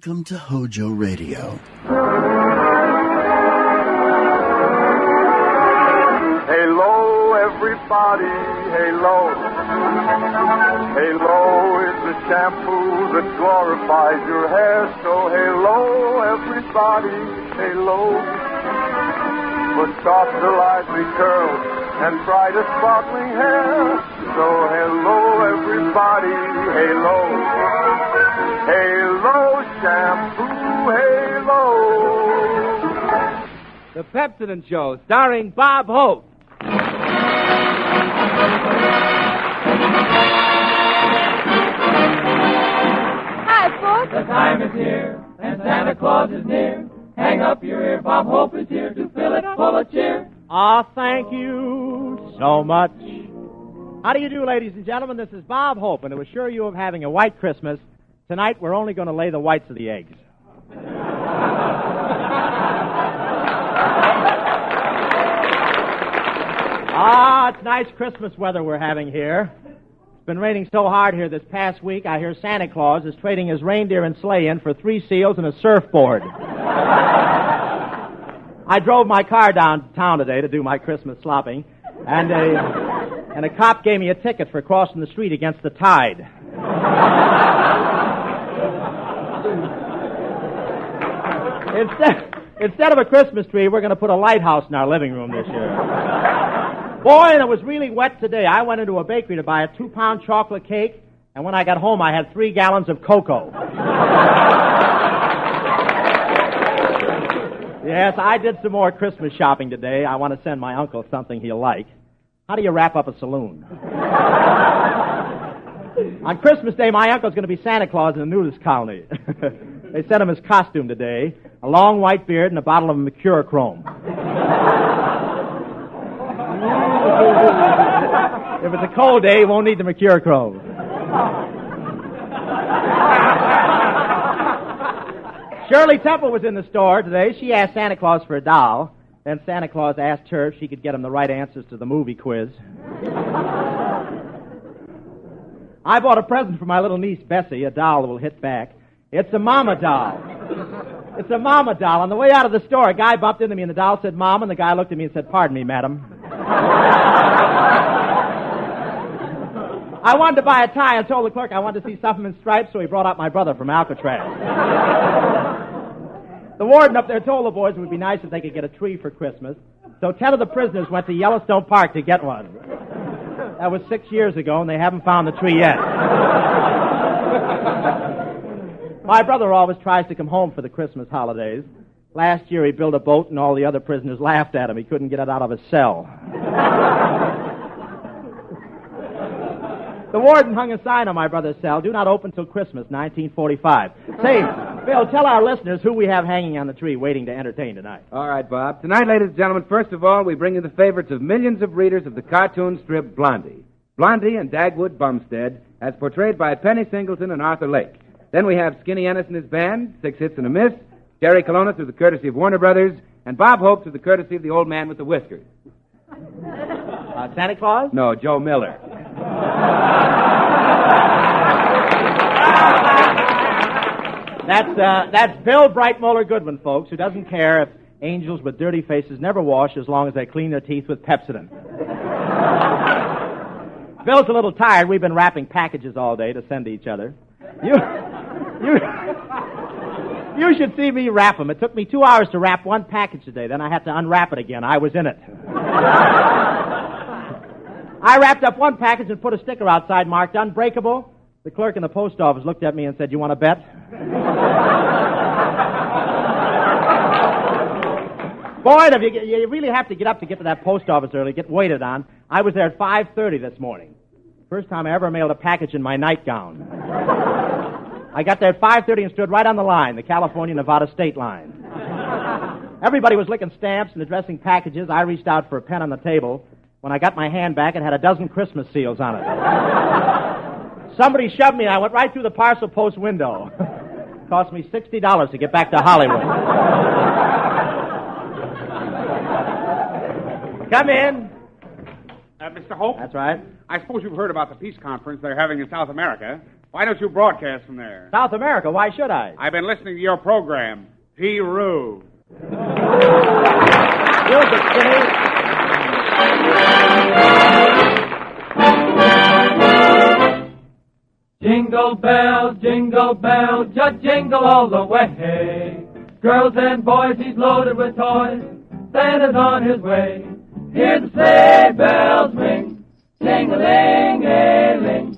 Welcome to HOJO Radio. Hello, everybody, hello. Hello is the shampoo that glorifies your hair. So hello, everybody, hello. For softer, lively curls and brighter, sparkling hair. So hello, everybody, hello. Halo shampoo, halo. The Pepsodent Show, starring Bob Hope. Hi, folks. The time is here, and Santa Claus is near. Hang up your ear, Bob Hope is here to fill it full of cheer. Ah, thank you so much. How do you do, ladies and gentlemen? This is Bob Hope, and to assure you of having a white Christmas, tonight we're only going to lay the whites of the eggs. It's nice Christmas weather we're having here. It's been raining so hard here this past week, I hear Santa Claus is trading his reindeer and sleigh in for 3 seals and a surfboard. I drove my car downtown today to do my Christmas slopping, and a cop gave me a ticket for crossing the street against the tide. Instead of a Christmas tree, we're going to put a lighthouse in our living room this year. Boy, and it was really wet today. I went into a bakery to buy a 2-pound chocolate cake, and when I got home, I had 3 gallons of cocoa. Yes, I did some more Christmas shopping today. I want to send my uncle something he'll like. How do you wrap up a saloon? On Christmas Day, my uncle's going to be Santa Claus in a nudist colony. They sent him his costume today, a long white beard and a bottle of mercurochrome. If it's a cold day, he won't need the mercurochrome. Shirley Temple was in the store today. She asked Santa Claus for a doll. Then Santa Claus asked her if she could get him the right answers to the movie quiz. I bought a present for my little niece, Bessie, a doll that will hit back. It's a mama doll. It's a mama doll. On the way out of the store, a guy bumped into me, and the doll said, Mom, and the guy looked at me and said, Pardon me, madam. I wanted to buy a tie and told the clerk I wanted to see something in stripes, so he brought out my brother from Alcatraz. The warden up there told the boys it would be nice if they could get a tree for Christmas, so 10 of the prisoners went to Yellowstone Park to get one. That was 6 years ago, and they haven't found the tree yet. My brother always tries to come home for the Christmas holidays. Last year he built a boat, and all the other prisoners laughed at him. He couldn't get it out of his cell. The warden hung a sign on my brother's cell, do not open till Christmas, 1945. Say, Bill, tell our listeners who we have hanging on the tree waiting to entertain tonight. All right, Bob. Tonight, ladies and gentlemen, first of all, we bring you the favorites of millions of readers of the cartoon strip Blondie. Blondie and Dagwood Bumstead, as portrayed by Penny Singleton and Arthur Lake. Then we have Skinny Ennis and his band, 6 hits and a miss, Jerry Colonna through the courtesy of Warner Brothers, and Bob Hope through the courtesy of the old man with the whiskers. Santa Claus? No, Joe Miller. That's Bill Brightmoller Goodwin, folks, who doesn't care if angels with dirty faces never wash as long as they clean their teeth with Pepsodent. Bill's a little tired. We've been wrapping packages all day to send to each other. You should see me wrap them. It took me 2 hours to wrap one package today. Then I had to unwrap it again. I was in it. I wrapped up one package and put a sticker outside marked unbreakable. The clerk in the post office looked at me and said, "You want to bet?" Boy, you really have to get up to get to that post office early, get waited on. I was there at 5:30 this morning. First time I ever mailed a package in my nightgown. I got there at 5:30 and stood right on the line, the California-Nevada state line. Everybody was licking stamps and addressing packages. I reached out for a pen on the table. When I got my hand back, it had a dozen Christmas seals on it. Somebody shoved me, and I went right through the parcel post window. Cost me $60 to get back to Hollywood. Come in. Mr. Hope? That's right. I suppose you've heard about the peace conference they're having in South America. Why don't you broadcast from there? South America, why should I? I've been listening to your program, Peru. Use it, Skinny. Jingle bells, just jingle all the way. Girls and boys, he's loaded with toys. Santa's on his way. Hear the sleigh bells ring, ting-a-ling-a-ling.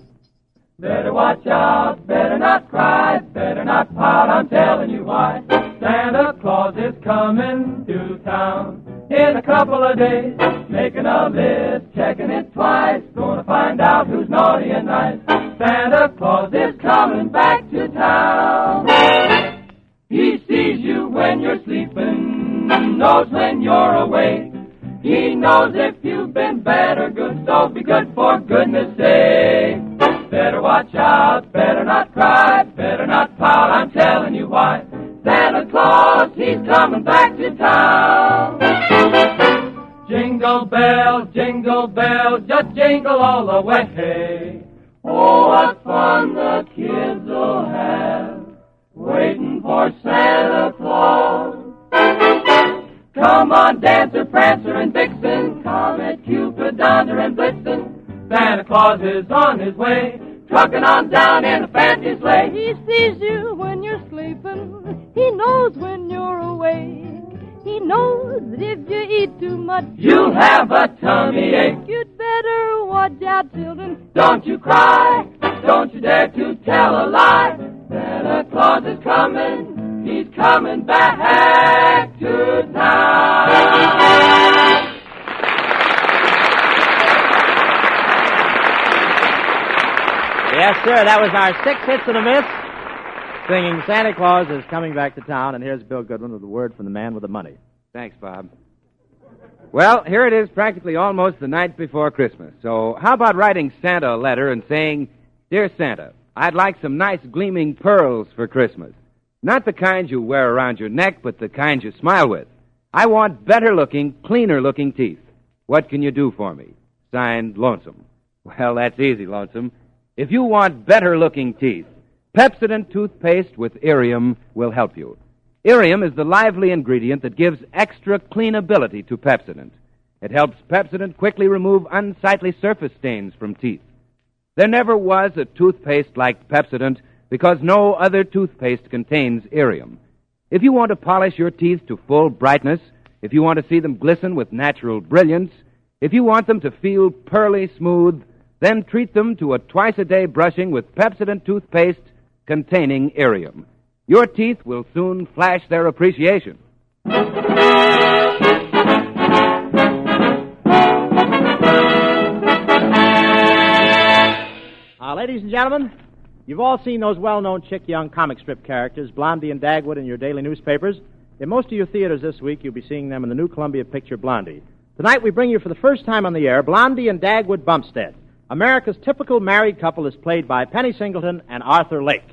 Better watch out, better not cry, better not pout, I'm telling you why. Santa Claus is coming to town in a couple of days. Making a list, checking it twice, gonna find out who's naughty and nice. Santa Claus is coming back to town. He sees you when you're sleeping, knows when you're awake. He knows if you've been bad or good, so be good for goodness sake. Better watch out, better not cry, better not pout, I'm telling you why. Santa Claus, he's coming back to town. Jingle bells, just jingle all the way. Oh, what fun the kids will have, waiting for Santa Claus. Come on, Dancer, Prancer, and Vixen, Comet, Cupid, Donder, and Blitzen. Santa Claus is on his way, trucking on down in a fancy sleigh. He sees you when you're sleeping. He knows when you're awake. He knows that if you eat too much, you'll have a tummy ache. You'd better watch out, children. Don't you cry, don't you dare to tell a lie. Santa Claus is coming, he's coming back to town. Yes, sir, that was our 6 hits and a miss, singing Santa Claus is coming back to town, and here's Bill Goodwin with a word from the man with the money. Thanks, Bob. Well, here it is practically almost the night before Christmas. So how about writing Santa a letter and saying, Dear Santa, I'd like some nice gleaming pearls for Christmas. Not the kind you wear around your neck, but the kind you smile with. I want better-looking, cleaner-looking teeth. What can you do for me? Signed, Lonesome. Well, that's easy, Lonesome. If you want better-looking teeth, Pepsodent toothpaste with Irium will help you. Irium is the lively ingredient that gives extra cleanability to Pepsodent. It helps Pepsodent quickly remove unsightly surface stains from teeth. There never was a toothpaste like Pepsodent because no other toothpaste contains Irium. If you want to polish your teeth to full brightness, if you want to see them glisten with natural brilliance, if you want them to feel pearly smooth, then treat them to a twice-a-day brushing with Pepsodent toothpaste containing Irium. Your teeth will soon flash their appreciation. Ladies and gentlemen, you've all seen those well-known chick young comic strip characters, Blondie and Dagwood, in your daily newspapers. In most of your theaters this week, you'll be seeing them in the new Columbia picture, Blondie. Tonight, we bring you for the first time on the air, Blondie and Dagwood Bumstead. America's typical married couple is played by Penny Singleton and Arthur Lake.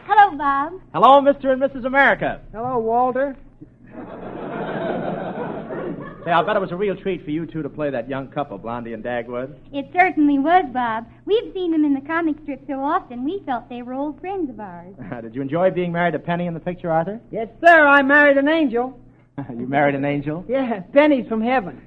Hello, Bob. Hello, Mr. and Mrs. America. Hello, Walter. Say, I'll bet it was a real treat for you two to play that young couple, Blondie and Dagwood. It certainly was, Bob. We've seen them in the comic strip so often, we felt they were old friends of ours. Did you enjoy being married to Penny in the picture, Arthur? Yes, sir, I married an angel. You married an angel? Yeah, Penny's from heaven.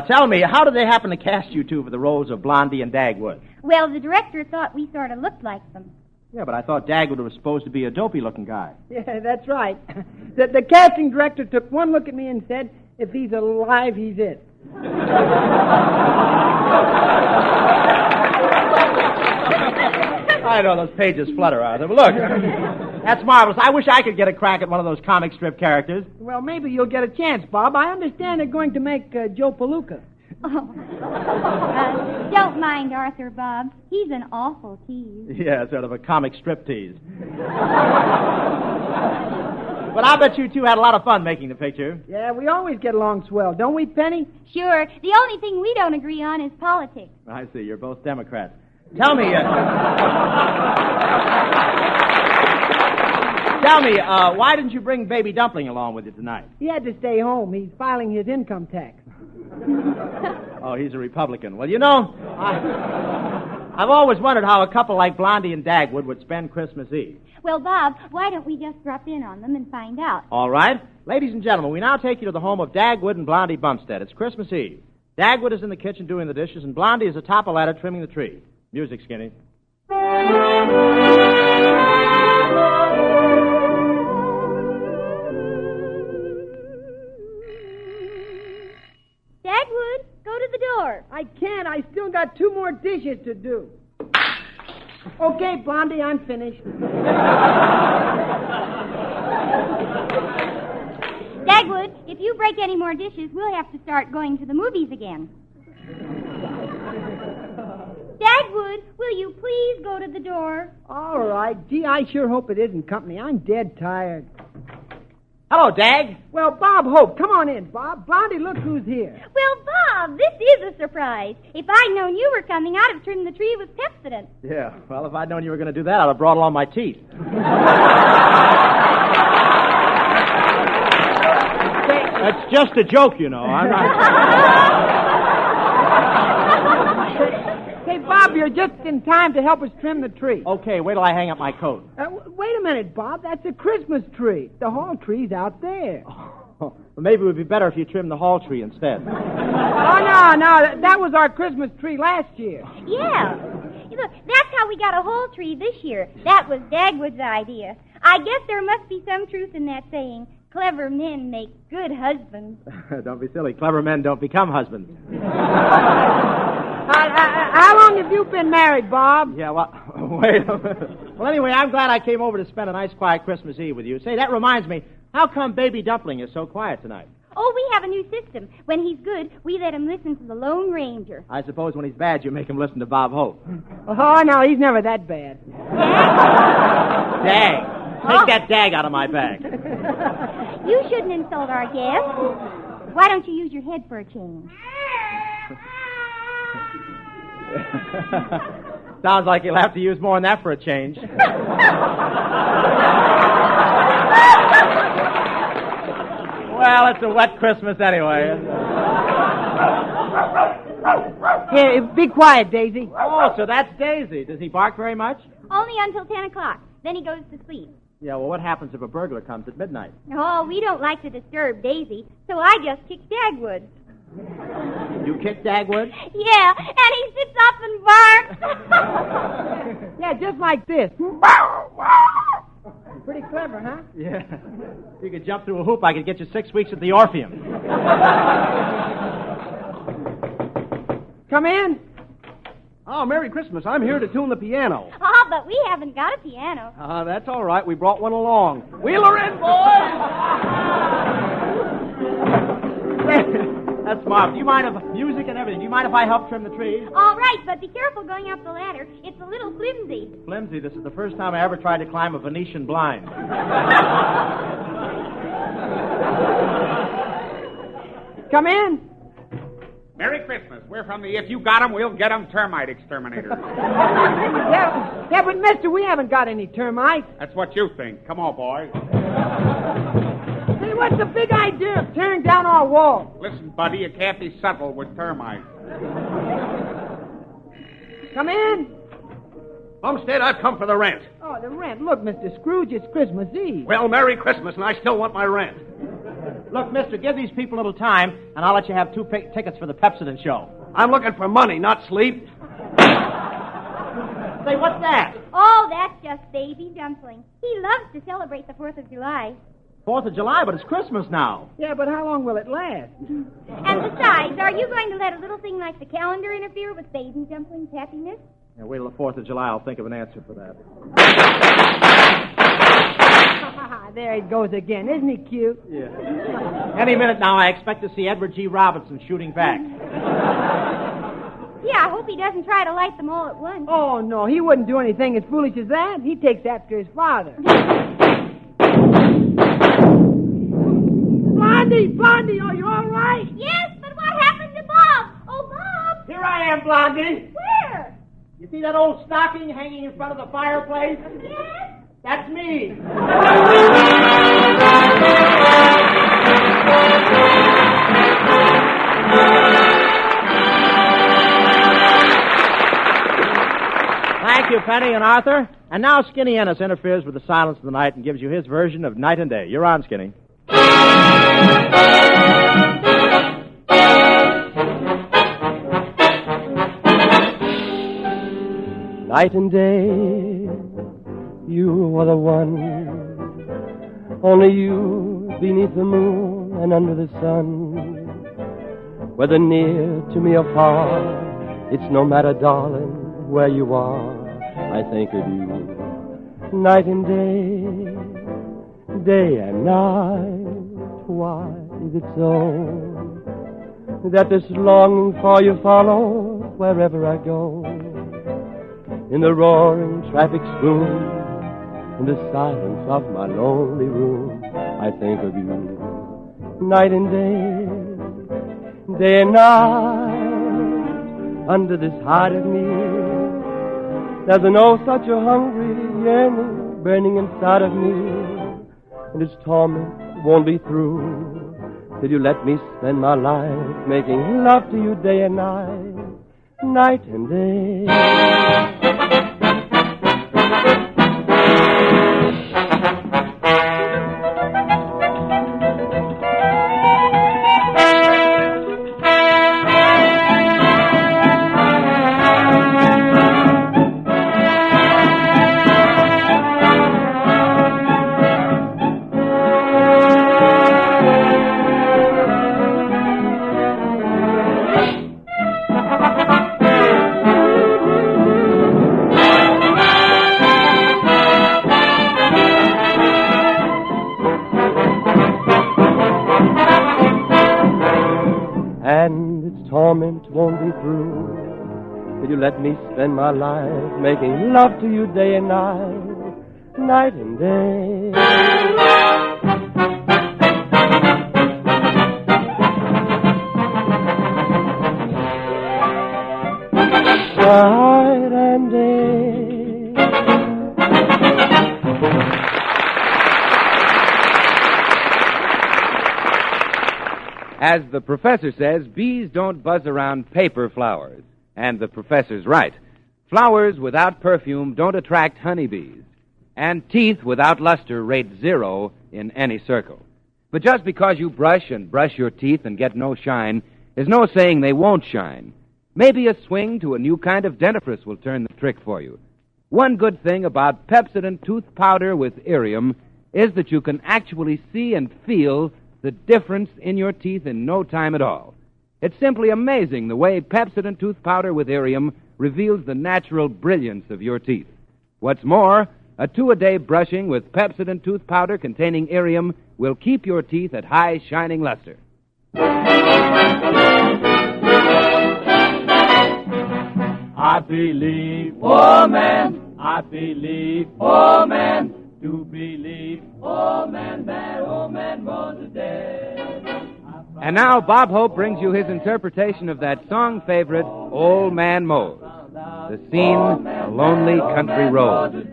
Tell me, how did they happen to cast you two for the roles of Blondie and Dagwood? Well, the director thought we sort of looked like them. Yeah, but I thought Dagwood was supposed to be a dopey-looking guy. Yeah, that's right. The casting director took one look at me and said, if he's alive, he's it. I know those pages flutter, Arthur, but look, that's marvelous. I wish I could get a crack at one of those comic strip characters. Well, maybe you'll get a chance, Bob. I understand they're going to make Joe Palooka. Oh. Don't mind Arthur, Bob. He's an awful tease. Yeah, sort of a comic strip tease. But I'll bet you two had a lot of fun making the picture. Yeah, we always get along swell, don't we, Penny? Sure. The only thing we don't agree on is politics. I see. You're both Democrats. Tell me, Tell me, why didn't you bring Baby Dumpling along with you tonight? He had to stay home. He's filing his income tax. Oh, he's a Republican. Well, you know, I've always wondered how a couple like Blondie and Dagwood would spend Christmas Eve. Well, Bob, why don't we just drop in on them and find out? All right. Ladies and gentlemen, we now take you to the home of Dagwood and Blondie Bumstead. It's Christmas Eve. Dagwood is in the kitchen doing the dishes, and Blondie is atop a ladder trimming the tree. Music, Skinny. Dagwood, go to the door. I can't. I still got 2 more dishes to do. Okay, Blondie, I'm finished. Dagwood, if you break any more dishes, we'll have to start going to the movies again. Dagwood, will you please go to the door? All right. Gee, I sure hope it isn't company. I'm dead tired. Hello, Dag. Well, Bob Hope, come on in, Bob. Blondie, look who's here. Well, Bob, this is a surprise. If I'd known you were coming, I'd have trimmed the tree with Pepsodent. Yeah, well, if I'd known you were going to do that, I'd have brought along my teeth. That's just a joke, you know. I'm not... Hey, Bob, you're just in time to help us trim the tree. Okay, wait till I hang up my coat. Wait a minute, Bob. That's a Christmas tree. The hall tree's out there. Well, maybe it would be better if you trimmed the hall tree instead. Oh, no. That was our Christmas tree last year. Yeah. Look, that's how we got a whole tree this year. That was Dagwood's idea. I guess there must be some truth in that saying, clever men make good husbands. Don't be silly. Clever men don't become husbands. How long have you been married, Bob? Yeah, well, wait a minute. Well, anyway, I'm glad I came over to spend a nice, quiet Christmas Eve with you. Say, that reminds me, how come Baby Dumpling is so quiet tonight? Oh, we have a new system. When he's good, we let him listen to the Lone Ranger. I suppose when he's bad, you make him listen to Bob Hope. Oh, no, he's never that bad. Dag. Take that dag out of my bag. You shouldn't insult our guest. Why don't you use your head for a change? Sounds like you'll have to use more than that for a change. Well, it's a wet Christmas anyway. Here, be quiet, Daisy. Oh, so that's Daisy. Does he bark very much? Only until 10 o'clock. Then he goes to sleep. Yeah, well, what happens if a burglar comes at midnight? Oh, we don't like to disturb Daisy, so I just kick Dagwood. You kick Dagwood? Yeah, and he sits up and barks. Yeah, just like this. Pretty clever, huh? Yeah. If you could jump through a hoop, I could get you 6 weeks at the Orpheum. Come in. Oh, Merry Christmas. I'm here to tune the piano. Oh, but we haven't got a piano. That's all right. We brought one along. Wheel her in, boys! That's smart. Do you mind if music and everything? Do you mind if I help trim the tree? All right, but be careful going up the ladder. It's a little flimsy. Flimsy. This is the first time I ever tried to climb a Venetian blind. Come in. Merry Christmas. We're from the If You Got 'Em, We'll Get 'Em termite exterminators. Yeah, but mister, we haven't got any termites. That's what you think. Come on, boys. Hey, what's the big idea of tearing down our wall? Listen, buddy, you can't be subtle with termites. Come in. Bumstead, I've come for the rent. Oh, the rent. Look, Mr. Scrooge, it's Christmas Eve. Well, Merry Christmas, and I still want my rent. Look, mister, give these people a little time, and I'll let you have 2 tickets for the Pepsodent show. I'm looking for money, not sleep. Say, what's that? Oh, that's just Baby Dumpling. He loves to celebrate the 4th of July. 4th of July, but it's Christmas now. Yeah, but how long will it last? And besides, are you going to let a little thing like the calendar interfere with Baby Dumpling's happiness? Yeah, wait till the 4th of July. I'll think of an answer for that. There he goes again. Isn't he cute? Yeah. Any minute now, I expect to see Edward G. Robinson shooting back. Yeah, I hope he doesn't try to light them all at once. Oh, no, he wouldn't do anything as foolish as that. He takes after his father. Blondie, are you all right? Yes, but what happened to Bob? Oh, Bob! Here I am, Blondie. Where? You see that old stocking hanging in front of the fireplace? Yes? That's me. Thank you, Penny and Arthur. And now Skinny Ennis interferes with the silence of the night and gives you his version of Night and Day. You're on, Skinny. Night and day, you were the one. Only you beneath the moon and under the sun. Whether near to me or far, it's no matter, darling, where you are. I think of you night and day, day and night. Why is it so that this longing for you follows wherever I go? In the roaring traffic's boom, in the silence of my lonely room, I think of you night and day, day and night. Under this heart of me, there's no such a hungry yearning burning inside of me, and its torment won't be through till you let me spend my life making love to you day and night, night and day. Won't be through till you let me spend my life making love to you day and night, night and day. Night and day. As the professor says, bees don't buzz around paper flowers. And the professor's right. Flowers without perfume don't attract honeybees. And teeth without luster rate 0 in any circle. But just because you brush and brush your teeth and get no shine is no saying they won't shine. Maybe a swing to a new kind of dentifrice will turn the trick for you. One good thing about Pepsodent tooth powder with Irium is that you can actually see and feel the difference in your teeth in no time at all. It's simply amazing the way Pepsodent tooth powder with Irium reveals the natural brilliance of your teeth. What's more, a 2-a-day brushing with Pepsodent tooth powder containing Irium will keep your teeth at high shining luster. I believe, oh man, I believe, oh man, to believe, oh man, that old man was dead. And now Bob Hope brings you his interpretation of that song favorite, Old Man Mose. The scene, a lonely country road.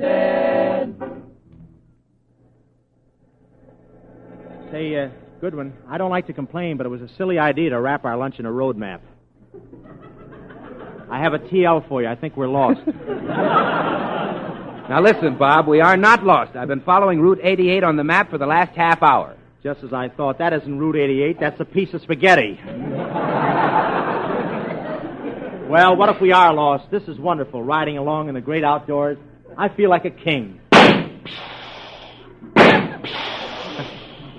Say, Goodwin, I don't like to complain, but it was a silly idea to wrap our lunch in a road map. I have a TL for you. I think we're lost. Now listen, Bob, we are not lost. I've been following Route 88 on the map for the last half hour. Just as I thought. That isn't Route 88. That's a piece of spaghetti. Well, what if we are lost? This is wonderful, riding along in the great outdoors. I feel like a king.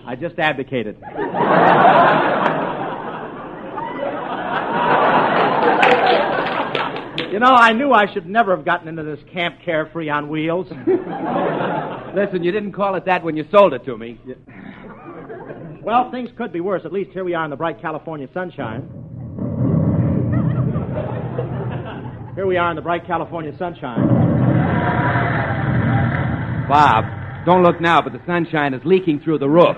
I just abdicated. You know, I knew I should never have gotten into this Camp Carefree on wheels. Listen, you didn't call it that when you sold it to me. Well, things could be worse. At least here we are in the bright California sunshine. Here we are in the bright California sunshine. Bob, don't look now, but the sunshine is leaking through the roof.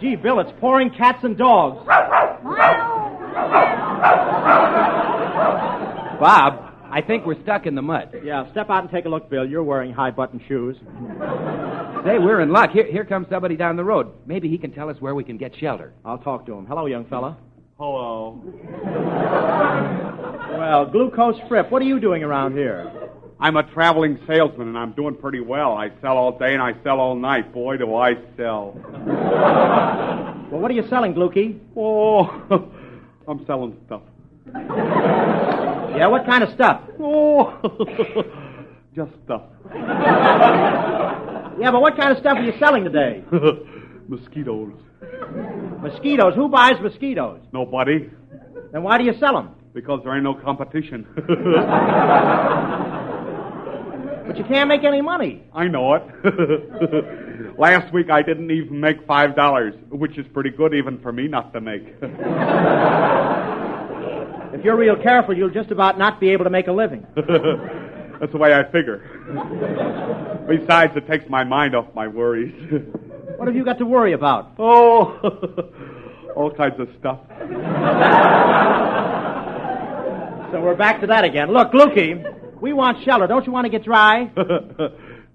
Gee, Bill, it's pouring cats and dogs. Bob, I think we're stuck in the mud. Yeah, step out and take a look, Bill. You're wearing high-button shoes. Say, we're in luck. Here comes somebody down the road. Maybe he can tell us where we can get shelter. I'll talk to him. Hello, young fella. Hello. Well, Glucose Fripp, what are you doing around here? I'm a traveling salesman, and I'm doing pretty well. I sell all day and I sell all night. Boy, do I sell. Well, what are you selling, Gluky? Oh, I'm selling stuff. Yeah, what kind of stuff? Oh, just stuff. Yeah, but what kind of stuff are you selling today? Mosquitoes. Mosquitoes? Who buys mosquitoes? Nobody. Then why do you sell them? Because there ain't no competition. But you can't make any money. I know it. Last week I didn't even make $5, which is pretty good even for me not to make. If you're real careful, you'll just about not be able to make a living. That's the way I figure. Besides, it takes my mind off my worries. What have you got to worry about? Oh, all kinds of stuff. So we're back to that again. Look, Lukey, we want shelter. Don't you want to get dry?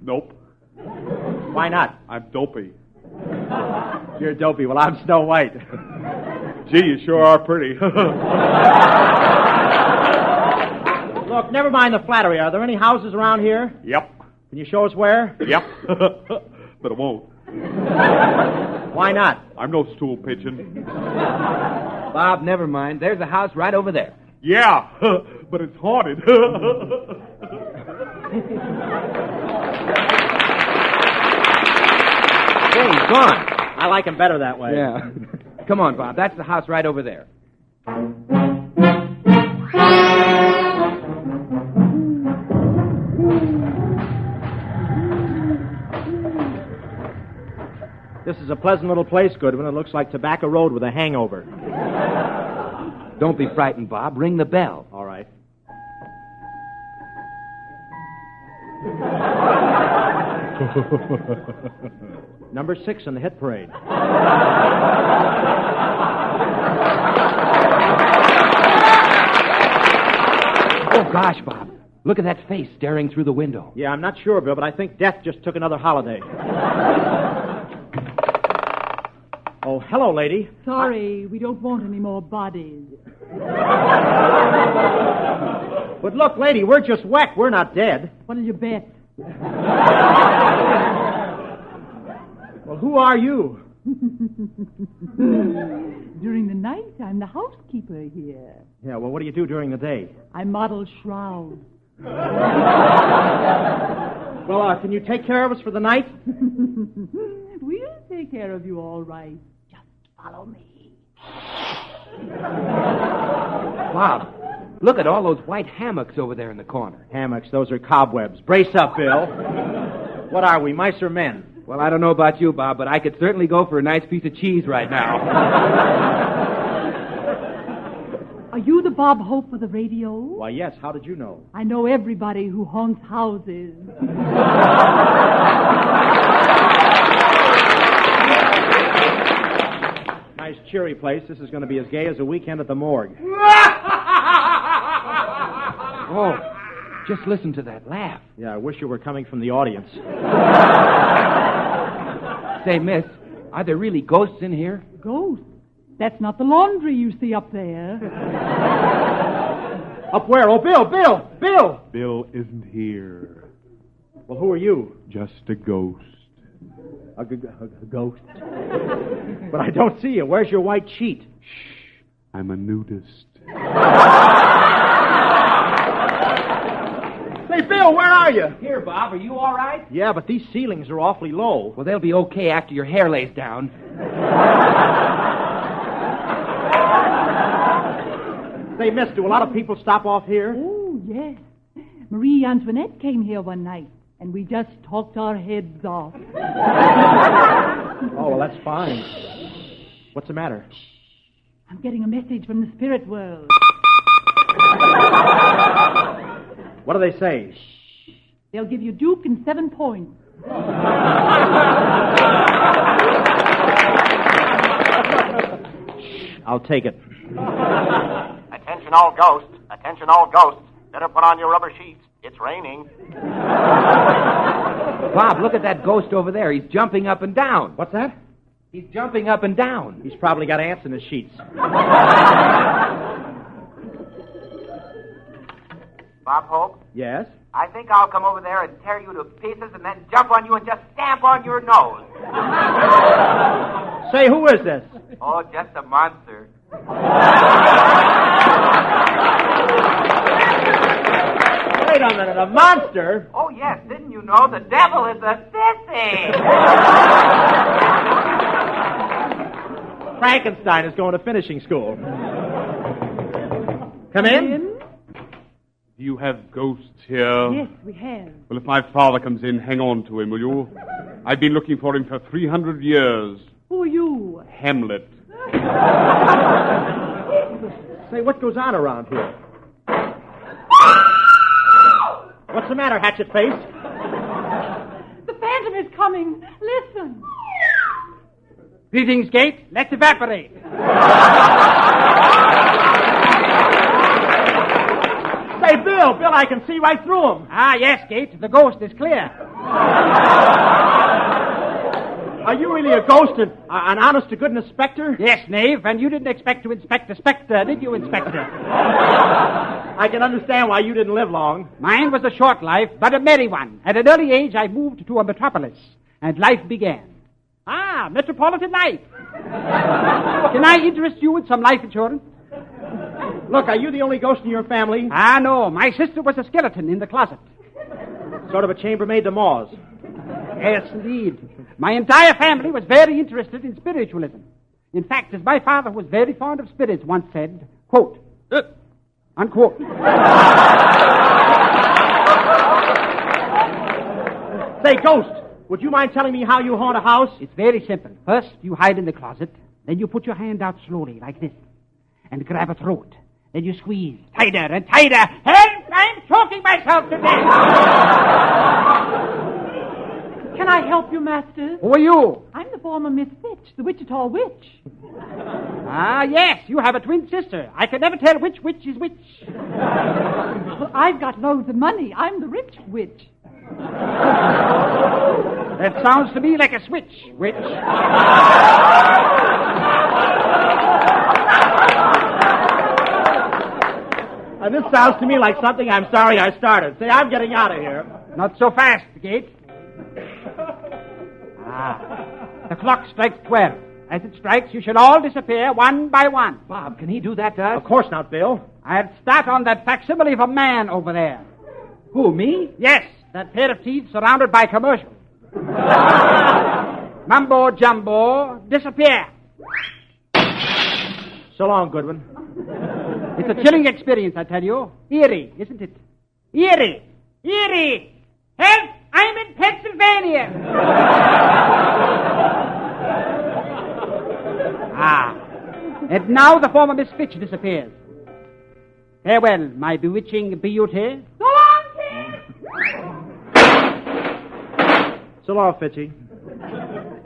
Nope. Why not? I'm dopey. You're dopey. Well, I'm Snow White. Gee, you sure are pretty. Look, never mind the flattery. Are there any houses around here? Yep. Can you show us where? Yep. But it won't. Why not? I'm no stool pigeon. Bob, never mind. There's a house right over there. Yeah, but it's haunted. Hey, he's gone. I like him better that way. Yeah. Come on, Bob. That's the house right over there. This is a pleasant little place, Goodwin. It looks like Tobacco Road with a hangover. Don't be frightened, Bob. Ring the bell. All right. Number 6 in the hit parade. Oh, gosh, Bob. Look at that face staring through the window. Yeah, I'm not sure, Bill, but I think Death just took another holiday. Oh, hello, lady. Sorry, we don't want any more bodies. But look, lady, we're just wet. We're not dead. What'll you bet? Well, who are you? During the night, I'm the housekeeper here. Yeah, well, what do you do during the day? I model shrouds. Well, can you take care of us for the night? We'll take care of you all right. Just follow me. Bob, look at all those white hammocks over there in the corner. Hammocks, those are cobwebs. Brace up, Bill. What are we, mice or men? Well, I don't know about you, Bob, but I could certainly go for a nice piece of cheese right now. Are you the Bob Hope of the radio? Why, yes. How did you know? I know everybody who haunts houses. Nice, cheery place. This is going to be as gay as a weekend at the morgue. Oh, just listen to that laugh. Yeah, I wish you were coming from the audience. Say, miss, are there really ghosts in here? Ghosts? That's not the laundry you see up there. Up where? Oh, Bill! Bill isn't here. Well, who are you? Just a ghost. A ghost? But I don't see you. Where's your white sheet? Shh. I'm a nudist. Say, Bill, where are you? Here, Bob. Are you all right? Yeah, but these ceilings are awfully low. Well, they'll be okay after your hair lays down. Say, miss, do a lot of people stop off here? Oh, yes. Marie Antoinette came here one night, and we just talked our heads off. Oh, well, that's fine. What's the matter? I'm getting a message from the spirit world. What do they say? They'll give you Duke and 7 points. I'll take it. Attention all ghosts. Attention all ghosts. Better put on your rubber sheets. It's raining. Bob, look at that ghost over there. He's jumping up and down. What's that? He's jumping up and down. He's probably got ants in his sheets. Bob Hope? Yes? I think I'll come over there and tear you to pieces and then jump on you and just stamp on your nose. Say, who is this? Oh, just a monster. Wait a minute, a monster? Oh, yes, didn't you know the devil is a sissy? Frankenstein is going to finishing school. Come in. Do you have ghosts here? Yes, we have. Well, if my father comes in, hang on to him, will you? I've been looking for him for 300 years. Who are you? Hamlet. Say, what goes on around here? What's the matter, hatchet face? The phantom is coming. Listen. Greetings, Gate. Let's evaporate. Say, Bill, I can see right through him. Ah, yes, Gate. The ghost is clear. Are you really a ghost and an honest-to-goodness specter? Yes, knave, and you didn't expect to inspect a specter, did you, Inspector? I can understand why you didn't live long. Mine was a short life, but a merry one. At an early age, I moved to a metropolis, and life began. Ah, metropolitan life. Can I interest you in some life insurance? Look, are you the only ghost in your family? Ah, no. My sister was a skeleton in the closet. Sort of a chambermaid to Mawes. Yes, indeed. My entire family was very interested in spiritualism. In fact, as my father was very fond of spirits once said, quote, unquote. Say, ghost, would you mind telling me how you haunt a house? It's very simple. First, you hide in the closet. Then you put your hand out slowly, like this, and grab a throat. Then you squeeze tighter and tighter. Help! I'm choking myself to death! Can I help you, Master? Who are you? I'm the former Miss Fitch, the Wichita witch. Ah, yes, you have a twin sister. I can never tell which witch is which. Well, I've got loads of money. I'm the rich witch. That sounds to me like a switch, witch. This sounds to me like something I'm sorry I started. Say, I'm getting out of here. Not so fast, Gate. The clock strikes 12. As it strikes, you shall all disappear one by one. Bob, can he do that to us? Of course not, Bill. I'll start on that facsimile of a man over there. Who, me? Yes, that pair of teeth surrounded by commercials. Mumbo jumbo, disappear. So long, Goodwin. It's a chilling experience, I tell you. Eerie, isn't it? Eerie! Eerie! Help! I'm in Pennsylvania! And now the former Miss Fitch disappears. Farewell, my bewitching beauty. So long, King! So long, Fitchy.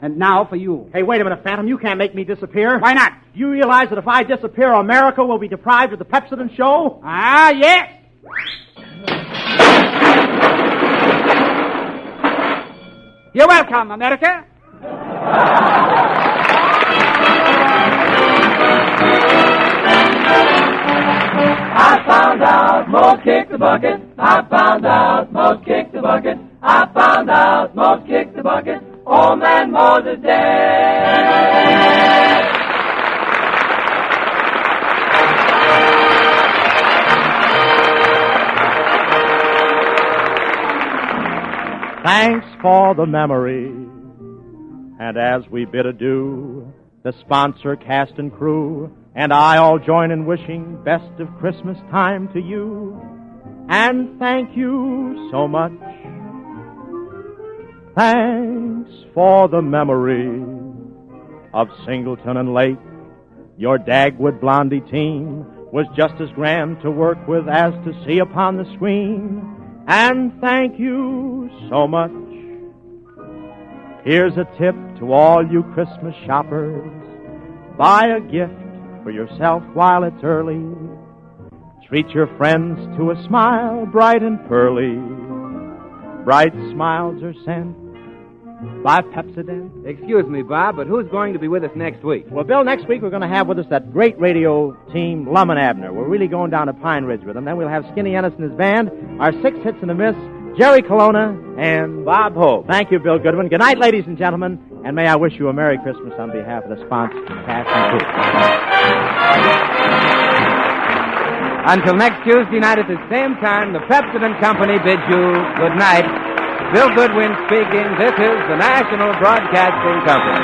And now for you. Hey, wait a minute, Phantom. You can't make me disappear. Why not? Do you realize that if I disappear, America will be deprived of the Pepsodent show? Ah, yes! You're welcome, America. I found out Mose kicked the bucket. I found out Mose kicked the bucket. I found out Mose kicked the bucket. Old man Moses dead. Thanks for the memory. And as we bid adieu, the sponsor, cast, and crew, and I all join in wishing best of Christmas time to you. And thank you so much. Thanks for the memory of Singleton and Lake. Your Dagwood Blondie team was just as grand to work with as to see upon the screen. And thank you so much. Here's a tip to all you Christmas shoppers. Buy a gift for yourself while it's early. Treat your friends to a smile, bright and pearly. Bright smiles are sent by Pepsodent. Excuse me, Bob, but who's going to be with us next week? Well, Bill, next week we're going to have with us that great radio team, Lum and Abner. We're really going down to Pine Ridge with them. Then we'll have Skinny Ennis and his band, our 6 hits and a miss, Jerry Colonna, and Bob Hope. Thank you, Bill Goodwin. Good night, ladies and gentlemen, and may I wish you a Merry Christmas on behalf of the sponsors, Cash and Coop. Until next Tuesday night at the same time, the Pepsodent Company bids you good night. Bill Goodwin speaking. This is the National Broadcasting Company.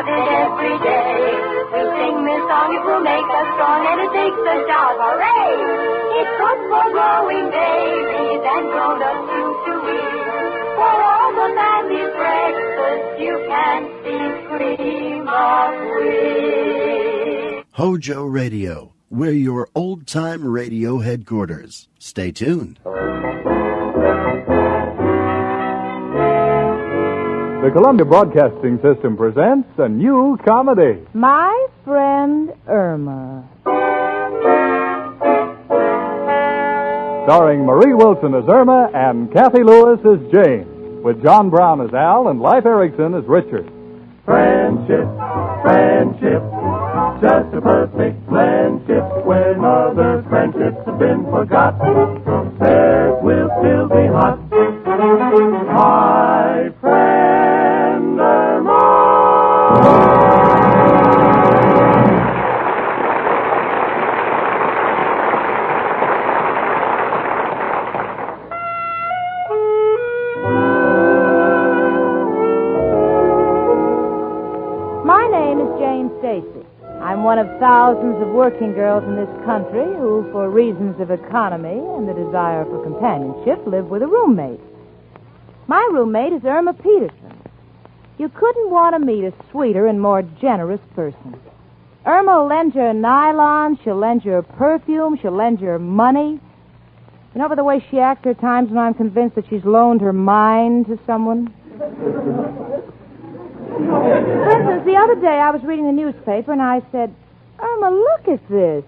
Every day. We sing this song, it will make us strong, and it takes a shout, hooray! It's good for growing babies and grown-ups to eat. For all the family's breakfast, you can see cream of wheat. HOJO Radio, we're your old-time radio headquarters. Stay tuned. The Columbia Broadcasting System presents a new comedy. My Friend Irma. Starring Marie Wilson as Irma and Kathy Lewis as Jane, with John Brown as Al and Leif Erikson as Richard. Friendship, friendship, just a perfect friendship. When other friendships have been forgot, theirs will still be hot. My friend Irma. My name is Jane Stacy. I'm one of thousands of working girls in this country who, for reasons of economy and the desire for companionship, live with a roommate. My roommate is Irma Peterson. You couldn't want to meet a sweeter and more generous person. Irma will lend you a nylon, she'll lend you a perfume, she'll lend you her money. You know, by the way she acts, there are times when I'm convinced that she's loaned her mind to someone. For instance, the other day I was reading the newspaper and I said, Irma, look at this.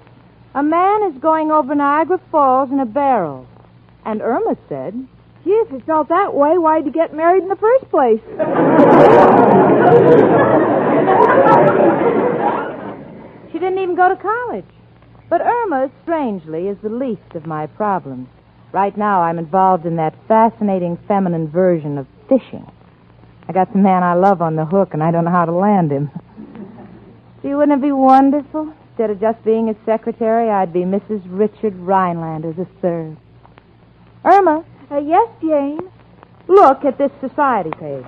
A man is going over Niagara Falls in a barrel. And Irma said, gee, if it felt that way, why'd you get married in the first place? She didn't even go to college. But Irma, strangely, is the least of my problems. Right now I'm involved in that fascinating feminine version of fishing. I got the man I love on the hook, and I don't know how to land him. See, wouldn't it be wonderful? Instead of just being his secretary, I'd be Mrs. Richard Rhinelander III. Irma. Yes, Jane? Look at this society page.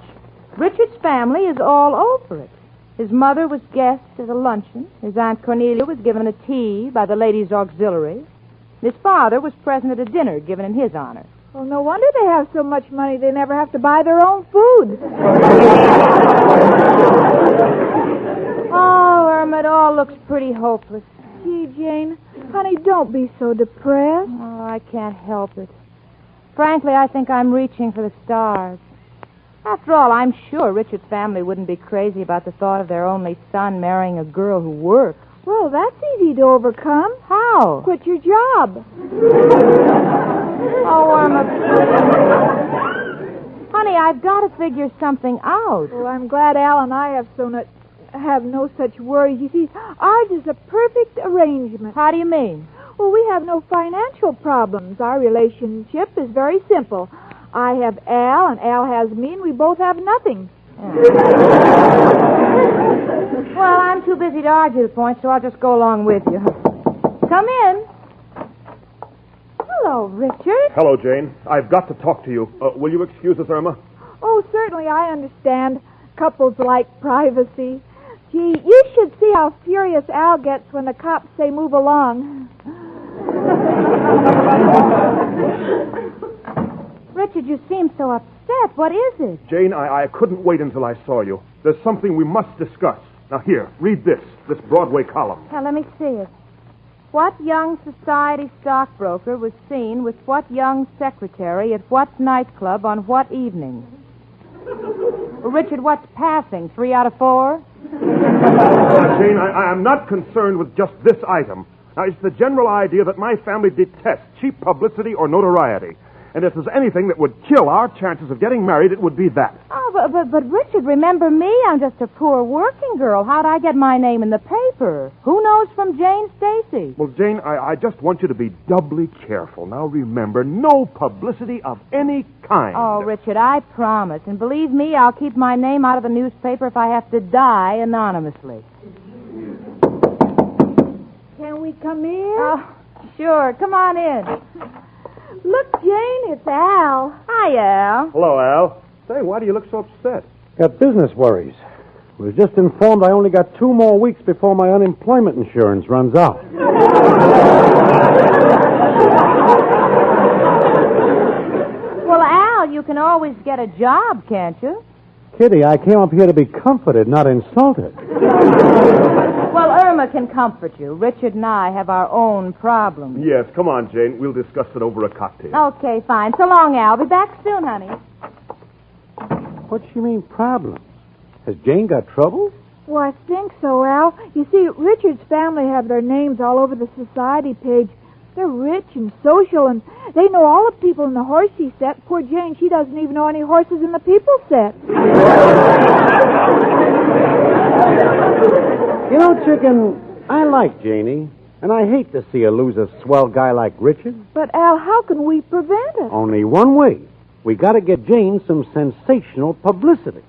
Richard's family is all over it. His mother was guest at a luncheon. His Aunt Cornelia was given a tea by the Ladies' Auxiliary. His father was present at a dinner given in his honor. Well, no wonder they have so much money they never have to buy their own food. Oh, Irma, it all looks pretty hopeless. Gee, Jane, honey, don't be so depressed. Oh, I can't help it. Frankly, I think I'm reaching for the stars. After all, I'm sure Richard's family wouldn't be crazy about the thought of their only son marrying a girl who works. Well, that's easy to overcome. How? Quit your job. Oh, Irma. Honey, I've got to figure something out. Well, I'm glad Al and I have no such worries. You see, ours is a perfect arrangement. How do you mean? Well, we have no financial problems. Our relationship is very simple. I have Al, and Al has me, and we both have nothing. Well, I'm too busy to argue the point, so I'll just go along with you. Come in. Hello, Richard. Hello, Jane. I've got to talk to you. Will you excuse us, Irma? Oh, certainly, I understand. Couples like privacy. Gee, you should see how furious Al gets when the cops say move along. Richard, you seem so upset. What is it? Jane, I couldn't wait until I saw you. There's something we must discuss. Now, here, read this Broadway column. Now, let me see it. what young society stockbroker was seen with what young secretary at what nightclub on what evening? Well, Richard, what's passing? 3 out of 4? Jane, I am not concerned with just this item. Now, it's the general idea that my family detests cheap publicity or notoriety. And if there's anything that would kill our chances of getting married, it would be that. Oh, but Richard, remember me? I'm just a poor working girl. How'd I get my name in the paper? Who knows from Jane Stacy? Well, Jane, I just want you to be doubly careful. Now, remember, no publicity of any kind. Oh, Richard, I promise. And believe me, I'll keep my name out of the newspaper if I have to die anonymously. Can we come in? Oh, sure. Come on in. Look, Jane, it's Al. Hi, Al. Hello, Al. Say, why do you look so upset? Got business worries. Was just informed I only got 2 more weeks before my unemployment insurance runs out. Well, Al, you can always get a job, can't you? Kitty, I came up here to be comforted, not insulted. Well, Irma can comfort you. Richard and I have our own problems. Yes, come on, Jane. We'll discuss it over a cocktail. Okay, fine. So long, Al. Be back soon, honey. What do you mean, problems? Has Jane got trouble? Well, I think so, Al. You see, Richard's family have their names all over the society page. They're rich and social, and they know all the people in the horsey set. Poor Jane, she doesn't even know any horses in the people set. You know, Chicken, I like Janie, and I hate to see her lose a swell guy like Richard. But, Al, how can we prevent it? Only one way. We got to get Jane some sensational publicity.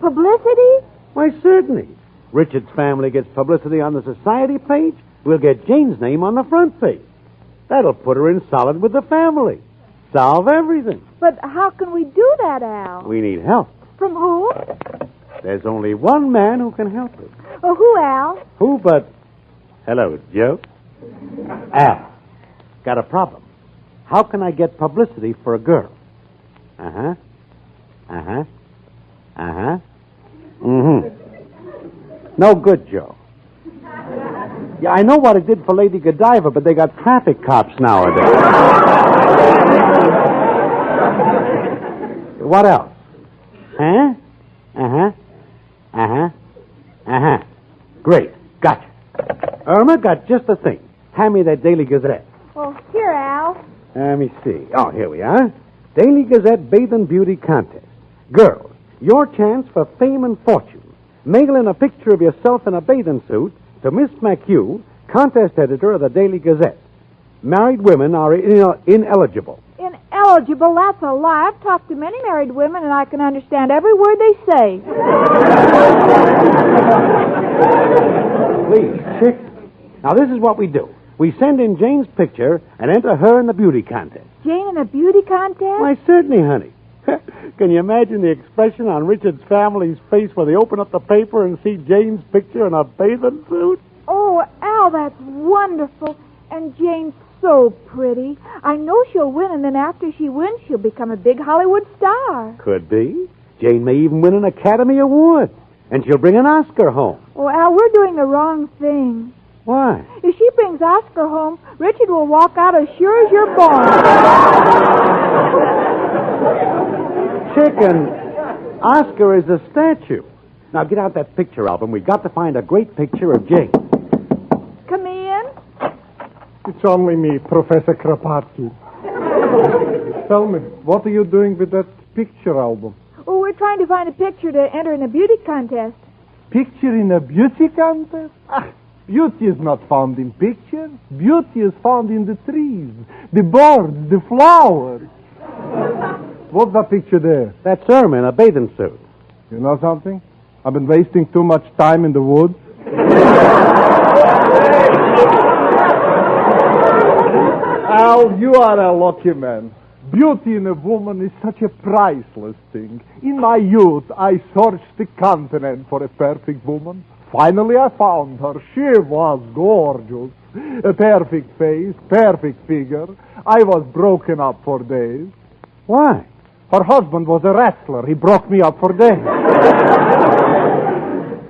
Publicity? Why, certainly. Richard's family gets publicity on the society page. We'll get Jane's name on the front page. That'll put her in solid with the family. Solve everything. But how can we do that, Al? We need help. From who? There's only one man who can help us. Oh, who, Al? Who but... Hello, Joe. Al, got a problem. How can I get publicity for a girl? Uh-huh. Uh-huh. Uh-huh. Mm-hmm. No good, Joe. Yeah, I know what it did for Lady Godiva, but they got traffic cops nowadays. What else? Huh? Uh-huh. Uh-huh. Uh-huh. Great. Gotcha. Irma got just the thing. Hand me that Daily Gazette. Well, here, Al. Let me see. Oh, here we are. Daily Gazette Bathing Beauty Contest. Girls, your chance for fame and fortune. Mail in a picture of yourself in a bathing suit to Miss McHugh, contest editor of the Daily Gazette. Married women are ineligible. Ineligible? That's a lie. I've talked to many married women, and I can understand every word they say. Please, chick. Now, this is what we do. We send in Jane's picture and enter her in the beauty contest. Jane in a beauty contest? Why, certainly, honey. Can you imagine the expression on Richard's family's face when they open up the paper and see Jane's picture in a bathing suit? Oh, Al, that's wonderful. And Jane's so pretty. I know she'll win, and then after she wins, she'll become a big Hollywood star. Could be. Jane may even win an Academy Award. And she'll bring an Oscar home. Oh, Al, we're doing the wrong thing. Why? If she brings Oscar home, Richard will walk out as sure as you're born. Chicken, Oscar is a statue. Now get out that picture album. We've got to find a great picture of Jane. Come in. It's only me, Professor Kropotkin. Tell me, what are you doing with that picture album? Oh, we're trying to find a picture to enter in a beauty contest. Picture in a beauty contest? Beauty is not found in pictures. Beauty is found in the trees, the birds, the flowers. What's that picture there? That's Irma in a bathing suit. You know something? I've been wasting too much time in the woods. Al, you are a lucky man. Beauty in a woman is such a priceless thing. In my youth, I searched the continent for a perfect woman. Finally, I found her. She was gorgeous. A perfect face, perfect figure. I was broken up for days. Why? Her husband was a wrestler. He broke me up for days.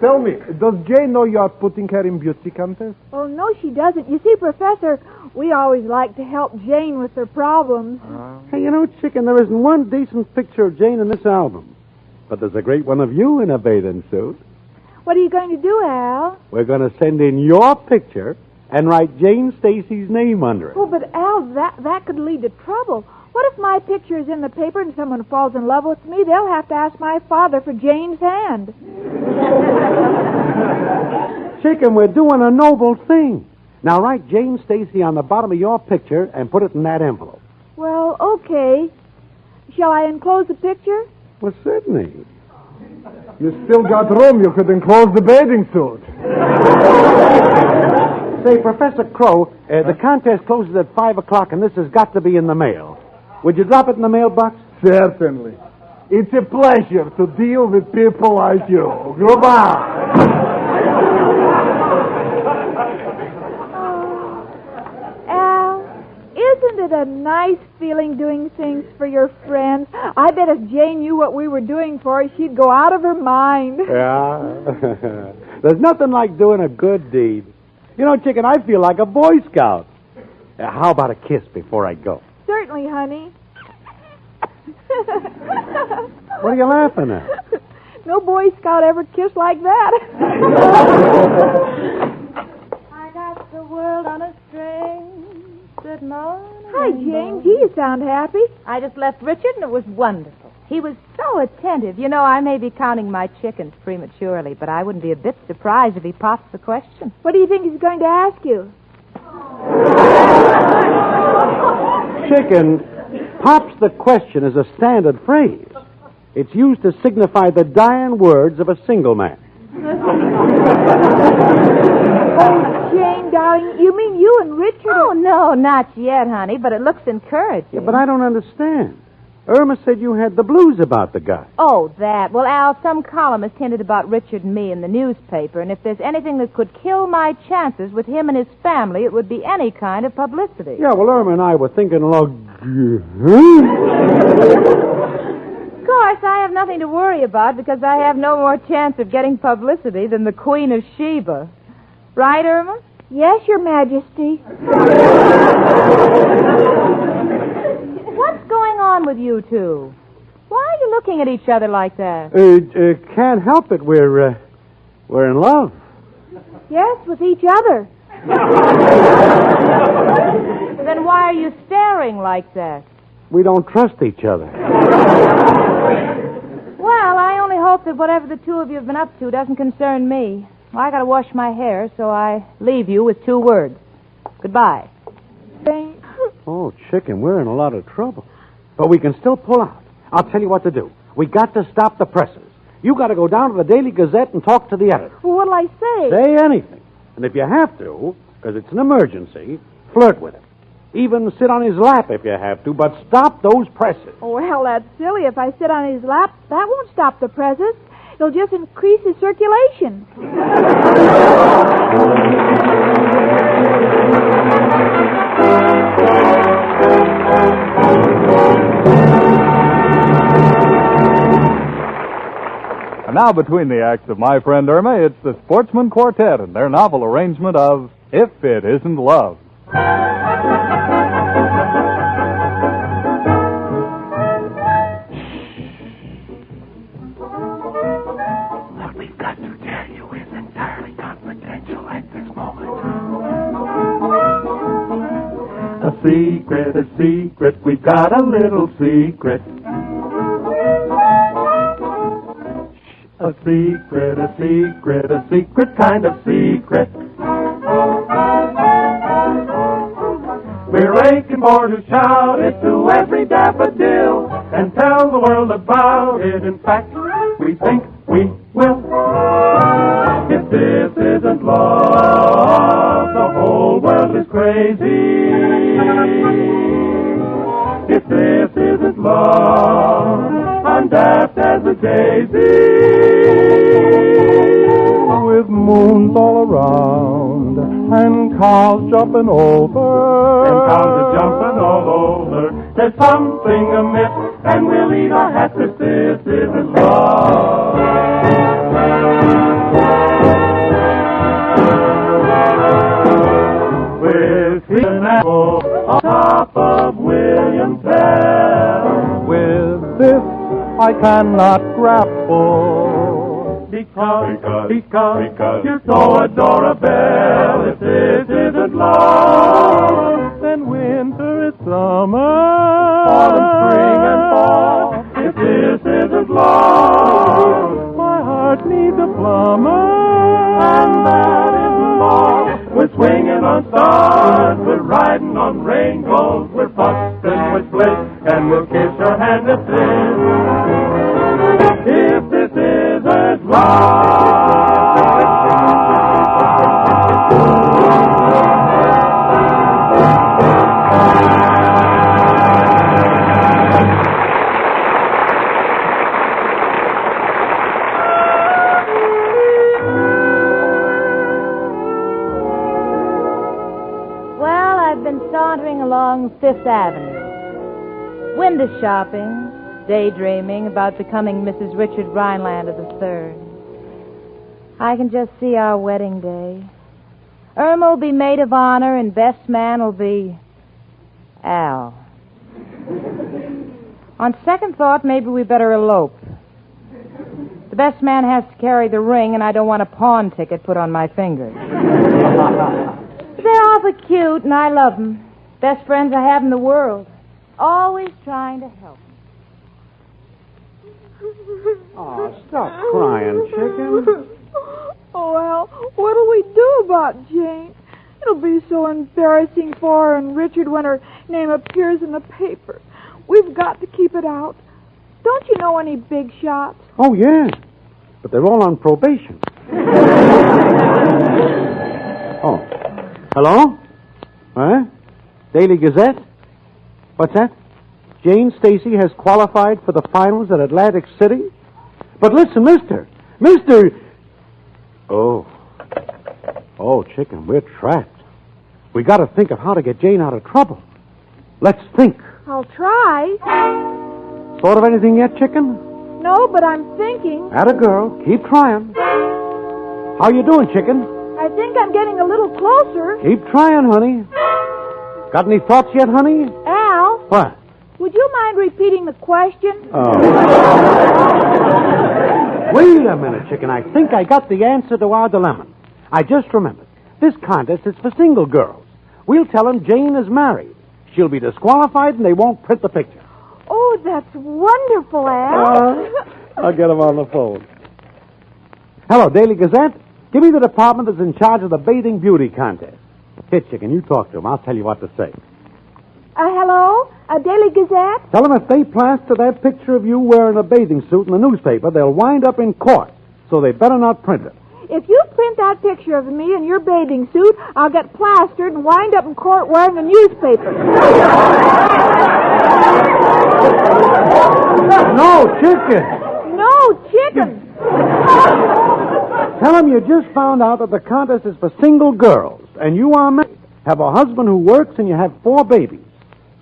tell me, does Jane know you are putting her in beauty contest? Oh, no, she doesn't. You see, Professor, we always like to help Jane with her problems. Hey, you know, Chicken, there isn't one decent picture of Jane in this album. But there's a great one of you in a bathing suit. What are you going to do, Al? We're going to send in your picture and write Jane Stacy's name under it. Oh, but Al, that could lead to trouble. What if my picture is in the paper and someone falls in love with me? They'll have to ask my father for Jane's hand. Chicken, we're doing a noble thing. Now write Jane Stacy on the bottom of your picture and put it in that envelope. Well, okay. Shall I enclose the picture? Well, certainly. You still got room. You could enclose the bathing suit. Say, Professor Crow, the contest closes at 5 o'clock, and this has got to be in the mail. Would you drop it in the mailbox? Certainly. It's a pleasure to deal with people like you. Goodbye. Isn't it a nice feeling doing things for your friends? I bet if Jane knew what we were doing for her, she'd go out of her mind. Yeah. There's nothing like doing a good deed. You know, Chicken, I feel like a Boy Scout. How about a kiss before I go? Certainly, honey. What are you laughing at? No Boy Scout ever kissed like that. I got the world on a string. Good morning. Hi, Jane. Gee, you sound happy. I just left Richard, and it was wonderful. He was so attentive. You know, I may be counting my chickens prematurely, but I wouldn't be a bit surprised if he pops the question. What do you think he's going to ask you? Chicken, pops the question is a standard phrase. It's used to signify the dying words of a single man. Oh, Jane, darling, you mean you and Richard? Oh, no, not yet, honey, but it looks encouraging. Yeah, but I don't understand. Irma said you had the blues about the guy. Oh, that. Well, Al, some columnist hinted about Richard and me in the newspaper, and if there's anything that could kill my chances with him and his family, it would be any kind of publicity. Yeah, well, Irma and I were thinking along... Of course, I have nothing to worry about because I have no more chance of getting publicity than the Queen of Sheba. Right, Irma? Yes, Your Majesty. What's going on with you two? Why are you looking at each other like that? Can't help it. We're in love. Yes, with each other. Then why are you staring like that? We don't trust each other. Well, I only hope that whatever the two of you have been up to doesn't concern me. Well, I got to wash my hair, so I leave you with 2 words. Goodbye. Thanks. Oh, Chicken, we're in a lot of trouble. But we can still pull out. I'll tell you what to do. We got to stop the presses. You got to go down to the Daily Gazette and talk to the editor. Well, what'll I say? Say anything. And if you have to, because it's an emergency, flirt with him. Even sit on his lap if you have to, but stop those presses. Oh, well, that's silly. If I sit on his lap, that won't stop the presses. It'll just increase his circulation. And now, between the acts of my friend Irma, it's the Sportsman Quartet and their novel arrangement of If It Isn't Love. What we've got to tell you is entirely confidential at this moment. A secret, we've got a little secret. A secret kind of secret. We're aching for to shout it to every daffodil and tell the world about it. In fact, we think we will. If this isn't love, the whole world is crazy. If this isn't love, I'm daft as a daisy. With moons all around and cows jumping over. And cows are jumping all over. There's something amiss, and we'll eat our hats if this isn't love. on top of William Tell. With this I cannot grapple. Because you're so adorable. If this isn't love, then winter is summer, autumn, spring, and fall. If this isn't love, my heart needs a plumber. And that isn't all. We're swinging on stars, we're riding on rainbows, we're busting with bliss, and we'll kiss your hand if this isn't love. Sauntering along Fifth Avenue, window shopping, daydreaming about becoming Mrs. Richard Rhinelander III. I can just see our wedding day. Irma will be maid of honor, and best man will be Al. On second thought, maybe we better elope. The best man has to carry the ring, and I don't want a pawn ticket put on my finger. They're awfully cute, and I love them. Best friends I have in the world. Always trying to help. Oh, stop crying, chicken. Oh, Al, what'll we do about Jane? It'll be so embarrassing for her and Richard when her name appears in the paper. We've got to keep it out. Don't you know any big shots? Oh, yeah. But they're all on probation. Oh. Hello? Huh? Daily Gazette? What's that? Jane Stacy has qualified for the finals at Atlantic City? But listen, Mister! Oh, chicken, we're trapped. We got to think of how to get Jane out of trouble. Let's think. I'll try. Thought of anything yet, chicken? No, but I'm thinking. Atta girl, keep trying. How you doing, chicken? I think I'm getting a little closer. Keep trying, honey. Got any thoughts yet, honey? Al? What? Would you mind repeating the question? Oh. Wait a minute, chicken. I think I got the answer to our dilemma. I just remembered. This contest is for single girls. We'll tell them Jane is married. She'll be disqualified and they won't print the picture. Oh, that's wonderful, Al. I'll get him on the phone. Hello, Daily Gazette. Give me the department that's in charge of the bathing beauty contest. Here, chicken, you talk to him. I'll tell you what to say. Hello? Daily Gazette? Tell them if they plaster that picture of you wearing a bathing suit in the newspaper, they'll wind up in court. So they better not print it. If you print that picture of me in your bathing suit, I'll get plastered and wind up in court wearing a newspaper. No, chicken. No, chicken. Tell them you just found out that the contest is for single girls, and you are married, have a husband who works, and you have 4 babies.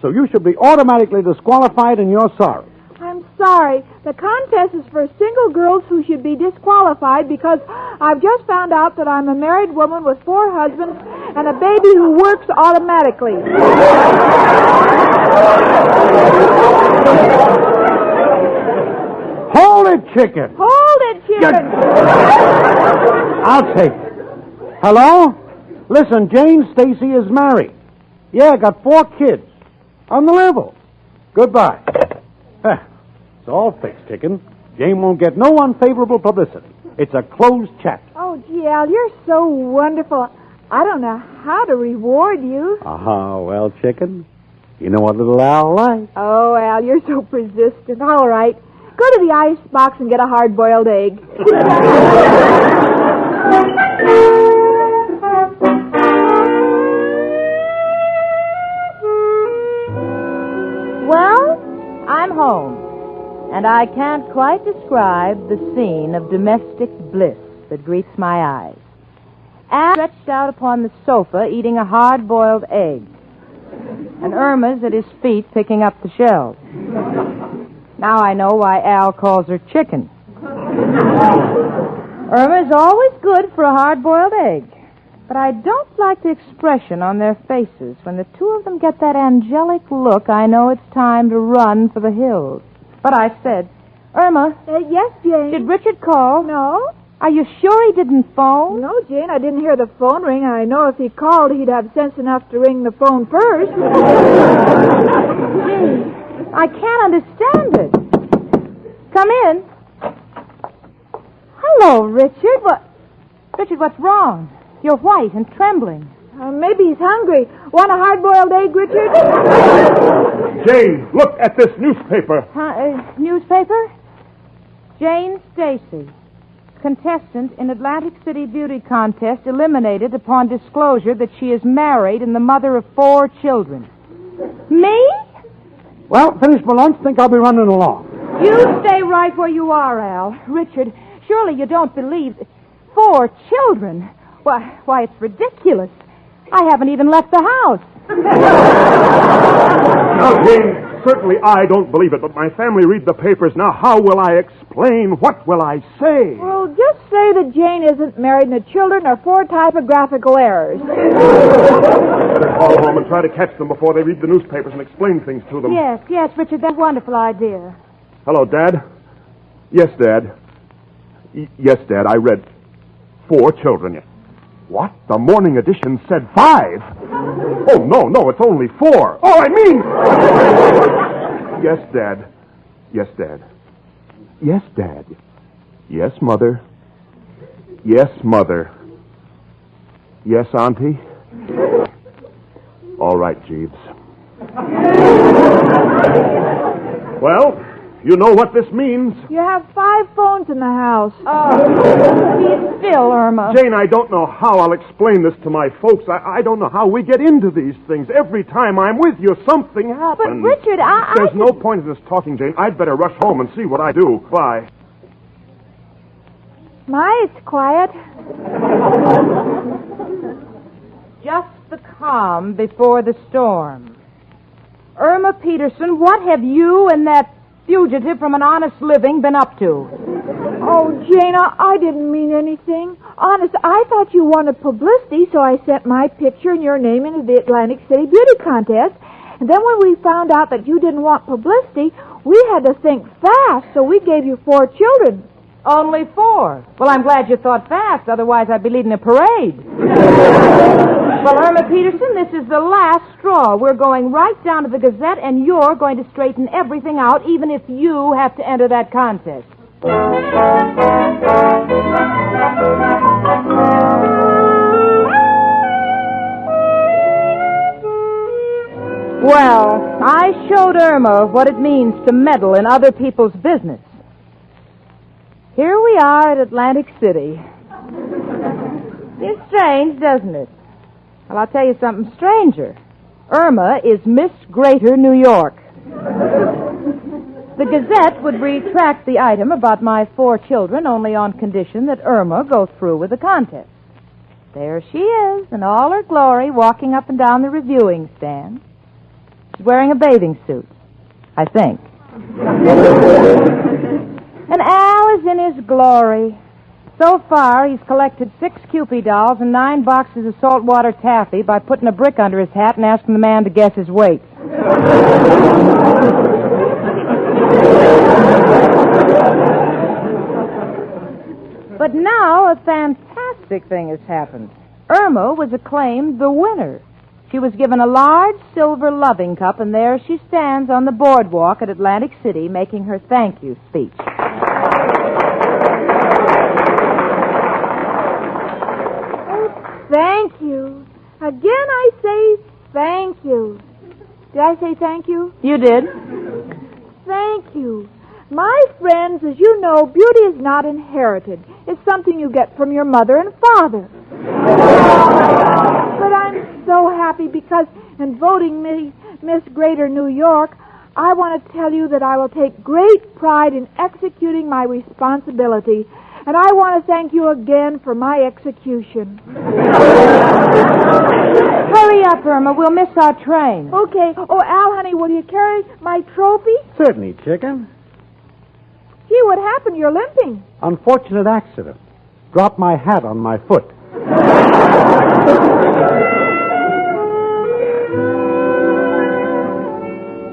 So you should be automatically disqualified, and you're sorry. I'm sorry. The contest is for single girls who should be disqualified because I've just found out that I'm a married woman with 4 husbands and a baby who works automatically. Hold it, chicken. Hold it, chicken. I'll take it. Hello? Listen, Jane Stacy is married. Yeah, got 4 kids. On the level. Goodbye. It's all fixed, chicken. Jane won't get no unfavorable publicity. It's a closed chapter. Oh, gee, Al, you're so wonderful. I don't know how to reward you. Well, chicken, you know what little Al likes. Oh, Al, you're so persistent. All right. Go to the ice box and get a hard-boiled egg. Well, I'm home. And I can't quite describe the scene of domestic bliss that greets my eyes. Al stretched out upon the sofa eating a hard-boiled egg. And Irma's at his feet picking up the shells. Now I know why Al calls her chicken. Irma's always good for a hard-boiled egg. But I don't like the expression on their faces. When the two of them get that angelic look, I know it's time to run for the hills. But I said, Irma. Yes, Jane? Did Richard call? No. Are you sure he didn't phone? No, Jane, I didn't hear the phone ring. I know if he called, he'd have sense enough to ring the phone first. Gee, I can't understand it. Come in. Hello, Richard. Richard, what's wrong? You're white and trembling. Maybe he's hungry. Want a hard-boiled egg, Richard? Jane, look at this newspaper. Newspaper? Jane Stacy, contestant in Atlantic City Beauty Contest, eliminated upon disclosure that she is married and the mother of 4 children. Me? Well, finish my lunch. Think I'll be running along. You stay right where you are, Al. Richard, surely you don't believe... 4 children? Why, it's ridiculous. I haven't even left the house. Now, Jane, certainly I don't believe it, but my family read the papers. Now, how will I explain? What will I say? Well, just say that Jane isn't married and the children are 4 typographical errors. Better call home and try to catch them before they read the newspapers and explain things to them. Yes, Richard, that's a wonderful idea. Hello, Dad. Yes, Dad. Yes, Dad, I read 4 children. What? The morning edition said 5. Oh, no, it's only 4. Oh, I mean... Yes, Dad. Yes, Dad. Yes, Dad. Yes, Mother. Yes, Mother. Yes, Auntie. All right, Jeeves. Well... You know what this means? You have 5 phones in the house. Be still, Irma. Jane, I don't know how I'll explain this to my folks. I don't know how we get into these things. Every time I'm with you, something happens. But, Richard, There's no point in this talking, Jane. I'd better rush home and see what I do. Bye. My, it's quiet. Just the calm before the storm. Irma Peterson, what have you and that fugitive from an honest living been up to? Oh, Jane, I didn't mean anything. Honest, I thought you wanted publicity, so I sent my picture and your name into the Atlantic City Beauty Contest. And then when we found out that you didn't want publicity, we had to think fast, so we gave you 4 children. Only 4? Well, I'm glad you thought fast, otherwise I'd be leading a parade. Well, Irma Peterson, this is the last straw. We're going right down to the Gazette, and you're going to straighten everything out, even if you have to enter that contest. Well, I showed Irma what it means to meddle in other people's business. Here we are at Atlantic City. It's strange, doesn't it? Well, I'll tell you something stranger. Irma is Miss Greater New York. The Gazette would retract the item about my 4 children only on condition that Irma go through with the contest. There she is, in all her glory, walking up and down the reviewing stand. She's wearing a bathing suit, I think. And Al is in his glory. So far, he's collected 6 Kewpie dolls and 9 boxes of saltwater taffy by putting a brick under his hat and asking the man to guess his weight. But now a fantastic thing has happened. Irma was acclaimed the winner. She was given a large silver loving cup, and there she stands on the boardwalk at Atlantic City making her thank you speech. Thank you. Again, I say thank you. Did I say thank you? You did. Thank you. My friends, as you know, beauty is not inherited. It's something you get from your mother and father. But I'm so happy because in voting me Miss Greater New York, I want to tell you that I will take great pride in executing my responsibility. And I want to thank you again for my execution. Hurry up, Irma. We'll miss our train. Okay. Oh, Al, honey, will you carry my trophy? Certainly, chicken. Gee, what happened? You're limping. Unfortunate accident. Dropped my hat on my foot.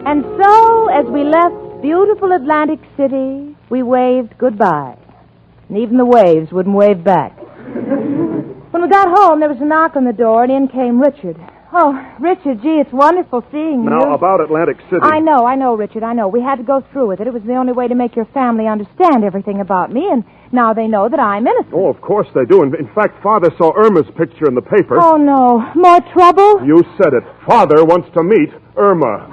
And so, as we left beautiful Atlantic City, we waved goodbye. And even the waves wouldn't wave back. When we got home, there was a knock on the door, and in came Richard. Oh, Richard, gee, it's wonderful seeing you. Now, about Atlantic City. I know, Richard, I know. We had to go through with it. It was the only way to make your family understand everything about me, and now they know that I'm innocent. Oh, of course they do. In fact, Father saw Irma's picture in the paper. Oh, no. More trouble? You said it. Father wants to meet Irma.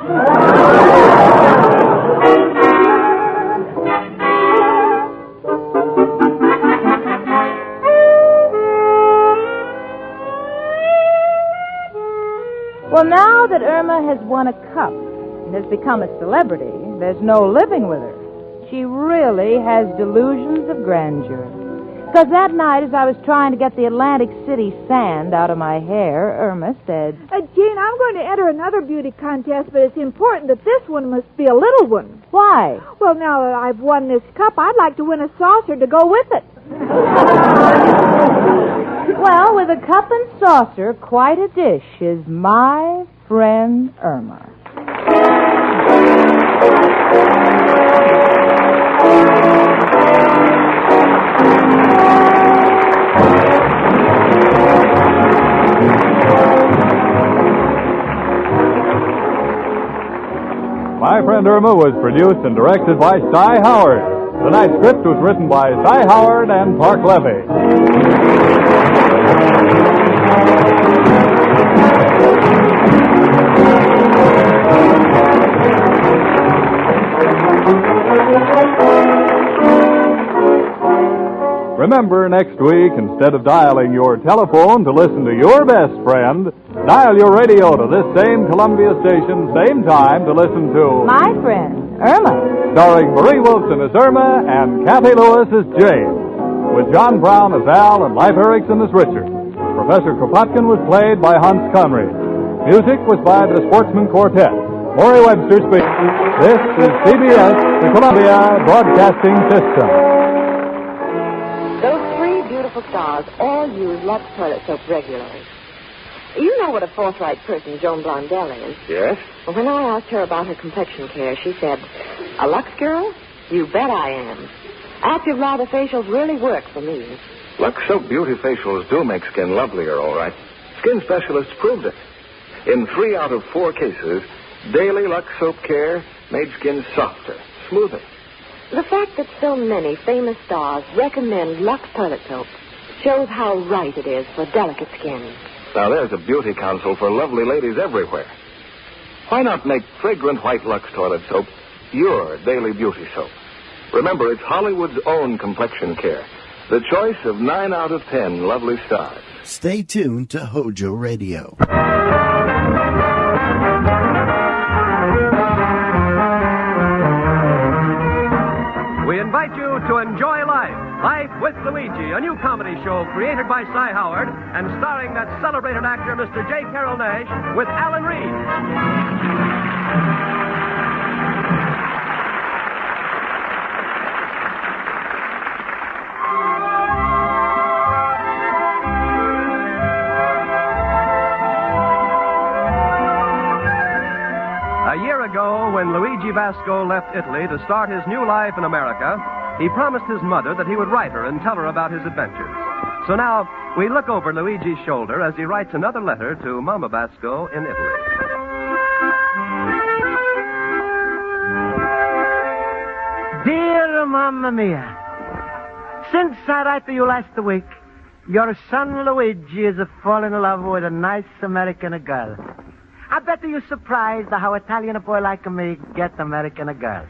Well, now that Irma has won a cup and has become a celebrity, there's no living with her. She really has delusions of grandeur. Because that night, as I was trying to get the Atlantic City sand out of my hair, Irma said, Jane, I'm going to enter another beauty contest, but it's important that this one must be a little one. Why? Well, now that I've won this cup, I'd like to win a saucer to go with it. Well, with a cup and saucer, quite a dish is my friend Irma. My Friend Irma was produced and directed by Cy Howard. Tonight's script was written by Cy Howard and Park Levy. Remember, next week, instead of dialing your telephone to listen to your best friend, dial your radio to this same Columbia station, same time, to listen to My Friend Irma, starring Marie Wilson as Irma and Kathy Lewis as Jane, with John Brown as Al and Leif Erikson as Richard. Professor Kropotkin was played by Hans Conried. Music was by the Sportsman Quartet. Maury Webster speaks. This is CBS, the Columbia Broadcasting System. Those three beautiful stars all use Lux toilet soap regularly. You know what a forthright person Joan Blondell is. Yes? Well, when I asked her about her complexion care, she said, "A Lux girl? You bet I am. Active lather facials really work for me." Lux Soap Beauty Facials do make skin lovelier, all right. Skin specialists proved it. In 3 out of 4 cases, daily Lux Soap care made skin softer, smoother. The fact that so many famous stars recommend Lux toilet soap shows how right it is for delicate skin. Now, there's a beauty counsel for lovely ladies everywhere. Why not make fragrant white Lux toilet soap your daily beauty soap? Remember, it's Hollywood's own complexion care. The choice of 9 out of 10 lovely stars. Stay tuned to HOJO Radio. We invite you to enjoy life. Life with Luigi, a new comedy show created by Cy Howard and starring that celebrated actor, Mr. J. Carroll Nash, with Alan Reed. A year ago, when Luigi Vasco left Italy to start his new life in America, he promised his mother that he would write her and tell her about his adventures. So now, we look over Luigi's shoulder as he writes another letter to Mama Vasco in Italy. Dear Mamma Mia, since I wrote to you last week, your son Luigi is fallen in love with a nice American girl. I bet you're surprised how Italian boy like me get American girl.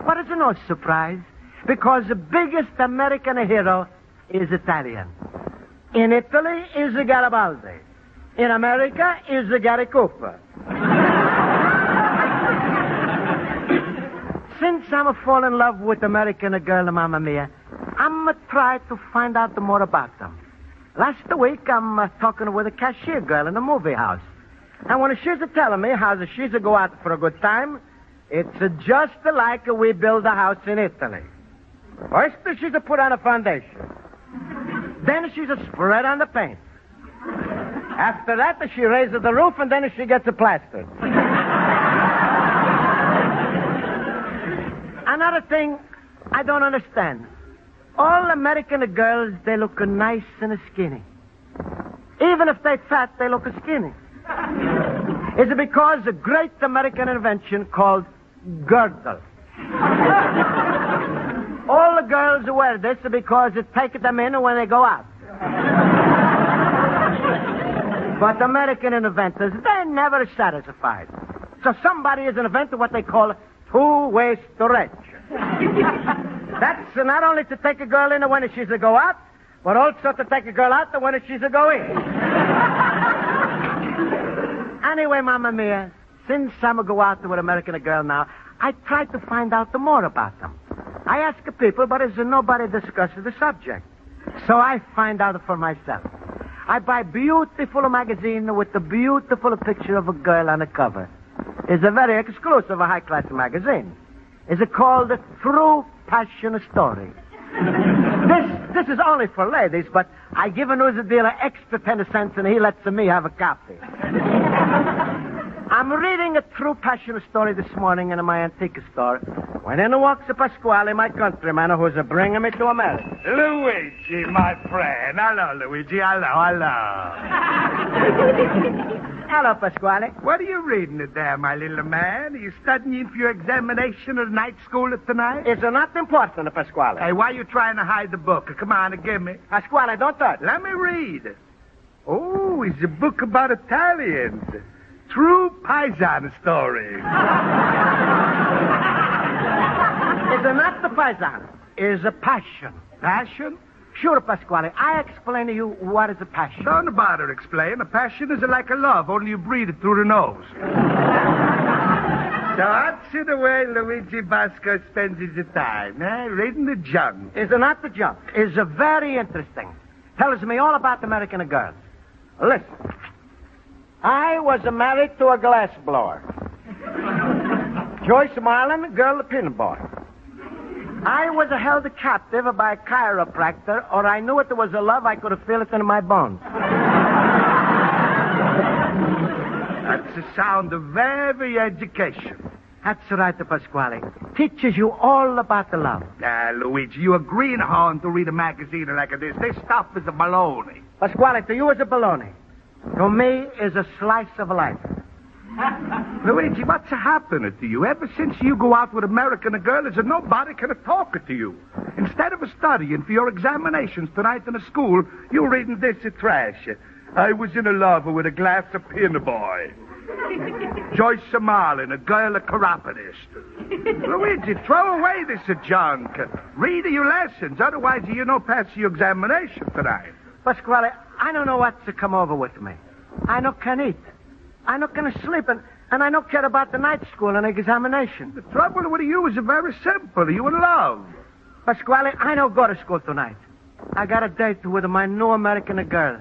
But it's no surprise, because the biggest American hero is Italian. In Italy is Garibaldi. In America is Gary Cooper. Since I'm fallen in love with American girl, Mamma Mia, I'm trying to find out more about them. Last week, I'm talking with a cashier girl in a movie house. And when she's telling me how she's go out for a good time, it's just like we build a house in Italy. First, she's put on a foundation. Then she's spread on the paint. After that, she raises the roof, and then she gets it plastered. Another thing I don't understand. All American girls, they look nice and skinny. Even if they're fat, they look skinny. Is it because a great American invention called girdle? All the girls who wear this because it takes them in when they go out. But American inventors, they're never satisfied. So somebody has invented what they call two-way stretch. That's not only to take a girl in when she's to go out, but also to take a girl out when she's to go in. Anyway, Mamma Mia, since I'm going to go out with an American girl now, I try to find out more about them. I ask people, but there's nobody discusses the subject. So I find out for myself. I buy beautiful magazine with a beautiful picture of a girl on the cover. It's a very exclusive, high-class magazine. It's called True Passion Story. This is only for ladies, but I give a news dealer extra 10 cents and he lets me have a copy. I'm reading a True Passion Story this morning in my antique store when in walks a Pasquale, my countryman, who's bringing me to America. Luigi, my friend. Hello, Luigi. Hello. Hello, Pasquale. What are you reading there, my little man? Are you studying for your examination at night school tonight? It's not important, Pasquale. Hey, why are you trying to hide the book? Come on, give me. Pasquale, don't touch. Let me read. Oh, it's a book about Italians. True Paisan Story. It's not the Paisan. It's a passion. Passion? Sure, Pasquale. I explain to you what is a passion. Don't bother explain. A passion is like a love, only you breathe it through the nose. So that's the way Luigi Basco spends his time, reading the junk. It's not the junk. It's very interesting. Tells me all about American girls. Listen. I was married to a glass blower. Joyce Marlin, girl, the pinball. I was held captive by a chiropractor, or I knew it was a love, I could feel it in my bones. That's the sound of very education. That's right, Pasquale. Teaches you all about the love. Luigi, you a greenhorn to read a magazine like this. This stuff is a baloney. Pasquale, to you is a baloney. To me is a slice of life. Luigi, what's happening to you? Ever since you go out with American girls, nobody can talk to you. Instead of studying for your examinations tonight in the school, you're reading this trash. I was in love with a glass of pinboy. Joyce Marlin, a girl, a chiropodist. Luigi, throw away this junk. Read your lessons, otherwise you don't pass your examination tonight. Pasquale, I don't know what's to come over with me. I no can eat. I no can sleep, and I no care about the night school and examination. The trouble with you is very simple. You in love. Pasquale, I no go to school tonight. I got a date with my new American girl,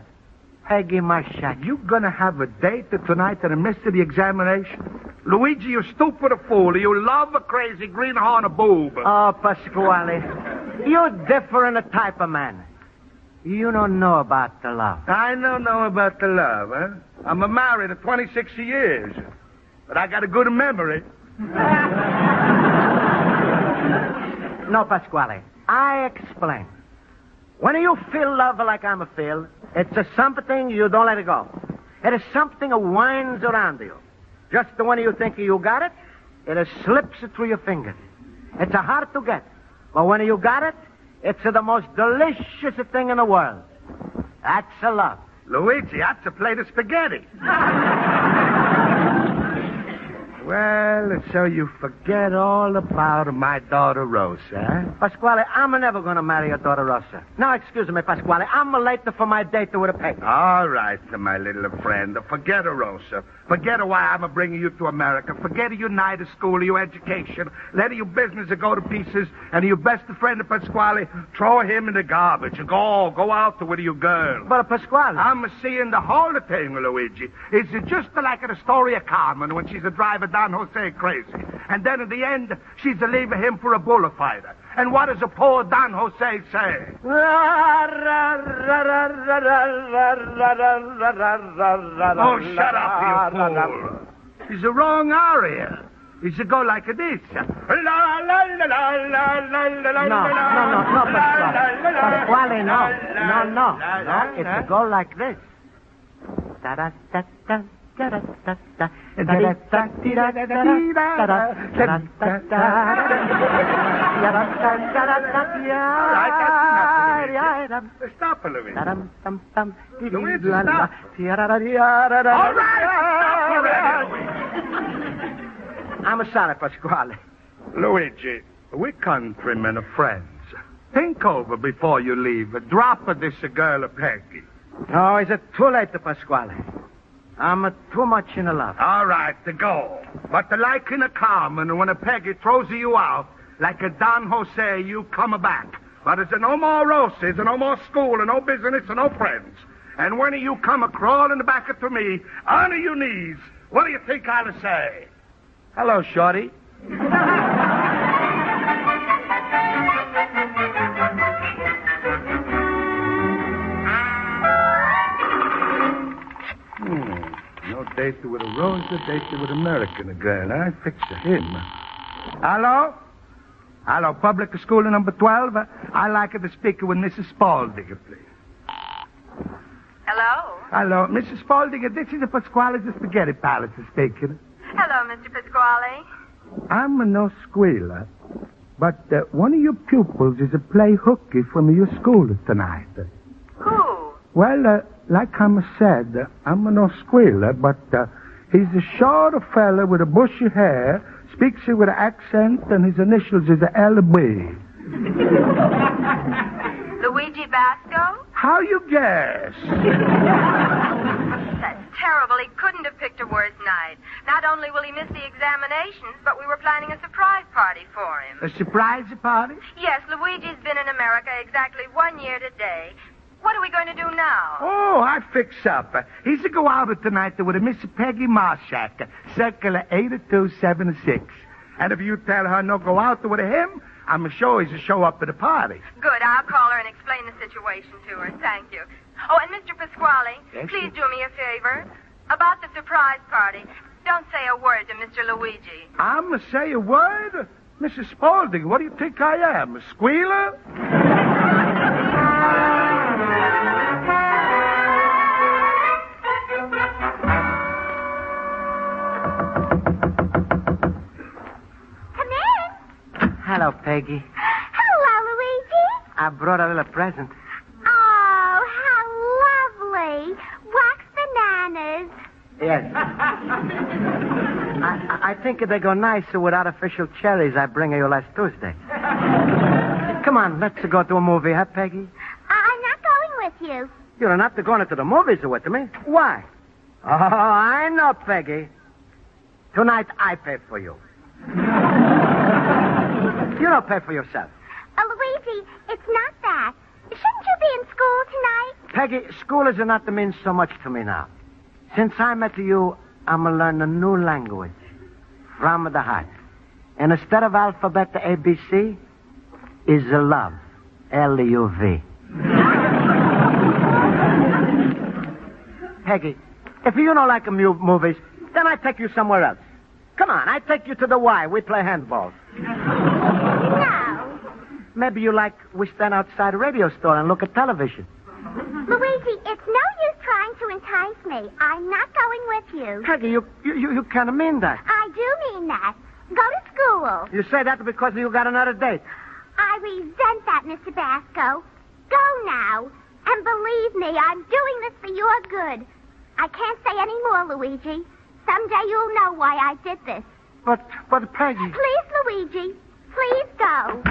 Peggy Marshak. You gonna have a date tonight and miss the examination? Luigi, you stupid fool. You love a crazy greenhorn boob. Oh, Pasquale, you're different type of man. You don't know about the love. I don't know about the love, huh? I'm married 26 years, but I got a good memory. No, Pasquale, I explain. When you feel love like I'm feel, it's something you don't let it go. It is something that winds around you. Just when you think you got it, it slips through your fingers. It's hard to get, but when you got it, it's the most delicious thing in the world. That's love. Luigi, that's a plate of spaghetti. Well, so you forget all about my daughter Rosa, huh? Pasquale, I'm never going to marry your daughter Rosa. Now, excuse me, Pasquale, I'm late for my date with a pig. All right, my little friend. Forget Rosa. Forget why I'm bringing you to America. Forget your night of school, your education. Let your business go to pieces. And your best friend, Pasquale, throw him in the garbage. Go out with your girl. But, Pasquale... I'm seeing the whole thing, Luigi. It's just like the story of Carmen when she's driving Don Jose crazy. And then in the end, she's leaving him for a bullfighter. And what does a poor Don Jose say? Oh, shut up, you fool. It's the wrong aria. It should go like this. No, Pasquale, no. No. It should go like this. Stop, Louis. Luigi, stop. All right, stop already. I'm sorry, Pasquale. Luigi, we countrymen are friends. Think over before you leave. Drop this girl, Peggy. Oh, is it too late, Pasquale? I'm too much in love. All right, to go. But like in a common, when a Peggy throws you out, like a Don Jose, you come back. But it's no more roses, and no more school, and no business, and no friends. And when you come crawling back to me, on your knees, what do you think I'll say? Hello, Shorty. No date with a rose, a date with an American girl. I fix him. Hello? Hello, public school number 12. I'd like to speak with Mrs. Spaulding, please. Hello? Hello, Mrs. Spaulding, this is the Pasquale the Spaghetti Palace speaking. Hello, Mr. Pasquale. I'm no squealer, but one of your pupils is a play hooky from your school tonight. Who? Well, like I said, I'm no squealer, but he's a short fella with a bushy hair, speaks with an accent, and his initials is LB. Luigi Basco? How you guess? That's terrible. He couldn't have picked a worse night. Not only will he miss the examinations, but we were planning a surprise party for him. A surprise party? Yes, Luigi's been in America exactly 1 year today. What are we going to do now? Oh, I fix up. He's to go out tonight with a Miss Peggy Marshak, circular 8276. And if you tell her no go out with him, I'm sure he's to show up at the party. Good. I'll call her and explain the situation to her. Thank you. Oh, and Mr. Pasquale, Yes, please do me a favor. About the surprise party, don't say a word to Mr. Luigi. I'm to say a word? Mrs. Spaulding, what do you think I am, a squealer? Hello, Peggy. Hello, Luigi. I brought a little present. Oh, how lovely. Wax bananas. Yes. I think they go nicer with artificial cherries I bring you last Tuesday. Come on, let's go to a movie, huh, Peggy? I'm not going with you. You're not going to the movies with me. Why? Oh, I know, Peggy. Tonight I pay for you. You don't pay for yourself. Luigi, it's not that. Shouldn't you be in school tonight? Peggy, school is not to mean so much to me now. Since I met you, I'm going to learn a new language. From the heart. And instead of alphabet ABC, is a love. L-U-V. Peggy, if you don't like movies, then I take you somewhere else. Come on, I take you to the Y. We play handball. No. Maybe you like we stand outside a radio store and look at television. Luigi, it's no use trying to entice me. I'm not going with you. Peggy, you kind of mean that. I do mean that. Go to school. You say that because you got another date. I resent that, Mr. Basco. Go now. And believe me, I'm doing this for your good. I can't say any more, Luigi. Someday you'll know why I did this. But Peggy... Please, Luigi. Please go.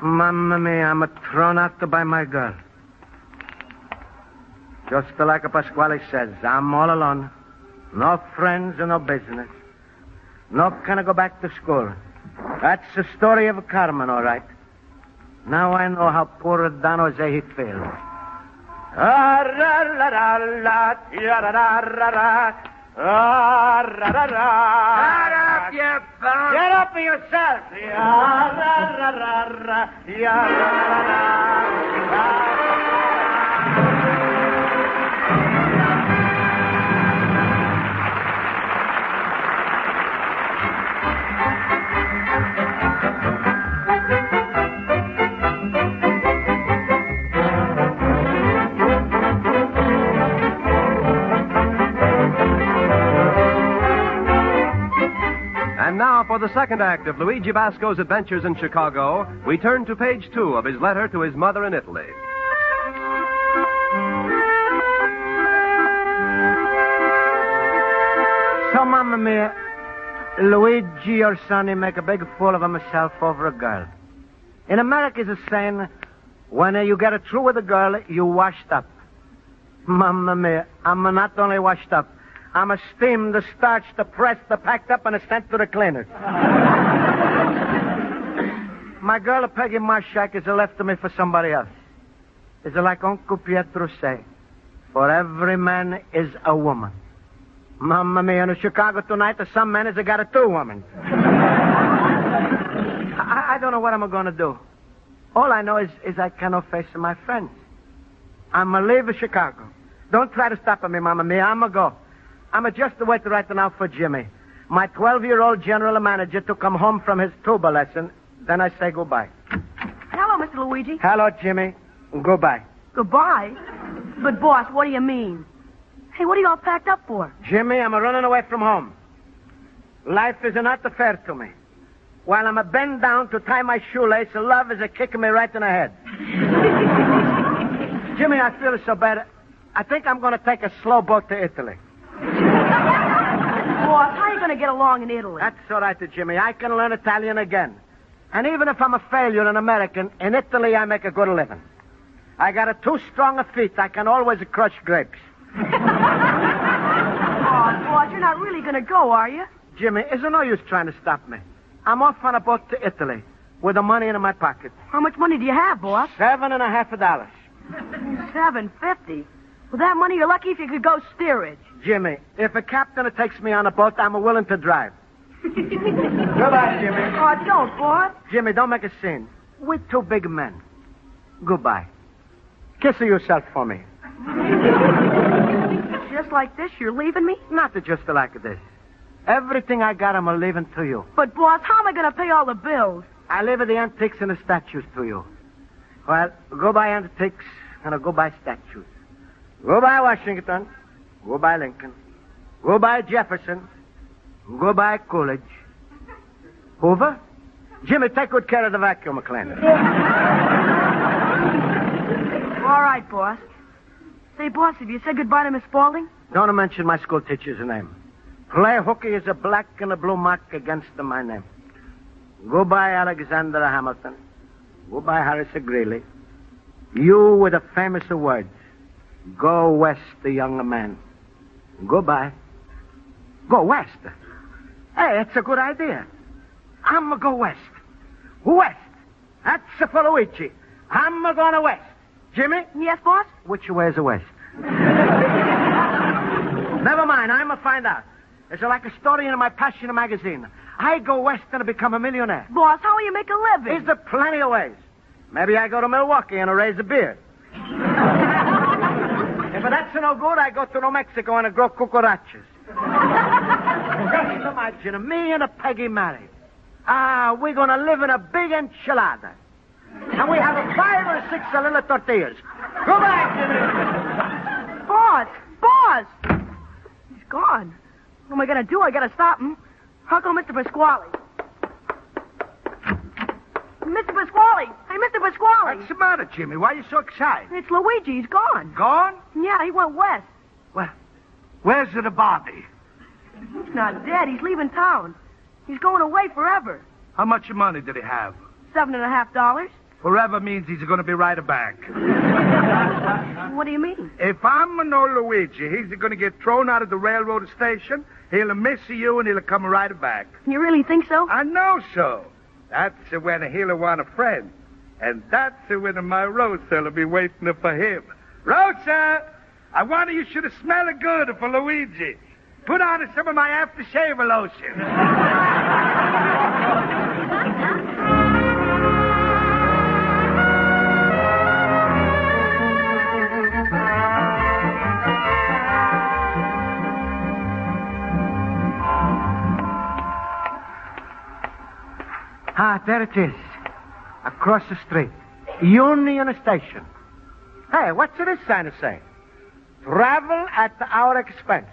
Mamma mia, I'm thrown out by my girl. Just like Pasquale says, I'm all alone. No friends and no business. No can I go back to school. That's the story of Carmen, all right. Now I know how poor Don Jose he feels. have found... Get up for yourself. And now, for the second act of Luigi Basco's adventures in Chicago, we turn to page 2 of his letter to his mother in Italy. So, Mamma Mia, Luigi, your son, he make a big fool of himself over a girl. In America, there's a saying, when you get through with a girl, you washed up. Mamma Mia, I'm not only washed up, I'm a steamed, the starched, the pressed, the packed up, and sent to the cleaners. My girl, Peggy Marshak, is left to me for somebody else. It's like Uncle Pietro say, for every man is a woman. Mamma Mia, in Chicago tonight, there's some men has got a 2 women. I don't know what I'm going to do. All I know is I cannot face my friends. I'm going to leave Chicago. Don't try to stop me, Mamma Mia. I'm going to go. I'm just waiting right now for Jimmy. My 12-year-old general manager to come home from his tuba lesson. Then I say goodbye. Hello, Mr. Luigi. Hello, Jimmy. Goodbye. Goodbye? But, boss, what do you mean? Hey, what are you all packed up for? Jimmy, I'm running away from home. Life is not fair to me. While I'm bent down to tie my shoelace, love is kicking me right in the head. Jimmy, I feel so bad. I think I'm going to take a slow boat to Italy. Boss, how are you going to get along in Italy? That's all right, Jimmy. I can learn Italian again. And even if I'm a failure in American, in Italy I make a good living. I got 2 strong feet. I can always crush grapes. Boss, you're not really going to go, are you? Jimmy, is there no use trying to stop me? I'm off on a boat to Italy with the money in my pocket. How much money do you have, boss? $7.50. $7.50? With that money, you're lucky if you could go steerage. Jimmy, if a captain takes me on a boat, I'm willing to drive. Goodbye, Jimmy. Oh, don't, boss. Jimmy, don't make a scene. We're 2 big men. Goodbye. Kiss yourself for me. Just like this, you're leaving me? Not just like this. Everything I got, I'm leaving to you. But, boss, how am I going to pay all the bills? I leave the antiques and the statues to you. Well, goodbye antiques and goodbye statues. Goodbye Washington. Goodbye Lincoln. Goodbye Jefferson. Goodbye Coolidge. Hoover? Jimmy, take good care of the vacuum cleaner. All right, boss. Say, boss, have you said goodbye to Miss Spaulding? Don't mention my school teacher's name. Clay Hooky is a black and a blue mark against my name. Goodbye, Alexander Hamilton. Goodbye, Harris Greeley. You with the famous words. Go west, the young man. Goodbye. Go west? Hey, it's a good idea. I'm going to go west. West. That's for Luigi. I'm going to west. Jimmy? Yes, boss? Which way is the west? Never mind. I'm going to find out. It's like a story in my Passion magazine. I go west and become a millionaire. Boss, how will you make a living? There's plenty of ways. Maybe I go to Milwaukee and raise a beer. If that's no good, I go to New Mexico and grow cucarachas. Just imagine me and a Peggy married. We're going to live in a big enchilada. And we have 5 or 6 little tortillas. Goodbye, Jimmy. Boss! Boss! He's gone. What am I going to do? I got to stop him. Uncle Mr. Pasquale. Mr. Pasquale! Hey, Mr. Pasquale! What's the matter, Jimmy? Why are you so excited? It's Luigi. He's gone. Gone? Yeah, he went west. Well, where's the body? He's not dead. He's leaving town. He's going away forever. How much money did he have? $7.50. Forever means he's going to be right back. What do you mean? If I'm no Luigi, he's going to get thrown out of the railroad station. He'll miss you and he'll come right back. You really think so? I know so. That's when he'll want a friend. And that's when my Rosa will be waiting for him. Rosa! I want you should smell good for Luigi. Put on some of my aftershave lotion. Ah, there it is. Across the street. Union Station. Hey, what's this sign to say? Travel at our expense.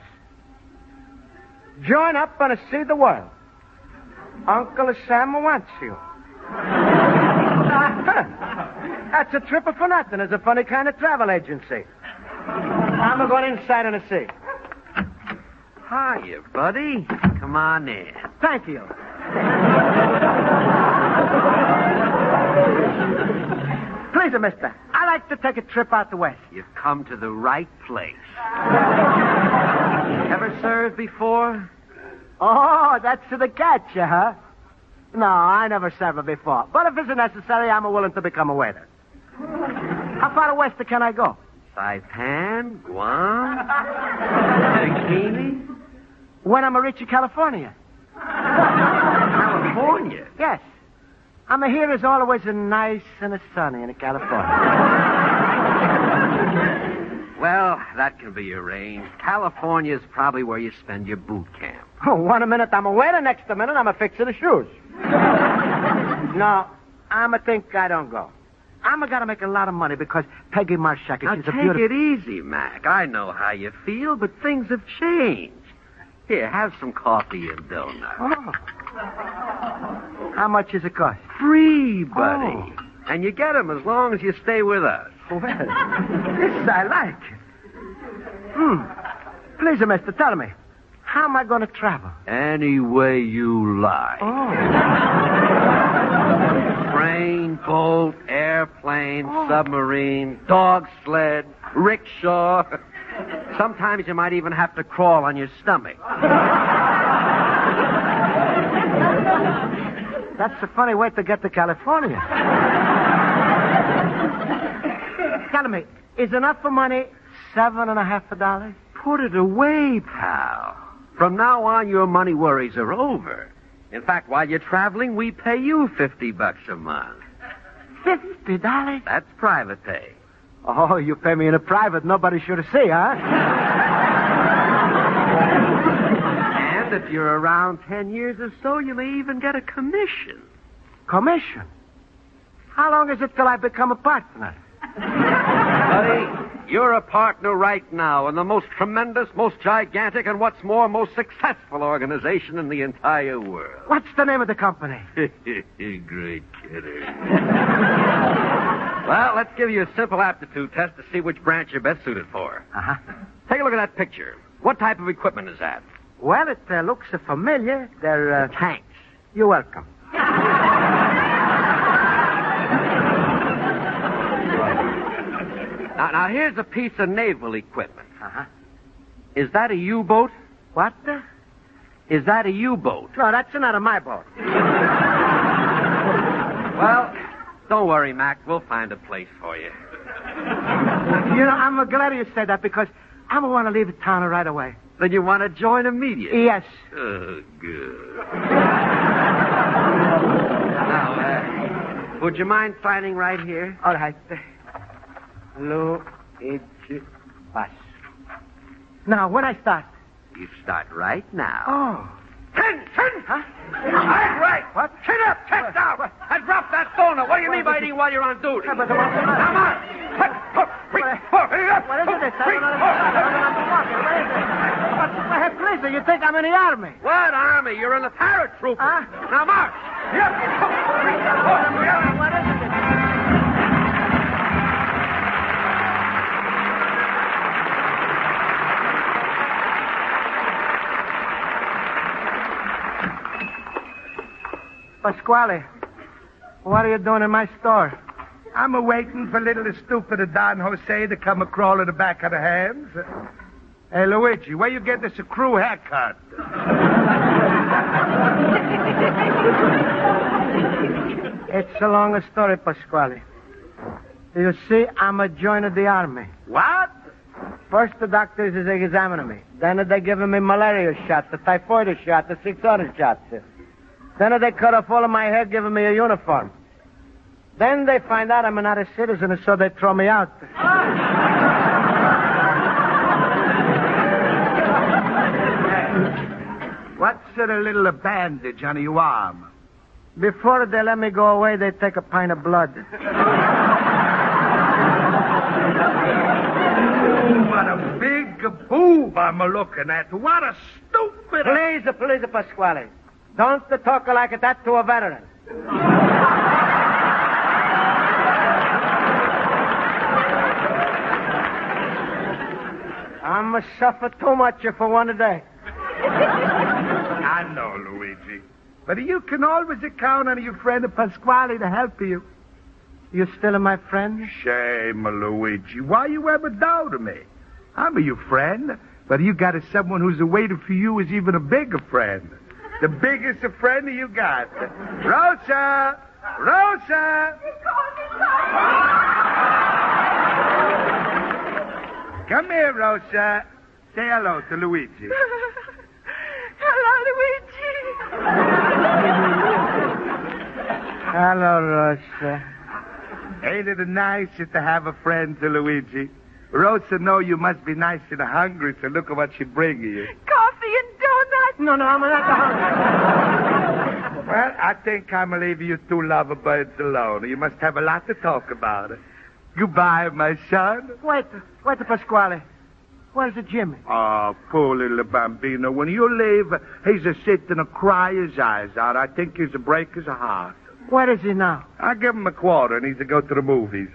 Join up and see the world. Uncle Sam wants you. That's a trip for nothing. It's a funny kind of travel agency. I'm going inside and see. Hiya, buddy. Come on in. Thank you. Please, mister, I like to take a trip out the west. You've come to the right place. Ever served before? Oh, that's the catch, huh? No, I never served before. But if it's necessary, I'm willing to become a waiter. How far west can I go? Saipan, Guam, Bikini. When I'm reaching California. California? Yes. I'm here is always nice and sunny in California. Well, that can be arranged. California is probably where you spend your boot camp. Oh, 1 minute I'm a waiter, next minute I'm a fixer the shoes. No, I'm a think I don't go. I'm gotta make a lot of money because Peggy Marshak, Now, she's a take beautiful... it easy, Mac. I know how you feel, but things have changed. Here, have some coffee and donuts. Oh. How much does it cost? Free, buddy. And you get them as long as you stay with us. Well, this I like. Please, mister, tell me, how am I going to travel? Any way you like. Train, boat, airplane, submarine, dog sled, rickshaw. Sometimes you might even have to crawl on your stomach. That's a funny way to get to California. Tell me, is enough for money $7.50? Put it away, pal. From now on, your money worries are over. In fact, while you're traveling, we pay you $50 a month. $50? That's private pay. Oh, you pay me in a private. Nobody should see, huh? And if you're around 10 years or so, you may even get a commission. Commission? How long is it till I become a partner? Buddy, you're a partner right now in the most tremendous, most gigantic, and what's more, most successful organization in the entire world. What's the name of the company? Great kidder. Well, let's give you a simple aptitude test to see which branch you're best suited for. Uh-huh. Take a look at that picture. What type of equipment is that? Well, it looks familiar. They're tanks. You're welcome. Now, here's a piece of naval equipment. Uh-huh. Is that a U-boat? What? Is that a U-boat? No, that's not my boat. Well, don't worry, Mac. We'll find a place for you. You know, I'm glad you said that because I want to leave town right away. Then you want to join immediately? Yes. Oh, good. Now, would you mind signing right here? All right. Luigi Bus. Now, when I start? You start right now. Oh. Chin! Huh? Right. What? Chin up, chest down. And drop that donut. What do you mean by eating while you're on duty? Come on. What is this? Please, you think I'm in the army? What army? You're in the paratroopers. Huh? Now, march. Yep. What is it? Pasquale, what are you doing in my store? I'm waiting for little stupid Don Jose to come crawl in the back of the hands. Hey, Luigi, where you get this crew haircut? It's a long story, Pasquale. You see, I'm a joiner of the army. What? First, the doctors is examining me. Then they giving me malaria shot, the typhoid shot, the 6 other shots. Then they cut off all of my hair, giving me a uniform. Then they find out I'm not a citizen, so they throw me out. What's a little bandage on your arm? Before they let me go away, they take a pint of blood. What a big boob I'm looking at. What a stupid... Please, Pasquale. Don't talk like that to a veteran. I'm suffer too much for one day. I know, Luigi. But you can always count on your friend Pasquale to help you. You still my friend? Shame, Luigi. Why you ever doubt me? I'm your friend, but you got someone who's waiting for you is even a bigger friend. The biggest friend you got. Rosa! Rosa! Come here, Rosa. Say hello to Luigi. Hello, Luigi. Hello, Rosa. Ain't it nice to have a friend to Luigi? Rosa know you must be nice and hungry, so look at what she bring you. Coffee and donuts. No, I'm not hungry. Well, I think I'm going to leave you two lovebirds alone. You must have a lot to talk about. Goodbye, my son. Wait, Pasquale. Where's the Jimmy? Oh, poor little bambino. When you leave, he's a sitting and cry his eyes out. I think he's a break his heart. Where is he now? I give him $25 and he's to go to the movies.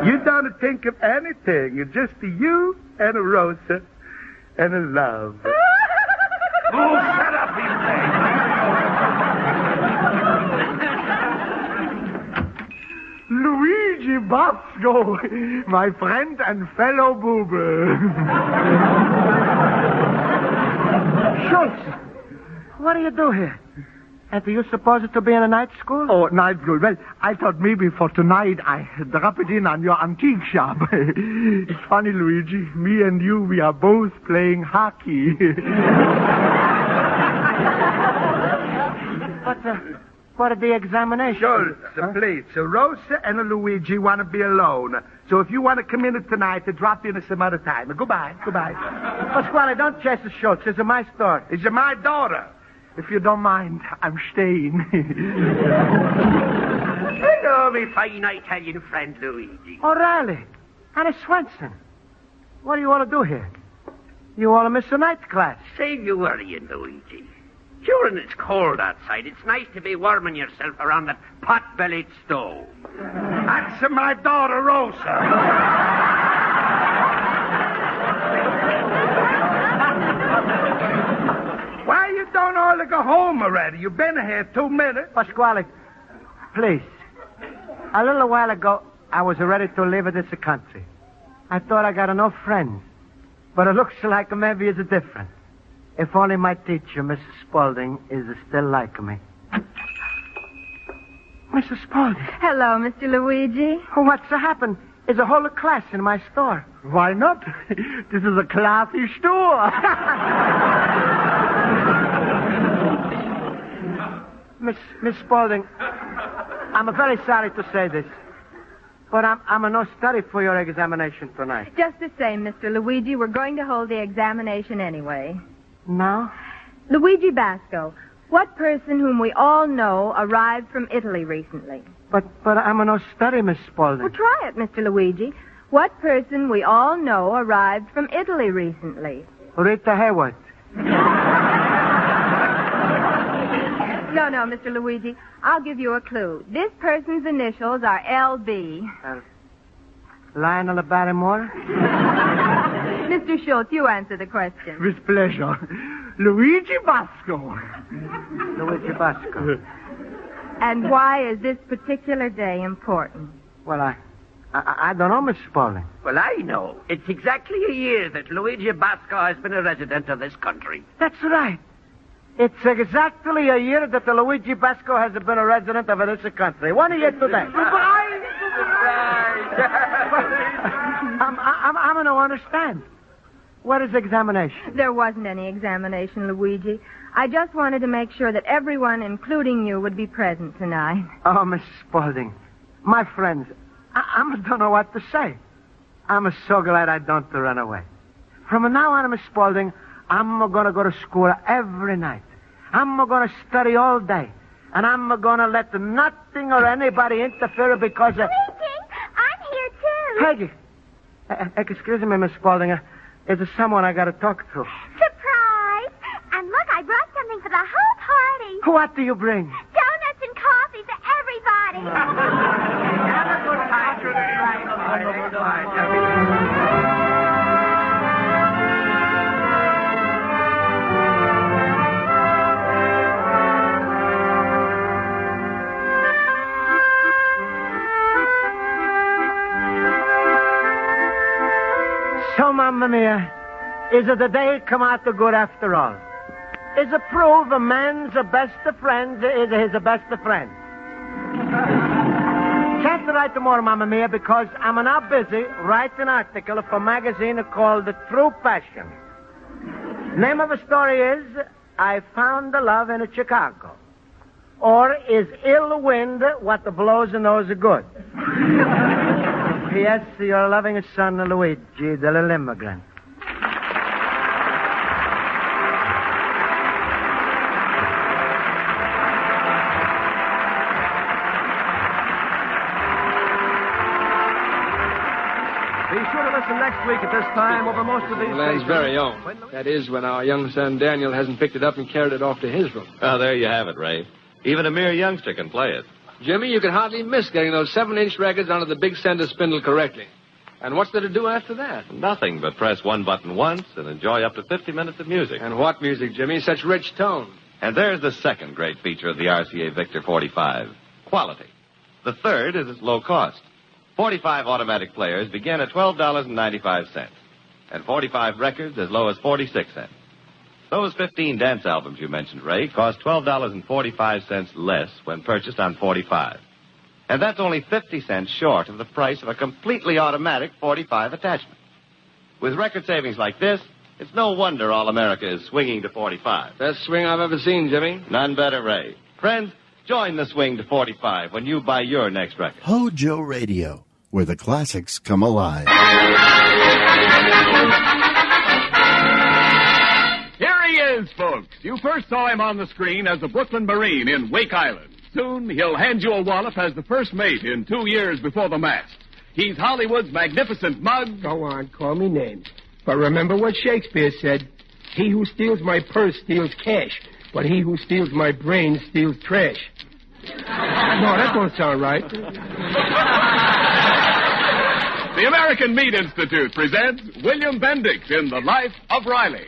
You don't think of anything. It's just you and a Rosa and a love. Oh, shut up, you thing. Luigi Basco, my friend and fellow boober. Schultz, what do you do here? And are you supposed to be in a night school? Oh, night school. Well, I thought maybe for tonight I drop it in on your antique shop. It's funny, Luigi. Me and you, we are both playing hockey. What are the examinations? Schultz, please. So Rosa and Luigi want to be alone. So if you want to come in tonight, drop in some other time. Goodbye. Pasquale, don't chase the Schultz. It's my store. It's my daughter. If you don't mind, I'm staying. Hello, my fine Italian friend, Luigi. O'Reilly. Anna Swenson. What do you want to do here? You want to miss a night class? Save you worrying, Luigi. Sure, and it's cold outside. It's nice to be warming yourself around that pot-bellied stove. That's my daughter, Rosa. Why you don't all go home already? You've been here 2 minutes. Pasquale, please. A little while ago, I was ready to leave this country. I thought I got enough friends. But it looks like maybe it's different. If only my teacher, Mrs. Spaulding, is still like me. Mrs. Spaulding. Hello, Mr. Luigi. What's happened? Is a whole class in my store. Why not? This is a classy store. Miss Spaulding, I'm very sorry to say this, but I'm no study for your examination tonight. Just the same, Mr. Luigi, we're going to hold the examination anyway. Now? Luigi Basco, what person whom we all know arrived from Italy recently? But I'm no study, Miss Spaulding. Well, try it, Mr. Luigi. What person we all know arrived from Italy recently? Rita Hayworth. No, Mr. Luigi. I'll give you a clue. This person's initials are LB. Lionel Barrymore? Mr. Schultz, you answer the question. With pleasure. Luigi Basco. Luigi Basco. And why is this particular day important? Well, I don't know, Miss Spaulding. Well, I know. It's exactly a year that Luigi Basco has been a resident of this country. That's right. It's exactly a year that the Luigi Basco has been a resident of this country. 1 year today. I'm going to understand. What is examination? There wasn't any examination, Luigi. I just wanted to make sure that everyone, including you, would be present tonight. Oh, Miss Spaulding, my friends, I don't know what to say. I'm so glad I don't run away. From now on, Miss Spaulding, I'm going to go to school every night. I'm going to study all day. And I'm going to let nothing or anybody interfere because of... Greeting. I'm here, too. Peggy. Excuse me, Miss Spaulding. Is there someone I got to talk to? Surprise. And look, I brought something for the whole party. What do you bring? Donuts and coffee for everybody. Have a good time. So, Mamma Mia, is it the day come out the good after all? Is it prove a man's the best of friends is his the best of friends? Can't write tomorrow, Mamma Mia, because I'm now busy writing an article for a magazine called The True Passion. Name of the story is I Found the Love in Chicago. Or is ill wind what the blows and those are good? P.S. Your loving son, Luigi, the little immigrant. Be sure to listen next week at this time over most of these Land's stations. very own. That is, when our young son Daniel hasn't picked it up and carried it off to his room. Oh, there you have it, Ray. Even a mere youngster can play it. Jimmy, you can hardly miss getting those 7-inch records onto the big center spindle correctly. And what's there to do after that? Nothing but press one button once and enjoy up to 50 minutes of music. And what music, Jimmy? Such rich tone. And there's the second great feature of the RCA Victor 45, quality. The third is its low cost. 45 automatic players begin at $12.95, and 45 records as low as 46 cents. Those 15 dance albums you mentioned, Ray, cost $12.45 less when purchased on 45. And that's only 50 cents short of the price of a completely automatic 45 attachment. With record savings like this, it's no wonder all America is swinging to 45. Best swing I've ever seen, Jimmy. None better, Ray. Friends, join the swing to 45 when you buy your next record. HOJO Radio, where the classics come alive. Here he is, folks. You first saw him on the screen as the Brooklyn Marine in Wake Island. Soon he'll hand you a wallop as the first mate in 2 years before the mast. He's Hollywood's magnificent mug. Go on, call me names. But remember what Shakespeare said. He who steals my purse steals cash, but he who steals my brain steals trash. No, that don't sound right. The American Meat Institute presents William Bendix in The Life of Riley.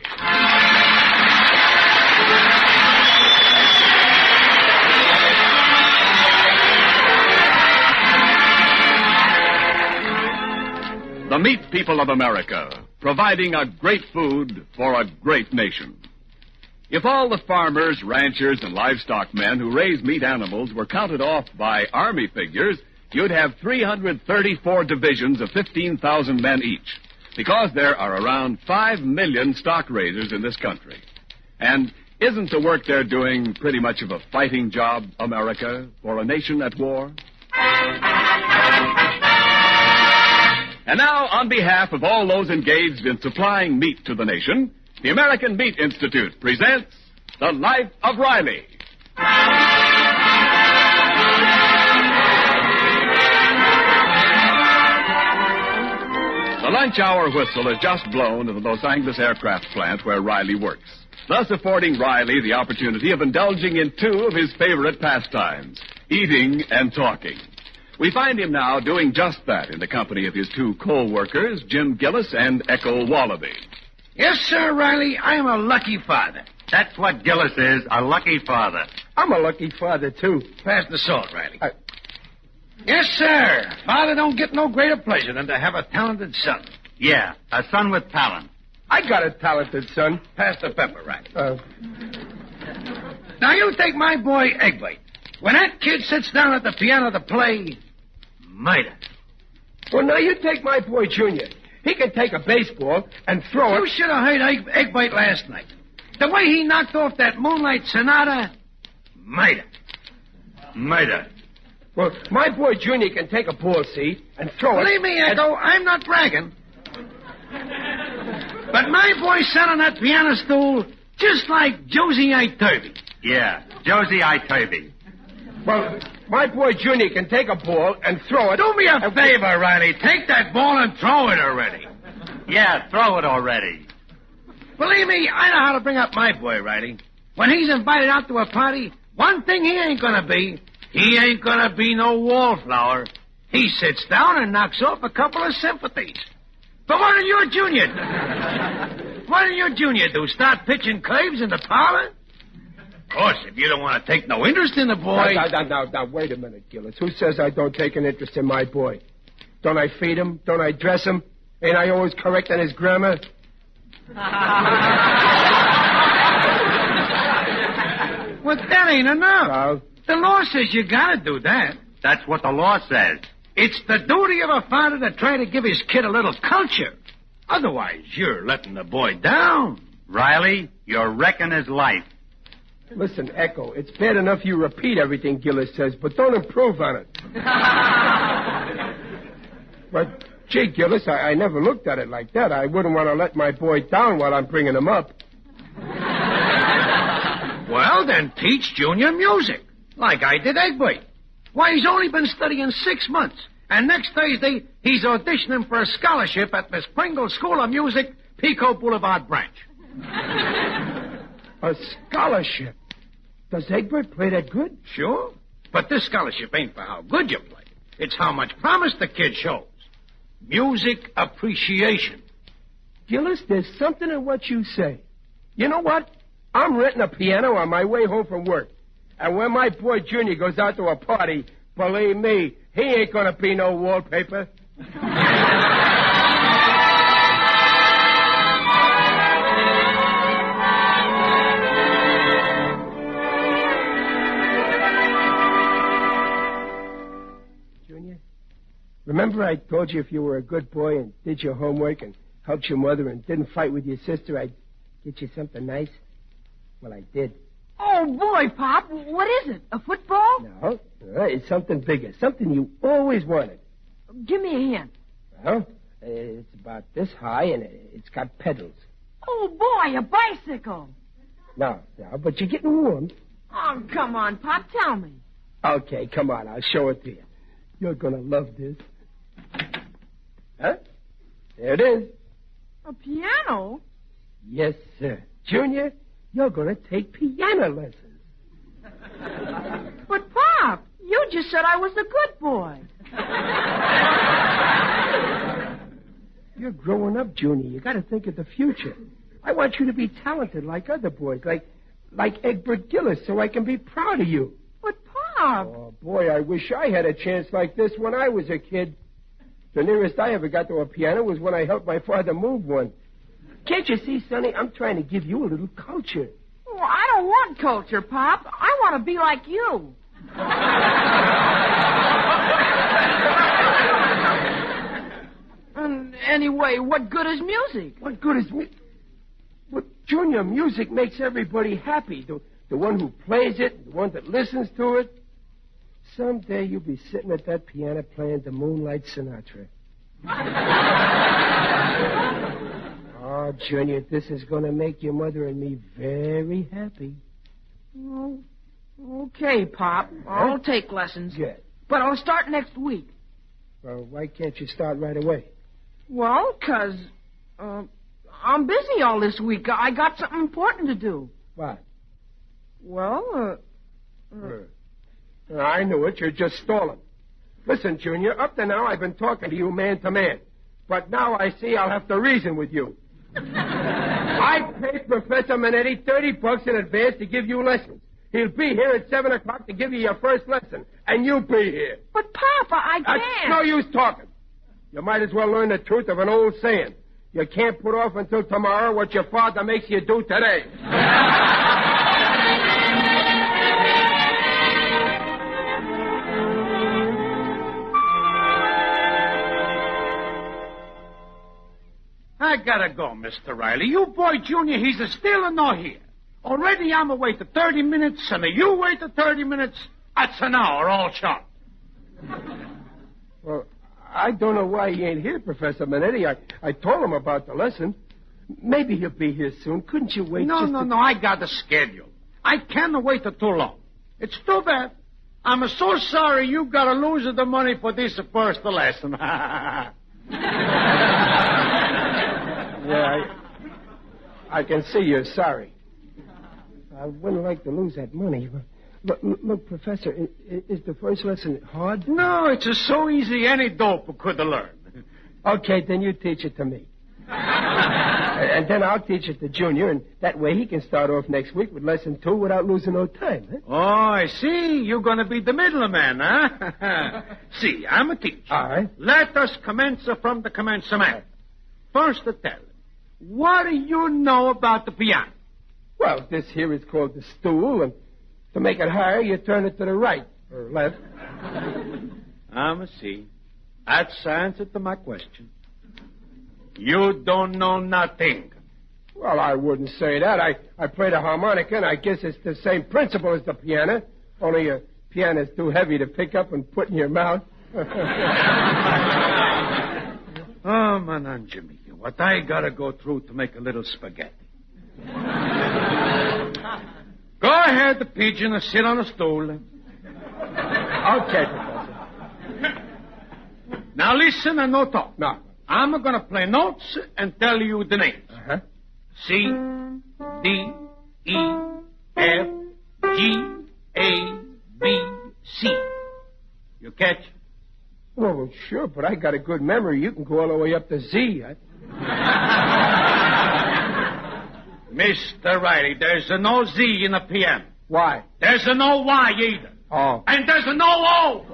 The meat people of America, providing a great food for a great nation. If all the farmers, ranchers, and livestock men who raise meat animals were counted off by Army figures, you'd have 334 divisions of 15,000 men each, because there are around 5 million stock raisers in this country. And isn't the work they're doing pretty much of a fighting job, America, for a nation at war? And now, on behalf of all those engaged in supplying meat to the nation, the American Meat Institute presents The Life of Riley. The lunch hour whistle has just blown in the Los Angeles aircraft plant where Riley works, thus affording Riley the opportunity of indulging in 2 of his favorite pastimes, eating and talking. We find him now doing just that in the company of his 2 co-workers, Jim Gillis and Echo Wallaby. Yes, sir, Riley, I am a lucky father. That's what Gillis is, a lucky father. I'm a lucky father, too. Pass the salt, Riley. Yes, sir. Father don't get no greater pleasure than to have a talented son. Yeah, a son with talent. I got a talented son. Pass the pepper, Riley. Now, you take my boy Egbite. When that kid sits down at the piano to play, mighty. Well, now you take my boy Junior. He can take a baseball and throw it. You should have heard Egbite last night. The way he knocked off that Moonlight Sonata, mighty. Well, my boy Junior can take a ball, see, and throw it. Believe me, Echo, I'm not bragging. But my boy sat on that piano stool just like Josie Iturby. Yeah, Josie Iturby. Well, my boy Junior can take a ball and throw it. Do me a favor, Riley. Take that ball and throw it already. Yeah, throw it already. Believe me, I know how to bring up my boy, Riley. When he's invited out to a party, one thing he ain't gonna be no wallflower. He sits down and knocks off a couple of sympathies. But what did your junior do? Start pitching curves in the parlor? Of course, if you don't want to take no interest in the boy... Now, wait a minute, Gillis. Who says I don't take an interest in my boy? Don't I feed him? Don't I dress him? Ain't I always correct on his grammar? Well, that ain't enough. The law says you gotta do that. That's what the law says. It's the duty of a father to try to give his kid a little culture. Otherwise, you're letting the boy down. Riley, you're wrecking his life. Listen, Echo, it's bad enough you repeat everything Gillis says, but don't improve on it. But, gee, Gillis, I never looked at it like that. I wouldn't want to let my boy down while I'm bringing him up. Well, then teach Junior music, like I did Egbert. Why, he's only been studying 6 months, and next Thursday he's auditioning for a scholarship at Miss Pringle's School of Music, Pico Boulevard branch. A scholarship? Does Egbert play that good? Sure. But this scholarship ain't for how good you play. It's how much promise the kid shows. Music appreciation. Gillis, there's something in what you say. You know what? I'm renting a piano on my way home from work. And when my boy Junior goes out to a party, believe me, he ain't gonna be no wallpaper. Junior, remember I told you if you were a good boy and did your homework and helped your mother and didn't fight with your sister, I'd get you something nice? Well, I did. Oh, boy, Pop. What is it? A football? No, it's something bigger, something you always wanted. Give me a hint. Well, it's about this high, and it's got pedals. Oh, boy, a bicycle. No, but you're getting warm. Oh, come on, Pop. Tell me. Okay, come on. I'll show it to you. You're going to love this. Huh? There it is. A piano? Yes, sir. Junior, you're going to take piano lessons. But, Pop, you just said I was a good boy. You're growing up, Junior. You got to think of the future. I want you to be talented like other boys, like Egbert Gillis, so I can be proud of you. But, Pop... Oh, boy, I wish I had a chance like this when I was a kid. The nearest I ever got to a piano was when I helped my father move one. Can't you see, Sonny? I'm trying to give you a little culture. Well, I don't want culture, Pop. I want to be like you. And anyway, what good is music? What good is music? Well, Junior, music makes everybody happy. The one who plays it, the one that listens to it. Someday you'll be sitting at that piano playing the Moonlight Sonata. Oh, Junior, this is going to make your mother and me very happy. Oh, okay, Pop. I'll take lessons. Good. But I'll start next week. Well, why can't you start right away? Well, 'cause I'm busy all this week. I got something important to do. What? Well, I knew it. You're just stalling. Listen, Junior, up to now I've been talking to you man to man. But now I see I'll have to reason with you. I paid Professor Manetti $30 in advance to give you lessons. He'll be here at 7 o'clock to give you your first lesson. And you'll be here. But, Papa, I can't. That's no use talking. You might as well learn the truth of an old saying. You can't put off until tomorrow what your father makes you do today. I gotta go, Mr. Riley. You boy Junior, he's a stealing no here. Already I'm away to 30 minutes, and you wait to 30 minutes. That's an hour, all shot. Well, I don't know why he ain't here, Professor Manetti. I told him about the lesson. Maybe he'll be here soon. Couldn't you wait No, I got a schedule. I can't wait too long. It's too bad. I'm so sorry you gotta lose the money for this first lesson. Yeah, I can see you're sorry. I wouldn't like to lose that money. Look, Professor, is the first lesson hard? No, it's so easy any dope could learn. Okay, then you teach it to me. And then I'll teach it to Junior, and that way he can start off next week with lesson 2 without losing no time. Huh? Oh, I see. You're going to be the middleman, huh? See, I'm a teacher. All right. Let us commence from the commencement. First, tell me, what do you know about the piano? Well, this here is called the stool, and to make it higher, you turn it to the right or left. I'm a see. That's the answer to my question. You don't know nothing. Well, I wouldn't say that. I play the harmonica, and I guess it's the same principle as the piano, only a piano's too heavy to pick up and put in your mouth. Oh, Manangia mia, what I gotta go through to make a little spaghetti. Go ahead, the pigeon, and sit on a stool. Okay, Professor. Now listen and no talk. No. I'm going to play notes and tell you the names. Uh-huh. C, D, E, F, G, A, B, C. You catch? Well, sure, but I got a good memory. You can go all the way up to Z. Mr. Riley, there's no Z in the piano. Why? There's no Y either. Oh. And there's no O.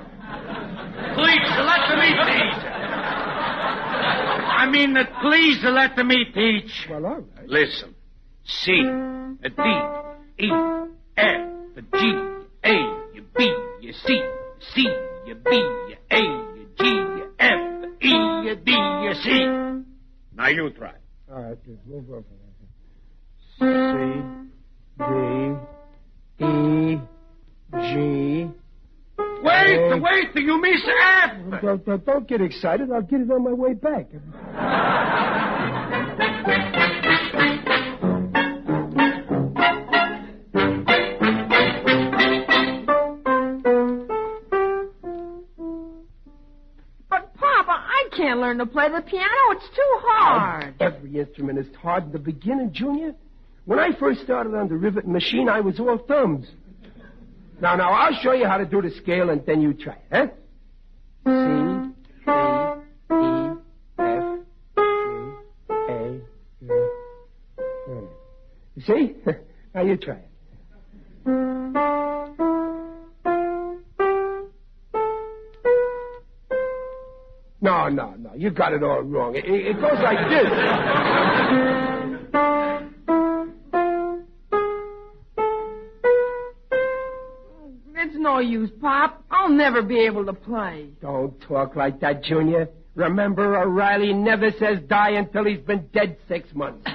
Please, let me teach. Please let me teach. Well, all right. Listen. C, D, E, F, G, A, B, C, C, B, A, G, F, E, D, C. Now you try. All right, just move over. C, D, E, G. Wait, you miss F. Don't get excited. I'll get it on my way back. But, Papa, I can't learn to play the piano. It's too hard. Every instrument is hard in the beginning, Junior. When I first started on the riveting machine, I was all thumbs. Now, I'll show you how to do the scale, and then you try it, huh? C, D, E, F, G, A, G. You see? Now you try it. No. You got it all wrong. It goes like this. It's no use, Pop. I'll never be able to play. Don't talk like that, Junior. Remember, O'Reilly never says die until he's been dead 6 months.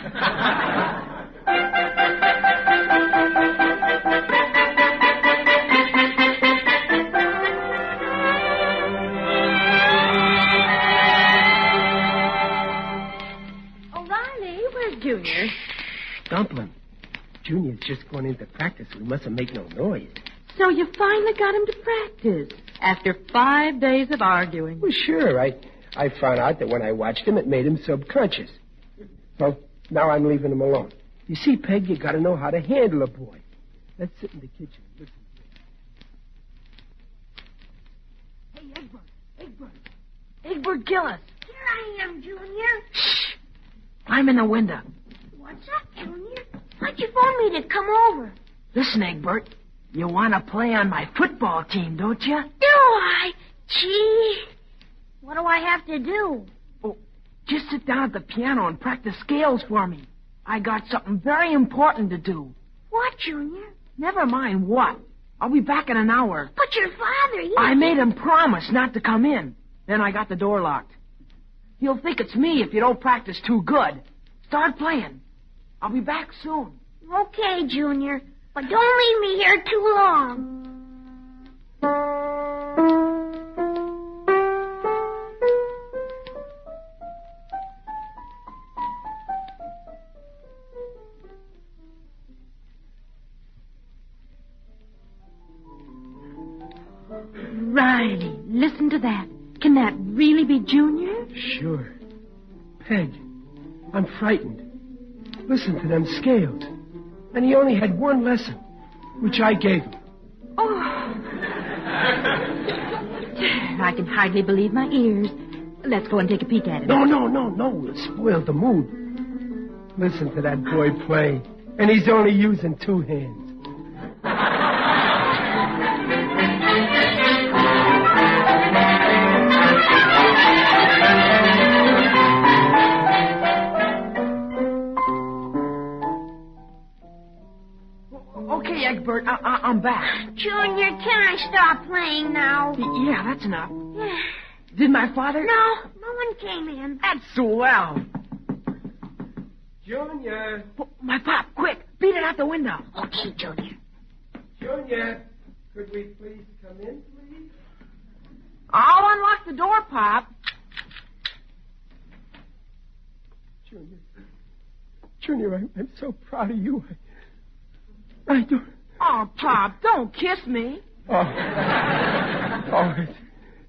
O'Reilly, where's Junior? Dumplin'. Junior's just going into practice. We mustn't make no noise. So you finally got him to practice after 5 days of arguing. Well, sure. I found out that when I watched him, it made him subconscious. So now I'm leaving him alone. You see, Peg, you got to know how to handle a boy. Let's sit in the kitchen. Listen. Hey, Egbert Gillis. Here I am, Junior. Shh. I'm in the window. What's up, Junior? Why'd you phone me to come over? Listen, Egbert. You want to play on my football team, don't you? Do I? Gee. What do I have to do? Oh, just sit down at the piano and practice scales for me. I got something very important to do. What, Junior? Never mind what. I'll be back in an hour. But your father, I made him promise not to come in. Then I got the door locked. He'll think it's me if you don't practice too good. Start playing. I'll be back soon. Okay, Junior. But don't leave me here too long. Riley, listen to that. Can that really be Junior? Sure. Peg, I'm frightened. Listen to them scales. And he only had one lesson, which I gave him. Oh. I can hardly believe my ears. Let's go and take a peek at it. No. It'll spoil the mood. Listen to that boy play. And he's only using two hands. Okay, Egbert, I'm back. Junior, can I stop playing now? Yeah, that's enough. Did my father? No one came in. That's swell. Junior. My pop, quick, beat it out the window. Okay, Junior. Junior, could we please come in, please? I'll unlock the door, Pop. Junior, I'm so proud of you. I don't... Oh, Pop, don't kiss me.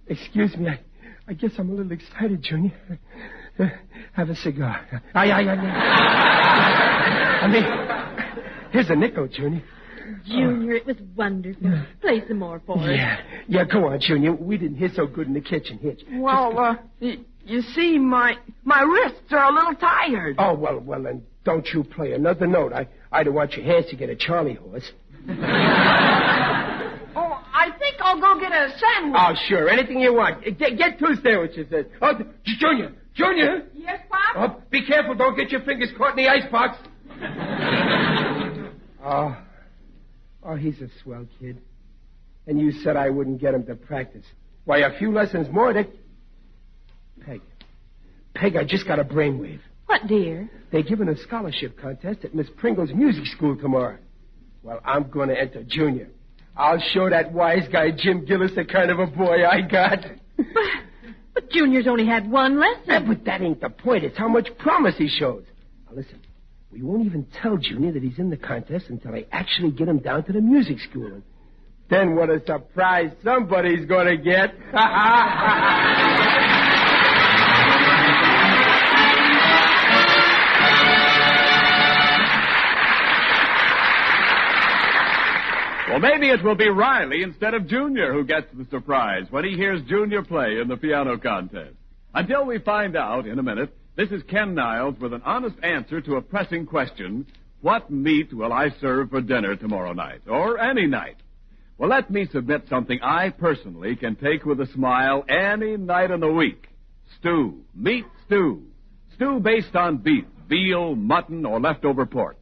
Excuse me. I guess I'm a little excited, Junior. Have a cigar. I mean, here's a nickel, Junior. Junior, it was wonderful. Play some more for us. Yeah, go on, Junior. We didn't hear so good in the kitchen. Here. Well, you see, my wrists are a little tired. Oh, well, then don't you play another note. I don't want your hands to get a Charlie horse. I think I'll go get a sandwich. Oh, sure. Anything you want. Get two sandwiches then. Oh, Junior. Yes, Pop? Oh, be careful. Don't get your fingers caught in the icebox. Oh, he's a swell kid. And you said I wouldn't get him to practice. Why, a few lessons more, Peg, I just got a brainwave. What, dear? They're giving a scholarship contest at Miss Pringle's music school tomorrow. Well, I'm going to enter Junior. I'll show that wise guy Jim Gillis the kind of a boy I got. But Junior's only had one lesson. Yeah, but that ain't the point. It's how much promise he shows. Now, listen. We won't even tell Junior that he's in the contest until I actually get him down to the music school. And then what a surprise somebody's going to get. Well, maybe it will be Riley instead of Junior who gets the surprise when he hears Junior play in the piano contest. Until we find out in a minute, this is Ken Niles with an honest answer to a pressing question. What meat will I serve for dinner tomorrow night, or any night? Well, let me submit something I personally can take with a smile any night in the week. Stew. Meat stew. Stew based on beef, veal, mutton, or leftover pork.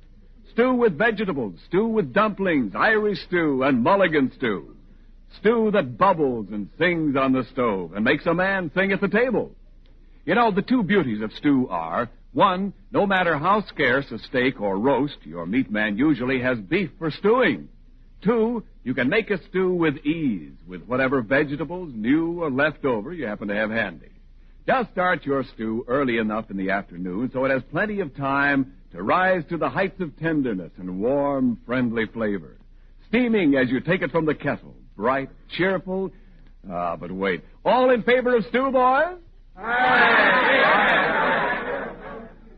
Stew with vegetables, stew with dumplings, Irish stew, and mulligan stew. Stew that bubbles and sings on the stove and makes a man sing at the table. You know, the two beauties of stew are, one, no matter how scarce a steak or roast, your meat man usually has beef for stewing. Two, you can make a stew with ease with whatever vegetables, new or left over, you happen to have handy. Just start your stew early enough in the afternoon so it has plenty of time to rise to the heights of tenderness and warm, friendly flavor. Steaming as you take it from the kettle, bright, cheerful. But wait, all in favor of stew, boys?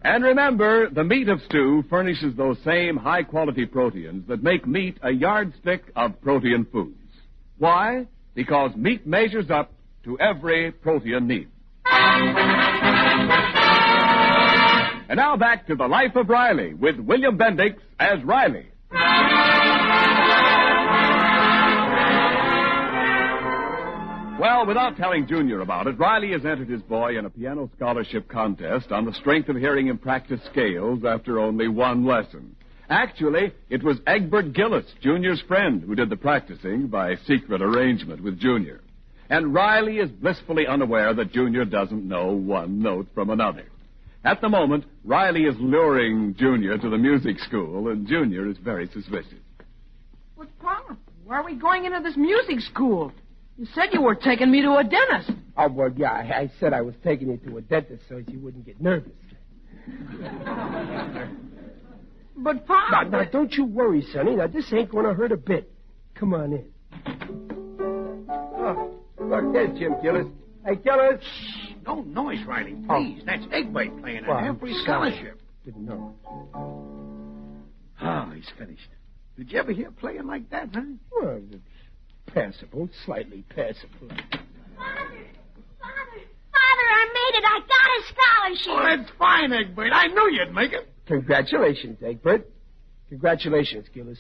And remember, the meat of stew furnishes those same high-quality proteins that make meat a yardstick of protein foods. Why? Because meat measures up to every protein need. And now back to The Life of Riley with William Bendix as Riley. Well, without telling Junior about it, Riley has entered his boy in a piano scholarship contest on the strength of hearing him practice scales after only one lesson. Actually, it was Egbert Gillis, Junior's friend, who did the practicing by secret arrangement with Junior. And Riley is blissfully unaware that Junior doesn't know one note from another. At the moment, Riley is luring Junior to the music school, and Junior is very suspicious. But, Pop, why are we going into this music school? You said you were taking me to a dentist. Oh, well, yeah, I said I was taking you to a dentist so you wouldn't get nervous. But, Pop... Now, don't you worry, Sonny. Now, this ain't going to hurt a bit. Come on in. Look, there's Jim Gillis. Hey, Gillis. Shh, no noise, Riley, please. That's Eggbite playing Well, an I'm every sorry. scholarship. Didn't know. Oh, he's finished. Did you ever hear playing like that, huh? Well, it's passable, slightly passable. Father, I made it. I got a scholarship. Oh, that's fine, Eggbite. I knew you'd make it. Congratulations, Egbert. Congratulations, Gillis.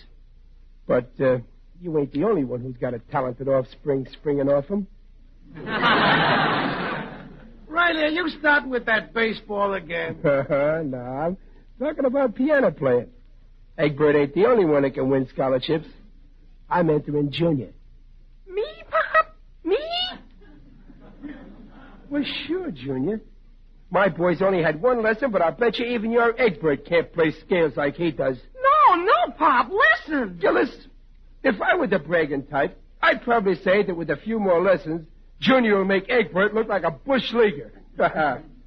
But you ain't the only one who's got a talented offspring springing off him. Riley, are you starting with that baseball again? No, I'm talking about piano playing. Egbert ain't the only one that can win scholarships. I'm entering junior. Me, Pop? Me? Well, sure, Junior. My boy's only had one lesson, but I bet you even your Egbert can't play scales like he does. No, Pop, listen. Gillis, if I were the bragging type, I'd probably say that with a few more lessons, Junior will make Egbert look like a bush leaguer.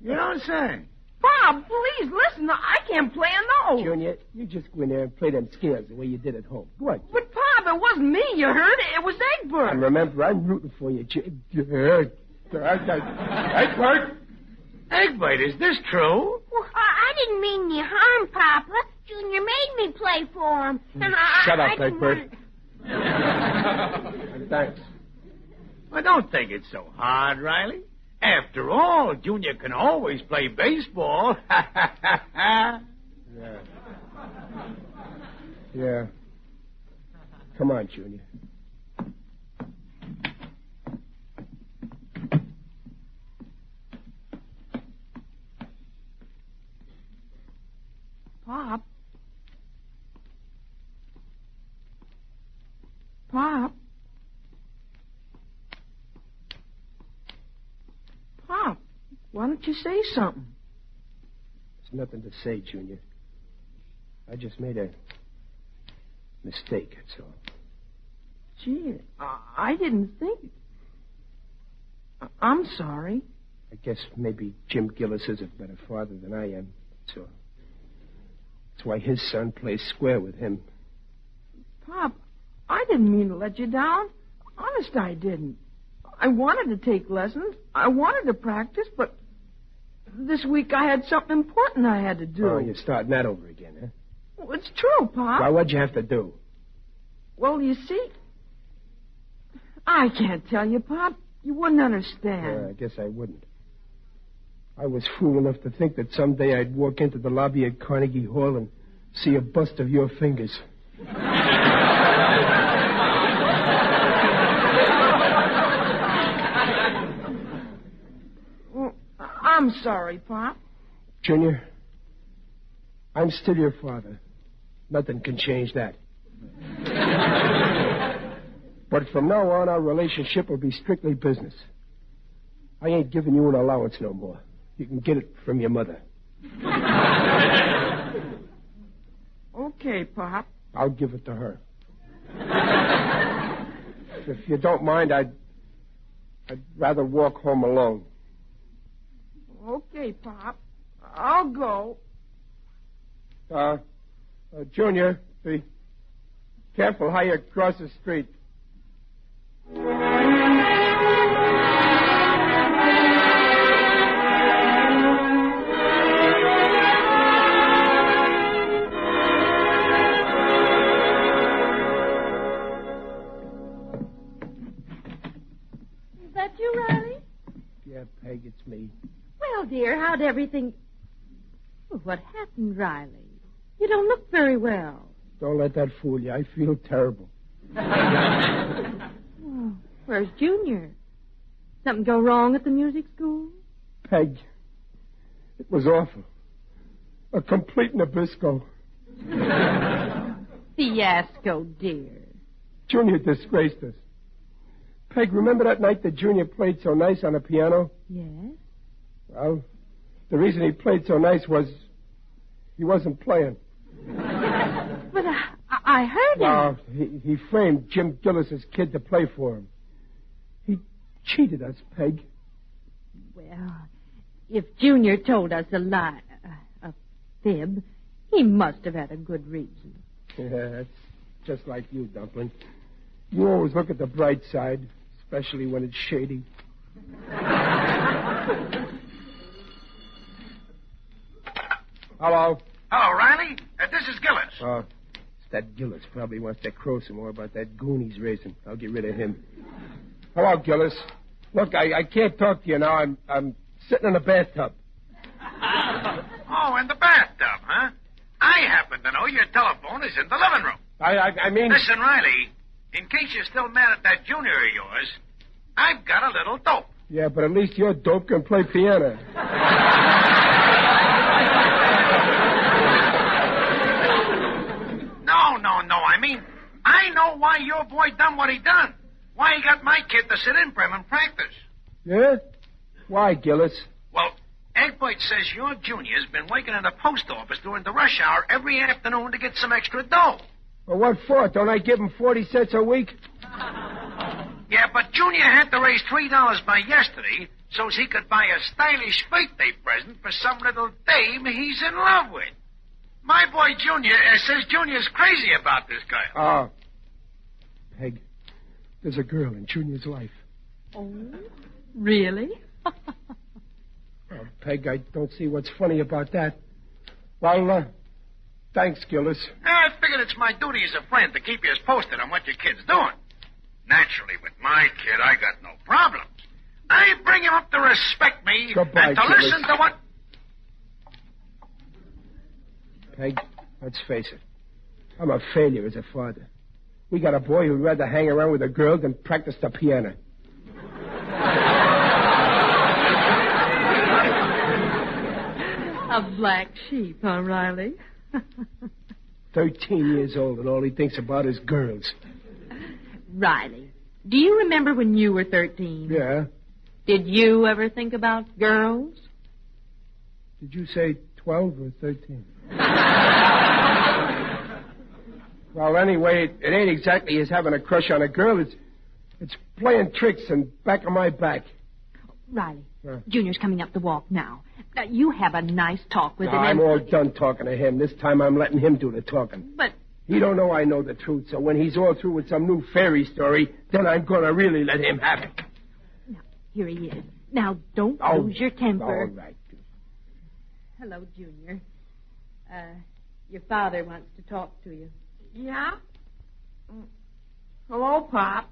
You don't say. Pop, please, listen. I can't play a note. Junior, you just go in there and play them scales the way you did at home. Go on. But, Pop, it wasn't me, you heard it. It was Egbert. And remember, I'm rooting for you, Egbert. Egbert, is this true? Well, I didn't mean any harm, Papa. Junior made me play for him. And Shut up, I didn't Egbert. want Thanks. I don't think it's so hard, Riley. After all, Junior can always play baseball. Yeah. Come on, Junior. Pop. Pop. Pop, why don't you say something? There's nothing to say, Junior. I just made a mistake, that's all. Gee, I didn't think. I'm sorry. I guess maybe Jim Gillis is a better father than I am, that's all. That's why his son plays square with him. Pop, I didn't mean to let you down. Honest, I didn't. I wanted to take lessons. I wanted to practice, but this week I had something important I had to do. Oh, you're starting that over again, huh? Well, it's true, Pop. Why, what'd you have to do? Well, you see, I can't tell you, Pop. You wouldn't understand. I guess I wouldn't. I was fool enough to think that someday I'd walk into the lobby at Carnegie Hall and see a bust of your fingers. I'm sorry, Pop. Junior, I'm still your father. Nothing can change that. But from now on, our relationship will be strictly business. I ain't giving you an allowance no more. You can get it from your mother. Okay, Pop. I'll give it to her. If you don't mind, I'd rather walk home alone. Okay, Pop. I'll go. Junior, be careful how you cross the street. Is that you, Riley? Yeah, Peg, it's me. Well, dear, how'd everything... Well, what happened, Riley? You don't look very well. Don't let that fool you. I feel terrible. Oh, where's Junior? Something go wrong at the music school? Peg, it was awful. A complete Nabisco. Fiasco, dear. Junior disgraced us. Peg, remember that night that Junior played so nice on the piano? Yes? Well, the reason he played so nice was he wasn't playing. But I heard him. No, he framed Jim Gillis's kid to play for him. He cheated us, Peg. Well, if Junior told us a lie, a fib, he must have had a good reason. Yeah, that's just like you, Dumpling. You always look at the bright side, especially when it's shady. Hello? Hello, Riley. This is Gillis. Oh, that Gillis probably wants to crow some more about that goon he's raising. I'll get rid of him. Hello, Gillis. Look, I can't talk to you now. I'm sitting in a bathtub. Oh, in the bathtub, huh? I happen to know your telephone is in the living room. I mean... Listen, Riley, in case you're still mad at that junior of yours, I've got a little dope. Yeah, but at least your dope can play piano. No. I mean, I know why your boy done what he done. Why he got my kid to sit in for him and practice. Yeah? Why, Gillis? Well, Egbert says your junior's been working in the post office during the rush hour every afternoon to get some extra dough. Well, what for? Don't I give him 40 cents a week? Yeah, but Junior had to raise $3 by yesterday so he could buy a stylish birthday present for some little dame he's in love with. My boy Junior says Junior's crazy about this girl. Oh. Peg, there's a girl in Junior's life. Oh, really? Oh, Peg, I don't see what's funny about that. Well, thanks, Gillis. I figured it's my duty as a friend to keep you as posted on what your kid's doing. Naturally, with my kid, I got no problems. I bring him up to respect me Goodbye, and to Gillis. listen to what... Peg, let's face it. I'm a failure as a father. We got a boy who'd rather hang around with a girl than practice the piano. A black sheep, huh, Riley? 13 years old, and all he thinks about is girls. Riley, do you remember when you were 13? Yeah. Did you ever think about girls? Did you say 12 or 13? Well, anyway, it ain't exactly as having a crush on a girl. It's playing tricks and back of my back. Riley, Junior's coming up the walk now. You have a nice talk with him. I'm all done talking to him. This time I'm letting him do the talking. But... He don't know I know the truth, so when he's all through with some new fairy story, then I'm going to really let him have it. Now, here he is. Now, don't lose your temper. All right. Hello, Junior. Your father wants to talk to you. Yeah? Hello, Pop.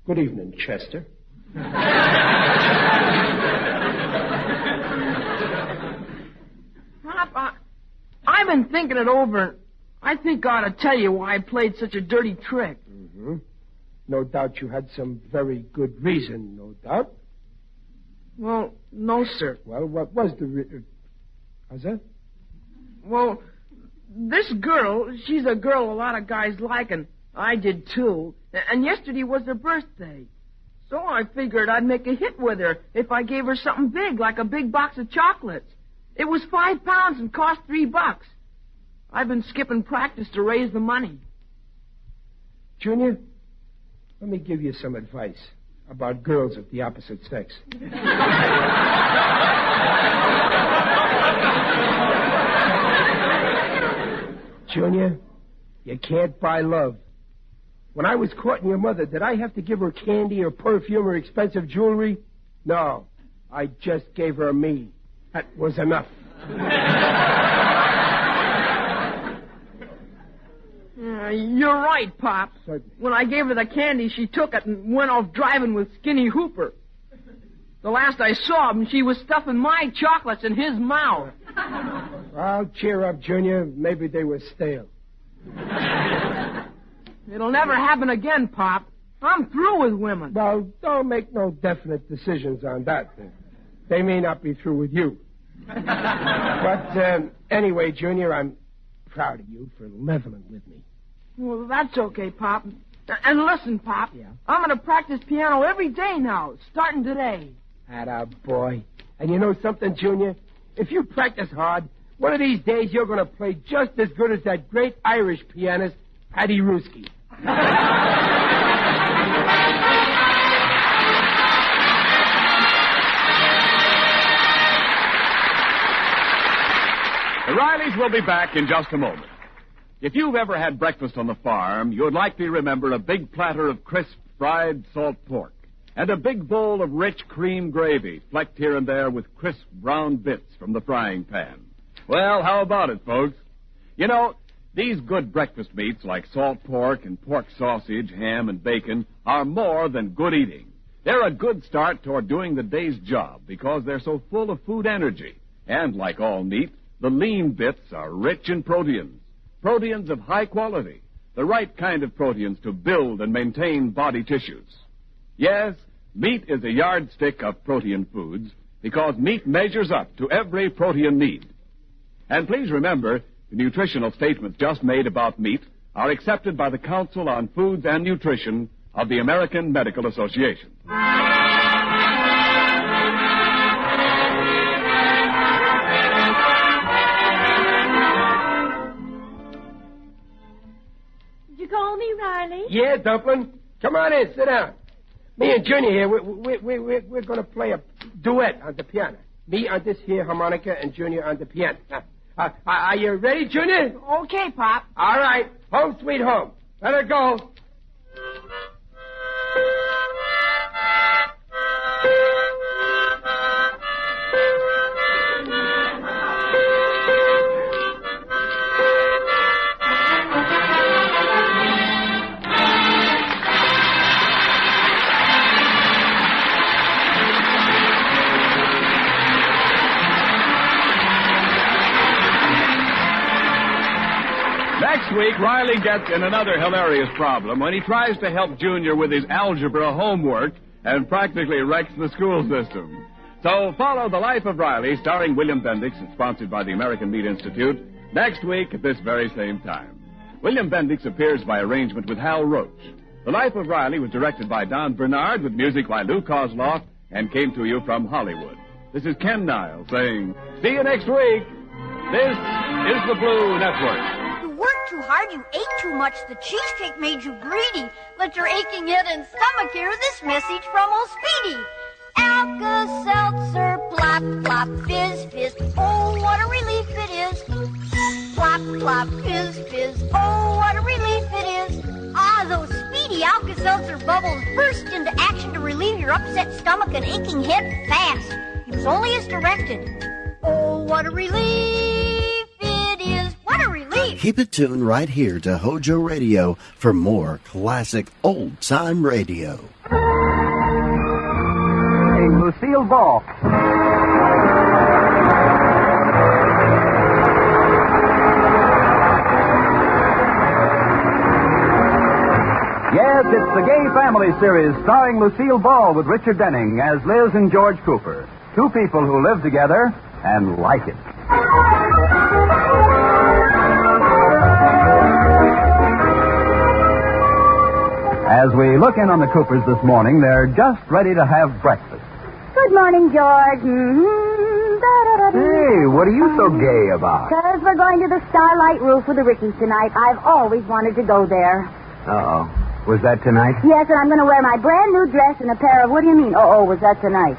Good evening, Chester. Pop, I've been thinking it over. I think I ought to tell you why I played such a dirty trick. Mm-hmm. No doubt you had some very good reason, no doubt. Well, no, sir. Well, what was the reason? How's that? Well, this girl, she's a girl a lot of guys like, and I did too. And yesterday was her birthday. So I figured I'd make a hit with her if I gave her something big, like a big box of chocolates. It was £5 and cost $3. I've been skipping practice to raise the money. Junior, let me give you some advice about girls of the opposite sex. Junior, you can't buy love. When I was courting your mother, did I have to give her candy or perfume or expensive jewelry? No, I just gave her me. That was enough. You're right, Pop. Certainly. When I gave her the candy, she took it and went off driving with Skinny Hooper. The last I saw him, she was stuffing my chocolates in his mouth. Well, cheer up, Junior. Maybe they were stale. It'll never happen again, Pop. I'm through with women. Well, don't make no definite decisions on that. They may not be through with you. But anyway, Junior, I'm proud of you for leveling with me. Well, that's okay, Pop. And listen, Pop. Yeah? I'm going to practice piano every day now, starting today. Atta boy. And you know something, Junior? If you practice hard, one of these days you're going to play just as good as that great Irish pianist, Paddy Ruski. The Rileys will be back in just a moment. If you've ever had breakfast on the farm, you'd likely remember a big platter of crisp fried salt pork. and a big bowl of rich cream gravy, flecked here and there with crisp brown bits from the frying pan. Well, how about it, folks? You know, these good breakfast meats like salt pork and pork sausage, ham, and bacon are more than good eating. They're a good start toward doing the day's job because they're so full of food energy. And like all meat, the lean bits are rich in proteins. Proteins of high quality. The right kind of proteins to build and maintain body tissues. Yes, meat is a yardstick of protein foods because meat measures up to every protein need. And please remember, the nutritional statements just made about meat are accepted by the Council on Foods and Nutrition of the American Medical Association. Did you call me, Riley? Yeah, Dumpling. Come on in, sit down. Me and Junior here, we're going to play a duet on the piano. Me on this here harmonica and Junior on the piano. Are you ready, Junior? Okay, Pop. All right. Home sweet home. Let her go. Next week, Riley gets in another hilarious problem when he tries to help Junior with his algebra homework and practically wrecks the school system. So follow The Life of Riley, starring William Bendix and sponsored by the American Meat Institute, next week at this very same time. William Bendix appears by arrangement with Hal Roach. The Life of Riley was directed by Don Bernard with music by Lou Kozloff and came to you from Hollywood. This is Ken Niles saying, see you next week. This is the Blue Network. Worked too hard, you ate too much, the cheesecake made you greedy. Let your aching head and stomach hear this message from old Speedy. Alka-Seltzer, plop, plop, fizz, fizz, oh, what a relief it is. Plop, plop, fizz, fizz, oh, what a relief it is. Ah, those Speedy Alka-Seltzer bubbles burst into action to relieve your upset stomach and aching head fast. Use only as directed. Oh, what a relief it is. What a relief. Keep it tuned right here to HOJO Radio for more classic old-time radio. Hey, Lucille Ball. Yes, it's the Gay Family series starring Lucille Ball with Richard Denning as Liz and George Cooper. Two people who live together and like it. As we look in on the Coopers this morning, they're just ready to have breakfast. Good morning, George. Hey, what are you so gay about? Because we're going to the Starlight Roof with the Rickies tonight. I've always wanted to go there. Uh-oh. Was that tonight? Yes, and I'm going to wear my brand new dress and a pair of... What do you mean? Was that tonight?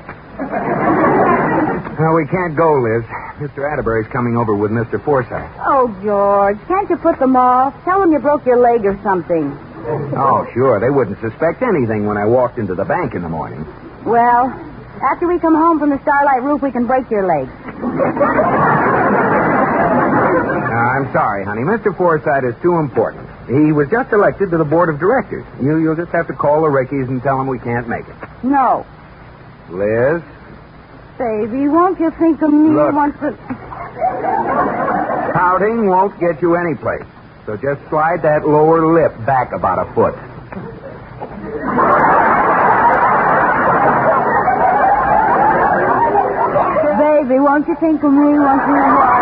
No, we can't go, Liz. Mr. Atterbury's coming over with Mr. Forsythe. Oh, George, can't you put them off? Tell them you broke your leg or something. Oh, sure. They wouldn't suspect anything when I walked into the bank in the morning. Well, after we come home from the Starlight Roof, we can break your leg. I'm sorry, honey. Mr. Forsythe is too important. He was just elected to the board of directors. You'll just have to call the Rickies and tell them we can't make it. No. Liz? Baby, won't you think of me Look. once... Pouting won't get you anyplace. So just slide that lower lip back about a foot. Baby, won't you think of me once in a while?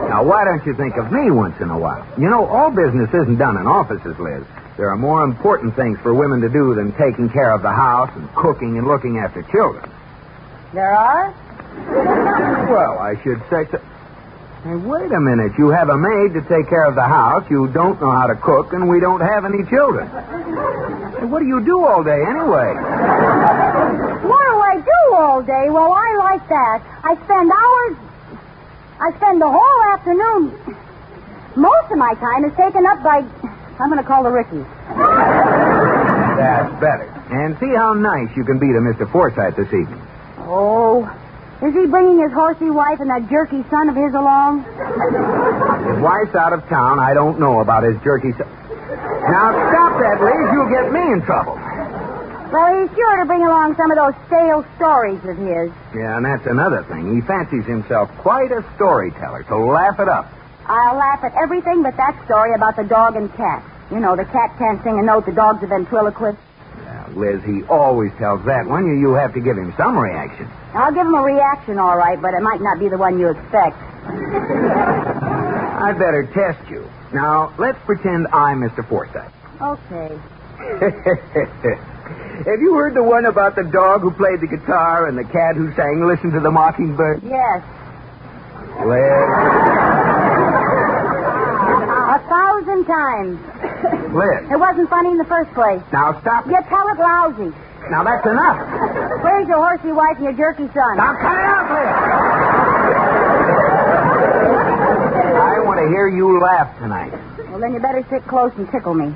Now, why don't you think of me once in a while? You know, all business isn't done in offices, Liz. There are more important things for women to do than taking care of the house and cooking and looking after children. There are? Well, I should say so. Hey, wait a minute. You have a maid to take care of the house, you don't know how to cook, and we don't have any children. Hey, what do you do all day anyway? What do I do all day? Well, I like that. I spend the whole afternoon, most of my time is taken up by... I'm going to call the Rickies. That's better. And see how nice you can be to Mr. Forsythe this evening. Oh, is he bringing his horsey wife and that jerky son of his along? His wife's out of town. I don't know about his jerky son. Now, stop that, Liz. You'll get me in trouble. Well, he's sure to bring along some of those stale stories of his. Yeah, and that's another thing. He fancies himself quite a storyteller, so laugh it up. I'll laugh at everything but that story about the dog and cat. You know, the cat can't sing a note, the dog's a ventriloquist. Yeah, Liz, he always tells that one. You have to give him some reaction. I'll give him a reaction, all right, but it might not be the one you expect. I'd better test you. Now, let's pretend I'm Mr. Forsythe. Okay. Have you heard the one about the dog who played the guitar and the cat who sang Listen to the Mockingbird? Yes. Liz. 1,000 times. Liz. It wasn't funny in the first place. Now stop You tell it lousy. Now that's enough. Where's your horsey wife and your jerky son? Now cut it out, Liz. I want to hear you laugh tonight. Well, then you better sit close and tickle me.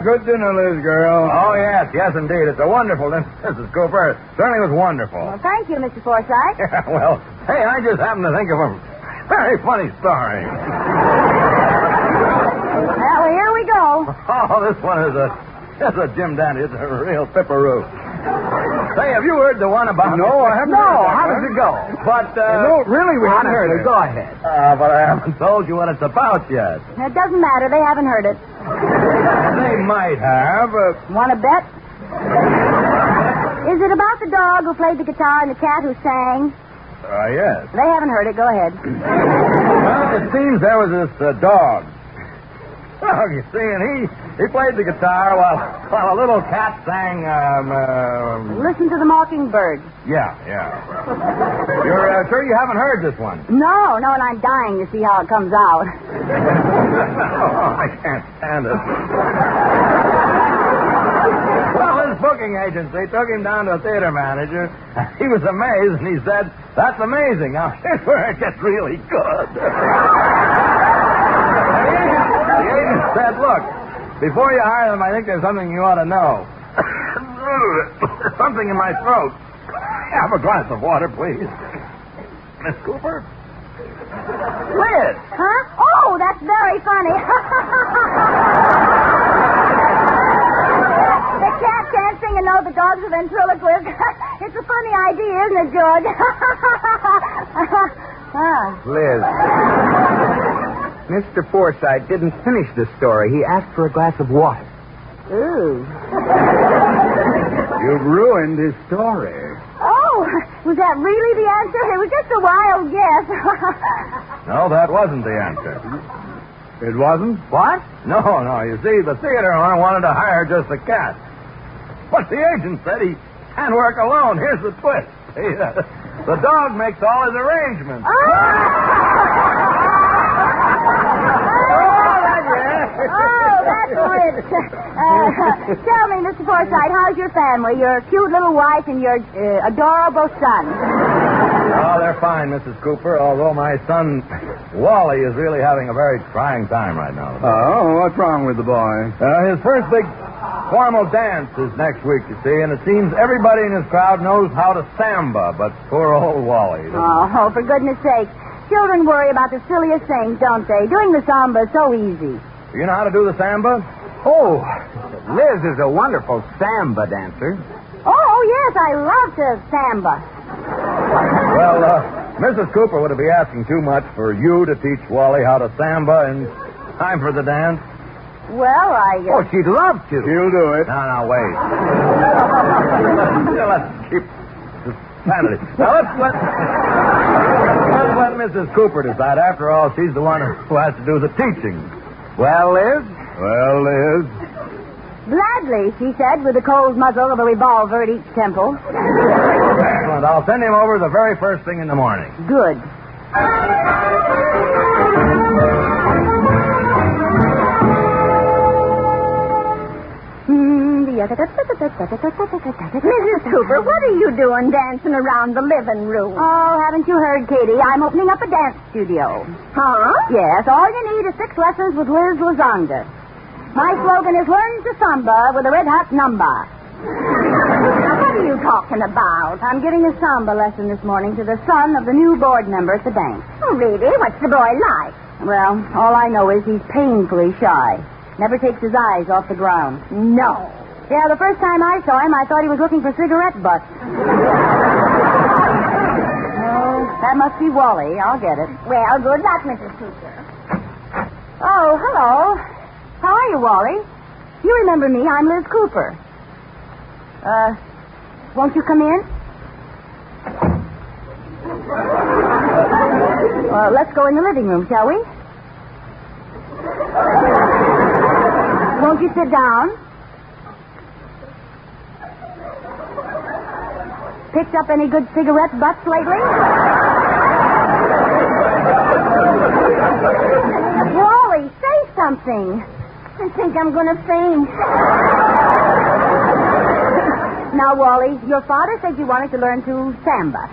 Good dinner, Liz, girl. Oh, yes, indeed. It's a wonderful dinner, Mrs. Cooper. Certainly was wonderful. Well, thank you, Mr. Forsythe. Yeah, well, hey, I just happened to think of a very funny story. Well, here we go. Oh, this one is a Jim Dandy. It's a real pipperoo. Say, have you heard the one about... No, I haven't heard that. How does it go? But, no, really, we haven't heard it. Go ahead. But I haven't told you what it's about yet. It doesn't matter. They haven't heard it. They might have. Want to bet? Is it about the dog who played the guitar and the cat who sang? Yes. They haven't heard it. Go ahead. Well, it seems there was this dog. Well, you see, and he played the guitar while a little cat sang, Listen to the Mockingbird. Yeah. You're sure you haven't heard this one? No, and I'm dying to see how it comes out. Oh, I can't stand it. Well, his booking agency took him down to a theater manager. He was amazed, and he said, "That's amazing. Now, here's where it gets really good." The agent said, "Look, before you hire them, I think there's something you ought to know." Something in my throat. Have a glass of water, please. Miss Cooper? Liz! Huh? Oh, that's very funny. The cat can't sing a note, the dog's a ventriloquist. It's a funny idea, isn't it, George? Liz. Mr. Forsythe didn't finish the story. He asked for a glass of water. Ooh. You've ruined his story. Oh, was that really the answer? It was just a wild guess. No, that wasn't the answer. It wasn't? What? No. You see, the theater owner wanted to hire just a cat. But the agent said he can't work alone. Here's the twist. The dog makes all his arrangements. Oh, that's rich. Tell me, Mr. Forsythe, how's your family? Your cute little wife and your adorable son. Oh, they're fine, Mrs. Cooper, although my son, Wally, is really having a very trying time right now. Oh, what's wrong with the boy? His first big formal dance is next week, you see, and it seems everybody in his crowd knows how to samba, but poor old Wally. Oh, for goodness sake. Children worry about the silliest things, don't they? Doing the samba is so easy. You know how to do the samba? Oh, Liz is a wonderful samba dancer. Oh, yes, I love to samba. Well, Mrs. Cooper would be asking too much for you to teach Wally how to samba in time for the dance. Well, Oh, she'd love to. She'll do it. No, wait. Let's keep the sanity. Now, let's let Mrs. Cooper decide. After all, she's the one who has to do the teaching. Well, Liz? Gladly, she said, with the cold muzzle of a revolver at each temple. Excellent. I'll send him over the very first thing in the morning. Good. Mrs. Cooper, what are you doing dancing around the living room? Oh, haven't you heard, Katie? I'm opening up a dance studio. Huh? Yes, all you need is 6 lessons with Liz Lazonda. My slogan is learn to samba with a red-hot number. What are you talking about? I'm giving a samba lesson this morning to the son of the new board member at the bank. Oh, really? What's the boy like? Well, all I know is he's painfully shy. Never takes his eyes off the ground. No. Yeah, the first time I saw him, I thought he was looking for cigarette butts. Oh, that must be Wally. I'll get it. Well, good luck, Mrs. Cooper. Oh, hello. How are you, Wally? You remember me. I'm Liz Cooper. Won't you come in? Let's go in the living room, shall we? Won't you sit down? Picked up any good cigarette butts lately? Wally, say something. I think I'm going to faint. Now, Wally, your father said you wanted to learn to samba.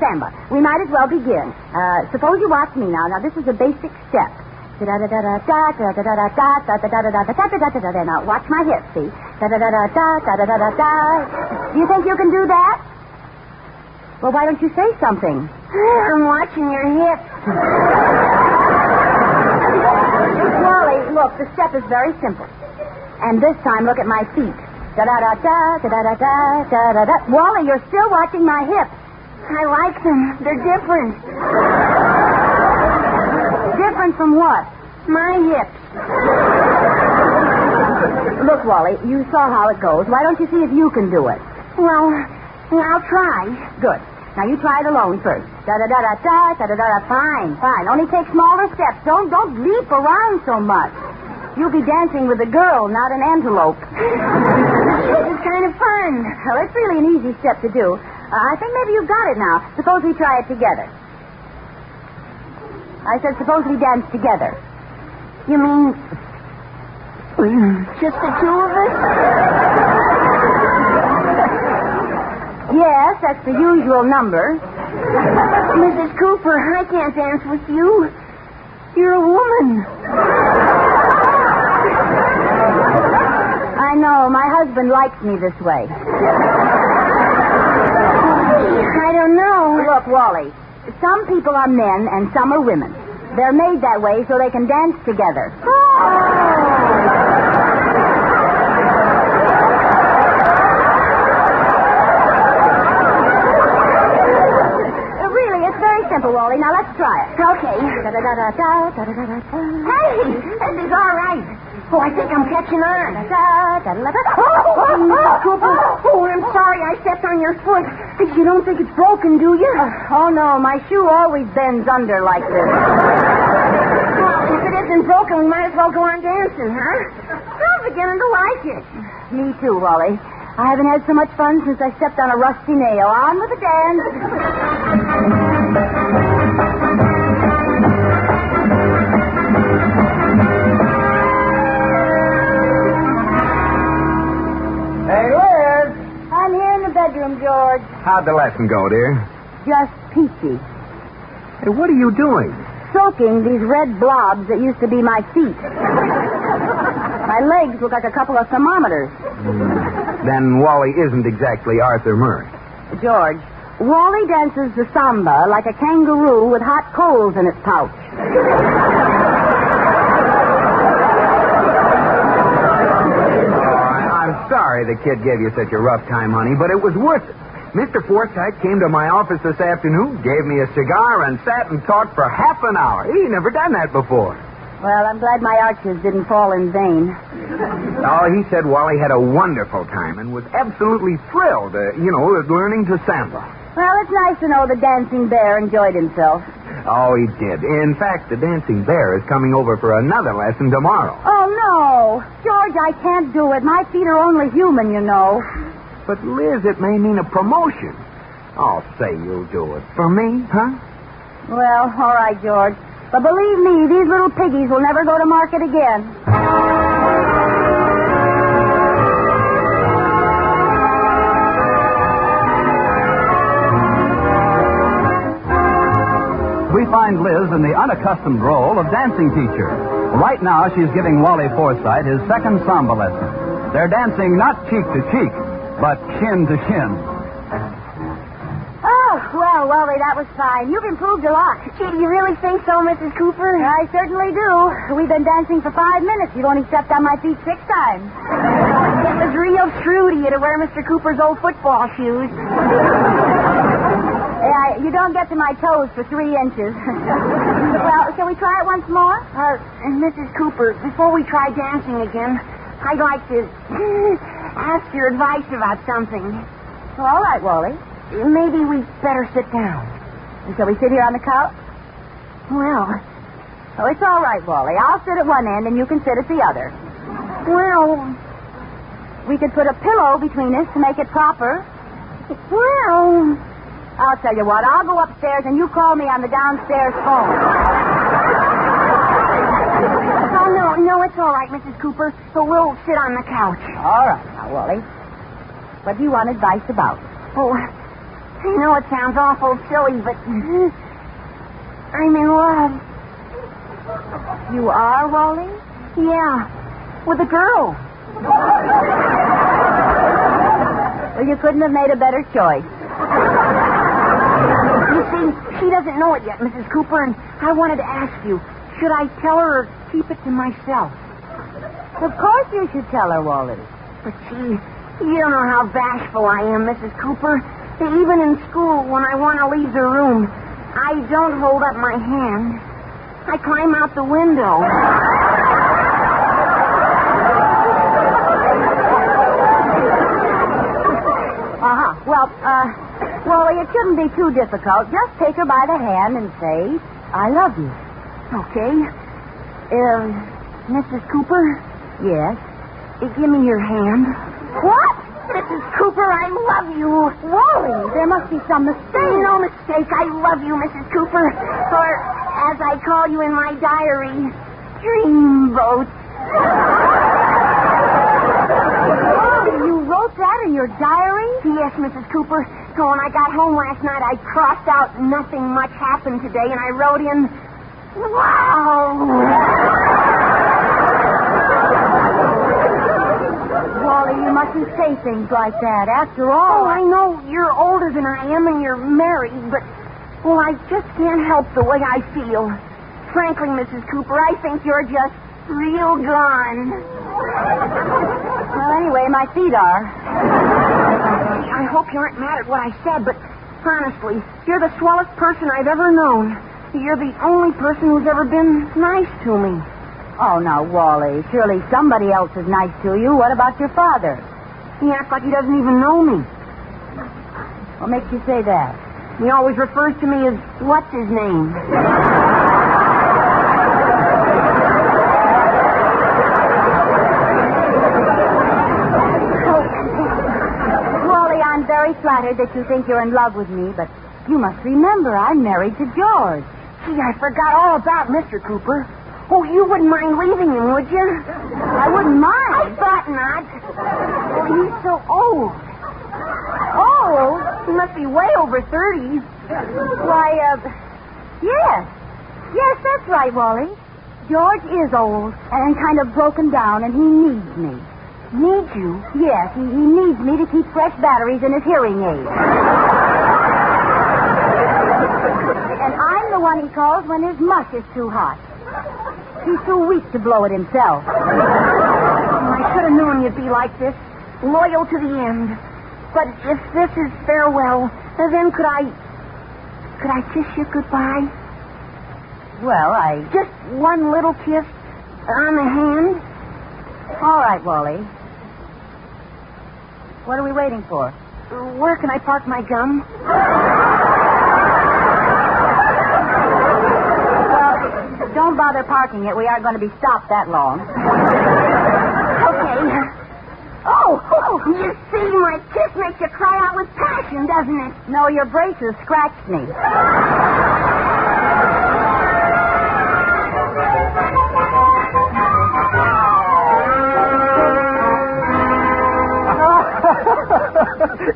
Samba. We might as well begin. Suppose you watch me now. Now, this is a basic step. Now, watch my hips, see? Do you think you can do that? Well, why don't you say something? I'm watching your hips. Wally, look, the step is very simple. And this time, look at my feet. Da-da-da-da-da-da-da-da-da-da. Wally, you're still watching my hips. I like them. They're different. Different from what? My hips. Look, Wally, you saw how it goes. Why don't you see if you can do it? Well, I'll try. Good. Now, you try it alone first. Da-da-da-da-da, da-da-da-da. Fine, fine. Only take smaller steps. Don't leap around so much. You'll be dancing with a girl, not an antelope. It's kind of fun. Well, it's really an easy step to do. I think maybe you've got it now. Suppose we try it together. I said suppose we dance together. You mean just the two of us? Yes, that's the usual number. Mrs. Cooper, I can't dance with you. You're a woman. I know. My husband likes me this way. I don't know. Look, Wally, some people are men and some are women. They're made that way so they can dance together. Really, it's very simple, Wally. Now, let's try it. Okay. Hey, this is all right. Oh, I think I'm catching on. Oh, I'm sorry. I stepped on your foot. You don't think it's broken, do you? Oh, no. My shoe always bends under like this. Well, if it isn't broken, we might as well go on dancing, huh? I'm beginning to like it. Me too, Wally. I haven't had so much fun since I stepped on a rusty nail. On with the dance. Hey, Liz! I'm here in the bedroom, George. How'd the lesson go, dear? Just peachy. Hey, what are you doing? Soaking these red blobs that used to be my feet. My legs look like a couple of thermometers. Then Wally isn't exactly Arthur Murray. George, Wally dances the samba like a kangaroo with hot coals in its pouch. I'm sorry the kid gave you such a rough time, honey, but it was worth it. Mr. Forsythe came to my office this afternoon, gave me a cigar, and sat and talked for half an hour. He'd never done that before. Well, I'm glad my arches didn't fall in vain. Oh, he said Wally had a wonderful time and was absolutely thrilled, at learning to samba. Well, it's nice to know the dancing bear enjoyed himself. Oh, he did. In fact, the dancing bear is coming over for another lesson tomorrow. Oh, no. George, I can't do it. My feet are only human, you know. But, Liz, it may mean a promotion. Oh, say you'll do it. For me, huh? Well, all right, George. But believe me, these little piggies will never go to market again. find Liz in the unaccustomed role of dancing teacher. Right now, she's giving Wally Forsythe his second samba lesson. They're dancing not cheek to cheek, but chin to chin. Oh, well, Wally, that was fine. You've improved a lot. Gee, do you really think so, Mrs. Cooper? I certainly do. We've been dancing for 5 minutes. You've only stepped on my feet 6 times. It was real true to you to wear Mr. Cooper's old football shoes. Yeah, you don't get to my toes for 3 inches. Well, shall we try it once more? Mrs. Cooper, before we try dancing again, I'd like to ask your advice about something. Well, all right, Wally. Maybe we'd better sit down. And shall we sit here on the couch? Well, oh, it's all right, Wally. I'll sit at one end and you can sit at the other. Well, we could put a pillow between us to make it proper. Well, I'll tell you what. I'll go upstairs and you call me on the downstairs phone. Oh, no, it's all right, Mrs. Cooper. So we'll sit on the couch. All right, now, Wally. What do you want advice about? Oh, I know it sounds awful silly, but I'm in love. You are, Wally? Yeah, with a girl. Well, you couldn't have made a better choice. You see, she doesn't know it yet, Mrs. Cooper, and I wanted to ask you, should I tell her or keep it to myself? Of course you should tell her, Wally. But you don't know how bashful I am, Mrs. Cooper. Even in school, when I want to leave the room, I don't hold up my hand. I climb out the window. Well, Wally, it shouldn't be too difficult. Just take her by the hand and say, I love you. Okay. Mrs. Cooper? Yes? Give me your hand. What? Mrs. Cooper, I love you. Wally, there must be some mistake. No mistake. I love you, Mrs. Cooper. Or, as I call you in my diary, Dreamboat. You wrote that in your diary? Yes, Mrs. Cooper. So when I got home last night, I crossed out nothing much happened today, and I wrote in, wow. Wally, you mustn't say things like that. After all... Oh, I know you're older than I am and you're married, but, well, I just can't help the way I feel. Frankly, Mrs. Cooper, I think you're just real gone. Well, anyway, my feet are. I hope you aren't mad at what I said, but honestly, you're the swellest person I've ever known. You're the only person who's ever been nice to me. Oh, now, Wally, surely somebody else is nice to you. What about your father? He acts like he doesn't even know me. What makes you say that? He always refers to me as, what's his name? Wally, I'm very flattered that you think you're in love with me, but you must remember I'm married to George. Gee, I forgot all about Mr. Cooper. Oh, you wouldn't mind leaving him, would you? I wouldn't mind. I thought not. Well, he's so old. Old? He must be way over 30. Why, yes. Yes, that's right, Wally. George is old and kind of broken down, and he needs me. Needs you? Yes, he needs me to keep fresh batteries in his hearing aid. And I'm the one he calls when his mush is too hot. He's too weak to blow it himself. I should have known you'd be like this, loyal to the end. But if this is farewell, then could I kiss you goodbye? Well, Just one little kiss on the hand? All right, Wally. What are we waiting for? Where can I park my gum? Don't bother parking it. We aren't going to be stopped that long. Okay. Oh, you see, my kiss makes you cry out with passion, doesn't it? No, your braces scratched me.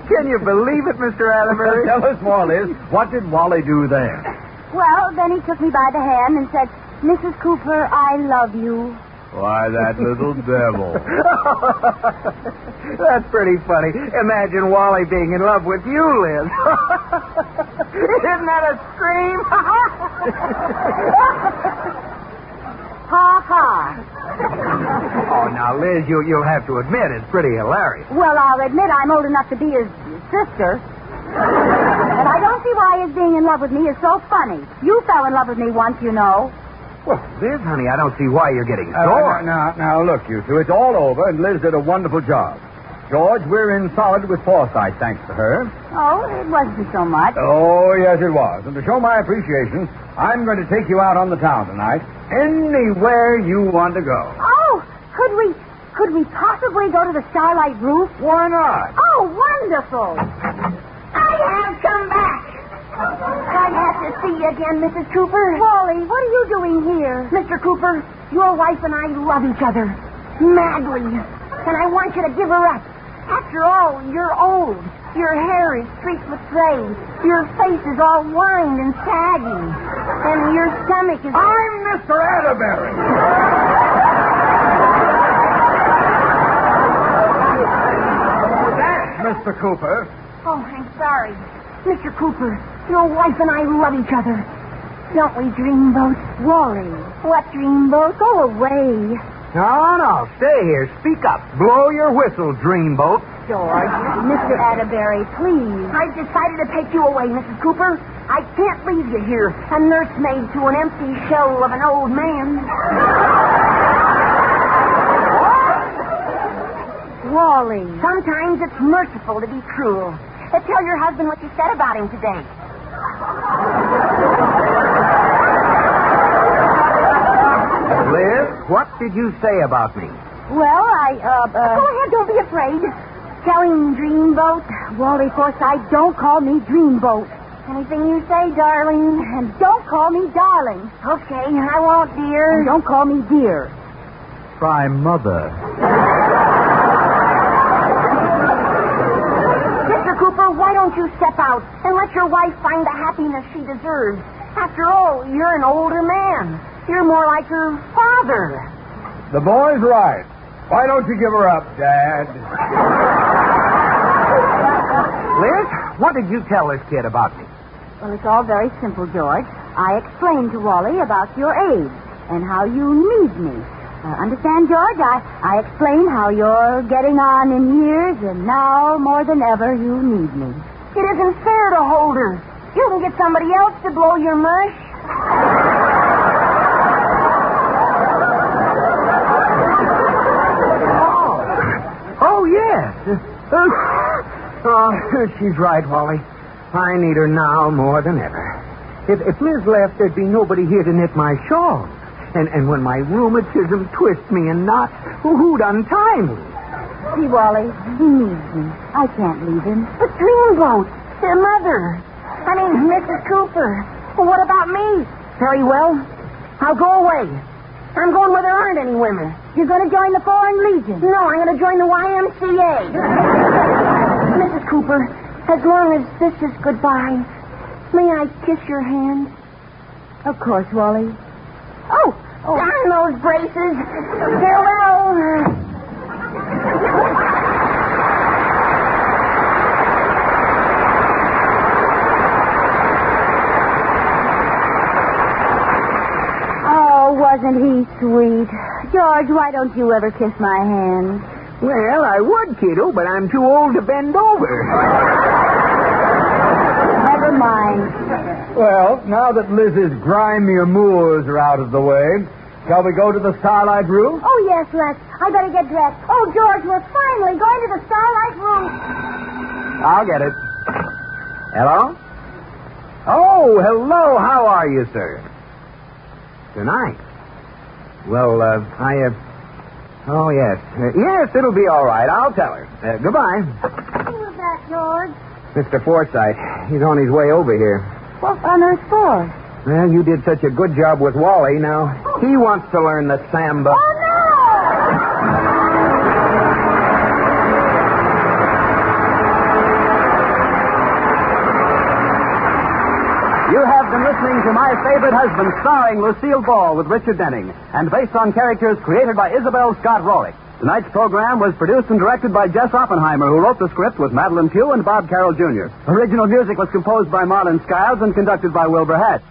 Can you believe it, Mr. Atterbury? Tell us more, Liz. What did Wally do there? Well, then he took me by the hand and said, Mrs. Cooper, I love you. Why, that little devil. That's pretty funny. Imagine Wally being in love with you, Liz. Isn't that a scream? Ha ha. Oh, now, Liz, you'll have to admit it's pretty hilarious. Well, I'll admit I'm old enough to be his sister. And I don't see why his being in love with me is so funny. You fell in love with me once, you know. Well, Liz, honey, I don't see why you're getting sore. Now, look, you two. It's all over, and Liz did a wonderful job. George, we're in solid with Forsyth, thanks to her. Oh, it wasn't so much. Oh, yes, it was. And to show my appreciation, I'm going to take you out on the town tonight. Anywhere you want to go. Oh, could we possibly go to the Starlight Roof? Why not? Oh, wonderful. I have come back. I have to see you again, Mrs. Cooper. Wally, what are you doing here? Mr. Cooper, your wife and I love each other madly. And I want you to give her up. After all, you're old. Your hair is streaked with gray. Your face is all lined and saggy. And your stomach is... I'm Mr. Atterbury. That's Mr. Cooper. Oh, I'm sorry. Mr. Cooper, your wife and I love each other. Don't we, Dreamboat? Wally, what Dreamboat? Go away. No, stay here. Speak up. Blow your whistle, Dreamboat. George, Mr. Atterbury, please. I've decided to take you away, Mrs. Cooper. I can't leave you here, a nursemaid to an empty shell of an old man. Wally, sometimes it's merciful to be cruel. Tell your husband what you said about him today. Liz, what did you say about me? Well, Go ahead, don't be afraid. Tell him, Dreamboat. Wally Forsythe, don't call me Dreamboat. Anything you say, darling. And don't call me darling. Okay, I won't, dear. And don't call me dear. Try Mother. Mr. Cooper, why don't you step out and let your wife find the happiness she deserves? After all, you're an older man. You're more like her father. The boy's right. Why don't you give her up, Dad? Liz, what did you tell this kid about me? Well, it's all very simple, George. I explained to Wally about your age and how you need me. Understand, George? I explained how you're getting on in years, and now, more than ever, you need me. It isn't fair to hold her. You can get somebody else to blow your mush. Oh, yes. She's right, Wally. I need her now more than ever. If Liz left, there'd be nobody here to knit my shawl. And when my rheumatism twists me in knots, who'd untie me? See, Wally, he needs me. I can't leave him. But Dreamboat, their mother. Mrs. Cooper. Well, what about me? Very well. I'll go away. I'm going where there aren't any women. You're going to join the Foreign Legion? No, I'm going to join the YMCA. Mrs. Cooper, as long as this is goodbye, may I kiss your hand? Of course, Wally. Oh, darn those braces. Farewell. Wasn't he sweet? George, why don't you ever kiss my hand? Well, I would, kiddo, but I'm too old to bend over. Never mind. Well, now that Liz's grimy amours are out of the way, shall we go to the Starlight Roof? Oh, yes, let's. I better get dressed. Oh, George, we're finally going to the Starlight Roof. I'll get it. Hello? Oh, hello. How are you, sir? Tonight? Well, Oh, yes. Yes, it'll be all right. I'll tell her. Goodbye. Who was that, George? Mr. Forsythe. He's on his way over here. What on earth for? Well, you did such a good job with Wally. Now, he wants to learn the samba. Oh, no! You have been listening listening to My Favorite Husband, starring Lucille Ball with Richard Denning, and based on characters created by Isabel Scott Rorick. Tonight's program was produced and directed by Jess Oppenheimer, who wrote the script with Madeline Pugh and Bob Carroll Jr. Original music was composed by Marlon Skiles and conducted by Wilbur Hatch.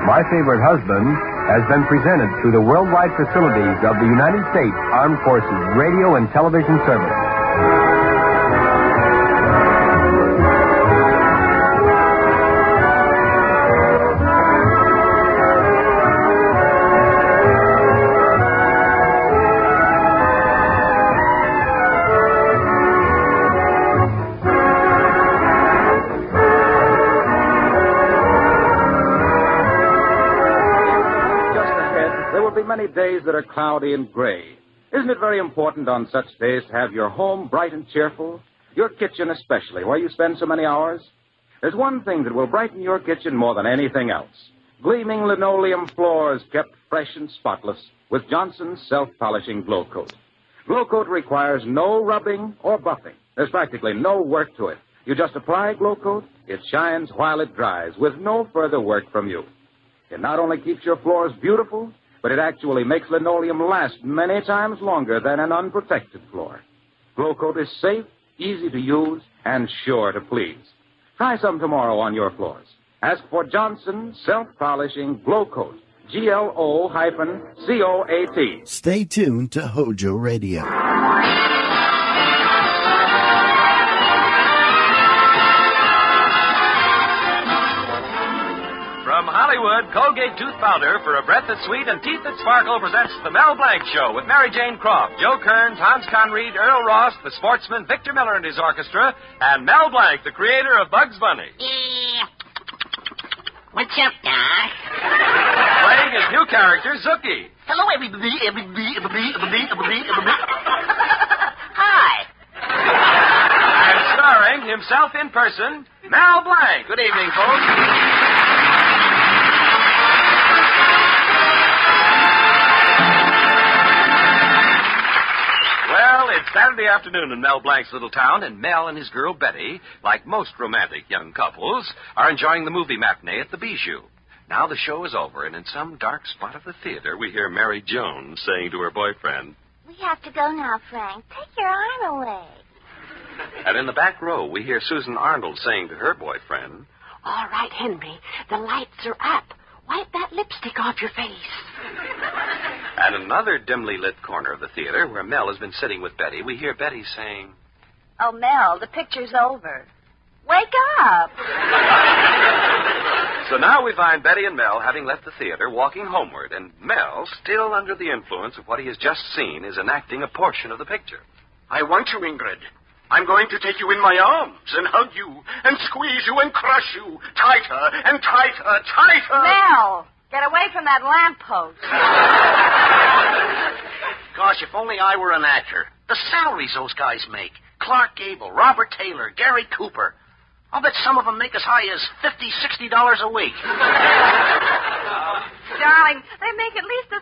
My Favorite Husband has been presented through the worldwide facilities of the United States Armed Forces Radio and Television Service. Many days that are cloudy and gray. Isn't it very important on such days to have your home bright and cheerful? Your kitchen especially, where you spend so many hours? There's one thing that will brighten your kitchen more than anything else. Gleaming linoleum floors kept fresh and spotless with Johnson's self-polishing Glow Coat. Glow Coat requires no rubbing or buffing. There's practically no work to it. You just apply Glow Coat, it shines while it dries with no further work from you. It not only keeps your floors beautiful, but it actually makes linoleum last many times longer than an unprotected floor. Glow Coat is safe, easy to use, and sure to please. Try some tomorrow on your floors. Ask for Johnson Self-Polishing Glow Coat. GLO-COAT. Stay tuned to HOJO Radio. From Hollywood, Colgate Tooth Powder for a breath that's sweet and teeth that sparkle presents the Mel Blanc Show with Mary Jane Croft, Joe Kearns, Hans Conried, Earl Ross, the sportsman, Victor Miller and his orchestra, and Mel Blanc, the creator of Bugs Bunny. What's up, Doc? Playing his new character, Zookie. Hello, everybody. Hi. And starring himself in person, Mel Blanc. Good evening, folks. Well, it's Saturday afternoon in Mel Blanc's little town, and Mel and his girl Betty, like most romantic young couples, are enjoying the movie matinee at the Bijou. Now the show is over, and in some dark spot of the theater, we hear Mary Jones saying to her boyfriend, We have to go now, Frank. Take your arm away. And in the back row, we hear Susan Arnold saying to her boyfriend, All right, Henry, the lights are up. Wipe that lipstick off your face. And in another dimly lit corner of the theater, where Mel has been sitting with Betty, we hear Betty saying, Oh, Mel, the picture's over. Wake up. So now we find Betty and Mel, having left the theater, walking homeward, and Mel, still under the influence of what he has just seen, is enacting a portion of the picture. I want you, Ingrid. I'm going to take you in my arms and hug you and squeeze you and crush you tighter and tighter, tighter. Mel, get away from that lamppost. Gosh, if only I were an actor. The salaries those guys make. Clark Gable, Robert Taylor, Gary Cooper. I'll bet some of them make as high as $50, $60 a week. Darling, they make at least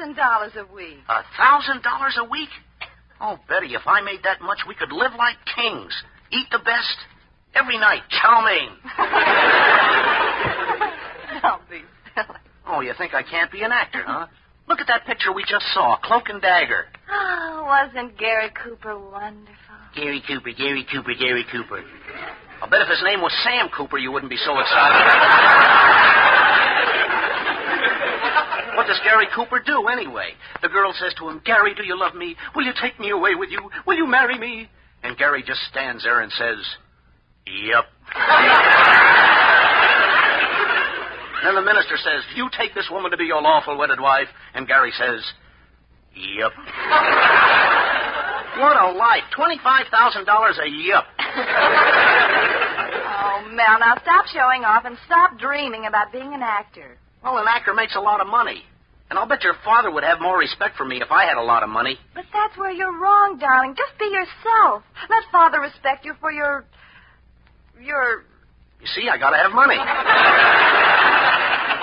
$1,000 a week. $1,000 a week? Oh, Betty, if I made that much, we could live like kings. Eat the best. Every night, chow mein. Don't be silly. Oh, you think I can't be an actor, huh? Look at that picture we just saw, Cloak and Dagger. Oh, wasn't Gary Cooper wonderful? Gary Cooper, Gary Cooper, Gary Cooper. I'll bet if his name was Sam Cooper, you wouldn't be so excited. What does Gary Cooper do, anyway? The girl says to him, Gary, do you love me? Will you take me away with you? Will you marry me? And Gary just stands there and says, Yep. Then the minister says, do you take this woman to be your lawful wedded wife? And Gary says, Yep. What a life. $25,000 a yep. Oh, Mel, now stop showing off and stop dreaming about being an actor. Well, an actor makes a lot of money. And I'll bet your father would have more respect for me if I had a lot of money. But that's where you're wrong, darling. Just be yourself. Let Father respect you for your... You see, I gotta have money.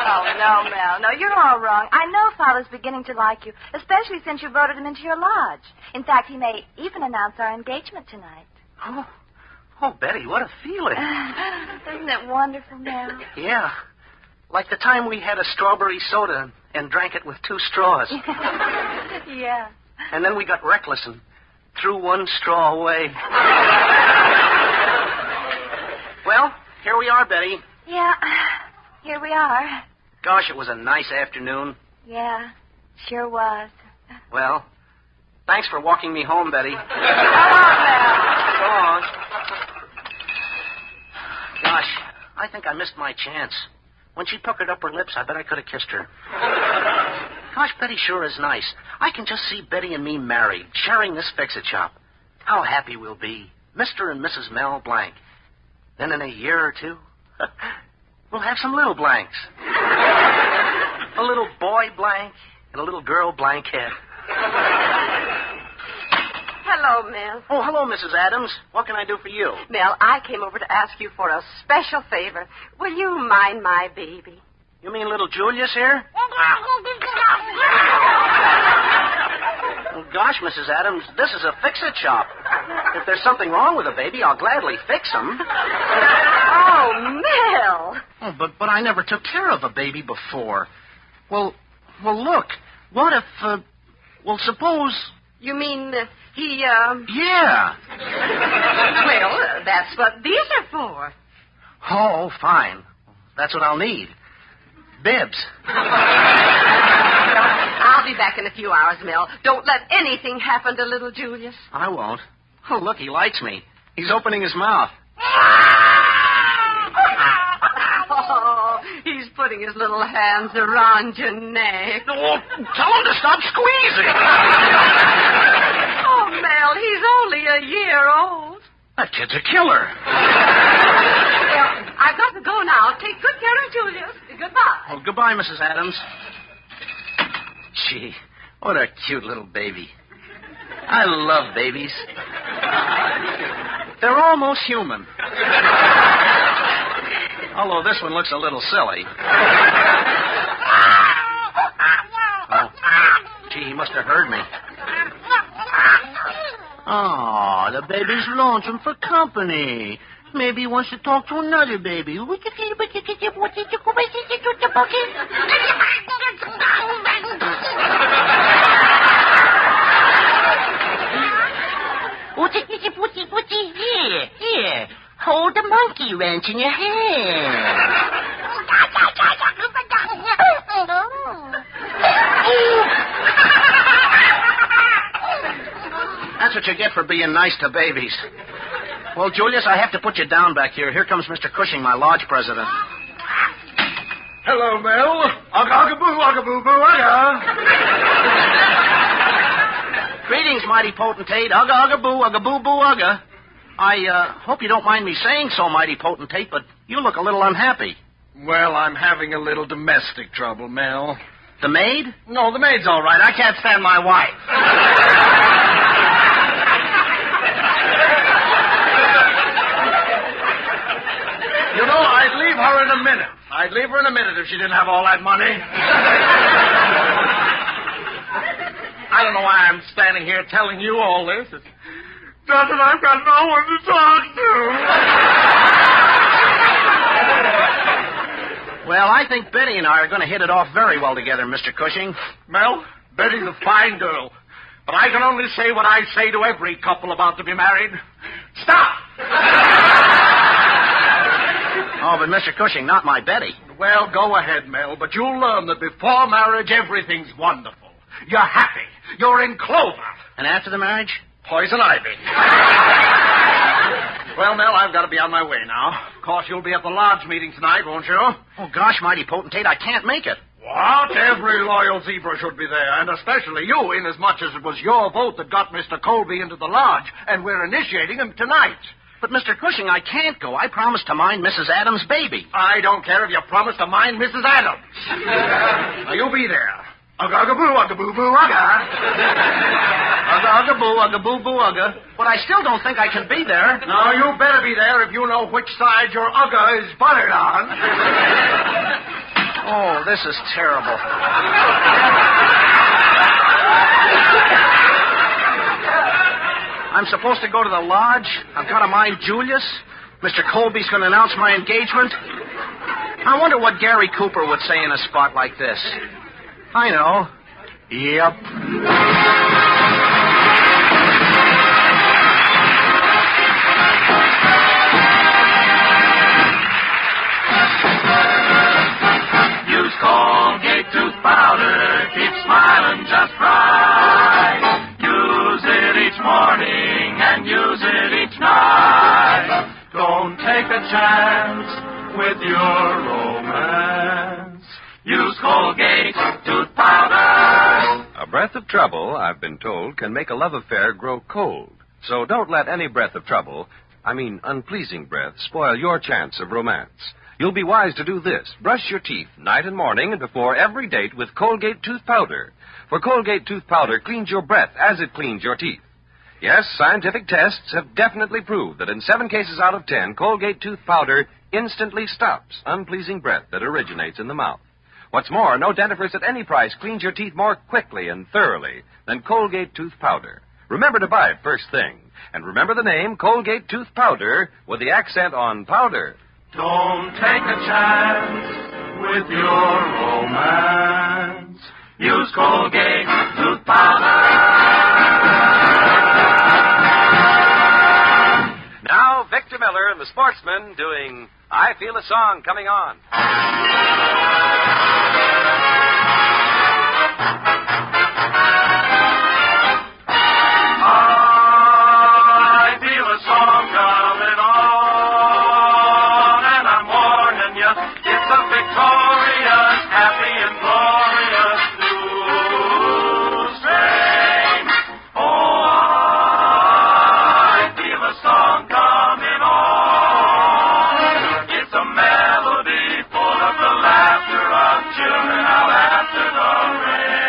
Oh, no, Mel. No, you're all wrong. I know Father's beginning to like you, especially since you voted him into your lodge. In fact, he may even announce our engagement tonight. Oh, Betty, what a feeling. Isn't it wonderful, Mel? Yeah. Like the time we had a strawberry soda and drank it with 2 straws. Yeah. And then we got reckless and threw 1 straw away. Well, here we are, Betty. Yeah, here we are. Gosh, it was a nice afternoon. Yeah, sure was. Well, thanks for walking me home, Betty. Come on, Mel. So long. Gosh, I think I missed my chance. When she puckered up her lips, I bet I could have kissed her. Gosh, Betty sure is nice. I can just see Betty and me married, sharing this fix-it shop. How happy we'll be. Mr. and Mrs. Mel Blank. Then in a year or 2, we'll have some little blanks. A little boy blank and a little girl blankhead. Hello, Mel. Oh, hello, Mrs. Adams. What can I do for you? Mel, I came over to ask you for a special favor. Will you mind my baby? You mean little Julius here? Oh, gosh, Mrs. Adams, this is a fix-it shop. If there's something wrong with a baby, I'll gladly fix him. Oh, Mel. Oh, but I never took care of a baby before. Well, look. What if, suppose... You mean he, Yeah. Well, that's what these are for. Oh, fine. That's what I'll need. Bibs. I'll be back in a few hours, Mel. Don't let anything happen to little Julius. I won't. Oh, look, he likes me. He's opening his mouth. Oh, he's putting his little hands around your neck. Oh, tell him to stop squeezing. Oh, Mel, he's only a year old. That kid's a killer. Well, I've got to go now. Take good care of Julius. Goodbye. Oh, goodbye, Mrs. Adams. Gee, what a cute little baby. I love babies. They're almost human. Although this one looks a little silly. Oh, gee, he must have heard me. Oh, the baby's lonesome for company. Maybe he wants to talk to another baby. Here. Hold the monkey wrench in your hand. That's what you get for being nice to babies. Well, Julius, I have to put you down back here. Here comes Mr. Cushing, my lodge president. Hello, Mel. Ugga-boo-boo-ugga. Greetings, mighty potentate. Ugga-ugga-boo, ugga-boo-boo-ugga. I hope you don't mind me saying so, mighty potentate, but you look a little unhappy. Well, I'm having a little domestic trouble, Mel. The maid? No, the maid's all right. I can't stand my wife. You know, I'd leave her in a minute. I'd leave her in a minute if she didn't have all that money. I don't know why I'm standing here telling you all this. It's just that I've got no one to talk to. Well, I think Betty and I are going to hit it off very well together, Mr. Cushing. Mel, Betty's a fine girl. But I can only say what I say to every couple about to be married. Stop! Oh, but Mr. Cushing, not my Betty. Well, go ahead, Mel, but you'll learn that before marriage, everything's wonderful. You're happy. You're in clover. And after the marriage? Poison ivy. Well, Mel, I've got to be on my way now. Of course, you'll be at the lodge meeting tonight, won't you? Oh, gosh, mighty potentate, I can't make it. What? Every loyal zebra should be there, and especially you, inasmuch as it was your vote that got Mr. Colby into the lodge, and we're initiating him tonight. But, Mr. Cushing, I can't go. I promised to mind Mrs. Adams' baby. I don't care if you promise to mind Mrs. Adams. Now, you be there. Ugga-ugga-boo, ugga-boo-boo, ugga. Ugga-ugga-boo, ugga-boo-boo, ugga. But I still don't think I can be there. No, you better be there if you know which side your ugga is buttered on. Oh, this is terrible. I'm supposed to go to the lodge. I've got to mind Julius. Mr. Colby's going to announce my engagement. I wonder what Gary Cooper would say in a spot like this. I know. Yep. Use Colgate tooth powder. Keep smiling just right. Use it each morning and use it each night. Don't take a chance with your romance. Use Colgate tooth powder. A breath of trouble, I've been told, can make a love affair grow cold. So don't let any breath of trouble, unpleasing breath, spoil your chance of romance. You'll be wise to do this. Brush your teeth night and morning and before every date with Colgate tooth powder. For Colgate tooth powder cleans your breath as it cleans your teeth. Yes, scientific tests have definitely proved that in 7 cases out of 10, Colgate tooth powder instantly stops unpleasing breath that originates in the mouth. What's more, no dentifrice at any price cleans your teeth more quickly and thoroughly than Colgate tooth powder. Remember to buy it first thing. And remember the name Colgate tooth powder with the accent on powder. Don't take a chance with your romance. Use Colgate tooth powder. Now, Victor Miller and the Sportsman doing I Feel a Song Coming On. I feel a song coming on, and I'm warning you, it's a victorious, happy and glorious new strain. Oh, I feel a song coming on. It's a melody full of the laughter of children out after the rain.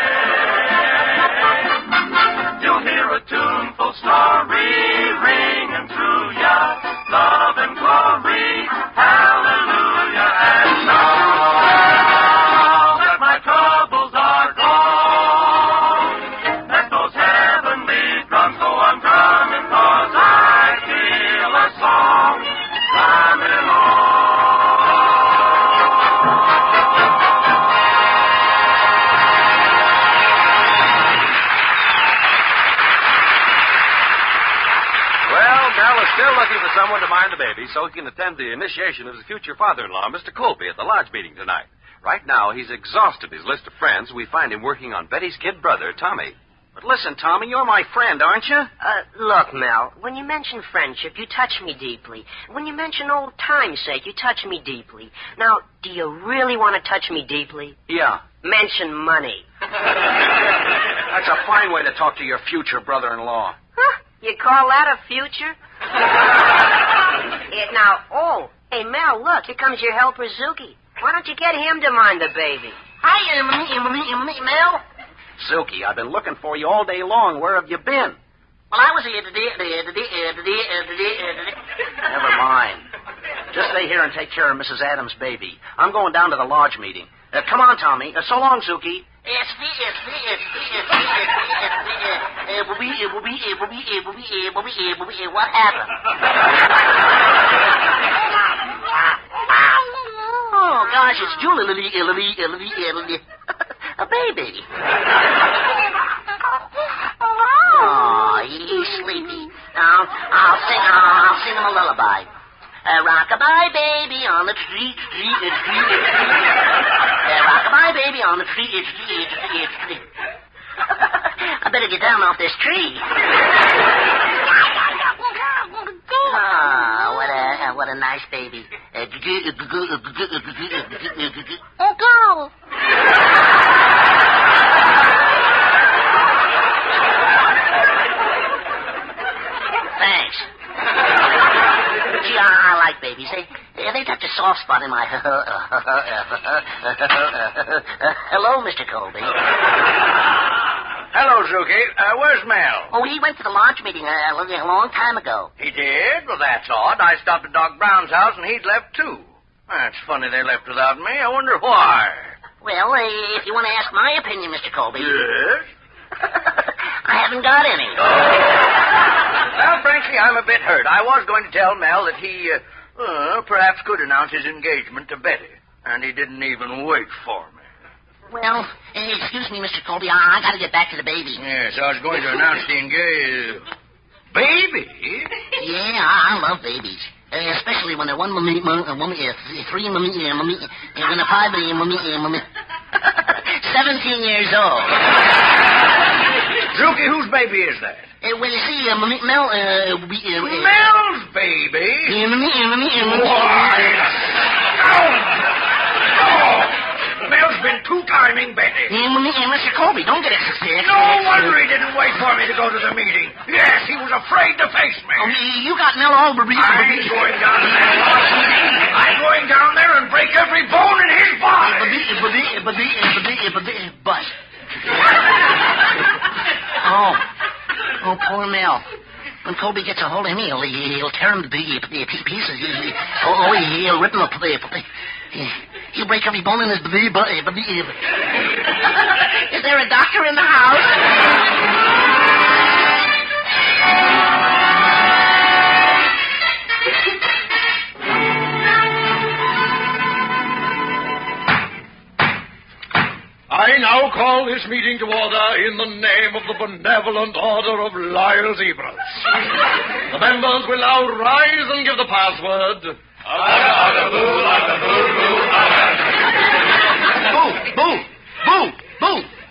You'll hear a tuneful story ringing through ya, love and glory, hallelujah. And now that my troubles are gone, let those heavenly drums go on drumming, 'cause I feel a song coming on. Well, Mel is still looking for someone to mind the baby so he can attend the initiation of his future father-in-law, Mr. Colby, at the lodge meeting tonight. Right now, he's exhausted his list of friends. We find him working on Betty's kid brother, Tommy. But listen, Tommy, you're my friend, aren't you? Look, Mel, when you mention friendship, you touch me deeply. When you mention old time's sake, you touch me deeply. Now, do you really want to touch me deeply? Yeah. Mention money. That's a fine way to talk to your future brother-in-law. Huh? You call that a future? Hey, Mel, look, here comes your helper, Zuki. Why don't you get him to mind the baby? Hi, Mel. Silky, I've been looking for you all day long. Where have you been? Well, I was here Never mind. Just stay here and take care of Mrs. Adams' baby. I'm going down to the lodge meeting. Come on, Tommy. So long, Zuki. What happened? Oh, gosh, it's Julie, a baby. Oh, he's sleepy. Now, I'll sing him a lullaby. Rock-a-bye, baby, on the tree. Rock-a-bye, baby, on the tree. I better get down off this tree. Oh, what a nice baby. Oh, go. Thanks. Gee, I like babies. They touch a soft spot spot in my... Hello, Mr. Colby. Hello, Zuki. Where's Mel? Oh, he went to the lodge meeting a long time ago. He did? Well, that's odd. I stopped at Doc Brown's house, and he'd left, too. That's funny they left without me. I wonder why. Well, if you want to ask my opinion, Mr. Colby... Yes? I haven't got any. Well, frankly, I'm a bit hurt. I was going to tell Mel that he, perhaps could announce his engagement to Betty. And he didn't even wait for me. Well, excuse me, Mr. Colby. I got to get back to the baby. Yes, I was going to announce the engagement. Baby? Yeah, I love babies. Especially when they're 1 mummy, 3 mummy, when they're 5 mummy, 17 years old. Zuki, whose baby is that? Well, you see, Mel, Mel's baby? Mel's been two-timing Betty. Mr. Colby, don't get upset. No wonder he didn't wait for me to go to the meeting. Yes, he was afraid to face me. Oh, you got Mel all I'm going down there. I'm going down there and break every bone in his body. But. Oh, poor Mel. When Colby gets a hold of him, he'll tear him to pieces. He'll rip him up. He'll break every bone in his body. Is there a doctor in the house? I now call this meeting to order in the name of the benevolent order of Loyal Zebras. The members will now rise and give the password. Boo!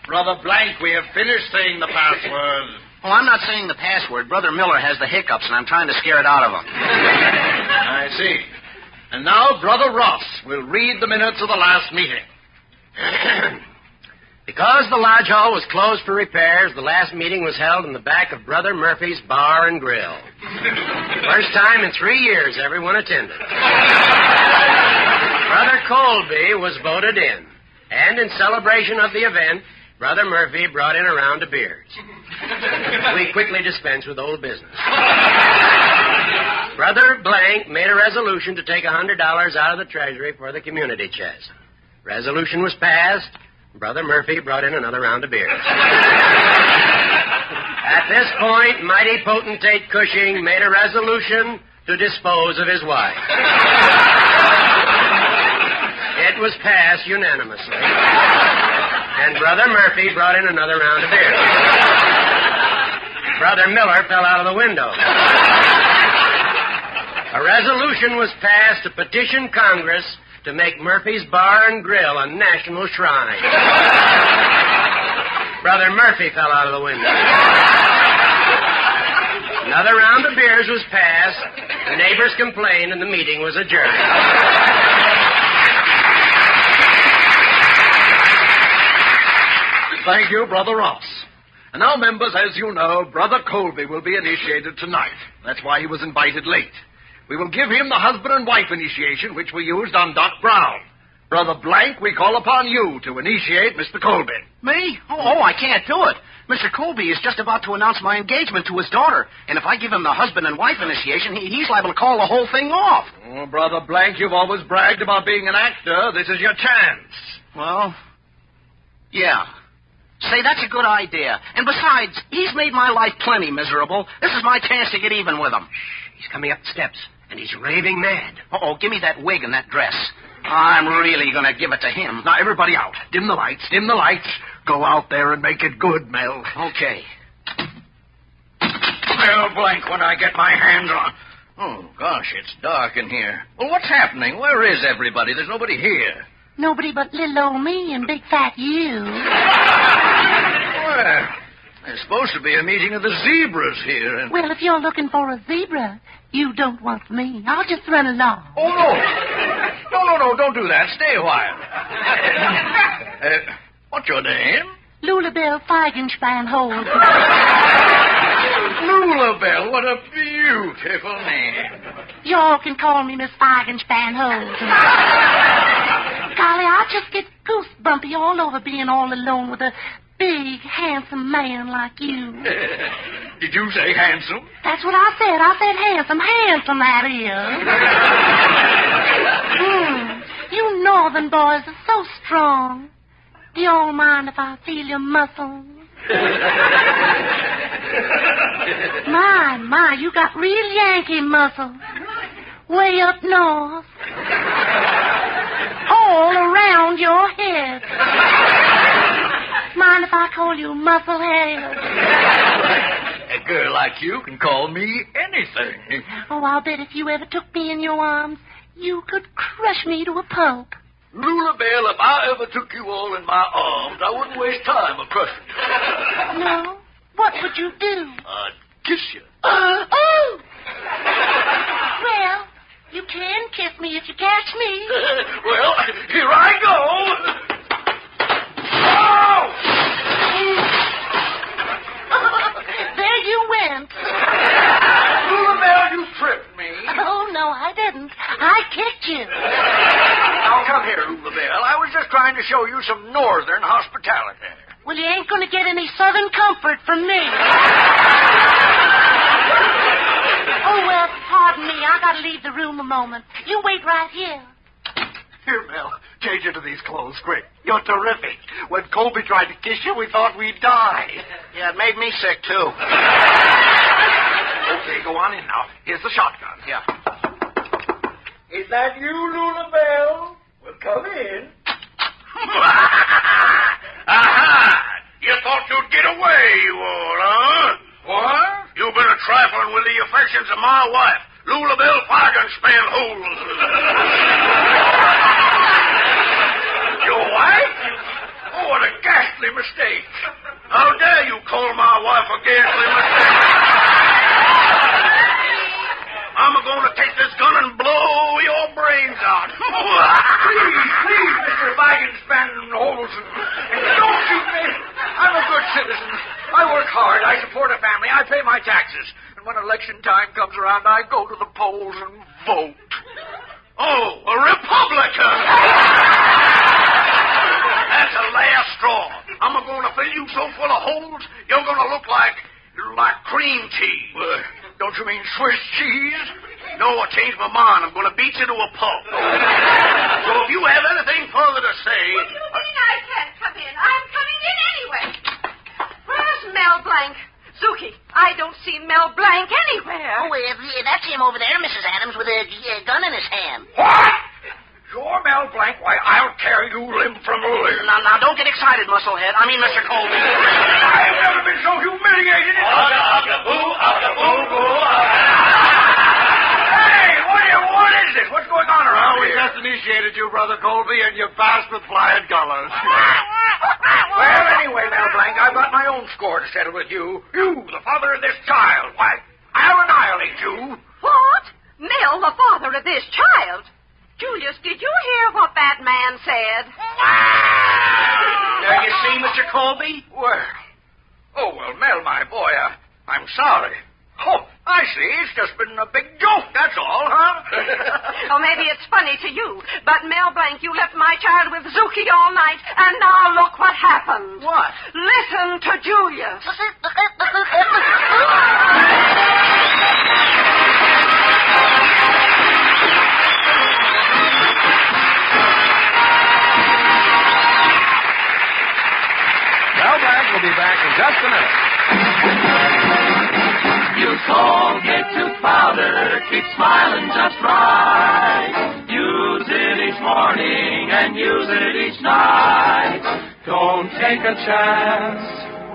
Brother Blank, we have finished saying the password. Oh, I'm not saying the password. Brother Miller has the hiccups, and I'm trying to scare it out of him. I see. And now Brother Ross will read the minutes of the last meeting. Because the lodge hall was closed for repairs, the last meeting was held in the back of Brother Murphy's Bar and Grill. First time in 3 years everyone attended. Brother Colby was voted in, and in celebration of the event, Brother Murphy brought in a round of beers. We quickly dispensed with old business. Brother Blank made a resolution to take $100 out of the treasury for the community chest. Resolution was passed. Brother Murphy brought in another round of beers. At this point, mighty potentate Cushing made a resolution to dispose of his wife. It was passed unanimously. And Brother Murphy brought in another round of beers. Brother Miller fell out of the window. A resolution was passed to petition Congress to make Murphy's Bar and Grill a national shrine. Brother Murphy fell out of the window. Another round of beers was passed. The neighbors complained, and the meeting was adjourned. Thank you, Brother Ross. And now, members, as you know, Brother Colby will be initiated tonight. That's why he was invited late. We will give him the husband and wife initiation, which we used on Doc Brown. Brother Blank, we call upon you to initiate Mr. Colby. Me? Oh, I can't do it. Mr. Colby is just about to announce my engagement to his daughter. And if I give him the husband and wife initiation, he's liable to call the whole thing off. Oh, Brother Blank, you've always bragged about being an actor. This is your chance. Well, yeah. Say, that's a good idea. And besides, he's made my life plenty miserable. This is my chance to get even with him. He's coming up the steps, and he's raving mad. Uh-oh, give me that wig and that dress. I'm really going to give it to him. Now, everybody out. Dim the lights, dim the lights. Go out there and make it good, Mel. Okay. Mel Blank, when I get my hands on... Oh, gosh, it's dark in here. Well, what's happening? Where is everybody? There's nobody here. Nobody but little old me and big fat you. Well, there's supposed to be a meeting of the zebras here. And... Well, if you're looking for a zebra, you don't want me. I'll just run along. Oh, no. No, don't do that. Stay a while. What's your name? Lulabelle Feigenstein Holt. Lulabelle, what a beautiful name. You all can call me Miss Feigenspannhose. Golly, I just get goosebumpy all over being all alone with a big, handsome man like you. Did you say handsome? That's what I said. I said handsome. Handsome, that is. You northern boys are so strong. Do you all mind if I feel your muscles? My, you got real Yankee muscles. Way up north. All around your head. Mind if I call you Musclehead? A girl like you can call me anything. Oh, I'll bet if you ever took me in your arms, you could crush me to a pulp. Lulabelle, if I ever took you all in my arms, I wouldn't waste time a crushing you. No? What would you do? I'd kiss you. Oh! Well, you can kiss me if you catch me. Well, here I go. Oh! There you went. Lulabelle, you tripped me. Oh, no, I didn't. I kicked you. Now, come here, Lulabelle. I was just trying to show you some northern hospitality. Well, you ain't going to get any southern comfort from me. Oh, well, pardon me. I got to leave the room a moment. You wait right here. Here, Mel, change into these clothes, quick. You're terrific. When Colby tried to kiss you, we thought we'd die. Yeah, it made me sick, too. Okay, go on in now. Here's the shotgun. Yeah. Is that you, Lulabelle? Well, come in. Aha! You thought you'd get away, you all, huh? What? You've been trifling with the affections of my wife, Lulabelle Feigenspannhose. Your wife? Oh, what a ghastly mistake. How dare you call my wife a ghastly mistake? I'm going to take this gun and blow your brains out. Please, Mr. Feigenspannhose, don't shoot me. I'm a good citizen. I work hard. I support a family. I pay my taxes. And when election time comes around, I go to the polls and vote. Oh, a Republican! That's a last straw. I'm going to fill you so full of holes, you're going to look like cream cheese. Don't you mean Swiss cheese? No, I changed my mind. I'm going to beat you to a pulp. So if you have anything further to say... What do you mean I can't come in? I'm coming in anyway. Where's Mel Blanc? Zuki, I don't see Mel Blanc anywhere. Oh, that's him over there, Mrs. Adams, with a gun in his hand. What? You're Mel Blanc? Why, I'll tear you limb from limb. Now, don't get excited, Musclehead. I mean, Mr. Colby. I've never been so humiliated in my life. Hey, what is this? What's going on around here? We just initiated you, Brother Colby, and you passed with flying colors. Well, anyway, Mel Blanc, I've got my own score to settle with you. You, the father of this child. Why, I'll annihilate you. What? Mel, the father of this child? Julius, did you hear what that man said? There you see, Mr. Colby? Well, Mel, my boy, I'm sorry. Oh, I see. It's just been a big joke, that's all, huh? Oh, maybe it's funny to you, but Mel Blanc, you left my child with Zuki all night, and now look what happened. What? Listen to Julius. Mel Blanc will be back in just a minute. Use Colgate tooth powder, keep smiling just right. Use it each morning and use it each night. Don't take a chance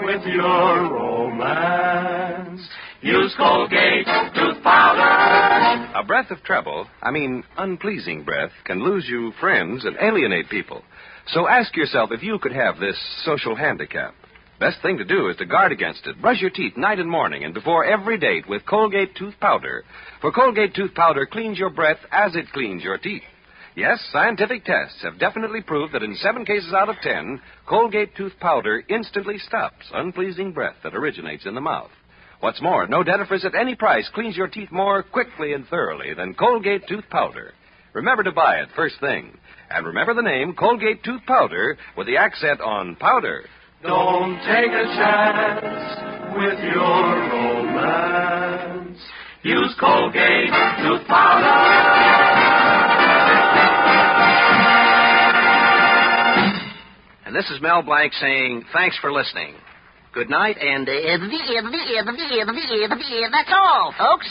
with your romance. Use Colgate tooth powder. A breath of trouble, unpleasing breath, can lose you friends and alienate people. So ask yourself if you could have this social handicap. Best thing to do is to guard against it. Brush your teeth night and morning and before every date with Colgate tooth powder. For Colgate tooth powder cleans your breath as it cleans your teeth. Yes, scientific tests have definitely proved that in 7 cases out of 10, Colgate tooth powder instantly stops unpleasing breath that originates in the mouth. What's more, no dentifrice at any price cleans your teeth more quickly and thoroughly than Colgate tooth powder. Remember to buy it first thing. And remember the name Colgate tooth powder with the accent on powder. Don't take a chance with your romance. Use Colgate tooth powder. And this is Mel Blanc saying thanks for listening. Good night, and that's all, folks.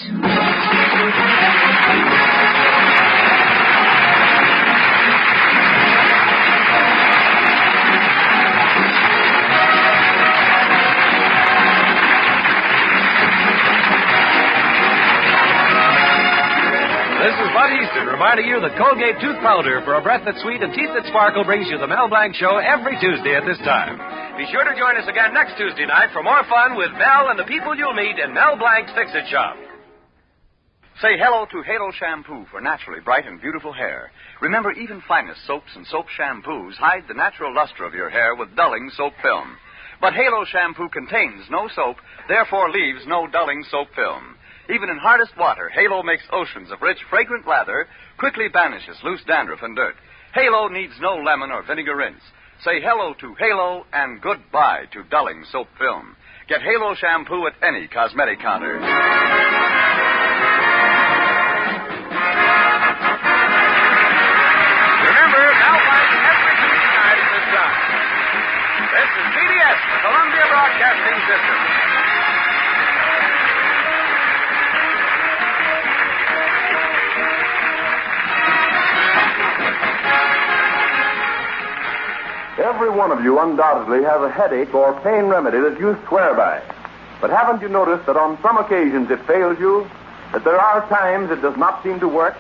This is Bud Easton reminding you that Colgate tooth powder for a breath that's sweet and teeth that sparkle brings you the Mel Blanc Show every Tuesday at this time. Be sure to join us again next Tuesday night for more fun with Mel and the people you'll meet in Mel Blanc's Fix-It Shop. Say hello to Halo Shampoo for naturally bright and beautiful hair. Remember, even finest soaps and soap shampoos hide the natural luster of your hair with dulling soap film. But Halo Shampoo contains no soap, therefore leaves no dulling soap film. Even in hardest water, Halo makes oceans of rich, fragrant lather, quickly banishes loose dandruff and dirt. Halo needs no lemon or vinegar rinse. Say hello to Halo and goodbye to dulling soap film. Get Halo Shampoo at any cosmetic counter. Remember, Mel Blanc every Tuesday night at this time. This is CBS, the Columbia Broadcasting System. Every one of you undoubtedly has a headache or pain remedy that you swear by. But haven't you noticed that on some occasions it fails you? That there are times it does not seem to work?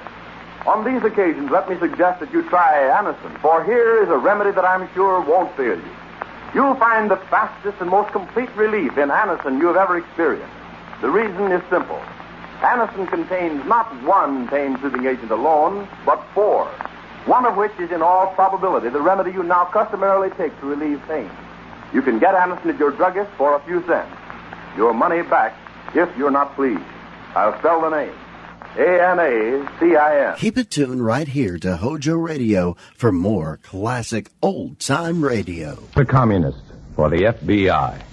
On these occasions, let me suggest that you try Anacin, for here is a remedy that I'm sure won't fail you. You'll find the fastest and most complete relief in Anacin you have ever experienced. The reason is simple. Anacin contains not one pain-soothing agent alone, but 4. One of which is in all probability the remedy you now customarily take to relieve pain. You can get Anacin at your druggist for a few cents. Your money back if you're not pleased. I'll spell the name. Anacin. Keep it tuned right here to HOJO Radio for more classic old-time radio. The Communist for the FBI.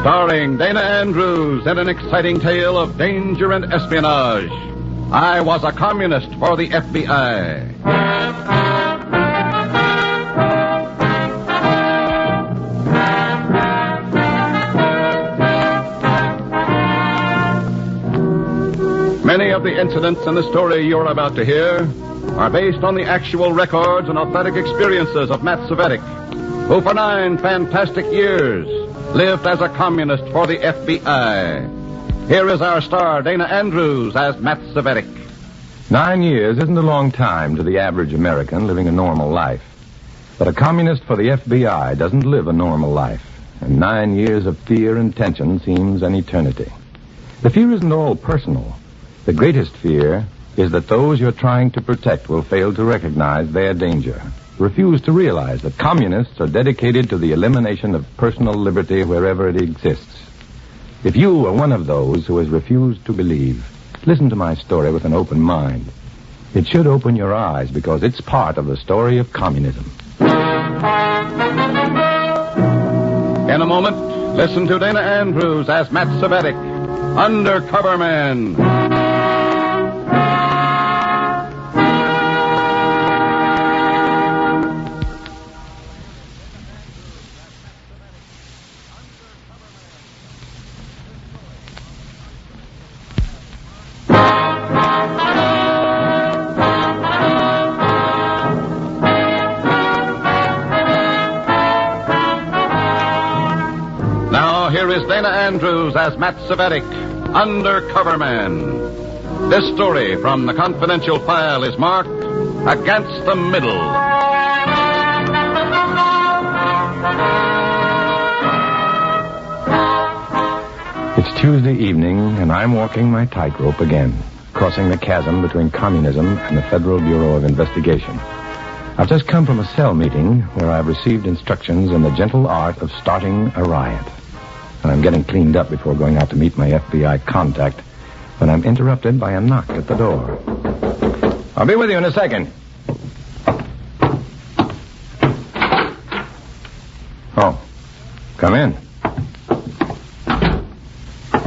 Starring Dana Andrews in an exciting tale of danger and espionage. I was a communist for the FBI. Many of the incidents in the story you're about to hear are based on the actual records and authentic experiences of Matt Cvetic, who for 9 fantastic years lived as a communist for the FBI. Here is our star, Dana Andrews, as Matt Cvetic. 9 years isn't a long time to the average American living a normal life. But a communist for the FBI doesn't live a normal life. And 9 years of fear and tension seems an eternity. The fear isn't all personal. The greatest fear is that those you're trying to protect will fail to recognize their danger. Refuse to realize that communists are dedicated to the elimination of personal liberty wherever it exists. If you are one of those who has refused to believe, listen to my story with an open mind. It should open your eyes because it's part of the story of communism. In a moment, listen to Dana Andrews as Matt Cvetic, Undercover Man. Dana Andrews as Matt Cvetic, Undercover Man. This story from the confidential file is marked Against the Middle. It's Tuesday evening, and I'm walking my tightrope again, crossing the chasm between communism and the Federal Bureau of Investigation. I've just come from a cell meeting where I've received instructions in the gentle art of starting a riot. And I'm getting cleaned up before going out to meet my FBI contact when I'm interrupted by a knock at the door. I'll be with you in a second. Oh, come in.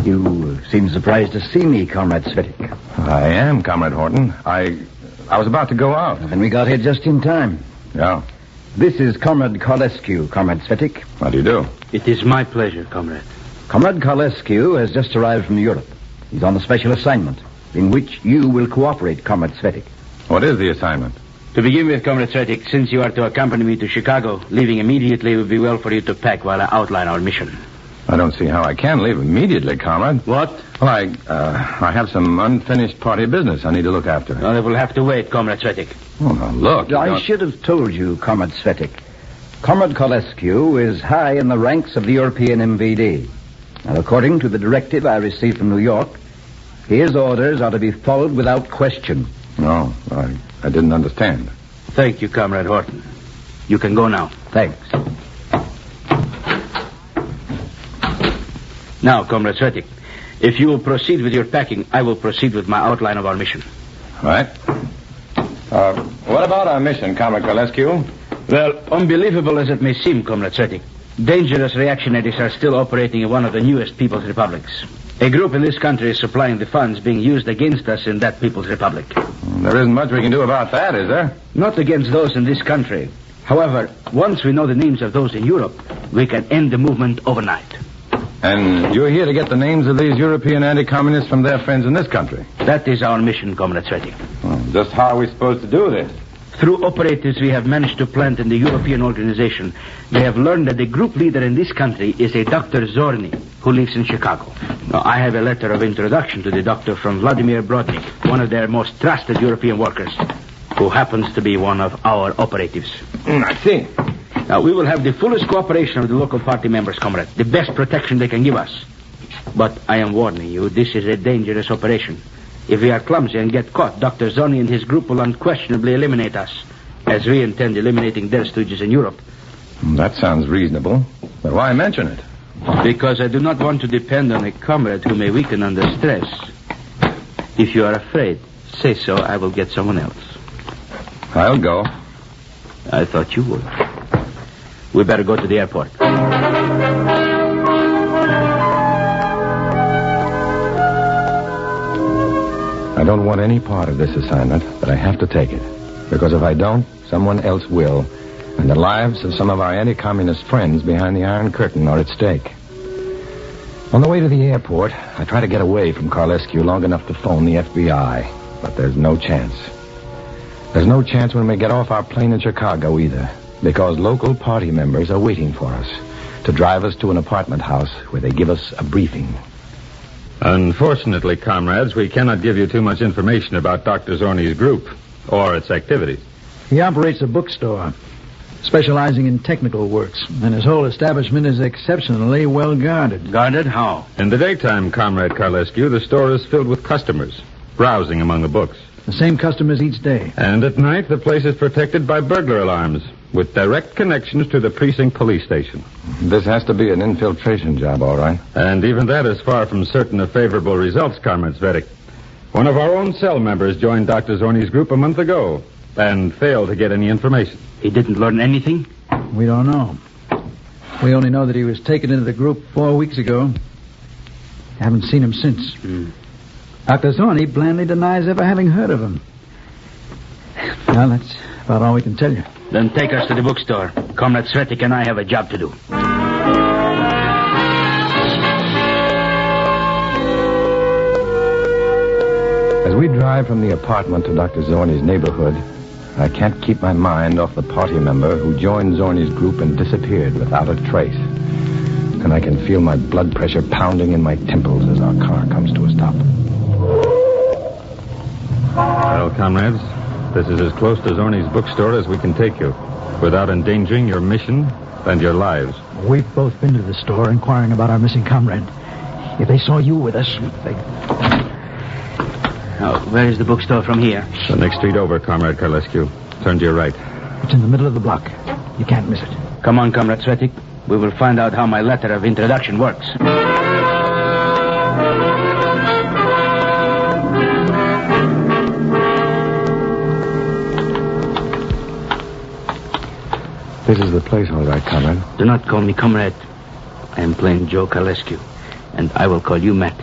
You seem surprised to see me, Comrade Svetic. I am, Comrade Horton. I was about to go out. And we got here just in time. Yeah. This is Comrade Carlescu, Comrade Svetic. How do you do? It is my pleasure, Comrade. Comrade Carlescu has just arrived from Europe. He's on a special assignment, in which you will cooperate, Comrade Svetic. What is the assignment? To begin with, Comrade Svetic, since you are to accompany me to Chicago, leaving immediately would be well for you to pack while I outline our mission. I don't see how I can leave immediately, Comrade. What? Well, I have some unfinished party business I need to look after. No, they will have to wait, Comrade Svetic. Oh, now look. I should have told you, Comrade Svetic. Comrade Carlescu is high in the ranks of the European MVD. And according to the directive I received from New York, his orders are to be followed without question. No, I didn't understand. Thank you, Comrade Horton. You can go now. Thanks. Now, Comrade Svetic, if you will proceed with your packing, I will proceed with my outline of our mission. All right. What about our mission, Comrade Carlescu? Well, unbelievable as it may seem, Comrade Svetic, dangerous reactionaries are still operating in one of the newest People's Republics. A group in this country is supplying the funds being used against us in that People's Republic. There isn't much we can do about that, is there? Not against those in this country. However, once we know the names of those in Europe, we can end the movement overnight. And you're here to get the names of these European anti-communists from their friends in this country? That is our mission, Comrade Svetic. Well, just how are we supposed to do this? Through operatives we have managed to plant in the European organization, they have learned that the group leader in this country is a Dr. Zorny, who lives in Chicago. Now, I have a letter of introduction to the doctor from Vladimir Brodnik, one of their most trusted European workers, who happens to be one of our operatives. I see. Now, we will have the fullest cooperation of the local party members, Comrade. The best protection they can give us. But I am warning you, this is a dangerous operation. If we are clumsy and get caught, Dr. Zorny and his group will unquestionably eliminate us, as we intend eliminating their stooges in Europe. That sounds reasonable. But why mention it? Because I do not want to depend on a comrade who may weaken under stress. If you are afraid, say so. I will get someone else. I'll go. I thought you would. We better go to the airport. I don't want any part of this assignment, but I have to take it. Because if I don't, someone else will. And the lives of some of our anti-communist friends behind the Iron Curtain are at stake. On the way to the airport, I try to get away from Carlescu long enough to phone the FBI. But there's no chance. There's no chance when we get off our plane in Chicago either. Because local party members are waiting for us to drive us to an apartment house where they give us a briefing. Unfortunately, comrades, we cannot give you too much information about Dr. Zorny's group or its activities. He operates a bookstore, specializing in technical works, and his whole establishment is exceptionally well guarded. Guarded? How? In the daytime, Comrade Carlescu, the store is filled with customers, browsing among the books. The same customers each day. And at night, the place is protected by burglar alarms, with direct connections to the precinct police station. This has to be an infiltration job, all right. And even that is far from certain of favorable results, Comrade Svetic. One of our own cell members joined Dr. Zorny's group a month ago and failed to get any information. He didn't learn anything? We don't know. We only know that he was taken into the group 4 weeks ago. Haven't seen him since. Dr. Zorny blandly denies ever having heard of him. Well, that's about all we can tell you. Then take us to the bookstore. Comrade Svetic and I have a job to do. As we drive from the apartment to Dr. Zorny's neighborhood, I can't keep my mind off the party member who joined Zorny's group and disappeared without a trace. And I can feel my blood pressure pounding in my temples as our car comes to a stop. Well, comrades, this is as close to Zorny's bookstore as we can take you, without endangering your mission and your lives. We've both been to the store inquiring about our missing comrade. If they saw you with us, they... Now, where is the bookstore from here? The next street over, Comrade Carlescu. Turn to your right. It's in the middle of the block. You can't miss it. Come on, Comrade Svetik. We will find out how my letter of introduction works. This is the place, all right, comrade. Do not call me comrade. I am plain Joe Carlescu, and I will call you Matt.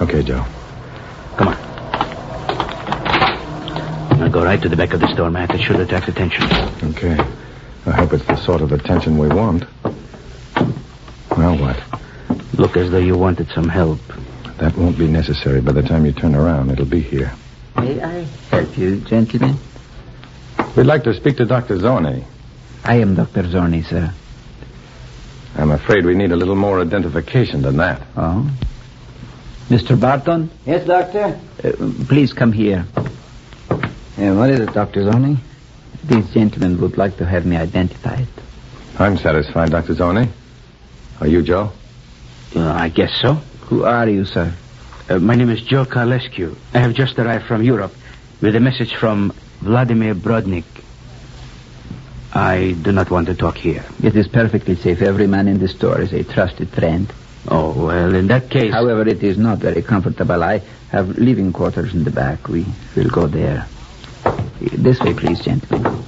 Okay, Joe. Come on. Now go right to the back of the store, Matt. It should attract attention. Okay. I hope it's the sort of attention we want. Well, what? Look as though you wanted some help. That won't be necessary. By the time you turn around, it'll be here. May I help you, gentlemen? We'd like to speak to Dr. Zorni. I am Dr. Zorni, sir. I'm afraid we need a little more identification than that. Oh? Mr. Barton? Yes, Doctor? Please come here. What is it, Dr. Zorni? These gentlemen would like to have me identified. I'm satisfied, Dr. Zorni. Are you Joe? I guess so. Who are you, sir? My name is Joe Carlescu. I have just arrived from Europe with a message from Vladimir Brodnik. I do not want to talk here. It is perfectly safe. Every man in the store is a trusted friend. Oh, well, in that case... However, it is not very comfortable. I have living quarters in the back. We will go there. This way, please, gentlemen.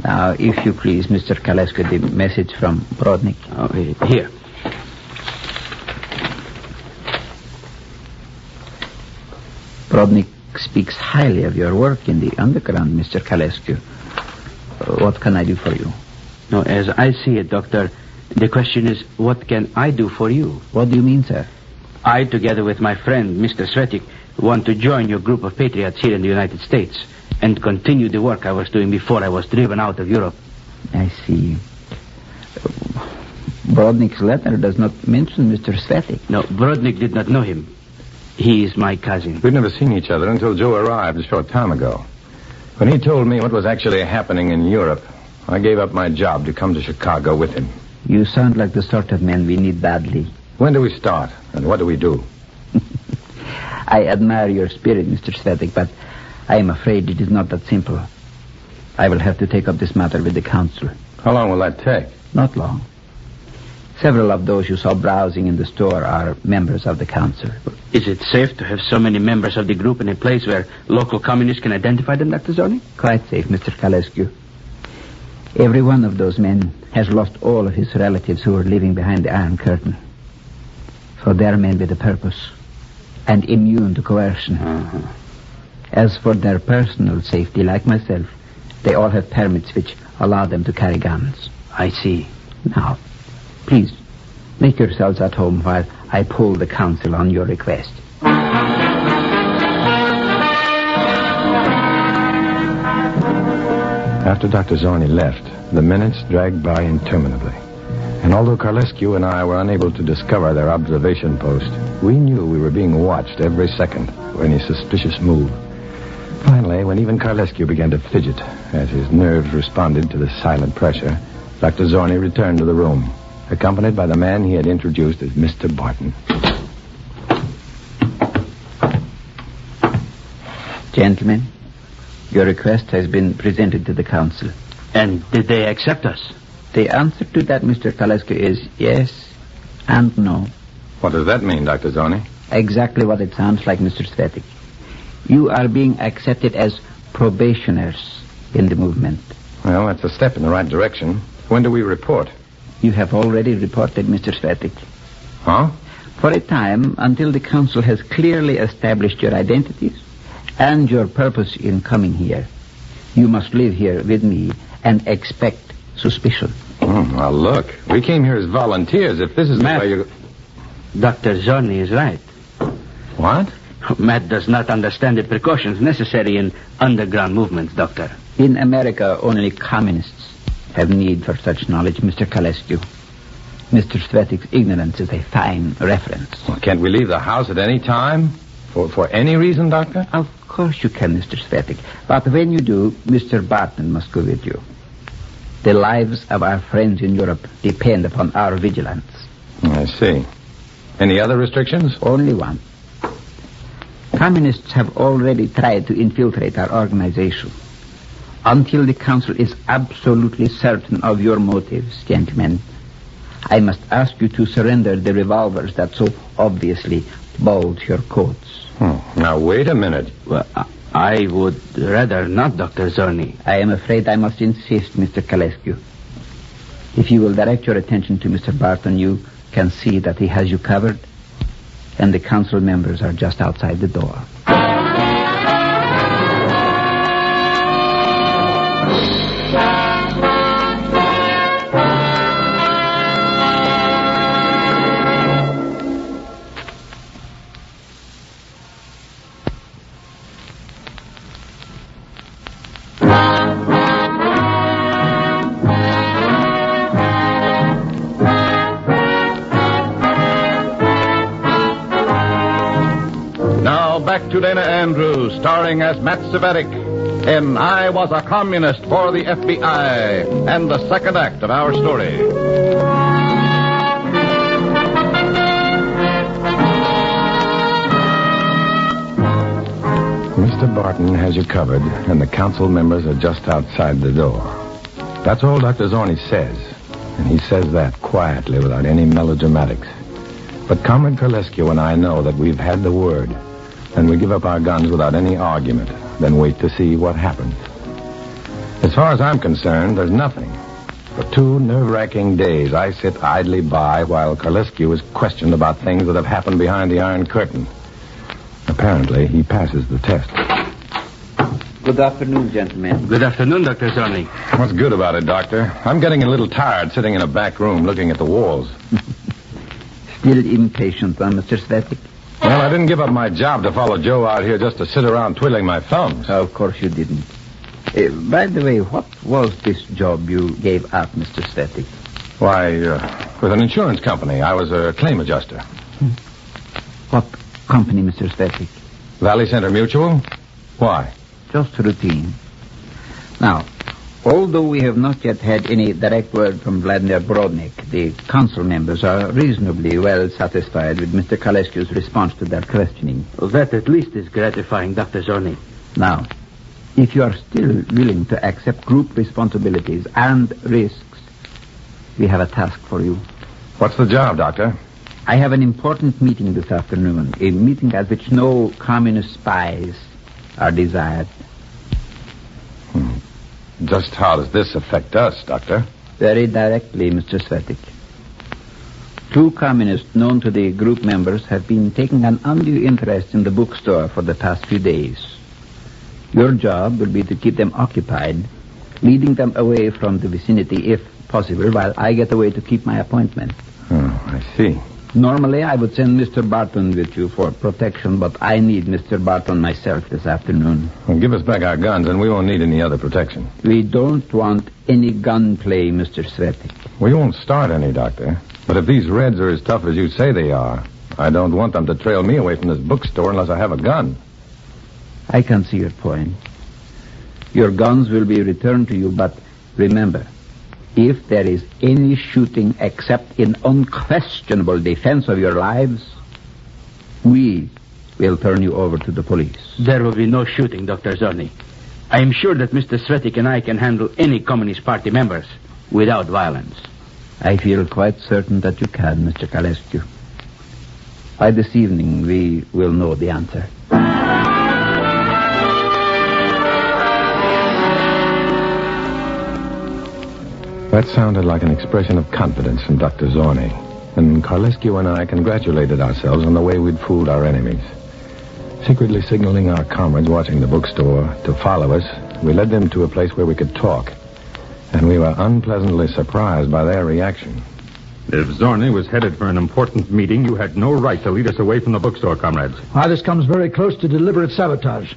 Now, if you please, Mr. Carlescu, the message from Brodnik. Oh, here. Brodnik speaks highly of your work in the underground, Mr. Carlescu. What can I do for you? No, as I see it, Doctor, the question is, what can I do for you? What do you mean, sir? I, together with my friend, Mr. Svetik, want to join your group of patriots here in the United States and continue the work I was doing before I was driven out of Europe. I see. Brodnik's letter does not mention Mr. Svetik. No, Brodnik did not know him. He is my cousin. We'd never seen each other until Joe arrived a short time ago. When he told me what was actually happening in Europe, I gave up my job to come to Chicago with him. You sound like the sort of man we need badly. When do we start, and what do we do? I admire your spirit, Mr. Svetik, but I am afraid it is not that simple. I will have to take up this matter with the council. How long will that take? Not long. Several of those you saw browsing in the store are members of the council. Is it safe to have so many members of the group in a place where local communists can identify them, Dr. Zorni? Quite safe, Mr. Carlescu. Every one of those men has lost all of his relatives who were living behind the Iron Curtain. So they are men with a purpose and immune to coercion. Uh-huh. As for their personal safety, like myself, they all have permits which allow them to carry guns. I see. Now, please, make yourselves at home while I poll the council on your request. After Dr. Zorni left, the minutes dragged by interminably. And although Carlescu and I were unable to discover their observation post, we knew we were being watched every second for any suspicious move. Finally, when even Carlescu began to fidget as his nerves responded to the silent pressure, Dr. Zorni returned to the room, accompanied by the man he had introduced as Mr. Barton. Gentlemen, your request has been presented to the council. And did they accept us? The answer to that, Mr. Carlescu, is yes and no. What does that mean, Dr. Zorni? Exactly what it sounds like, Mr. Svetik. You are being accepted as probationers in the movement. Well, that's a step in the right direction. When do we report? You have already reported, Mr. Svetik. Huh? For a time, until the council has clearly established your identities and your purpose in coming here. You must live here with me and expect suspicion. Well, look, we came here as volunteers. If this is Matt, the way you... Dr. Zorni is right. What? Matt does not understand the precautions necessary in underground movements, Doctor. In America, only communists have need for such knowledge, Mr. Carlescu. Mr. Svetik's ignorance is a fine reference. Well, can't we leave the house at any time? For any reason, Doctor? Of course you can, Mr. Svetik. But when you do, Mr. Barton must go with you. The lives of our friends in Europe depend upon our vigilance. I see. Any other restrictions? Only one. Communists have already tried to infiltrate our organization. Until the council is absolutely certain of your motives, gentlemen, I must ask you to surrender the revolvers that so obviously bulge your coats. Now, wait a minute. Well, I would rather not, Dr. Zorni. I am afraid I must insist, Mr. Kalescu. If you will direct your attention to Mr. Barton, you can see that he has you covered, and the council members are just outside the door. Back to Dana Andrews, starring as Matt Cvetic in I Was a Communist for the FBI, and the second act of our story. Mr. Barton has you covered, and the council members are just outside the door. That's all Dr. Zorni says, and he says that quietly without any melodramatics. But Comrade Carlescu and I know that we've had the word, and we give up our guns without any argument, then wait to see what happens. As far as I'm concerned, there's nothing. For 2 nerve-wracking days, I sit idly by while Carlescu is questioned about things that have happened behind the Iron Curtain. Apparently, he passes the test. Good afternoon, gentlemen. Good afternoon, Dr. Zorni. What's good about it, Doctor? I'm getting a little tired sitting in a back room looking at the walls. Still impatient, Mr. Cvetic? Well, I didn't give up my job to follow Joe out here just to sit around twiddling my thumbs. Of course you didn't. By the way, what was this job you gave up, Mr. Cvetic? Why, with an insurance company. I was a claim adjuster. What company, Mr. Cvetic? Valley Center Mutual? Why? Just routine. Now, although we have not yet had any direct word from Vladimir Brodnik, the council members are reasonably well satisfied with Mr. Kalescu's response to their questioning. That at least is gratifying, Dr. Zorni. Now, if you are still willing to accept group responsibilities and risks, we have a task for you. What's the job, Doctor? I have an important meeting this afternoon, a meeting at which no communist spies are desired. Just how does this affect us, Doctor? Very directly, Mr. Cvetic. 2 communists known to the group members have been taking an undue interest in the bookstore for the past few days. Your job will be to keep them occupied, leading them away from the vicinity if possible, while I get away to keep my appointment. Oh, I see. Normally, I would send Mr. Barton with you for protection, but I need Mr. Barton myself this afternoon. Well, give us back our guns, and we won't need any other protection. We don't want any gunplay, Mr. Cvetic. We won't start any, Doctor. But if these Reds are as tough as you say they are, I don't want them to trail me away from this bookstore unless I have a gun. I can see your point. Your guns will be returned to you, but remember, if there is any shooting except in unquestionable defense of your lives, we will turn you over to the police. There will be no shooting, Dr. Zorni. I am sure that Mr. Cvetic and I can handle any Communist Party members without violence. I feel quite certain that you can, Mr. Kalescu. By this evening, we will know the answer. That sounded like an expression of confidence from Dr. Zorni. And Carlescu and I congratulated ourselves on the way we'd fooled our enemies. Secretly signaling our comrades watching the bookstore to follow us, we led them to a place where we could talk. And we were unpleasantly surprised by their reaction. If Zorni was headed for an important meeting, you had no right to lead us away from the bookstore, comrades. This comes very close to deliberate sabotage.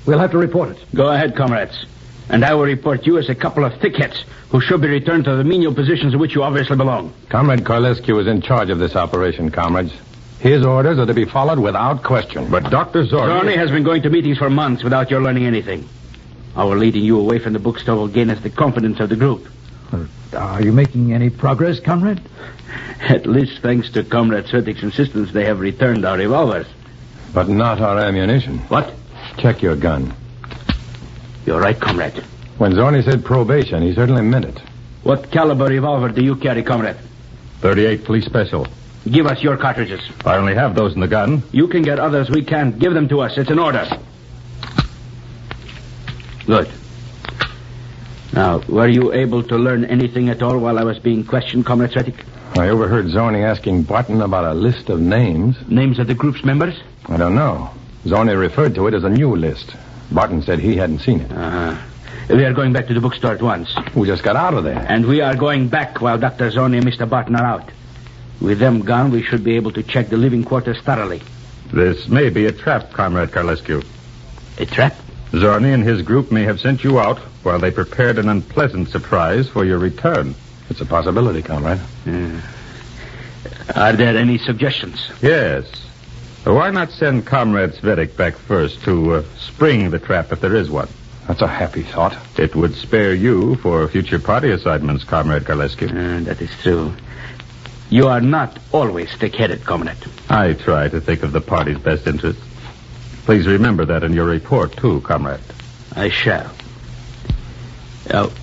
We'll have to report it. Go ahead, comrades. And I will report you as a couple of thickheads who should be returned to the menial positions in which you obviously belong. Comrade Carlescu is in charge of this operation, comrades. His orders are to be followed without question. But Dr. Zorni has been going to meetings for months without your learning anything. Our leading you away from the bookstore will gain us the confidence of the group. Are you making any progress, comrade? At least thanks to Comrade Cvetic's insistence, they have returned our revolvers. But not our ammunition. What? Check your gun. You're right, comrade. When Zorny said probation, he certainly meant it. What caliber revolver do you carry, comrade? .38 Police Special. Give us your cartridges. I only have those in the gun. You can get others. We can't. Give them to us. It's an order. Good. Now, were you able to learn anything at all while I was being questioned, Comrade Svetic? I overheard Zorny asking Barton about a list of names. Names of the group's members? I don't know. Zorny referred to it as a new list. Barton said he hadn't seen it. We are going back to the bookstore at once. We just got out of there. And we are going back while Dr. Zorny and Mr. Barton are out. With them gone, we should be able to check the living quarters thoroughly. This may be a trap, Comrade Carlescu. A trap? Zorny and his group may have sent you out while they prepared an unpleasant surprise for your return. It's a possibility, Comrade. Are there any suggestions? Yes. Why not send Comrade Svetic back first to spring the trap if there is one? That's a happy thought. It would spare you for future party assignments, Comrade Karlesky. That is true. You are not always thick-headed, Comrade. I try to think of the party's best interests. Please remember that in your report, too, Comrade. I shall.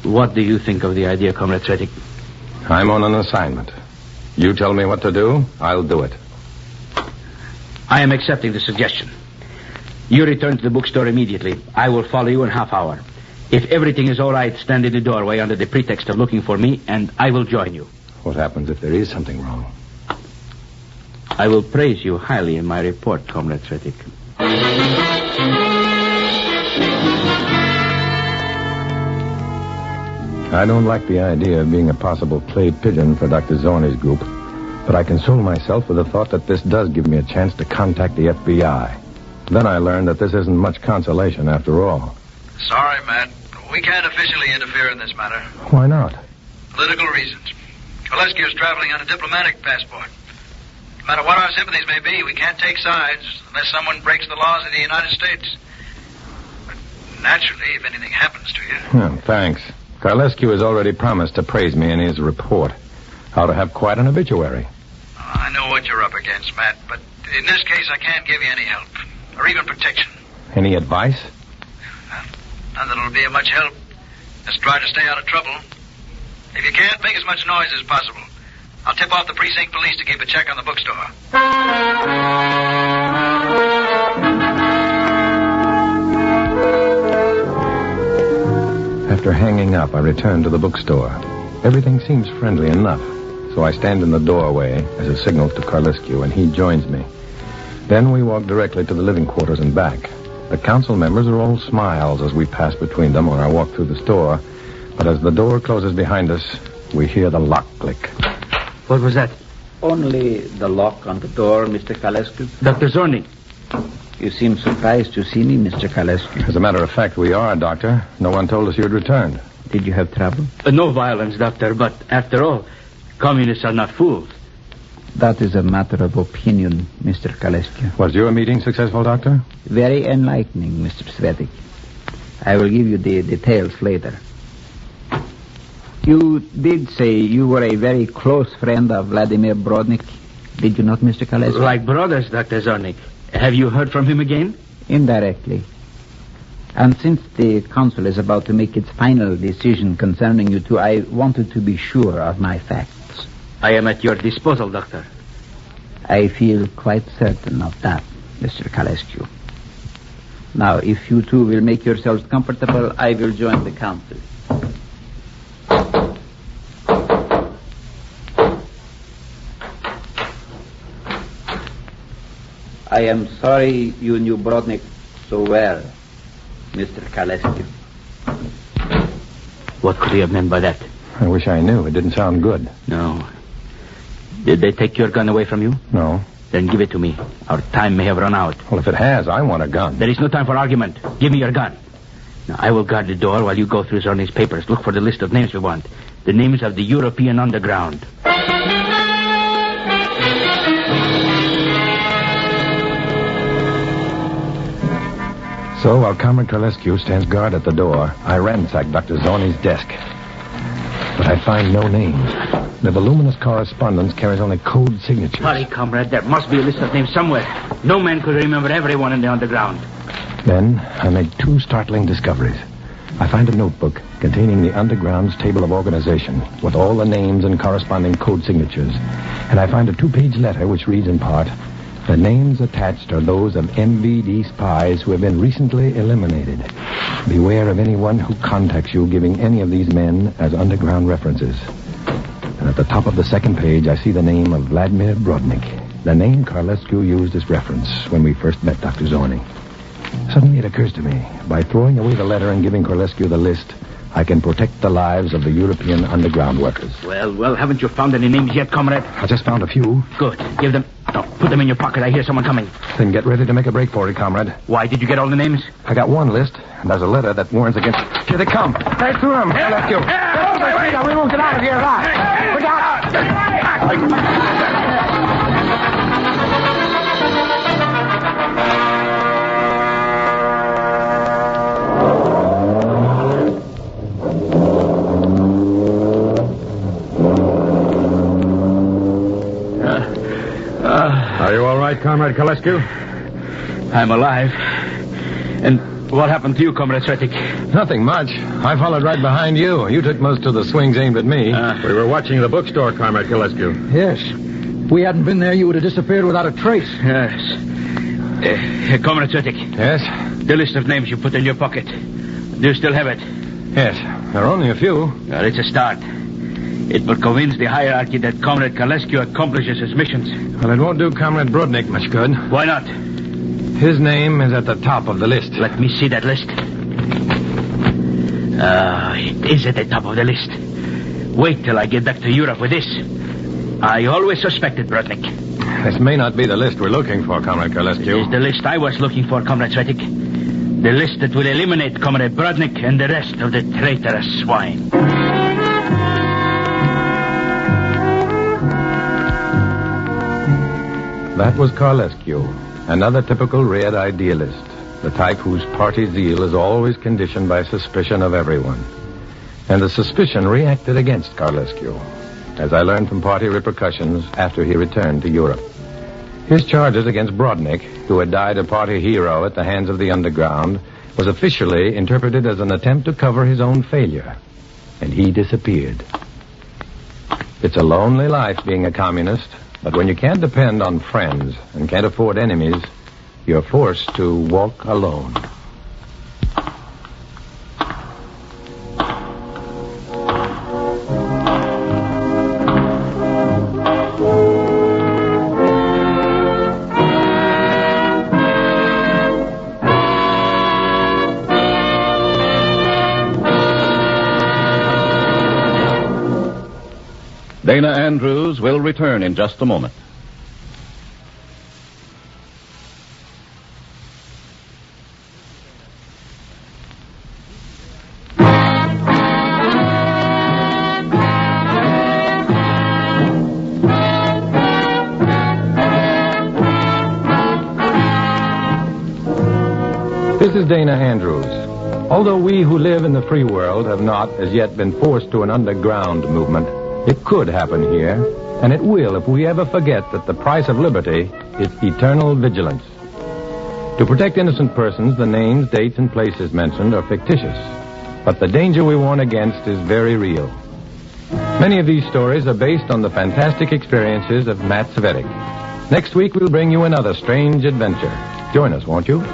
What do you think of the idea, Comrade Svetic? I'm on an assignment. You tell me what to do, I'll do it. I am accepting the suggestion. You return to the bookstore immediately. I will follow you in half hour. If everything is all right, stand in the doorway under the pretext of looking for me, and I will join you. What happens if there is something wrong? I will praise you highly in my report, Comrade Svetic. I don't like the idea of being a possible clay pigeon for Dr. Zorny's group, but I console myself with the thought that this does give me a chance to contact the FBI. Then I learned that this isn't much consolation after all. Sorry, Matt. We can't officially interfere in this matter. Why not? Political reasons. Koleski is traveling on a diplomatic passport. No matter what our sympathies may be, we can't take sides unless someone breaks the laws of the United States. But naturally, if anything happens to you... Thanks. Karlescu has already promised to praise me in his report. How to have quite an obituary. I know what you're up against, Matt, but in this case, I can't give you any help. Or even protection. Any advice? None that'll be of much help. Just try to stay out of trouble. If you can't, make as much noise as possible. I'll tip off the precinct police to keep a check on the bookstore. After hanging up, I return to the bookstore. Everything seems friendly enough, so I stand in the doorway as a signal to Karlescu, and he joins me. Then we walk directly to the living quarters and back. The council members are all smiles as we pass between them on our walk through the store. But as the door closes behind us, we hear the lock click. What was that? Only the lock on the door, Mr. Kalescu. Dr. Zorny. You seem surprised to see me, Mr. Kalescu. As a matter of fact, we are, Doctor. No one told us you had returned. Did you have trouble? No violence, Doctor, but after all, communists are not fools. That is a matter of opinion, Mr. Kalescu. Was your meeting successful, Doctor? Very enlightening, Mr. Svetic. I will give you the details later. You did say you were a very close friend of Vladimir Brodnik, did you not, Mr. Kalescu? Like brothers, Dr. Zornik. Have you heard from him again? Indirectly. And since the council is about to make its final decision concerning you two, I wanted to be sure of my facts. I am at your disposal, Doctor. I feel quite certain of that, Mr. Kalescu. Now, if you two will make yourselves comfortable, I will join the council. I am sorry you knew Brodnik so well, Mr. Kalescu. What could he have meant by that? I wish I knew. It didn't sound good. No. Did they take your gun away from you? No. Then give it to me. Our time may have run out. Well, if it has, I want a gun. There is no time for argument. Give me your gun. Now, I will guard the door while you go through Zorny's papers. Look for the list of names we want. The names of the European underground. So, while Comrade Karlescu stands guard at the door, I ransack Dr. Zorny's desk. But I find no names. The voluminous correspondence carries only code signatures. Hurry, comrade. There must be a list of names somewhere. No man could remember everyone in the underground. Then I make two startling discoveries. I find a notebook containing the underground's table of organization with all the names and corresponding code signatures. And I find a 2-page letter which reads in part, "The names attached are those of MVD spies who have been recently eliminated. Beware of anyone who contacts you giving any of these men as underground references." And at the top of the second page, I see the name of Vladimir Brodnik, the name Carlescu used as reference when we first met Dr. Zorny. Suddenly it occurs to me, by throwing away the letter and giving Carlescu the list, I can protect the lives of the European underground workers. Well, haven't you found any names yet, comrade? I just found a few. Good. Give them... No, put them in your pocket. I hear someone coming. Then get ready to make a break for it, comrade. Why, did you get all the names? I got one list, and there's a letter that warns against... Here they come. Right through them. Carlescu. We won't get out of here alive. Look out. Are you all right, Comrade Carlescu? I'm alive. And what happened to you, Comrade Svetic? Nothing much. I followed right behind you. You took most of the swings aimed at me. We were watching the bookstore, Comrade Carlescu. Yes. If we hadn't been there, you would have disappeared without a trace. Yes. Comrade Svetic. Yes? The list of names you put in your pocket. Do you still have it? Yes. There are only a few. Well, it's a start. It will convince the hierarchy that Comrade Carlescu accomplishes his missions. Well, it won't do Comrade Brodnik much good. Why not? His name is at the top of the list. Let me see that list. It is at the top of the list. Wait till I get back to Europe with this. I always suspected Brodnik. This may not be the list we're looking for, Comrade Carlescu. It is the list I was looking for, Comrade Svetic. The list that will eliminate Comrade Brodnik and the rest of the traitorous swine. That was Carlescu, another typical red idealist, the type whose party zeal is always conditioned by suspicion of everyone. And the suspicion reacted against Carlescu, as I learned from party repercussions after he returned to Europe. His charges against Brodnik, who had died a party hero at the hands of the underground, was officially interpreted as an attempt to cover his own failure. And he disappeared. It's a lonely life being a communist, but when you can't depend on friends and can't afford enemies, you're forced to walk alone. Dana Andrews will return in just a moment. This is Dana Andrews. Although we who live in the free world have not as yet been forced to an underground movement, it could happen here, and it will if we ever forget that the price of liberty is eternal vigilance. To protect innocent persons, the names, dates, and places mentioned are fictitious, but the danger we warn against is very real. Many of these stories are based on the fantastic experiences of Matt Svetic. Next week, we'll bring you another strange adventure. Join us, won't you?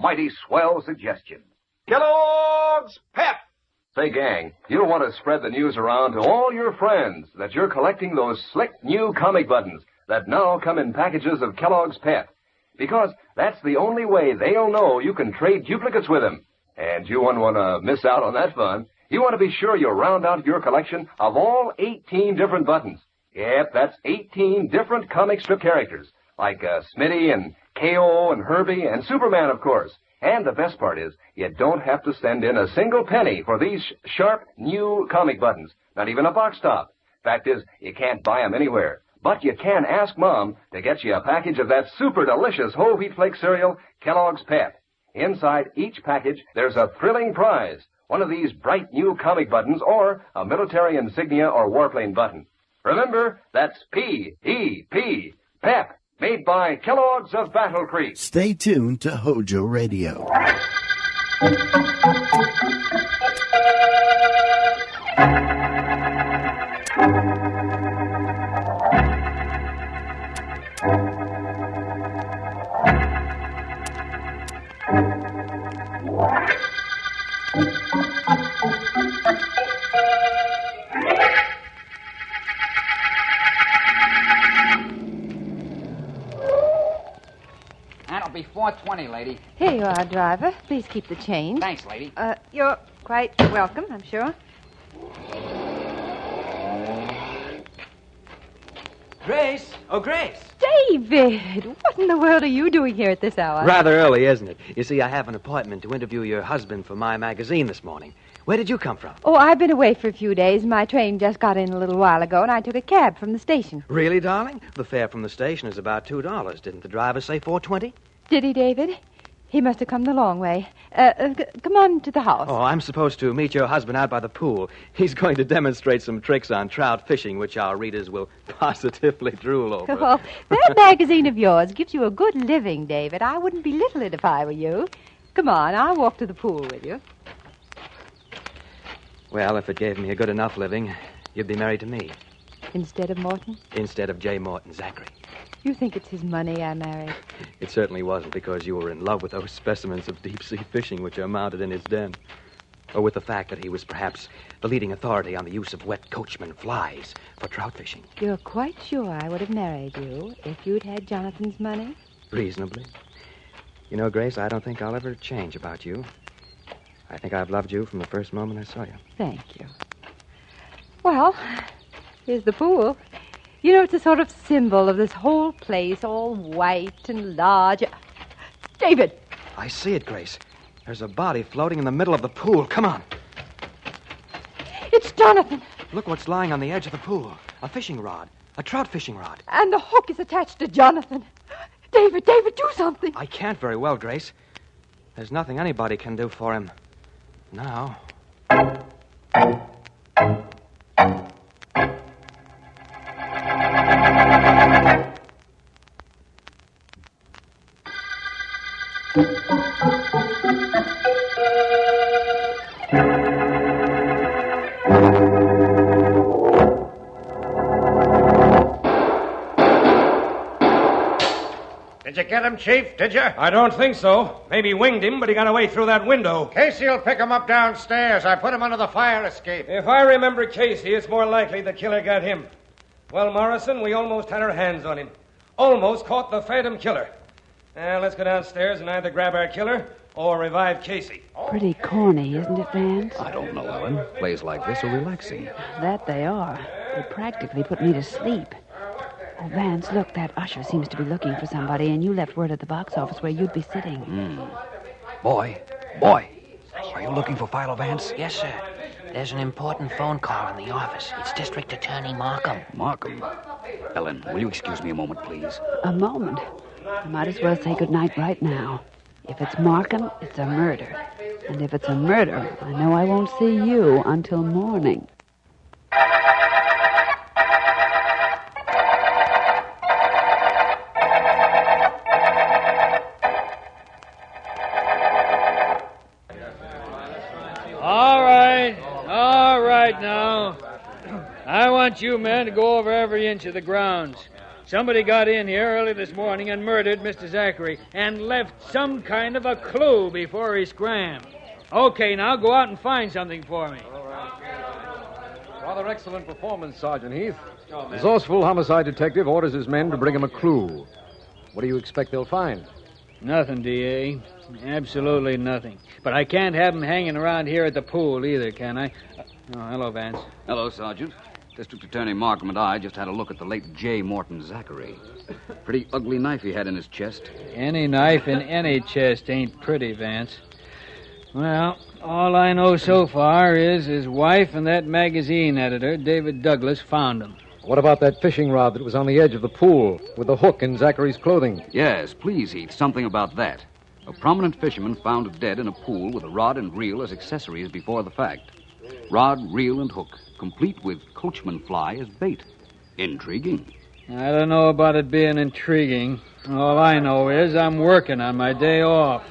Mighty swell suggestion. Kellogg's Pep! Say, gang, you'll want to spread the news around to all your friends that you're collecting those slick new comic buttons that now come in packages of Kellogg's Pep. Because that's the only way they'll know you can trade duplicates with them. And you wouldn't want to miss out on that fun. You want to be sure you round out your collection of all 18 different buttons. Yep, that's 18 different comic strip characters, like Smitty and K.O. and Herbie and Superman, of course. And the best part is, you don't have to send in a single penny for these sharp, new comic buttons. Not even a box top. Fact is, you can't buy them anywhere. But you can ask Mom to get you a package of that super delicious whole wheat flake cereal, Kellogg's Pep. Inside each package, there's a thrilling prize. One of these bright new comic buttons or a military insignia or warplane button. Remember, that's P-E-P, Pep, made by Kellogg's of Battle Creek. Stay tuned to HOJO Radio. That'll be $4.20, lady. Here you are, driver. Please keep the change. Thanks, lady. You're quite welcome, I'm sure. Grace! Oh, Grace! David! What in the world are you doing here at this hour? Rather early, isn't it? You see, I have an appointment to interview your husband for my magazine this morning. Where did you come from? Oh, I've been away for a few days. My train just got in a little while ago, and I took a cab from the station. Really, darling? The fare from the station is about $2. Didn't the driver say $4.20? Did he, David? He must have come the long way. Come on to the house. Oh, I'm supposed to meet your husband out by the pool. He's going to demonstrate some tricks on trout fishing, which our readers will positively drool over. Well, that magazine of yours gives you a good living, David. I wouldn't belittle it if I were you. Come on, I'll walk to the pool with you. Well, if it gave me a good enough living, you'd be married to me. Instead of Morton? Instead of J. Morton Zachary. You think it's his money I married? It certainly wasn't because you were in love with those specimens of deep-sea fishing which are mounted in his den. Or with the fact that he was perhaps the leading authority on the use of wet coachman flies for trout fishing. You're quite sure I would have married you if you'd had Jonathan's money? Reasonably. You know, Grace, I don't think I'll ever change about you. I think I've loved you from the first moment I saw you. Thank you. Well, here's the pool. You know, it's a sort of symbol of this whole place, all white and large. David! I see it, Grace. There's a body floating in the middle of the pool. Come on. It's Jonathan. Look what's lying on the edge of the pool. A fishing rod. A trout fishing rod. And the hook is attached to Jonathan. David, do something. I can't very well, Grace. There's nothing anybody can do for him. Now. Did you get him, Chief? Did you? I don't think so. Maybe winged him, but he got away through that window. Casey will pick him up downstairs. I put him under the fire escape. If I remember Casey, it's more likely the killer got him. Well, Morrison, we almost had our hands on him. Almost caught the phantom killer. Now, let's go downstairs and either grab our killer or revive Casey. Pretty corny, isn't it, Vance? I don't know, Ellen. Plays like this are relaxing. That they are. They practically put me to sleep. Oh, Vance, look, that usher seems to be looking for somebody, and you left word at the box office where you'd be sitting. Boy, are you looking for Philo Vance? Yes, sir. There's an important phone call in the office. It's District Attorney Markham. Markham? Ellen, will you excuse me a moment, please? A moment? I might as well say goodnight right now. If it's Markham, it's a murder. And if it's a murder, I know I won't see you until morning. All right now. I want you men to go over every inch of the grounds. Somebody got in here early this morning and murdered Mr. Zachary and left some kind of a clue before he scrammed. Okay, now go out and find something for me. Rather excellent performance, Sergeant Heath. Resourceful homicide detective orders his men to bring him a clue. What do you expect they'll find? Nothing, D.A. Absolutely nothing. But I can't have him hanging around here at the pool either, can I? Oh, hello, Vance. Hello, Sergeant. District Attorney Markham and I just had a look at the late J. Morton Zachary. Pretty ugly knife he had in his chest. Any knife in any chest ain't pretty, Vance. Well, all I know so far is his wife and that magazine editor, David Douglas, found him. What about that fishing rod that was on the edge of the pool with the hook in Zachary's clothing? Yes, please, Heath, something about that. A prominent fisherman found dead in a pool with a rod and reel as accessories before the fact. Rod, reel, and hook, complete with coachman fly as bait. Intriguing. I don't know about it being intriguing. All I know is I'm working on my day off.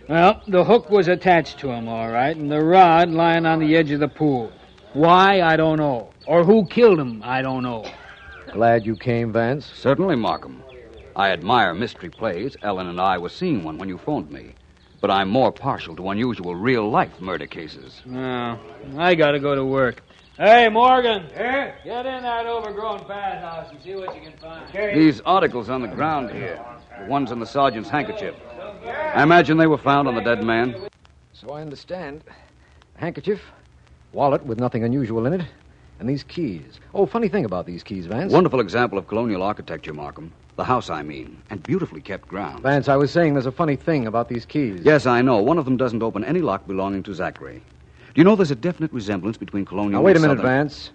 Well, the hook was attached to him, all right, and the rod lying on the edge of the pool. Why, I don't know. Or who killed him, I don't know. Glad you came, Vance. Certainly, Markham. I admire mystery plays. Ellen and I were seeing one when you phoned me. But I'm more partial to unusual real-life murder cases. No, I gotta go to work. Hey, Morgan. Here? Get in that overgrown bathhouse and see what you can find. These articles on the ground here, the ones in the sergeant's handkerchief. I imagine they were found on the dead man. So I understand. A handkerchief, wallet with nothing unusual in it, and these keys. Oh, funny thing about these keys, Vance. Wonderful example of colonial architecture, Markham. The house, I mean, and beautifully kept grounds. Vance, I was saying there's a funny thing about these keys. Yes, I know. One of them doesn't open any lock belonging to Zachary. Do you know there's a definite resemblance between colonial Now, wait a and minute, Southern... Vance.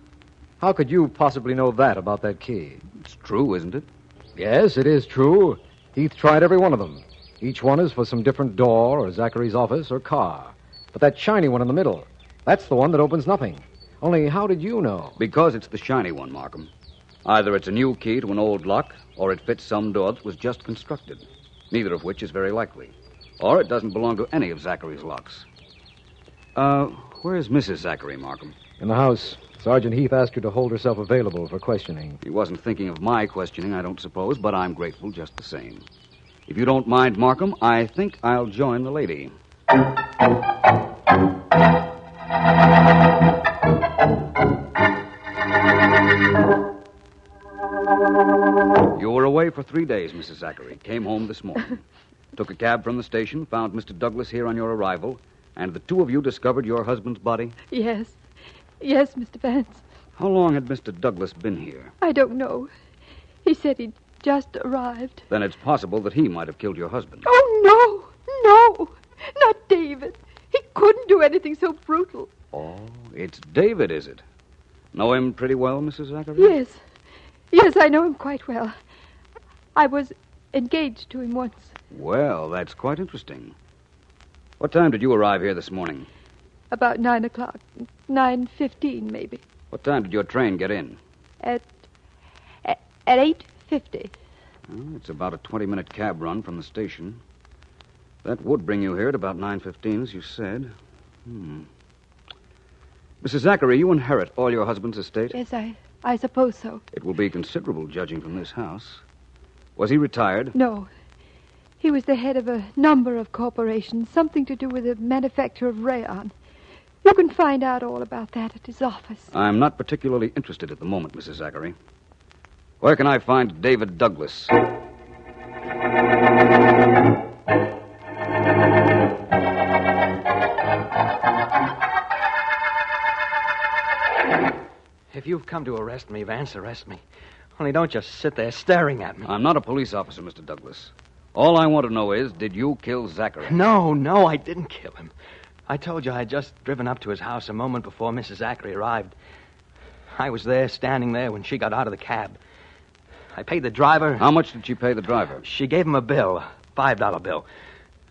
How could you possibly know that about that key? It's true, isn't it? Yes, it is true. Heath tried every one of them. Each one is for some different door or Zachary's office or car. But that shiny one in the middle, that's the one that opens nothing. Only how did you know? Because it's the shiny one, Markham. Either it's a new key to an old lock, or it fits some door that was just constructed. Neither of which is very likely. Or it doesn't belong to any of Zachary's locks. Where's Mrs. Zachary, Markham? In the house. Sergeant Heath asked her to hold herself available for questioning. He wasn't thinking of my questioning, I don't suppose, but I'm grateful just the same. If you don't mind, Markham, I think I'll join the lady. You were away for 3 days, Mrs. Zachary. Came home this morning. Took a cab from the station, found Mr. Douglas here on your arrival, and the two of you discovered your husband's body? Yes. Yes, Mr. Vance. How long had Mr. Douglas been here? I don't know. He said he'd just arrived. Then it's possible that he might have killed your husband. Oh, no. Not David. He couldn't do anything so brutal. Oh, it's David, is it? Know him pretty well, Mrs. Zachary? Yes. Yes, I know him quite well. I was engaged to him once. Well, that's quite interesting. What time did you arrive here this morning? About 9 o'clock. 9:15, maybe. What time did your train get in? At 8:50. Well, it's about a 20-minute cab run from the station. That would bring you here at about 9:15, as you said. Mrs. Zachary, you inherit all your husband's estate? Yes, I suppose so. It will be considerable, judging from this house. Was he retired? No. He was the head of a number of corporations, something to do with the manufacture of rayon. You can find out all about that at his office. I'm not particularly interested at the moment, Mrs. Zachary. Where can I find David Douglas? If you've come to arrest me, Vance, arrest me. Only don't just sit there staring at me. I'm not a police officer, Mr. Douglas. All I want to know is, did you kill Zachary? No, I didn't kill him. I told you I'd just driven up to his house a moment before Mrs. Zachary arrived. I was there, standing there, when she got out of the cab. I paid the driver. How much did she pay the driver? She gave him a bill, a $5 bill.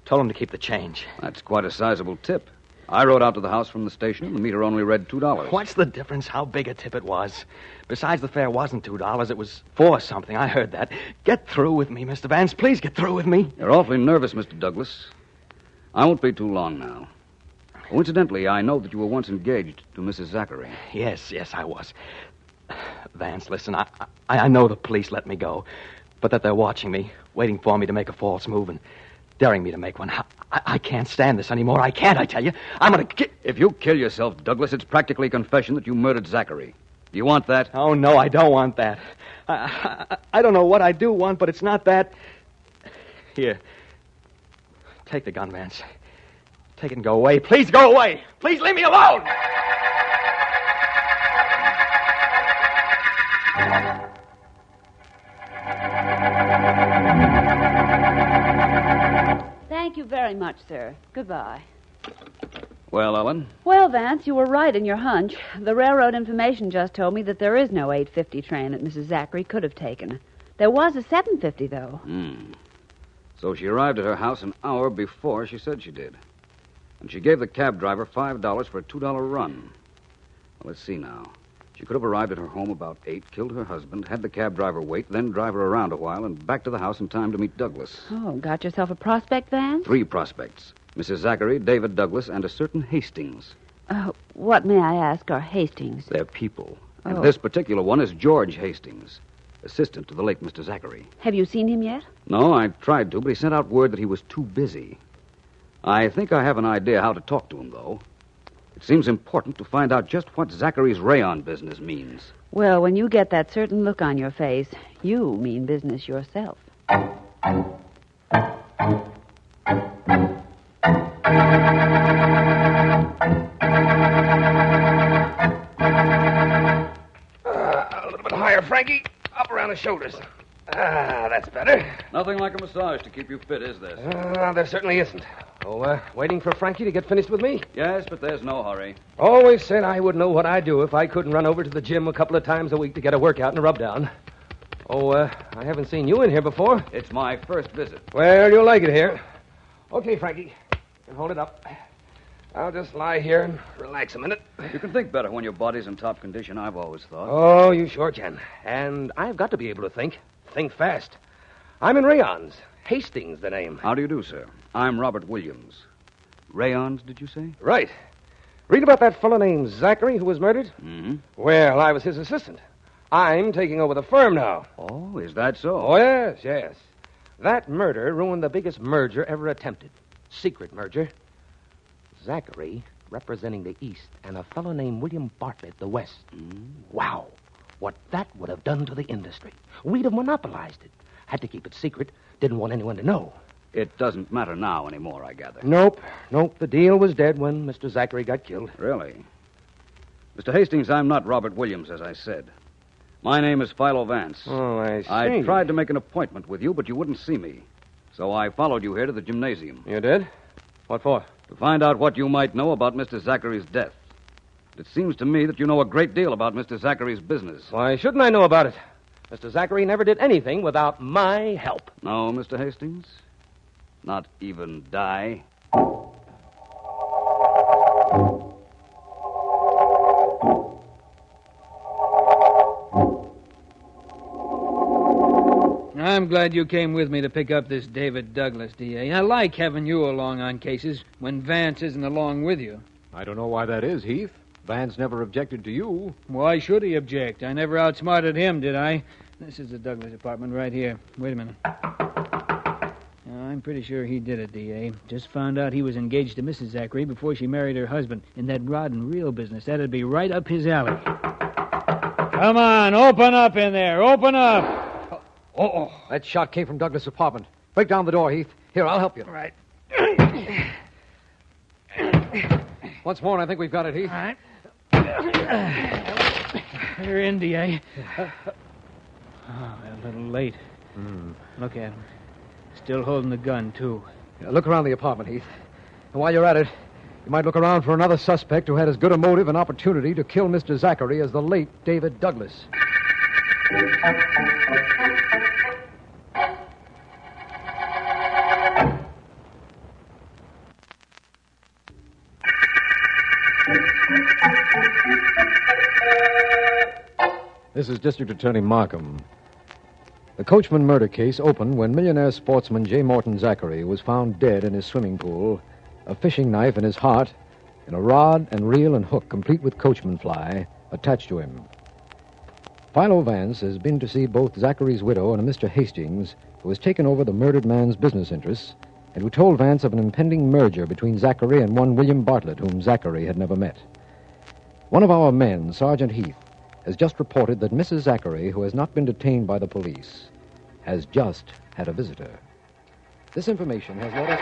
Told him to keep the change. That's quite a sizable tip. I rode out to the house from the station, and the meter only read $2. What's the difference how big a tip it was? Besides, the fare wasn't $2. It was $4 something. I heard that. Get through with me, Mr. Vance. Please get through with me. You're awfully nervous, Mr. Douglas. I won't be too long now. Coincidentally, I know that you were once engaged to Mrs. Zachary. Yes, I was. Vance, listen, I know the police let me go, but that they're watching me, waiting for me to make a false move and daring me to make one. I can't stand this anymore. I can't, I tell you. I'm going to... If you kill yourself, Douglas, it's practically a confession that you murdered Zachary. Do you want that? Oh, no, I don't want that. I don't know what I do want, but it's not that. Here. Take the gun, Vance. Take it and go away. Please go away. Please leave me alone. sir. Goodbye. Well, Ellen? Well, Vance, you were right in your hunch. The railroad information just told me that there is no 8:50 train that Mrs. Zachary could have taken. There was a 7:50, though. So she arrived at her house an hour before she said she did. And she gave the cab driver $5 for a $2 run. Well, let's see now. She could have arrived at her home about 8, killed her husband, had the cab driver wait, then drive her around a while, and back to the house in time to meet Douglas. Oh, got yourself a prospect, Vance? 3 prospects. Mrs. Zachary, David Douglas, and a certain Hastings. What, may I ask, are Hastings? They're people. Oh. And this particular one is George Hastings, assistant to the late Mr. Zachary. Have you seen him yet? No, I tried to, but he sent out word that he was too busy. I think I have an idea how to talk to him, though. It seems important to find out just what Zachary's rayon business means. Well, when you get that certain look on your face, you mean business yourself. A little bit higher, Frankie. Up around the shoulders. That's better. Nothing like a massage to keep you fit, is there? There certainly isn't. Oh, waiting for Frankie to get finished with me? Yes, but there's no hurry. Always said I would know what I'd do if I couldn't run over to the gym a couple of times a week to get a workout and a rub down. Oh, I haven't seen you in here before. It's my first visit. Well, you'll like it here. Okay, Frankie. You can hold it up. I'll just lie here and relax a minute. You can think better when your body's in top condition, I've always thought. Oh, you sure can. And I've got to be able to think. Think fast. I'm in rayons. Hastings, the name. How do you do, sir? I'm Robert Williams. Rayons, did you say? Right. Read about that fellow named Zachary who was murdered? Mm-hmm. Well, I was his assistant. I'm taking over the firm now. Oh, is that so? Oh, yes. That murder ruined the biggest merger ever attempted. Secret merger. Zachary representing the East and a fellow named William Bartlett the West. Wow. What that would have done to the industry. We'd have monopolized it. Had to keep it secret. Didn't want anyone to know. It doesn't matter now anymore, I gather. Nope. The deal was dead when Mr. Zachary got killed. Really? Mr. Hastings, I'm not Robert Williams, as I said. My name is Philo Vance. Oh, I see. I tried to make an appointment with you, but you wouldn't see me. So I followed you here to the gymnasium. You did? What for? To find out what you might know about Mr. Zachary's death. It seems to me that you know a great deal about Mr. Zachary's business. Why shouldn't I know about it? Mr. Zachary never did anything without my help. No, Mr. Hastings? Not even die? I'm glad you came with me to pick up this David Douglas, D.A. I like having you along on cases when Vance isn't along with you. I don't know why that is, Heath. Vance never objected to you. Why should he object? I never outsmarted him, did I? This is the Douglas apartment right here. Wait a minute. I'm pretty sure he did it, D.A. Just found out he was engaged to Mrs. Zachary before she married her husband in that rod and reel business. That'd be right up his alley. Come on, open up in there. Open up. Oh, that shot came from Douglas' apartment. Break down the door, Heath. Here, I'll help you. Right. Once more, and I think we've got it, Heath. All right. You're in, D.A. Oh, a little late. Look at him. Still holding the gun, too. Yeah, look around the apartment, Heath. And while you're at it, you might look around for another suspect who had as good a motive and opportunity to kill Mr. Zachary as the late David Douglas. This is District Attorney Markham. The coachman murder case opened when millionaire sportsman J. Morton Zachary was found dead in his swimming pool, a fishing knife in his heart, and a rod and reel and hook complete with coachman fly attached to him. Philo Vance has been to see both Zachary's widow and a Mr. Hastings, who has taken over the murdered man's business interests, and who told Vance of an impending merger between Zachary and one William Bartlett, whom Zachary had never met. One of our men, Sergeant Heath, has just reported that Mrs. Zachary, who has not been detained by the police, has just had a visitor. This information has led us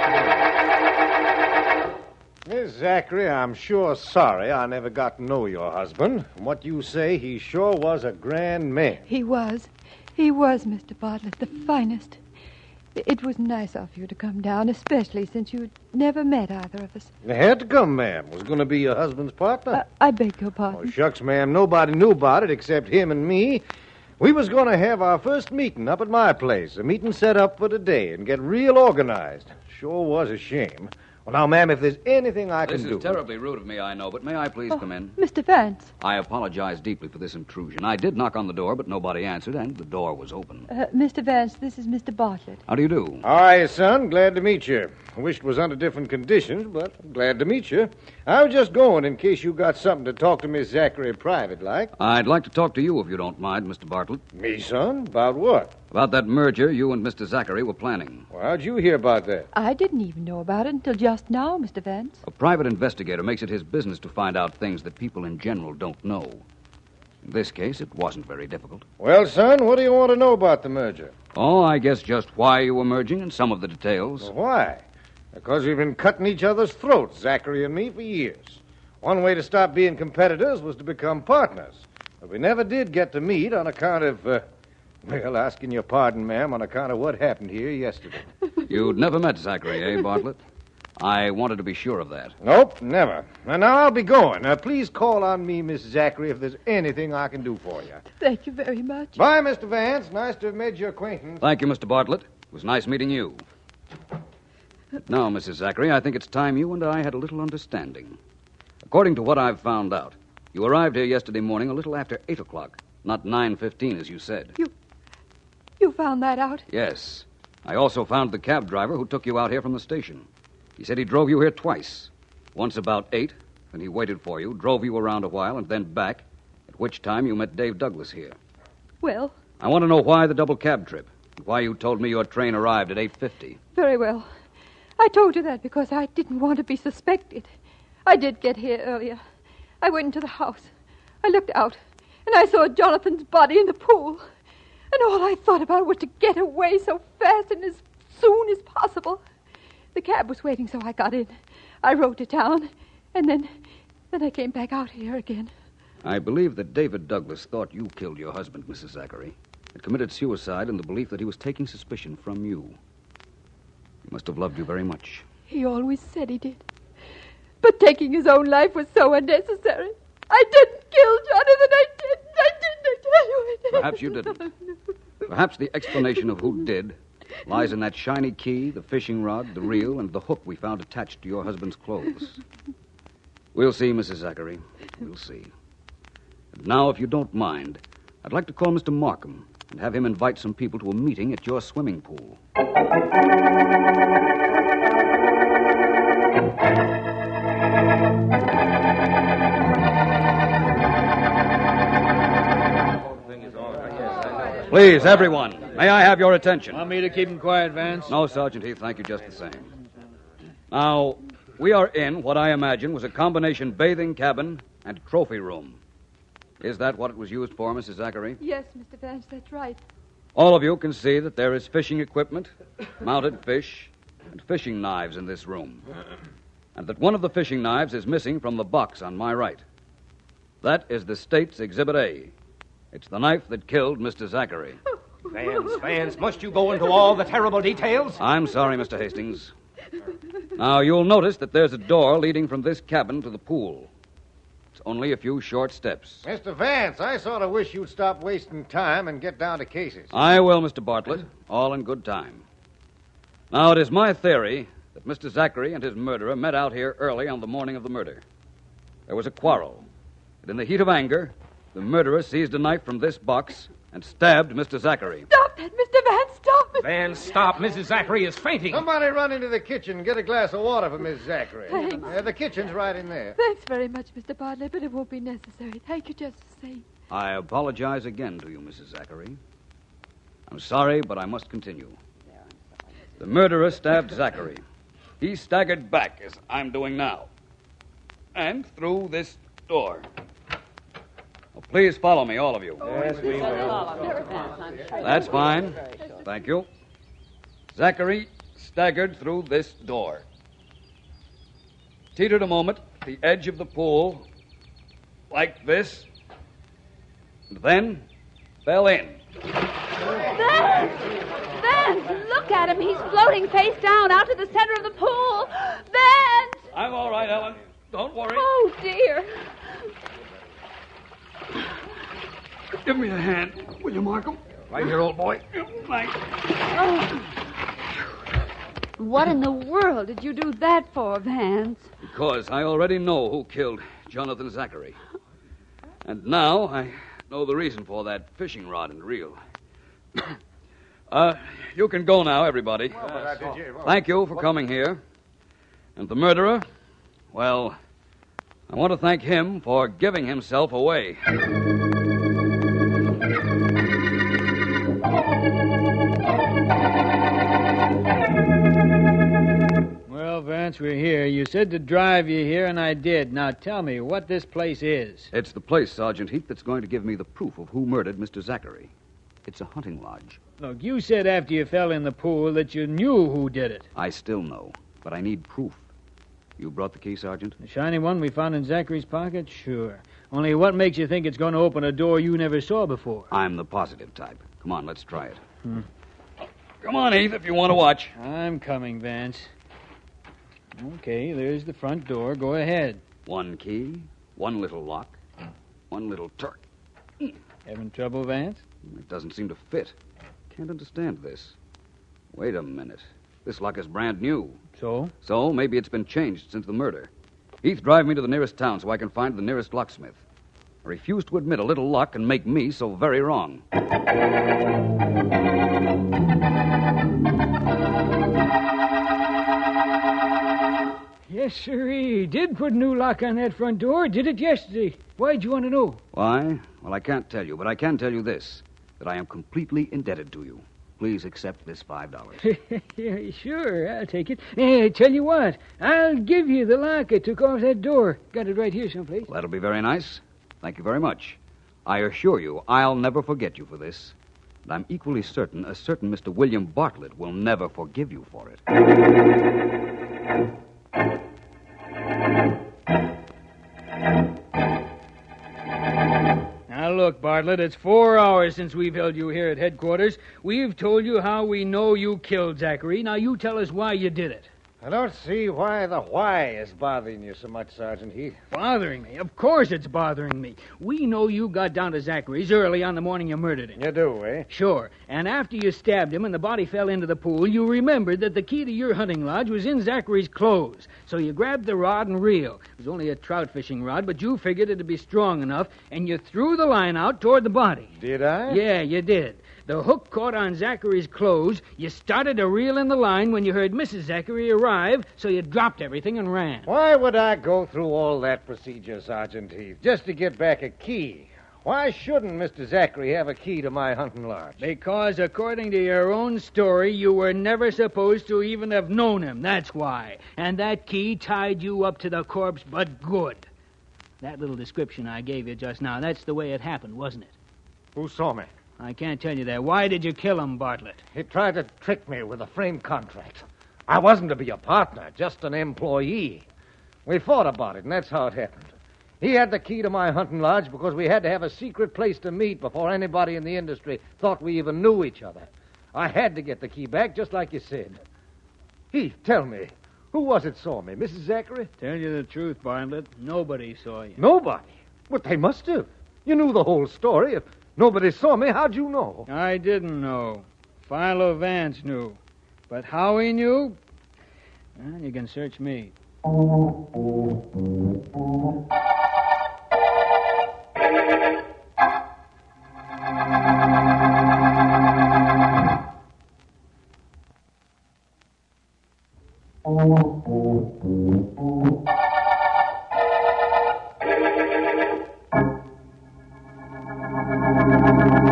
to... Miss Zachary, I'm sure sorry I never got to know your husband. From what you say, he sure was a grand man. He was. He was, Mr. Bartlett, the finest. It was nice of you to come down, especially since you'd never met either of us. I had to come, ma'am. Was going to be your husband's partner. I beg your pardon. Oh, shucks, ma'am. Nobody knew about it except him and me. We was going to have our first meeting up at my place, a meeting set up for today, and get real organized. Sure was a shame. Well, now, ma'am, if there's anything I can do... This is terribly rude of me, I know, but may I please come in? Mr. Vance. I apologize deeply for this intrusion. I did knock on the door, but nobody answered, and the door was open. Mr. Vance, this is Mr. Bartlett. How do you do? All right, son. Glad to meet you. I wished it was under different conditions, but I'm glad to meet you. I was just going in case you got something to talk to Miss Zachary private-like. I'd like to talk to you, if you don't mind, Mr. Bartlett. Me, son? About what? About that merger you and Mr. Zachary were planning. Well, how'd you hear about that? I didn't even know about it until just now, Mr. Vance. A private investigator makes it his business to find out things that people in general don't know. In this case, it wasn't very difficult. Well, son, what do you want to know about the merger? Oh, I guess just why you were merging and some of the details. Well, why? Because we've been cutting each other's throats, Zachary and me, for years. One way to stop being competitors was to become partners. But we never did get to meet on account of, well, asking your pardon, ma'am, on account of what happened here yesterday. You'd never met Zachary, eh, Bartlett? I wanted to be sure of that. Nope, never. And now I'll be going. Please call on me, Miss Zachary, if there's anything I can do for you. Thank you very much. Bye, Mr. Vance. Nice to have made your acquaintance. Thank you, Mr. Bartlett. It was nice meeting you. Now, Mrs. Zachary, I think it's time you and I had a little understanding. According to what I've found out, you arrived here yesterday morning a little after 8 o'clock, not 9:15 as you said. You found that out? Yes. I also found the cab driver who took you out here from the station. He said he drove you here twice. Once about 8, and he waited for you, drove you around a while, and then back, at which time you met Dave Douglas here. Well? I want to know why the double cab trip, and why you told me your train arrived at 8:50. Very well. I told you that because I didn't want to be suspected. I did get here earlier. I went into the house. I looked out, and I saw Jonathan's body in the pool. And all I thought about was to get away so fast and as soon as possible. The cab was waiting, so I got in. I rode to town, and then I came back out here again. I believe that David Douglas thought you killed your husband, Mrs. Zachary, and committed suicide in the belief that he was taking suspicion from you. He must have loved you very much. He always said he did. But taking his own life was so unnecessary. I didn't kill Jonathan. I tell you I did. Perhaps you didn't. Perhaps the explanation of who did lies in that shiny key, the fishing rod, the reel, and the hook we found attached to your husband's clothes. We'll see, Mrs. Zachary. We'll see. And now, if you don't mind, I'd like to call Mr. Markham and have him invite some people to a meeting at your swimming pool. Please, everyone, may I have your attention? Want me to keep him quiet, Vance? No, Sergeant Heath, thank you just the same. Now, we are in what I imagine was a combination bathing cabin and trophy room. Is that what it was used for, Mrs. Zachary? Yes, Mr. Vance, that's right. All of you can see that there is fishing equipment, mounted fish, and fishing knives in this room. And that one of the fishing knives is missing from the box on my right. That is the state's Exhibit A. It's the knife that killed Mr. Zachary. Vance, must you go into all the terrible details? I'm sorry, Mr. Hastings. Now, you'll notice that there's a door leading from this cabin to the pool. It's only a few short steps. Mr. Vance, I sort of wish you'd stop wasting time and get down to cases. I will, Mr. Bartlett, all in good time. Now, it is my theory that Mr. Zachary and his murderer met out here early on the morning of the murder. There was a quarrel, and in the heat of anger, the murderer seized a knife from this box and stabbed Mr. Zachary. Stop that, Mr. Vance, stop it. Vance, stop. Mrs. Zachary is fainting. Somebody run into the kitchen and get a glass of water for Miss Zachary. Thanks. The kitchen's right in there. Thanks very much, Mr. Bartlett, but it won't be necessary. Thank you just the same. I apologize again to you, Mrs. Zachary. I'm sorry, but I must continue. The murderer stabbed Zachary. He staggered back, as I'm doing now, and through this door. Well, please follow me, all of you. Yes, we will. That's fine. Thank you. Zachary staggered through this door. Teetered a moment at the edge of the pool, like this, and then fell in. Vance, look at him. He's floating face down out to the center of the pool. Vance! I'm all right, Ellen. Don't worry. Oh, dear. Give me a hand, will you, Markham? Right here, old boy. Thanks. Oh. What in the world did you do that for, Vance? Because I already know who killed Jonathan Zachary. And now I know the reason for that fishing rod and reel. You can go now, everybody. Thank you for coming here. And the murderer, well, I want to thank him for giving himself away. Well, Vance, we're here. You said to drive you here, and I did. Now tell me what this place is. It's the place, Sergeant Heath, that's going to give me the proof of who murdered Mr. Zachary. It's a hunting lodge. Look, you said after you fell in the pool that you knew who did it. I still know, but I need proof. You brought the key, Sergeant? The shiny one we found in Zachary's pocket? Sure. Only what makes you think it's going to open a door you never saw before? I'm the positive type. Come on, let's try it. Come on, Heath, if you want to watch. I'm coming, Vance. Okay, there's the front door. Go ahead. One key, one little lock, one little turn. Having trouble, Vance? It doesn't seem to fit. Can't understand this. Wait a minute. This lock is brand new. So? So maybe it's been changed since the murder. Heath, drive me to the nearest town so I can find the nearest locksmith. I refuse to admit a little luck can make me so very wrong. Yes, sir, he did put a new lock on that front door. Did it yesterday. Why'd you want to know? Why? Well, I can't tell you, but I can tell you this, that I am completely indebted to you. Please accept this $5. Yeah, sure, I'll take it. Tell you what, I'll give you the lock I took off that door. Got it right here someplace. Well, that'll be very nice. Thank you very much. I assure you, I'll never forget you for this. And I'm equally certain a certain Mr. William Bartlett will never forgive you for it. Now, look, Bartlett, it's 4 hours since we've held you here at headquarters. We've told you how we know you killed Zachary. Now, you tell us why you did it. I don't see why the why is bothering you so much, Sergeant Heath. Bothering me? Of course it's bothering me. We know you got down to Zachary's early on the morning you murdered him. You do, eh? Sure. And after you stabbed him and the body fell into the pool, you remembered that the key to your hunting lodge was in Zachary's clothes. So you grabbed the rod and reel. It was only a trout fishing rod, but you figured it'd be strong enough, and you threw the line out toward the body. Did I? Yeah, you did. The hook caught on Zachary's clothes. You started to reel in the line when you heard Mrs. Zachary arrive, so you dropped everything and ran. Why would I go through all that procedure, Sergeant Heath, just to get back a key? Why shouldn't Mr. Zachary have a key to my hunting lodge? Because, according to your own story, you were never supposed to even have known him. That's why. And that key tied you up to the corpse, but good. That little description I gave you just now, that's the way it happened, wasn't it? Who saw me? I can't tell you that. Why did you kill him, Bartlett? He tried to trick me with a frame contract. I wasn't to be a partner, just an employee. We fought about it, and that's how it happened. He had the key to my hunting lodge because we had to have a secret place to meet before anybody in the industry thought we even knew each other. I had to get the key back, just like you said. Heath, tell me, who was it saw me? Mrs. Zachary? Tell you the truth, Bartlett, nobody saw you. Nobody? But they must have. You knew the whole story. If nobody saw me, how'd you know? I didn't know. Philo Vance knew. But how he knew? Well, you can search me.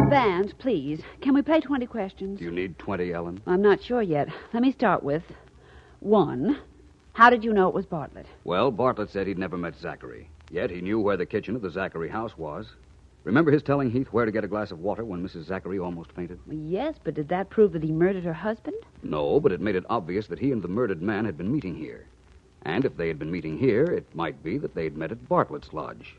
Vance, please, can we play 20 questions? Do you need 20, Ellen? I'm not sure yet. Let me start with 1. How did you know it was Bartlett? Well, Bartlett said he'd never met Zachary. Yet he knew where the kitchen of the Zachary house was. Remember his telling Heath where to get a glass of water when Mrs. Zachary almost fainted? Yes, but did that prove that he murdered her husband? No, but it made it obvious that he and the murdered man had been meeting here. And if they had been meeting here, it might be that they'd met at Bartlett's lodge.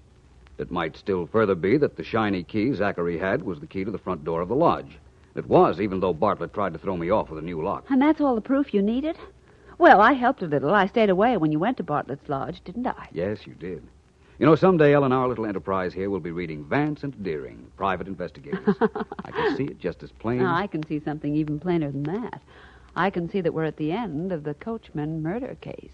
It might still further be that the shiny key Zachary had was the key to the front door of the lodge. It was, even though Bartlett tried to throw me off with a new lock. And that's all the proof you needed? Well, I helped a little. I stayed away when you went to Bartlett's Lodge, didn't I? Yes, you did. You know, someday, Ellen, our little enterprise here will be reading Vance and Deering, private investigators. I can see it just as plain. No, I can see something even plainer than that. I can see that we're at the end of the Coachman murder case.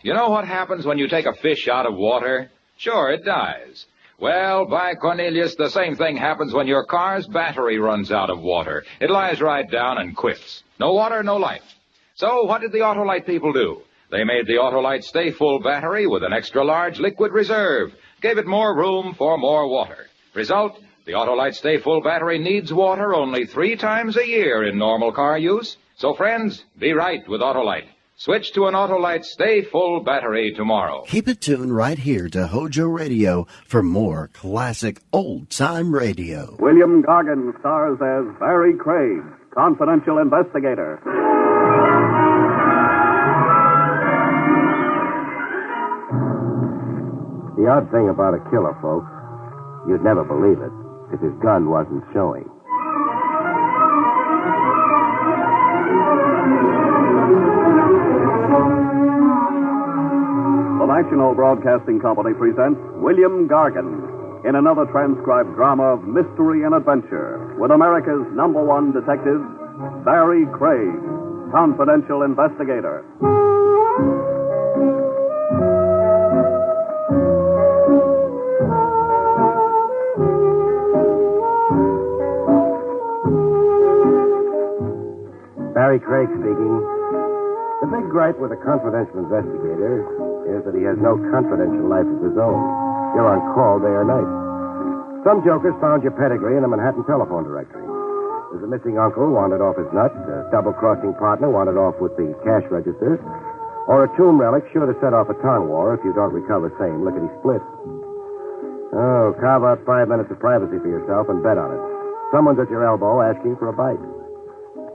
You know what happens when you take a fish out of water? Sure, it dies. Well, by Cornelius, the same thing happens when your car's battery runs out of water. It lies right down and quits. No water, no life. So what did the Autolite people do? They made the Autolite Stay Full battery with an extra large liquid reserve. Gave it more room for more water. Result, the Autolite Stay Full battery needs water only 3 times a year in normal car use. So friends, be right with Autolite. Switch to an Autolite Stay Full battery tomorrow. Keep it tuned right here to HOJO Radio for more classic old-time radio. William Gargan stars as Barry Craig, confidential investigator. The odd thing about a killer, folks, you'd never believe it if his gun wasn't showing. The National Broadcasting Company presents William Gargan in another transcribed drama of mystery and adventure with America's #1 detective, Barry Craig, confidential investigator. Barry Craig speaking. The big gripe with a confidential investigator is that he has no confidential life of his own. You're on call day or night. Some jokers found your pedigree in a Manhattan telephone directory. There's a missing uncle wanted off his nuts, a double-crossing partner wanted off with the cash registers, or a tomb relic sure to set off a tongue war if you don't recover same lickety-split. Oh, carve out 5 minutes of privacy for yourself and bet on it. Someone's at your elbow asking for a bite.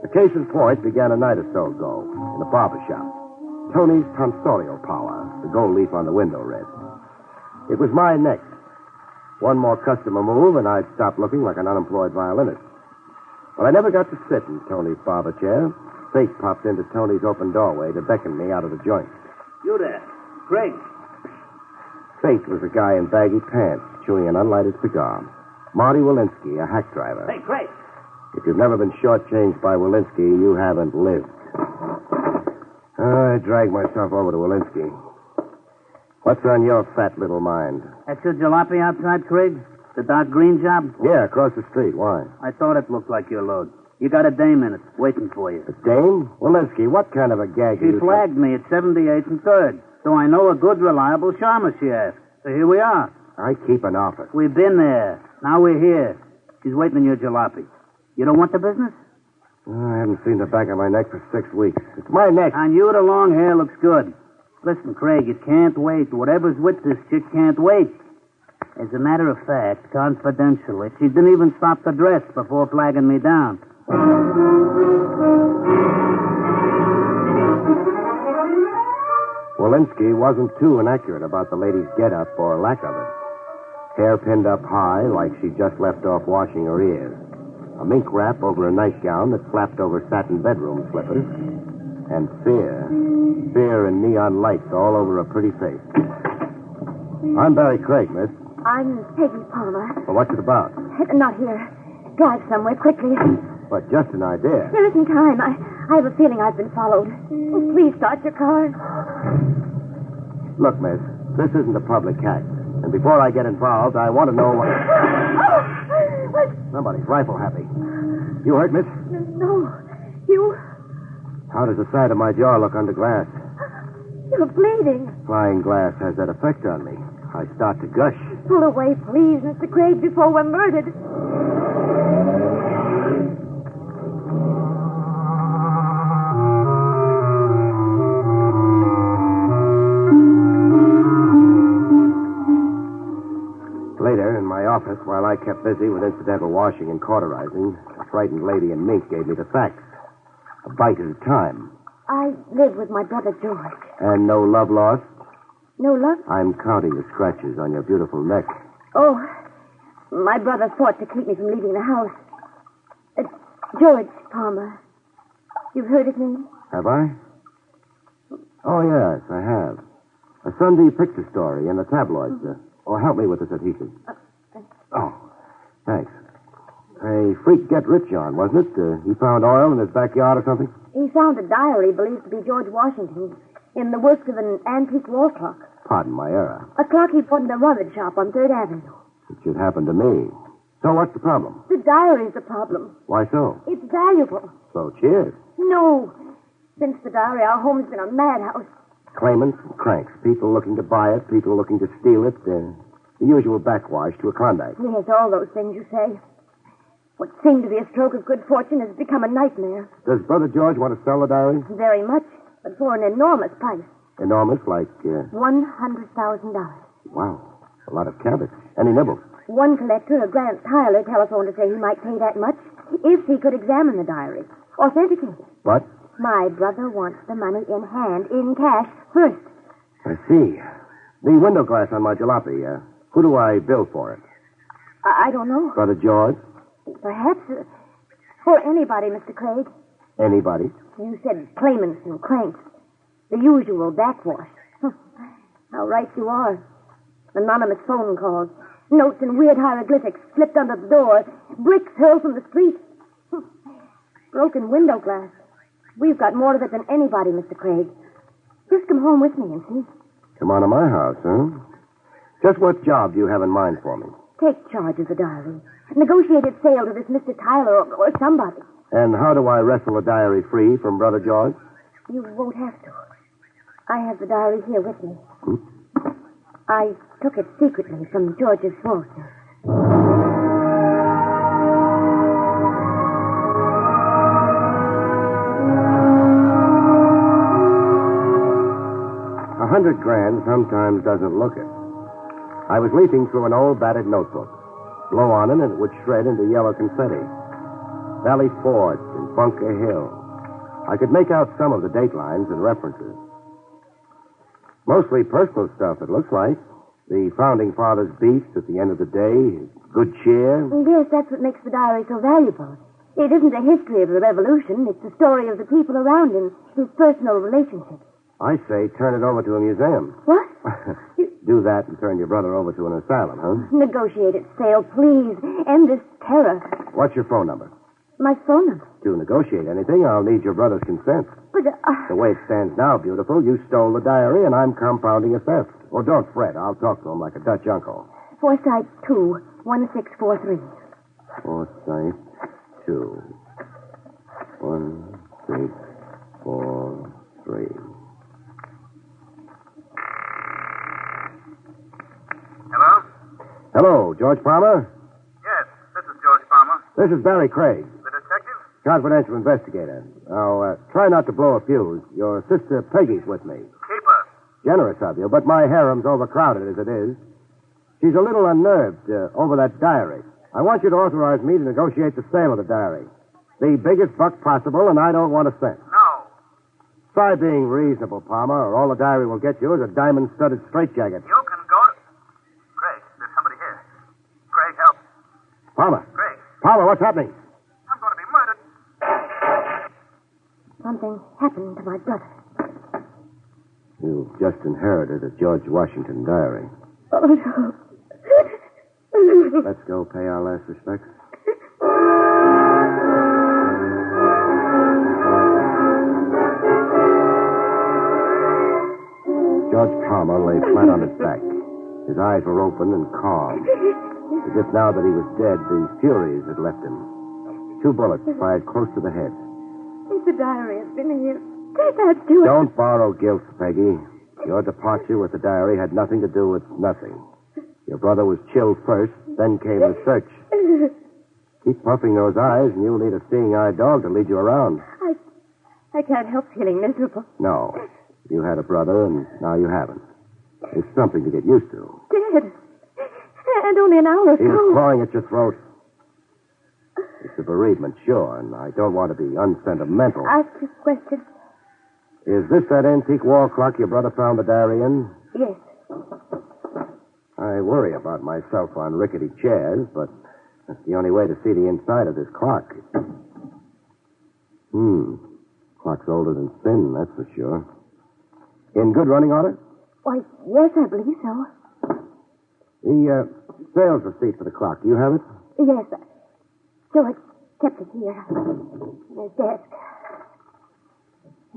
The case in point began a night or so ago in a barber shop. Tony's tonsorial power, the gold leaf on the window read. It was my next. One more customer move, and I'd stop looking like an unemployed violinist. But I never got to sit in Tony's barber chair. Fate popped into Tony's open doorway to beckon me out of the joint. You there, Craig. Fate was a guy in baggy pants, chewing an unlighted cigar. Marty Walensky, a hack driver. Hey, Craig. If you've never been shortchanged by Walensky, you haven't lived. I dragged myself over to Walensky. What's on your fat little mind? That's your jalopy outside, Craig? The dark green job? Yeah, across the street. Why? I thought it looked like your load. You got a dame in it, waiting for you. A dame? Walensky, what kind of a gag She flagged me at 78th and 3rd, so I know a good, reliable shaman she asked. So here we are. I keep an office. We've been there. Now we're here. She's waiting on your jalopy. You don't want the business? I haven't seen the back of my neck for 6 weeks. It's my neck. On you, the long hair looks good. Listen, Craig, it can't wait. Whatever's with this chick can't wait. As a matter of fact, confidentially, she didn't even stop the dress before flagging me down. Walensky wasn't too inaccurate about the lady's get-up or lack of it. Hair pinned up high like she just left off washing her ears. A mink wrap over a nightgown that flapped over satin bedroom slippers. And fear. Fear and neon lights all over a pretty face. I'm Barry Craig, miss. I'm Peggy Palmer. Well, what's it about? Not here. Drive somewhere quickly. But just an idea. There isn't time. I have a feeling I've been followed. Oh, please start your car. Look, miss, this isn't a public act. And before I get involved, I want to know what... What? Somebody's rifle happy. You hurt, miss? No. You... How does the side of my jaw look under glass? You're bleeding. Flying glass has that effect on me. I start to gush. Pull away, please, Mr. Craig, before we're murdered. Later, in my office, while I kept busy with incidental washing and cauterizing, a frightened lady in mink gave me the facts. A bite at a time. I live with my brother George. And no love lost? No love? I'm counting the scratches on your beautiful neck. Oh, my brother fought to keep me from leaving the house. George Palmer. You've heard his name? Have I? Oh, yes, I have. A Sunday picture story in the tabloids. Oh, help me with this adhesive. Oh, thanks. A freak get rich on, wasn't it? He found oil in his backyard or something? He found a diary believed to be George Washington's in the works of an antique wall clock. Pardon my error. A clock he bought in a rummage shop on 3rd Avenue. It should happen to me. So what's the problem? The diary's the problem. Why so? It's valuable. So cheers. No. Since the diary, our home's been a madhouse. Claimants and cranks. People looking to buy it, people looking to steal it. The usual backwash to a Klondike. Yes, all those things you say. What seemed to be a stroke of good fortune has become a nightmare. Does Brother George want to sell the diary? Very much, but for an enormous price. Enormous, like... $100,000. Wow. A lot of cabbage. Any nibbles? One collector, a Grant Tyler, telephoned to say he might pay that much if he could examine the diary. Authenticate it. What? My brother wants the money in hand, in cash, first. I see. The window glass on my jalopy, who do I bill for it? I don't know. Brother George? Perhaps for anybody, Mr. Craig. Anybody? You said claimants and cranks. The usual backwash. How right you are. Anonymous phone calls. Notes in weird hieroglyphics slipped under the door. Bricks hurled from the street. Broken window glass. We've got more of it than anybody, Mr. Craig. Just come home with me and see. Come on to my house, huh? Just what job do you have in mind for me? Take charge of the diary. Negotiated sale to this Mr. Tyler or somebody. And how do I wrestle the diary free from Brother George? You won't have to. I have the diary here with me. Hmm? I took it secretly from George's vault. $100,000 sometimes doesn't look it. I was leafing through an old battered notebook. Blow on it and it would shred into yellow confetti. Valley Forge and Bunker Hill. I could make out some of the date lines and references. Mostly personal stuff, it looks like. The Founding Fathers' beast at the end of the day, good cheer. Yes, that's what makes the diary so valuable. It isn't a history of the revolution. It's the story of the people around him, his personal relationships. I say turn it over to a museum. What? Do that and turn your brother over to an asylum, huh? Negotiated sale, please. End this terror. What's your phone number? My phone number? To negotiate anything, I'll need your brother's consent. But, The way it stands now, beautiful, you stole the diary and I'm compounding a theft. Oh, don't fret. I'll talk to him like a Dutch uncle. Forsyth 2, 1643. Forsyth 2, 1643. Hello? Hello, George Palmer? Yes, this is George Palmer. This is Barry Craig, The detective? confidential investigator. Now, try not to blow a fuse. Your sister Peggy's with me. Keeper. Generous of you, but my harem's overcrowded as it is. She's a little unnerved over that diary. I want you to authorize me to negotiate the sale of the diary. The biggest buck possible, and I don't want a cent. No. Try being reasonable, Palmer, or all the diary will get you is a diamond-studded straitjacket. You can go to... Craig, there's somebody here. Palmer. Craig. Palmer, what's happening? I'm going to be murdered. Something happened to my brother. You've just inherited a George Washington diary. Oh, no. Let's go pay our last respects. George Palmer lay flat on his back. His eyes were open and calm. As if now that he was dead, the furies had left him. 2 bullets fired close to the head. The diary has been here. Take that to it. Don't borrow guilt, Peggy. Your departure with the diary had nothing to do with nothing. Your brother was killed first, then came the search. Keep puffing those eyes, and you'll need a seeing-eye dog to lead you around. I can't help feeling miserable. No. You had a brother, and now you haven't. It's something to get used to. Dead. And only an hour ago. He was clawing at your throat. It's a bereavement, sure, and I don't want to be unsentimental. Ask you a question. Is this that antique wall clock your brother found the diary in? Yes. I worry about myself on rickety chairs, but that's the only way to see the inside of this clock. Clock's older than sin, that's for sure. In good running order? Why, yes, I believe so. The sales receipt for the clock, do you have it? Yes. George kept it here. In his desk.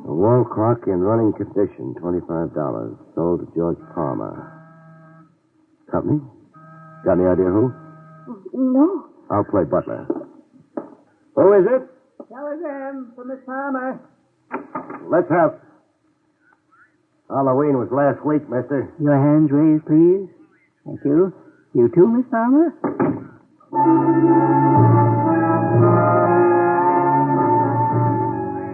A wall clock in running condition, $25. Sold to George Palmer. Company? Got any idea who? No. I'll play butler. Who is it? Telegram for Miss Palmer. Let's have... Halloween was last week, mister. Your hands raised, please. Thank you. You too, Miss Palmer?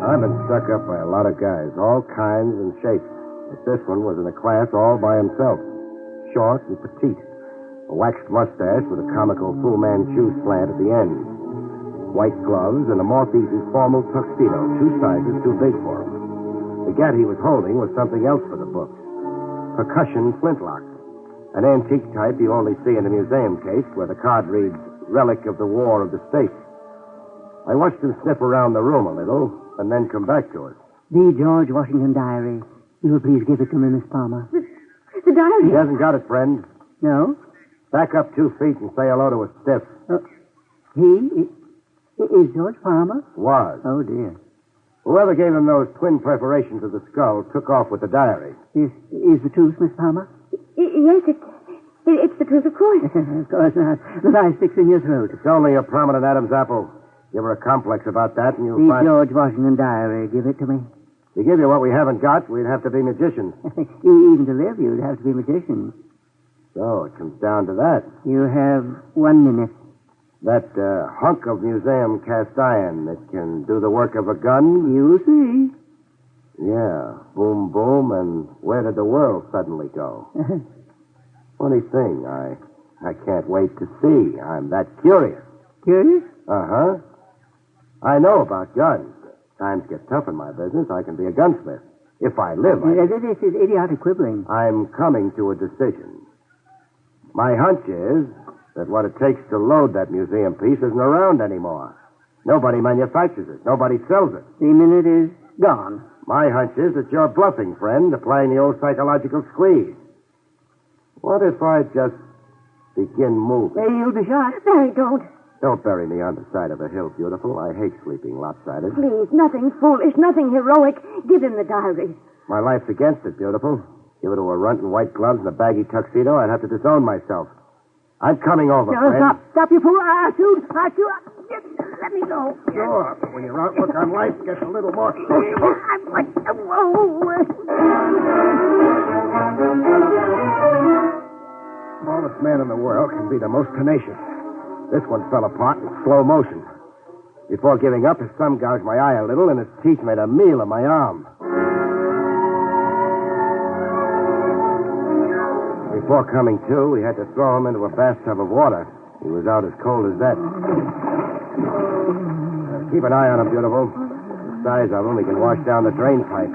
I've been stuck up by a lot of guys, all kinds and shapes. But this one was in a class all by himself. Short and petite. A waxed mustache with a comical Fu Manchu slant at the end. White gloves and a moth-eaten formal tuxedo, 2 sizes too big for him. The gat he was holding was something else for the books. Percussion flintlock. An antique type you only see in a museum case where the card reads, Relic of the War of the States. I watched him sniff around the room a little and then come back to us. The George Washington diary. You will please give it to me, Miss Palmer. The diary? He hasn't got it, friend. No? Back up 2 feet and say hello to a stiff. He is George Palmer? Was. Oh, dear. Whoever gave him those twin perforations of the skull took off with the diary. Is the truth, Miss Palmer? Yes, it's the truth, of course. Of course not. The lie sticks in your throat. It's only a prominent Adam's apple. Give her a complex about that, and you'll The find... George Washington diary. Give it to me. To give you what we haven't got, we'd have to be magicians. Even to live, you'd have to be magicians. So it comes down to that. You have 1 minute. That hunk of museum cast iron that can do the work of a gun? You'll see. Yeah. Boom, boom, and where did the world suddenly go? Funny thing, I can't wait to see. I'm that curious. Curious? Uh-huh. I know about guns. Times get tough in my business. I can be a gunsmith. If I live, This is idiotic quibbling. I'm coming to a decision. My hunch is that what it takes to load that museum piece isn't around anymore. Nobody manufactures it. Nobody sells it. The minute is gone. My hunch is that you're bluffing, friend, applying the old psychological squeeze. What if I just begin moving? You'll be shot. Barry, don't. Don't bury me on the side of a hill, beautiful. I hate sleeping lopsided. Please, nothing foolish, nothing heroic. Give him the diary. My life's against it, beautiful. Give it to a runt in white gloves and a baggy tuxedo, I'd have to disown myself. I'm coming over, No, friend. stop, you fool. I'll shoot. Let me go. Sure, but when your outlook on life gets a little more... Smallest man in the world can be the most tenacious. This one fell apart in slow motion. Before giving up, his thumb gouged my eye a little, and his teeth made a meal of my arm. Before coming to, we had to throw him into a bathtub of water. He was out as cold as that. Keep an eye on him, beautiful. The size of him, he can wash down the drain pipe.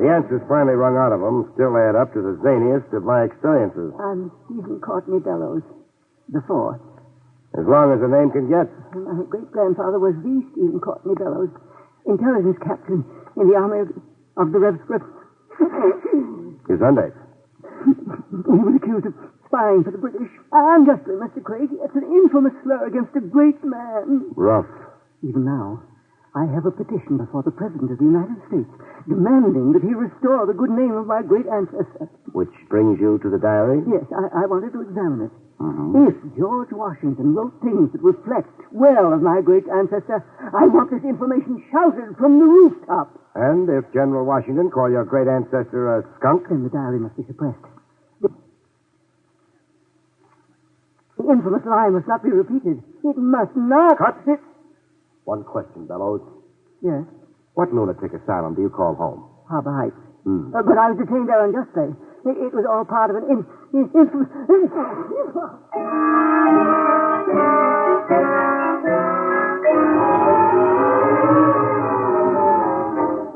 The answers finally wrung out of him still add up to the zaniest of my experiences. I'm Stephen Courtney Bellows, the fourth. As long as the name can get. My great-grandfather was the Stephen Courtney Bellows, intelligence captain in the army of the Rev. His undates. He was accused of spying for the British. Unjustly, Mr. Craig. It's an infamous slur against a great man. Rough. Even now, I have a petition before the President of the United States demanding that he restore the good name of my great ancestor. Which brings you to the diary? Yes, I wanted to examine it. Mm-hmm. If George Washington wrote things that reflect well of my great ancestor, I want this information shouted from the rooftop. And if General Washington called your great ancestor a skunk? Then the diary must be suppressed. The infamous lie must not be repeated. It must not. Cut it. One question, Bellows. Yes? What lunatic asylum do you call home? Harbor Heights. But I was detained there unjustly. It was all part of an infamous...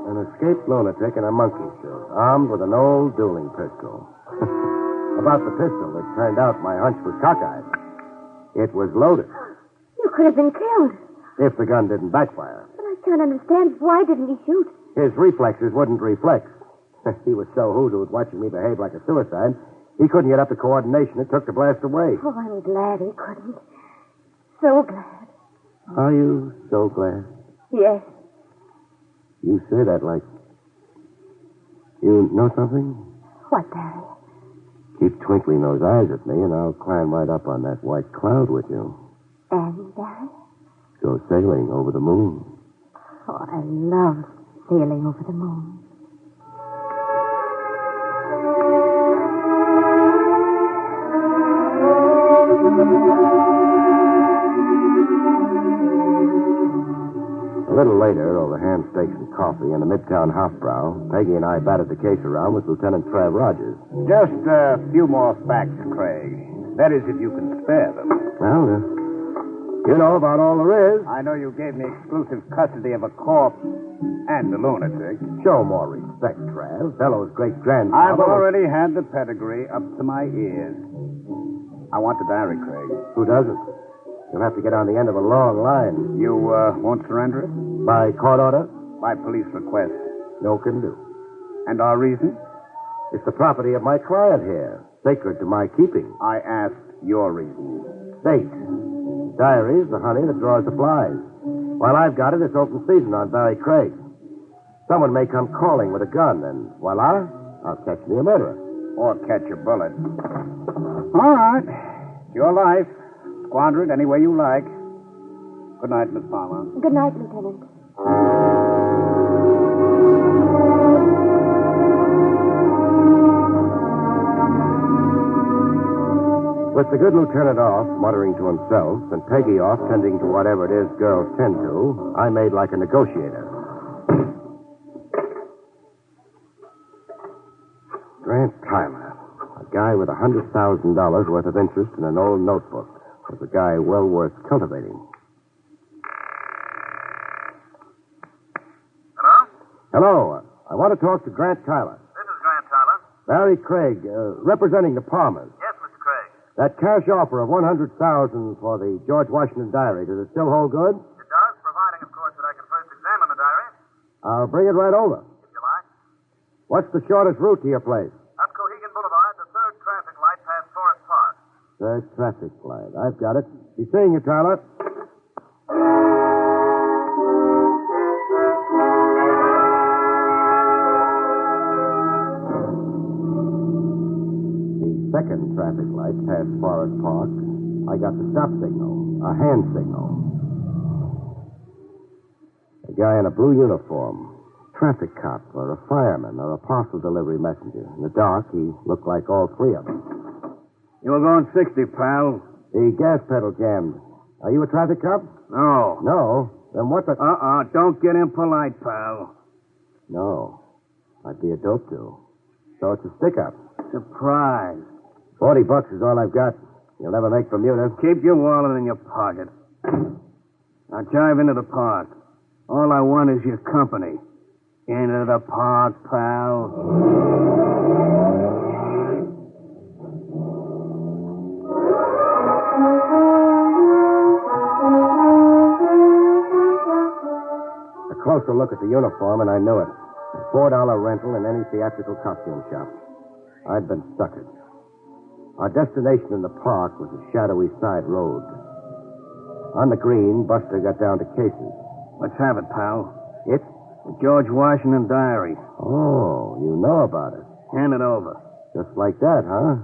An escaped lunatic in a monkey suit, armed with an old dueling pistol. About the pistol, it turned out my hunch was cockeyed. It was loaded. You could have been killed. If the gun didn't backfire. But I can't understand. Why didn't he shoot? His reflexes wouldn't reflex. He was so hoodooed watching me behave like a suicide, he couldn't get up the coordination it took to blast away. Oh, I'm glad he couldn't. So glad. Are you so glad? Yes. You say that like... You know something? What, Barry? Keep twinkling those eyes at me, and I'll climb right up on that white cloud with you. And, Barry? Go sailing over the moon. Oh, I love sailing over the moon. A little later, over ham steaks and coffee in the Midtown Hofbrau, Peggy and I batted the case around with Lieutenant Trav Rogers. Just a few more facts, Craig. That is, if you can spare them. Well, you know about all there is. I know you gave me exclusive custody of a corpse and a lunatic. Show more respect, Trav. Bellows' great-grandfather... I've already had the pedigree up to my ears. I want the diary, Craig. Who doesn't? You'll have to get on the end of a long line. You won't surrender it? By court order? By police request. No can do. And our reason? It's the property of my client here, sacred to my keeping. I asked your reason. State. Diary's the honey that draws the flies. While I've got it, it's open season on Barry Craig. Someone may come calling with a gun, and voila, I'll catch me a murderer. Or catch a bullet. All right. Your life. Squander it any way you like. Good night, Miss Palmer. Good night, Lieutenant. With the good lieutenant off, muttering to himself, and Peggy off, tending to whatever it is girls tend to, I made like a negotiator. Grant Tyler, a guy with $100,000 worth of interest in an old notebook, was a guy well worth cultivating. Hello? Hello. I want to talk to Grant Tyler. This is Grant Tyler. Barry Craig, representing the Palmers. Yes, Mr. Craig. That cash offer of $100,000 for the George Washington diary, does it still hold good? It does, providing, of course, that I can first examine the diary. I'll bring it right over. If you like. What's the shortest route to your place? Up Cohegan Boulevard, the third traffic light past Forest Park. Third traffic light. I've got it. Be seeing you, Tyler. The second traffic light past Forest Park, I got the stop signal, a hand signal. A guy in a blue uniform, traffic cop or a fireman or a parcel delivery messenger. In the dark, he looked like all three of them. You were going 60, pal. The gas pedal jammed. Are you a traffic cop? No. No? Then what the... Don't get impolite, pal. No. I'd be a dope too. So it's a stick-up. Surprise. $40 is all I've got. You'll never make Bermuda. Keep your wallet in your pocket. Now drive into the park. All I want is your company. Into the park, pal. A closer look at the uniform, and I knew it. $4 rental in any theatrical costume shop. I'd been suckered. Our destination in the park was a shadowy side road. On the green, Buster got down to cases. Let's have it, pal. It? The George Washington diary. Oh, you know about it. Hand it over. Just like that, huh?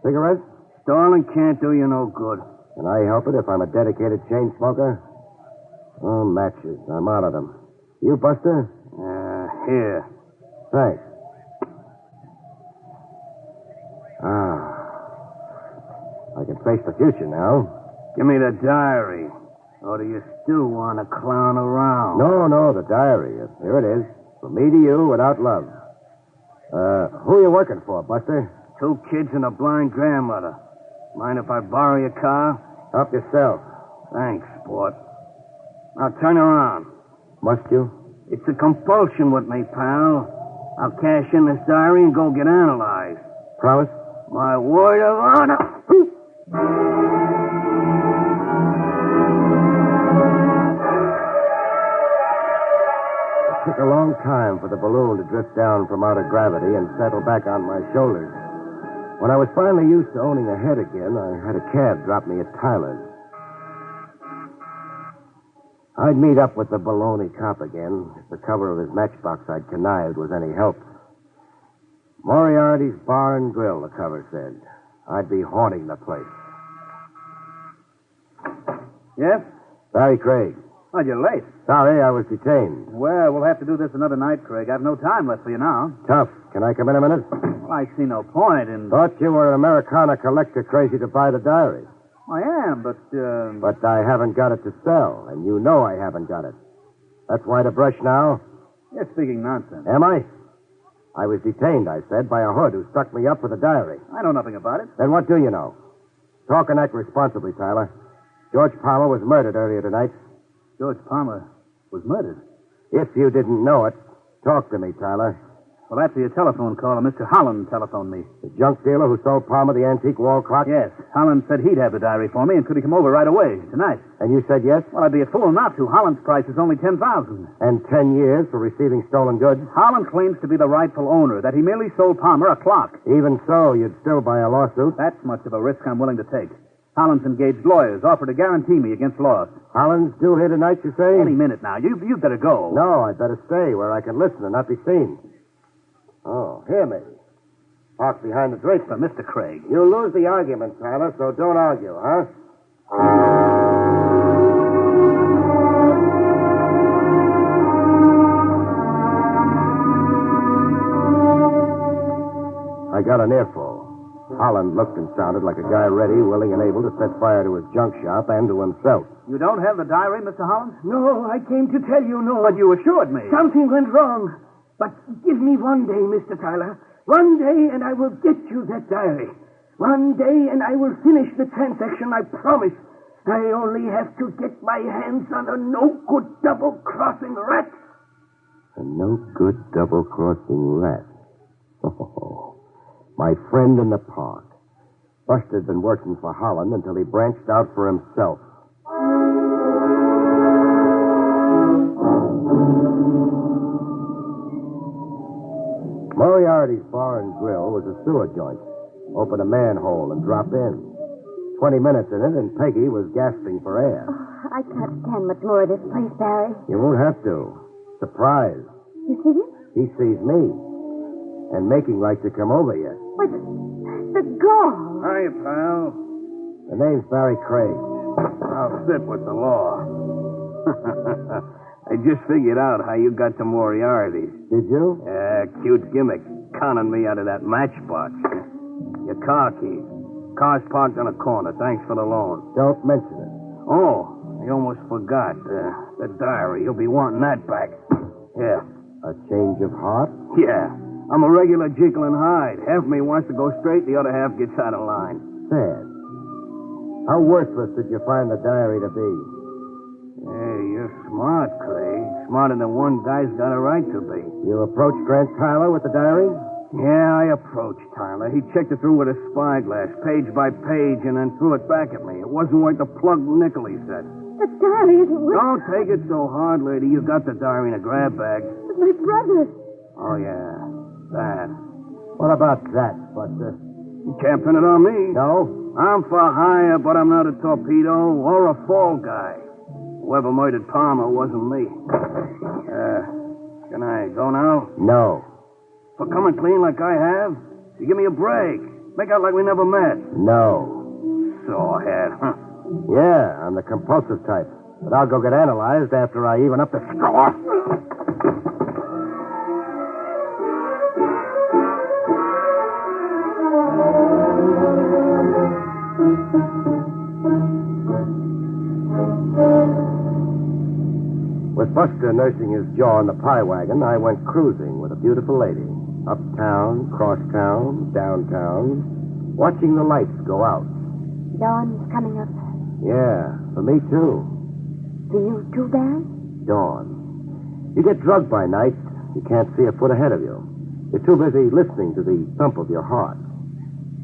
Cigarette? Stalling can't do you no good. Can I help it if I'm a dedicated chain smoker? Oh, matches. I'm out of them. You, Buster? Here. Thanks. I can face the future now. Give me the diary. Or do you still want to clown around? No, the diary. Here it is. From me to you without love. Who are you working for, Buster? 2 kids and a blind grandmother. Mind if I borrow your car? Help yourself. Thanks, sport. Now turn around. Must you? It's a compulsion with me, pal. I'll cash in this diary and go get analyzed. Promise? My word of honor. It took a long time for the balloon to drift down from out of gravity and settle back on my shoulders. When I was finally used to owning a head again, I had a cab drop me at Tyler's. I'd meet up with the baloney cop again if the cover of his matchbox I'd connived was any help. Moriarty's Bar and Grill, the cover said. I'd be haunting the place. Yes? Barry Craig. Oh, you're late. Sorry, I was detained. Well, we'll have to do this another night, Craig. I've no time left for you now. Tough. Can I come in a minute? Well, I see no point in... Thought you were an Americana collector crazy to buy the diary. I am, but... But I haven't got it to sell, and you know I haven't got it. That's why the brush now? You're speaking nonsense. Am I? I was detained, I said, by a hood who stuck me up with a diary. I know nothing about it. Then what do you know? Talk and act responsibly, Tyler. George Palmer was murdered earlier tonight. George Palmer was murdered? If you didn't know it, talk to me, Tyler. Well, after your telephone call, Mr. Holland telephoned me. The junk dealer who sold Palmer the antique wall clock? Yes. Holland said he'd have the diary for me, and could he come over right away, tonight? And you said yes? Well, I'd be a fool not to. Holland's price is only $10,000. And 10 years for receiving stolen goods? Holland claims to be the rightful owner, that he merely sold Palmer a clock. Even so, you'd still buy a lawsuit? That's much of a risk I'm willing to take. Holland's engaged lawyers, offer to guarantee me against loss. Holland's due here tonight, you say? Any minute now. You'd better go. No, I'd better stay where I can listen and not be seen. Oh, here, maybe. Park behind the draper. Mr. Craig. You'll lose the argument, Tyler, so don't argue, huh? I got an earful. Holland looked and sounded like a guy ready, willing, and able to set fire to his junk shop and to himself. You don't have the diary, Mr. Holland? No, I came to tell you no. But you assured me. Something went wrong. But give me one day, Mr. Tyler. One day, and I will get you that diary. One day, and I will finish the transaction, I promise. I only have to get my hands on a no-good double-crossing rat. A no-good double-crossing rat. Oh. My friend in the park. Buster'd been working for Holland until he branched out for himself. Moriarty's Bar and Grill was a sewer joint. Open a manhole and drop in. 20 minutes in it, and Peggy was gasping for air. Oh, I can't stand much more of this place, Barry. You won't have to. Surprise. You see him? He sees me. And making like to come over yet. Wait, the gall. Hiya, pal. The name's Barry Craig. I'll sit with the law. I just figured out how you got to Moriarty's. Did you? Cute gimmick. Conning me out of that matchbox. Your car keys. Car's parked on a corner. Thanks for the loan. Don't mention it. Oh, I almost forgot. The diary. You'll be wanting that back. Here. A change of heart? Yeah. I'm a regular Jekyll and Hyde. Half of me wants to go straight, the other half gets out of line. Sad. How worthless did you find the diary to be? Hey, you're smart, Craig. smarter than one guy's got a right to be. You approached Grant Tyler with the diary? Yeah, I approached Tyler. He checked it through with a spyglass, page by page, and then threw it back at me. It wasn't worth a plugged nickel, he said. The diary isn't worth... Don't take it so hard, lady. You got the diary in a grab bag. It's my brother. Oh, yeah. That. What about that, Buster? You can't pin it on me. No? I'm for hire, but I'm not a torpedo or a fall guy. Whoever murdered Palmer wasn't me. Can I go now? No. For coming clean like I have? You give me a break. Make out like we never met. No. Sawhead, huh? Yeah, I'm the compulsive type. But I'll go get analyzed after I even up the score. With Buster nursing his jaw in the pie wagon, I went cruising with a beautiful lady. Uptown, crosstown, downtown, watching the lights go out. Dawn's coming up. Yeah, for me too. For you too, Barry? Dawn. You get drugged by night, you can't see a foot ahead of you. You're too busy listening to the thump of your heart.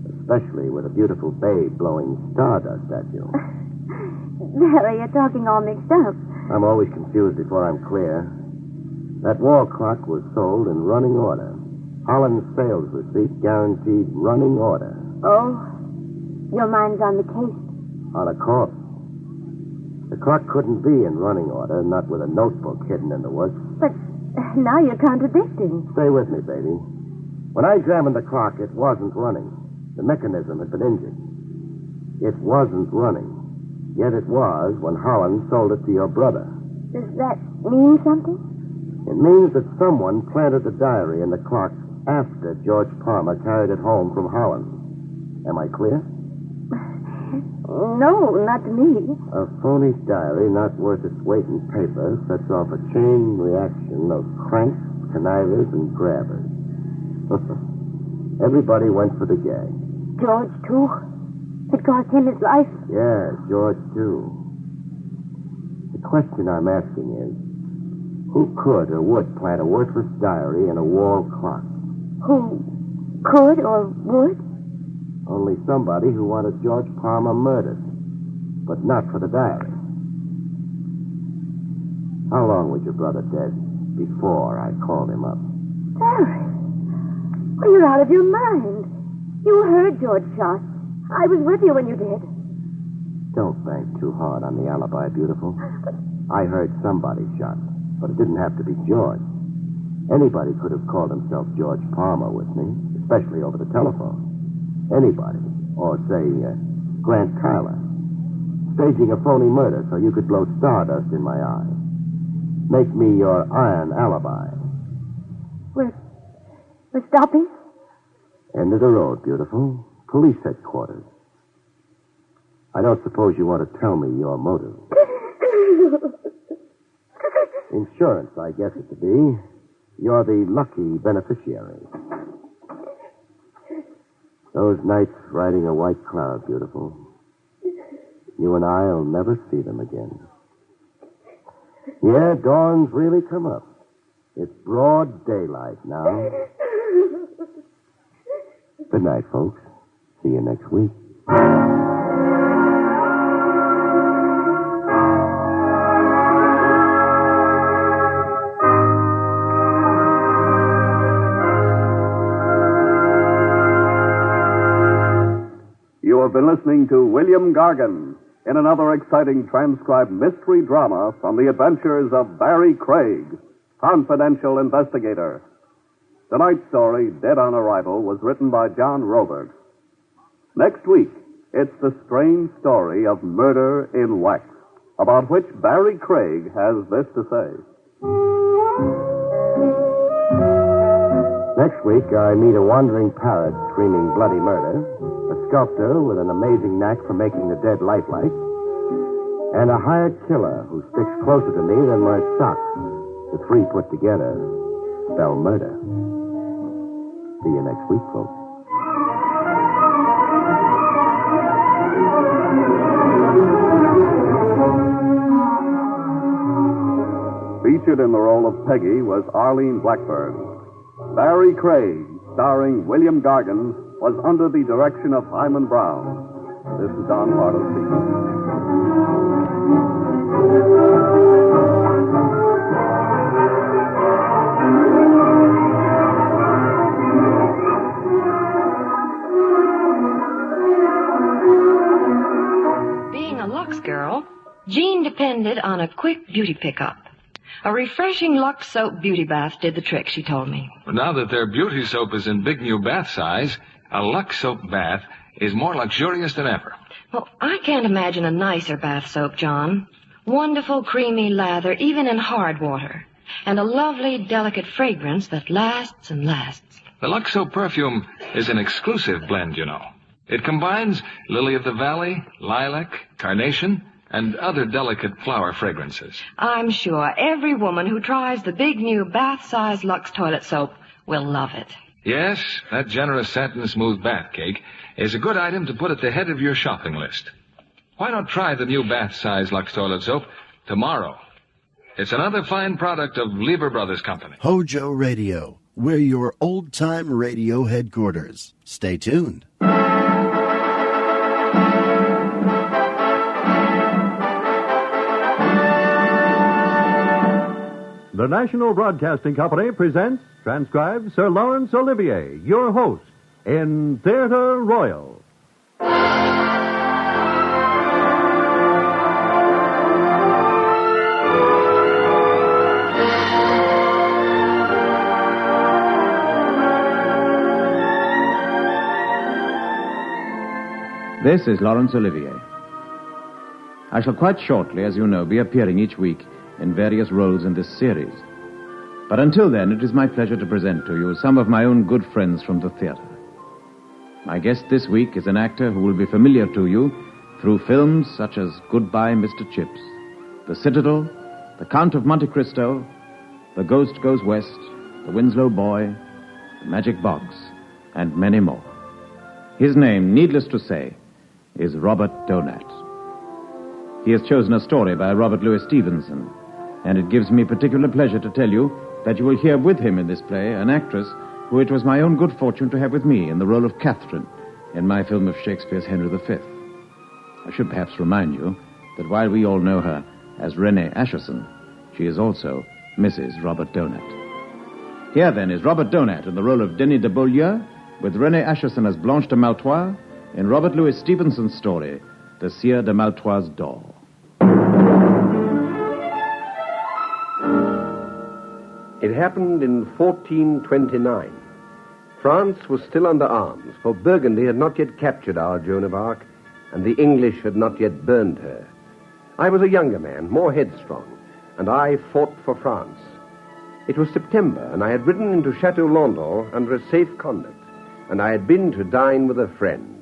Especially with a beautiful babe blowing stardust at you. Barry, you're talking all mixed up. I'm always confused before I'm clear. That wall clock was sold in running order. Holland's sales receipt guaranteed running order. Oh, your mind's on the case. On a corpse. The clock couldn't be in running order, not with a notebook hidden in the woods. But now you're contradicting. Stay with me, baby. When I examined the clock, it wasn't running. The mechanism had been injured. It wasn't running. Yet it was when Holland sold it to your brother. Does that mean something? It means that someone planted the diary in the clock after George Palmer carried it home from Holland. Am I clear? No, not to me. A phony diary not worth its weight in paper sets off a chain reaction of cranks, connivers, and grabbers. Everybody went for the gag. George, too? It cost him his life? Yeah, George, too. The question I'm asking is, who could or would plant a worthless diary in a wall clock? Who could or would? Only somebody who wanted George Palmer murdered, but not for the diary. How long was your brother dead before I called him up? Barry, well, you're out of your mind. You heard George shot. I was with you when you did. Don't bank too hard on the alibi, beautiful. I heard somebody shot, but it didn't have to be George. Anybody could have called himself George Palmer with me, especially over the telephone. Anybody. Or, say, Grant Tyler. Staging a phony murder so you could blow stardust in my eye. Make me your iron alibi. We're stopping? End of the road, beautiful. Police headquarters. I don't suppose you want to tell me your motive. Insurance, I guess it to be. You're the lucky beneficiary. Those nights riding a white cloud, beautiful. You and I'll never see them again. Yeah, dawn's really come up. It's broad daylight now. Good night, folks. See you next week. You have been listening to William Gargan in another exciting transcribed mystery drama from the adventures of Barry Craig, confidential investigator. Tonight's story, Dead on Arrival, was written by John Robert. Next week, it's the strange story of murder in wax, about which Barry Craig has this to say. Next week, I meet a wandering parrot screaming bloody murder, a sculptor with an amazing knack for making the dead lifelike, and a hired killer who sticks closer to me than my socks. The three put together spell murder. See you next week, folks. Featured in the role of Peggy was Arlene Blackburn. Barry Craig, starring William Gargan, was under the direction of Hyman Brown. This is Don Pardo speaking. Being a Lux girl, Jean depended on a quick beauty pickup. A refreshing Lux soap beauty bath did the trick, she told me. Well, now that their beauty soap is in big new bath size, a Lux soap bath is more luxurious than ever. Well, I can't imagine a nicer bath soap, John. Wonderful creamy lather, even in hard water. And a lovely, delicate fragrance that lasts and lasts. The Lux soap perfume is an exclusive blend, you know. It combines lily of the valley, lilac, carnation, and other delicate flower fragrances. I'm sure every woman who tries the big new bath-size Lux toilet soap will love it. Yes, that generous satin smooth bath cake is a good item to put at the head of your shopping list. Why not try the new bath-size Lux toilet soap tomorrow? It's another fine product of Lever Brothers Company. HOJO Radio, we're your old-time radio headquarters. Stay tuned. The National Broadcasting Company presents, transcribes Sir Laurence Olivier, your host, in Theatre Royal. This is Laurence Olivier. I shall quite shortly, as you know, be appearing each week in various roles in this series. But until then, it is my pleasure to present to you some of my own good friends from the theater. My guest this week is an actor who will be familiar to you through films such as Goodbye, Mr. Chips, The Citadel, The Count of Monte Cristo, The Ghost Goes West, The Winslow Boy, The Magic Box, and many more. His name, needless to say, is Robert Donat. He has chosen a story by Robert Louis Stevenson, and it gives me particular pleasure to tell you that you will hear with him in this play an actress who it was my own good fortune to have with me in the role of Catherine in my film of Shakespeare's Henry V. I should perhaps remind you that while we all know her as Renée Asherson, she is also Mrs. Robert Donat. Here, then, is Robert Donat in the role of Denis de Beaulieu, with Renée Asherson as Blanche de Maltois in Robert Louis Stevenson's story, The Sieur de Maltois' Door. It happened in 1429. France was still under arms, for Burgundy had not yet captured our Joan of Arc, and the English had not yet burned her. I was a younger man, more headstrong, and I fought for France. It was September, and I had ridden into Chateau Landau under a safe conduct, and I had been to dine with a friend.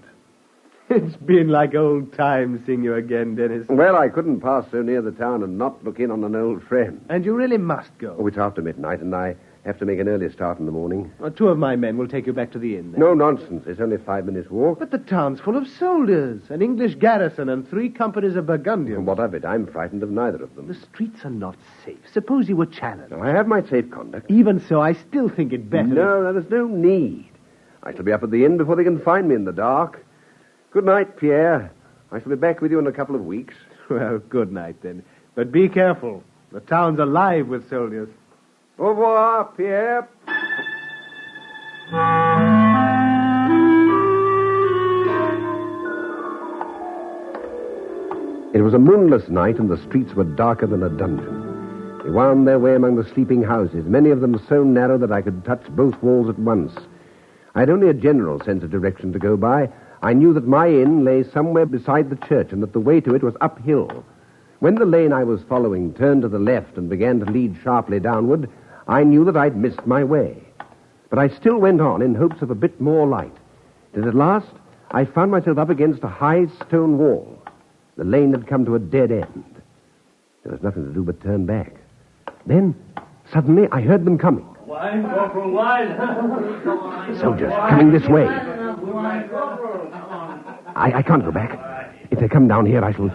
It's been like old times seeing you again, Dennis. Well, I couldn't pass so near the town and not look in on an old friend. And you really must go. Oh, it's after midnight, and I have to make an early start in the morning. Well, 2 of my men will take you back to the inn, then. No nonsense. It's only 5 minutes' walk. But the town's full of soldiers, an English garrison, and 3 companies of Burgundians. What of it? I'm frightened of neither of them. The streets are not safe. Suppose you were challenged. No, I have my safe conduct. Even so, I still think it better... No, there is no need. I shall be up at the inn before they can find me in the dark. Good night, Pierre. I shall be back with you in a couple of weeks. Well, good night, then. But be careful. The town's alive with soldiers. Au revoir, Pierre. It was a moonless night, and the streets were darker than a dungeon. They wound their way among the sleeping houses, many of them so narrow that I could touch both walls at once. I had only a general sense of direction to go by. I knew that my inn lay somewhere beside the church and that the way to it was uphill. When the lane I was following turned to the left and began to lead sharply downward, I knew that I'd missed my way. But I still went on in hopes of a bit more light. Till at last, I found myself up against a high stone wall. The lane had come to a dead end. There was nothing to do but turn back. Then, suddenly, I heard them coming. Wine, Corporal, wine. Soldiers, coming this way. I can't go back. If they come down here, I shall...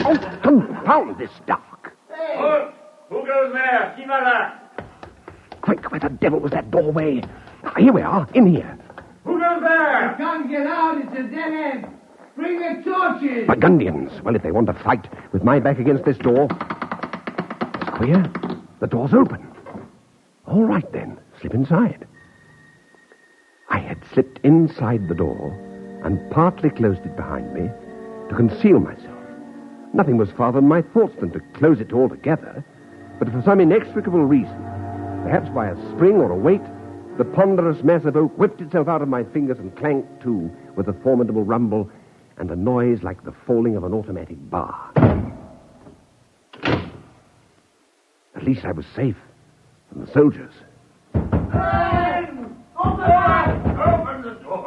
Oh, confound this dark. Hey. Who goes Why the devil was that doorway? Here we are, in here. Who goes there? Can't get out. It's a dead end. Bring the torches. Burgundians. Well, if they want to fight with my back against this door... It's queer. The door's open. All right, then. Slip inside. I had slipped inside the door and partly closed it behind me to conceal myself. Nothing was farther than my thoughts than to close it altogether, but for some inexplicable reason, perhaps by a spring or a weight, the ponderous mass of oak whipped itself out of my fingers and clanked to with a formidable rumble and a noise like the falling of an automatic bar. At least I was safe from the soldiers. Open! Open the door!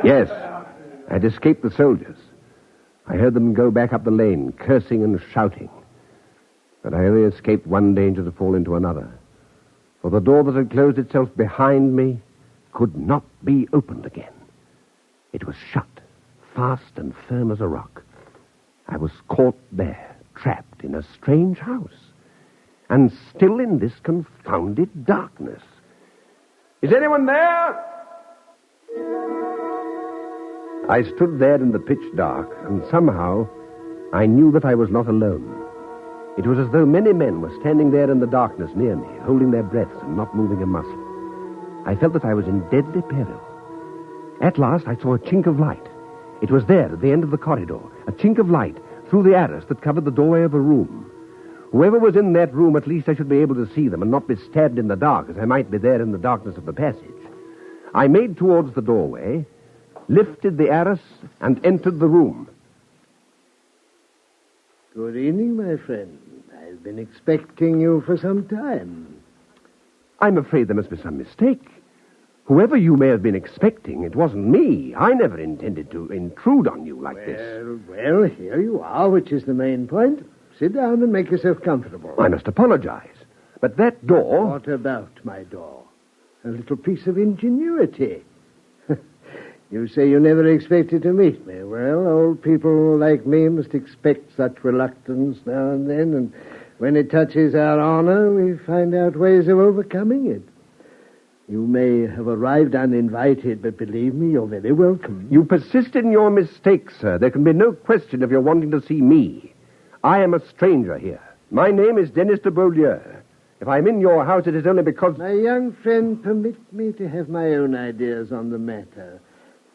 Yes, I'd escaped the soldiers. I heard them go back up the lane, cursing and shouting. But I only escaped one danger to fall into another. For the door that had closed itself behind me could not be opened again. It was shut, fast and firm as a rock. I was caught there, trapped in a strange house, and still in this confounded darkness. Is anyone there? I stood there in the pitch dark, and somehow I knew that I was not alone. It was as though many men were standing there in the darkness near me, holding their breaths and not moving a muscle. I felt that I was in deadly peril. At last I saw a chink of light. It was there at the end of the corridor, a chink of light through the arras that covered the doorway of a room. Whoever was in that room, at least I should be able to see them and not be stabbed in the dark as I might be there in the darkness of the passage. I made towards the doorway, lifted the arras, and entered the room. Good evening, my friend. I've been expecting you for some time. I'm afraid there must be some mistake. Whoever you may have been expecting, it wasn't me. I never intended to intrude on you like this. Well, here you are, which is the main point. Sit down and make yourself comfortable. I must apologize. But that door... What about my door? A little piece of ingenuity. You say you never expected to meet me. Well, old people like me must expect such reluctance now and then, and when it touches our honor, we find out ways of overcoming it. You may have arrived uninvited, but believe me, you're very welcome. You persist in your mistake, sir. There can be no question of your wanting to see me. I am a stranger here. My name is Dennis de Beaulieu. If I'm in your house, it is only because... My young friend, permit me to have my own ideas on the matter.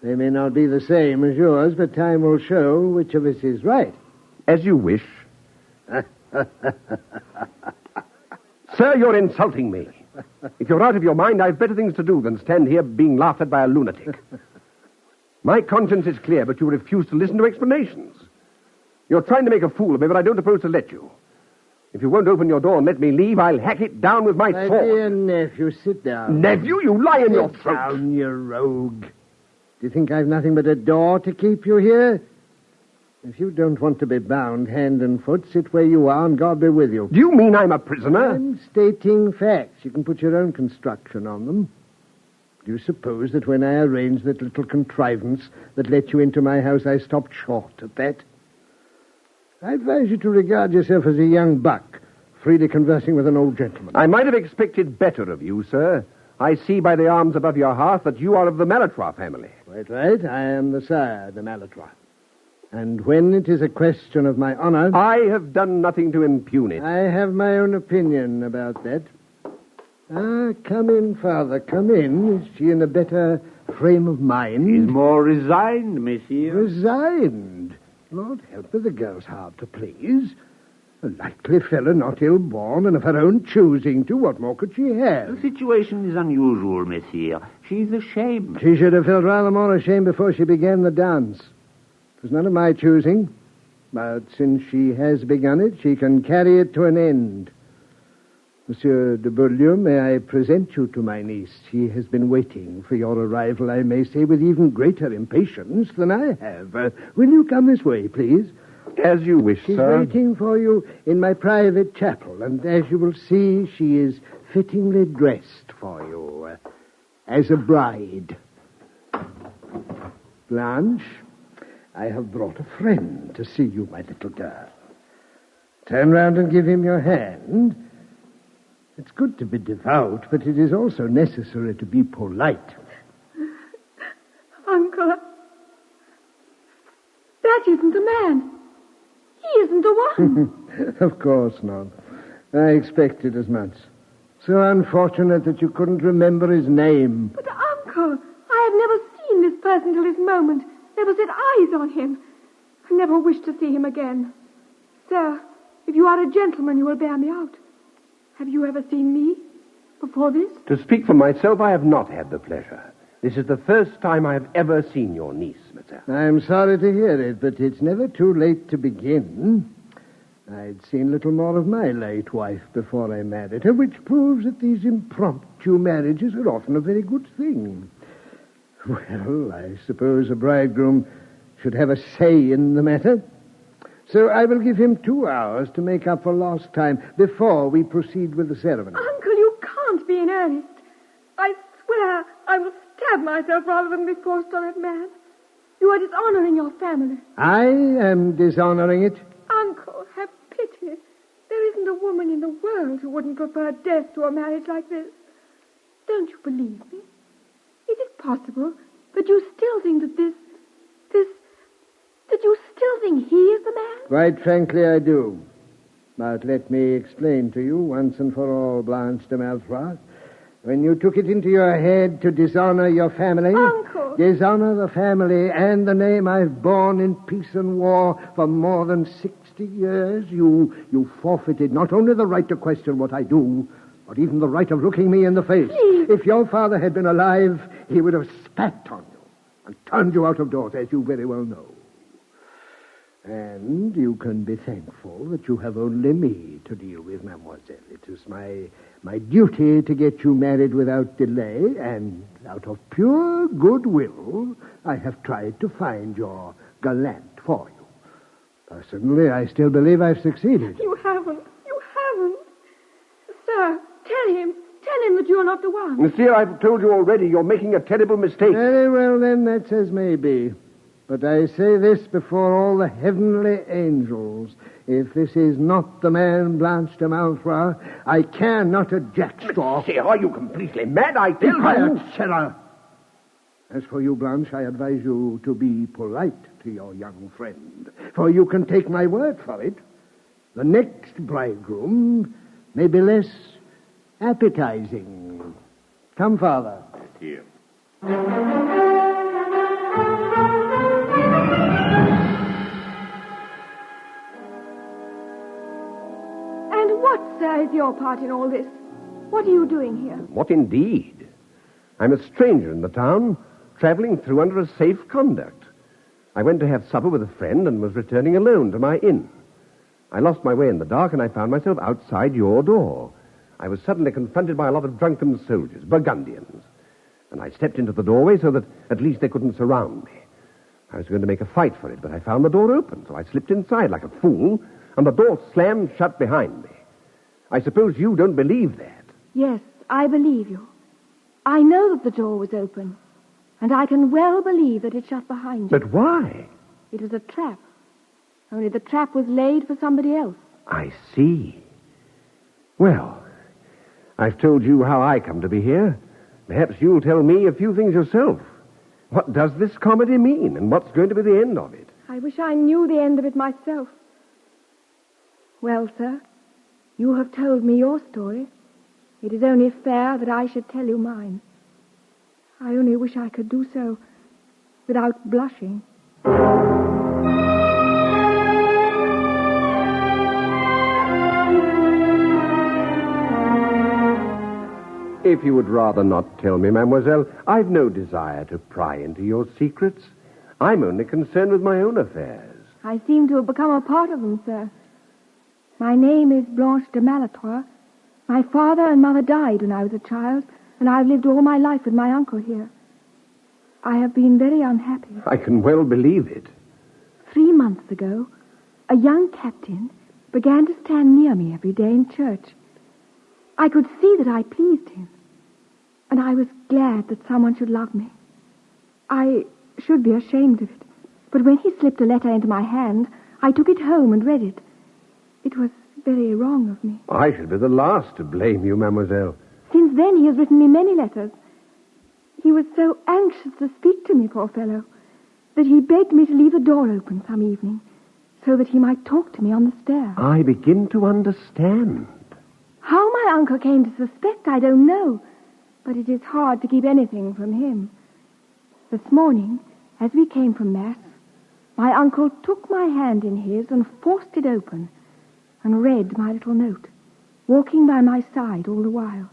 They may not be the same as yours, but time will show which of us is right. As you wish. Sir, you're insulting me. If you're out of your mind, I've better things to do than stand here being laughed at by a lunatic. My conscience is clear, but you refuse to listen to explanations. You're trying to make a fool of me, but I don't propose to let you. If you won't open your door and let me leave, I'll hack it down with my sword. My dear nephew, sit down. Nephew, you lie in your throat. Sit down, you rogue. Do you think I've nothing but a door to keep you here? If you don't want to be bound hand and foot, sit where you are and God be with you. Do you mean I'm a prisoner? I'm stating facts. You can put your own construction on them. Do you suppose that when I arranged that little contrivance that let you into my house, I stopped short at that? I advise you to regard yourself as a young buck, freely conversing with an old gentleman. I might have expected better of you, sir. I see by the arms above your hearth that you are of the Malatois family. Quite right. I am the sire, the Malatois. And when it is a question of my honor... I have done nothing to impugn it. I have my own opinion about that. Come in, Father, come in. Is she in a better frame of mind? She's more resigned, monsieur. Resigned? Lord help her, the girl's hard to please. A likely fellow, not ill-born, and of her own choosing too. What more could she have? The situation is unusual, monsieur. She's ashamed. She should have felt rather more ashamed before she began the dance. It was none of my choosing. But since she has begun it, she can carry it to an end. Monsieur de Beaulieu, may I present you to my niece? She has been waiting for your arrival, I may say, with even greater impatience than I have. Will you come this way, please? As you wish, She's sir. waiting for you in my private chapel, and as you will see, she is fittingly dressed for you, as a bride. Blanche, I have brought a friend to see you, my little girl. Turn round and give him your hand. It's good to be devout, but it is also necessary to be polite. Uncle, that isn't the man. He isn't the one. Of course not. I expected as much. So unfortunate that you couldn't remember his name. But, Uncle, I have never seen this person till this moment. Never set eyes on him. I never wish to see him again. Sir, if you are a gentleman, you will bear me out. Have you ever seen me before this? To speak for myself, I have not had the pleasure. This is the first time I have ever seen your niece, Mademoiselle. I'm sorry to hear it, but it's never too late to begin. I'd seen little more of my late wife before I married her, which proves that these impromptu marriages are often a very good thing. Well, I suppose a bridegroom should have a say in the matter. So I will give him 2 hours to make up for lost time before we proceed with the ceremony. Uncle, you can't be in earnest. I swear I will stab myself rather than be forced on that man. You are dishonoring your family. I am dishonoring it. Uncle, have pity. There isn't a woman in the world who wouldn't prefer death to a marriage like this. Don't you believe me? Is it possible that you still think that that you still think he is the man? Quite frankly, I do. But let me explain to you once and for all, Blanche de Malfroy. When you took it into your head to dishonor your family... Uncle! Dishonor the family and the name I've borne in peace and war for more than 60 years, you forfeited not only the right to question what I do, but even the right of looking me in the face. Please. If your father had been alive, he would have spat on you and turned you out of doors, as you very well know. And you can be thankful that you have only me to deal with, mademoiselle. It is my duty to get you married without delay, and out of pure goodwill, I have tried to find your gallant for you. Personally, I still believe I've succeeded. You haven't. Sir, tell him that you're not the one. Monsieur, I've told you already, you're making a terrible mistake. Very well, then, that's as may be. But I say this before all the heavenly angels. If this is not the man, Blanche de Malfroy, I care not a jackstraw. Monsieur, are you completely mad? I tell you... Quiet, sirrah. As for you, Blanche, I advise you to be polite to your young friend. For you can take my word for it. The next bridegroom may be less appetizing. Come, Father. Here. Sir, is your part in all this? What are you doing here? What indeed? I'm a stranger in the town, traveling through under a safe conduct. I went to have supper with a friend and was returning alone to my inn. I lost my way in the dark and I found myself outside your door. I was suddenly confronted by a lot of drunken soldiers, Burgundians. And I stepped into the doorway so that at least they couldn't surround me. I was going to make a fight for it, but I found the door open, so I slipped inside like a fool, and the door slammed shut behind me. I suppose you don't believe that. Yes, I believe you. I know that the door was open, and I can well believe that it shut behind you. But why? It was a trap. Only the trap was laid for somebody else. I see. Well, I've told you how I come to be here. Perhaps you'll tell me a few things yourself. What does this comedy mean, and what's going to be the end of it? I wish I knew the end of it myself. Well, sir, you have told me your story. It is only fair that I should tell you mine. I only wish I could do so without blushing. If you would rather not tell me, mademoiselle, I've no desire to pry into your secrets. I'm only concerned with my own affairs. I seem to have become a part of them, sir. My name is Blanche de Malfroy. My father and mother died when I was a child, and I've lived all my life with my uncle here. I have been very unhappy. I can well believe it. 3 months ago, a young captain began to stand near me every day in church. I could see that I pleased him, and I was glad that someone should love me. I should be ashamed of it. But when he slipped a letter into my hand, I took it home and read it. It was very wrong of me. I should be the last to blame you, mademoiselle. Since then, he has written me many letters. He was so anxious to speak to me, poor fellow, that he begged me to leave the door open some evening so that he might talk to me on the stair. I begin to understand. How my uncle came to suspect, I don't know, but it is hard to keep anything from him. This morning, as we came from Mass, my uncle took my hand in his and forced it open and read my little note, walking by my side all the while.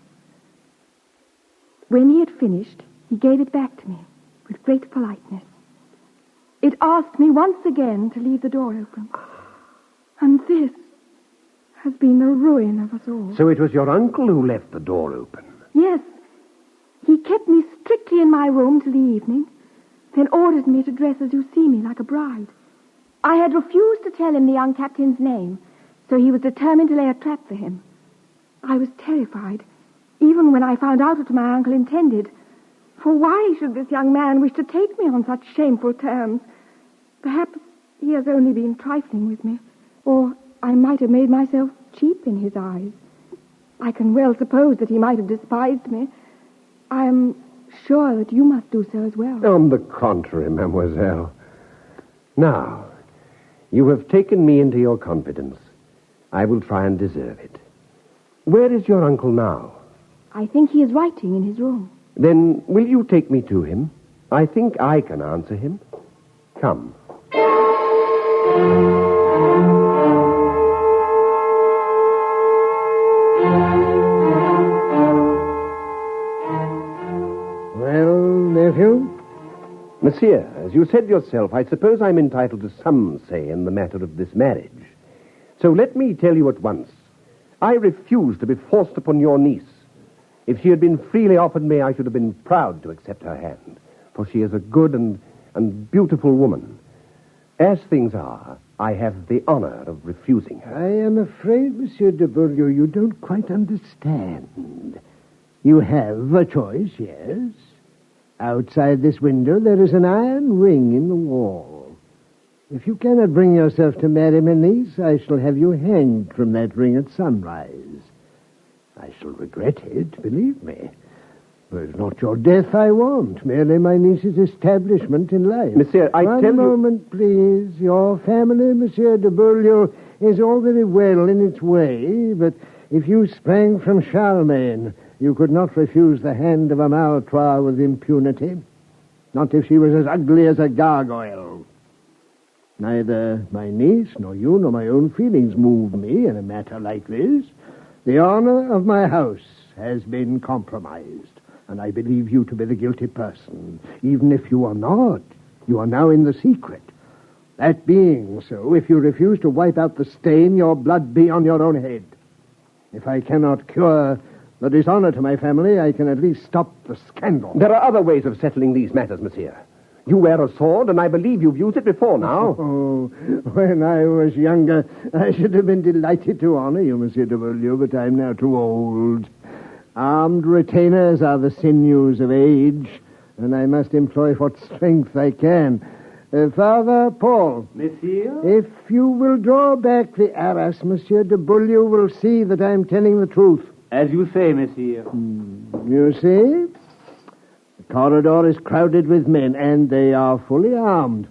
When he had finished, he gave it back to me with great politeness. It asked me once again to leave the door open. And this has been the ruin of us all. So it was your uncle who left the door open? Yes. He kept me strictly in my room till the evening, then ordered me to dress as you see me, like a bride. I had refused to tell him the young captain's name, so he was determined to lay a trap for him. I was terrified, even when I found out what my uncle intended. For why should this young man wish to take me on such shameful terms? Perhaps he has only been trifling with me, or I might have made myself cheap in his eyes. I can well suppose that he might have despised me. I am sure that you must do so as well. On the contrary, mademoiselle. Now, you have taken me into your confidence. I will try and deserve it. Where is your uncle now? I think he is writing in his room. Then will you take me to him? I think I can answer him. Come. Well, nephew? Monsieur, as you said yourself, I suppose I'm entitled to some say in the matter of this marriage. So let me tell you at once, I refuse to be forced upon your niece. If she had been freely offered me, I should have been proud to accept her hand, for she is a good and beautiful woman. As things are, I have the honor of refusing her. I am afraid, Monsieur de Beaulieu, you don't quite understand. You have a choice, yes. Outside this window, there is an iron ring in the wall. If you cannot bring yourself to marry my niece, I shall have you hanged from that ring at sunrise. I shall regret it, believe me. But it's not your death I want, merely my niece's establishment in life. Monsieur, I tell you... One moment, please. Your family, Monsieur de Beaulieu, is all very well in its way, but if you sprang from Charlemagne, you could not refuse the hand of a Maltroit with impunity. Not if she was as ugly as a gargoyle. Neither my niece, nor you, nor my own feelings move me in a matter like this. The honor of my house has been compromised, and I believe you to be the guilty person. Even if you are not, you are now in the secret. That being so, if you refuse to wipe out the stain, your blood be on your own head. If I cannot cure the dishonor to my family, I can at least stop the scandal. There are other ways of settling these matters, monsieur. You wear a sword, and I believe you've used it before now. Oh, when I was younger, I should have been delighted to honor you, Monsieur de Beaulieu, but I'm now too old. Armed retainers are the sinews of age, and I must employ what strength I can. Father Paul. Monsieur? If you will draw back the arras, Monsieur de Beaulieu will see that I'm telling the truth. As you say, monsieur. You see? The corridor is crowded with men, and they are fully armed.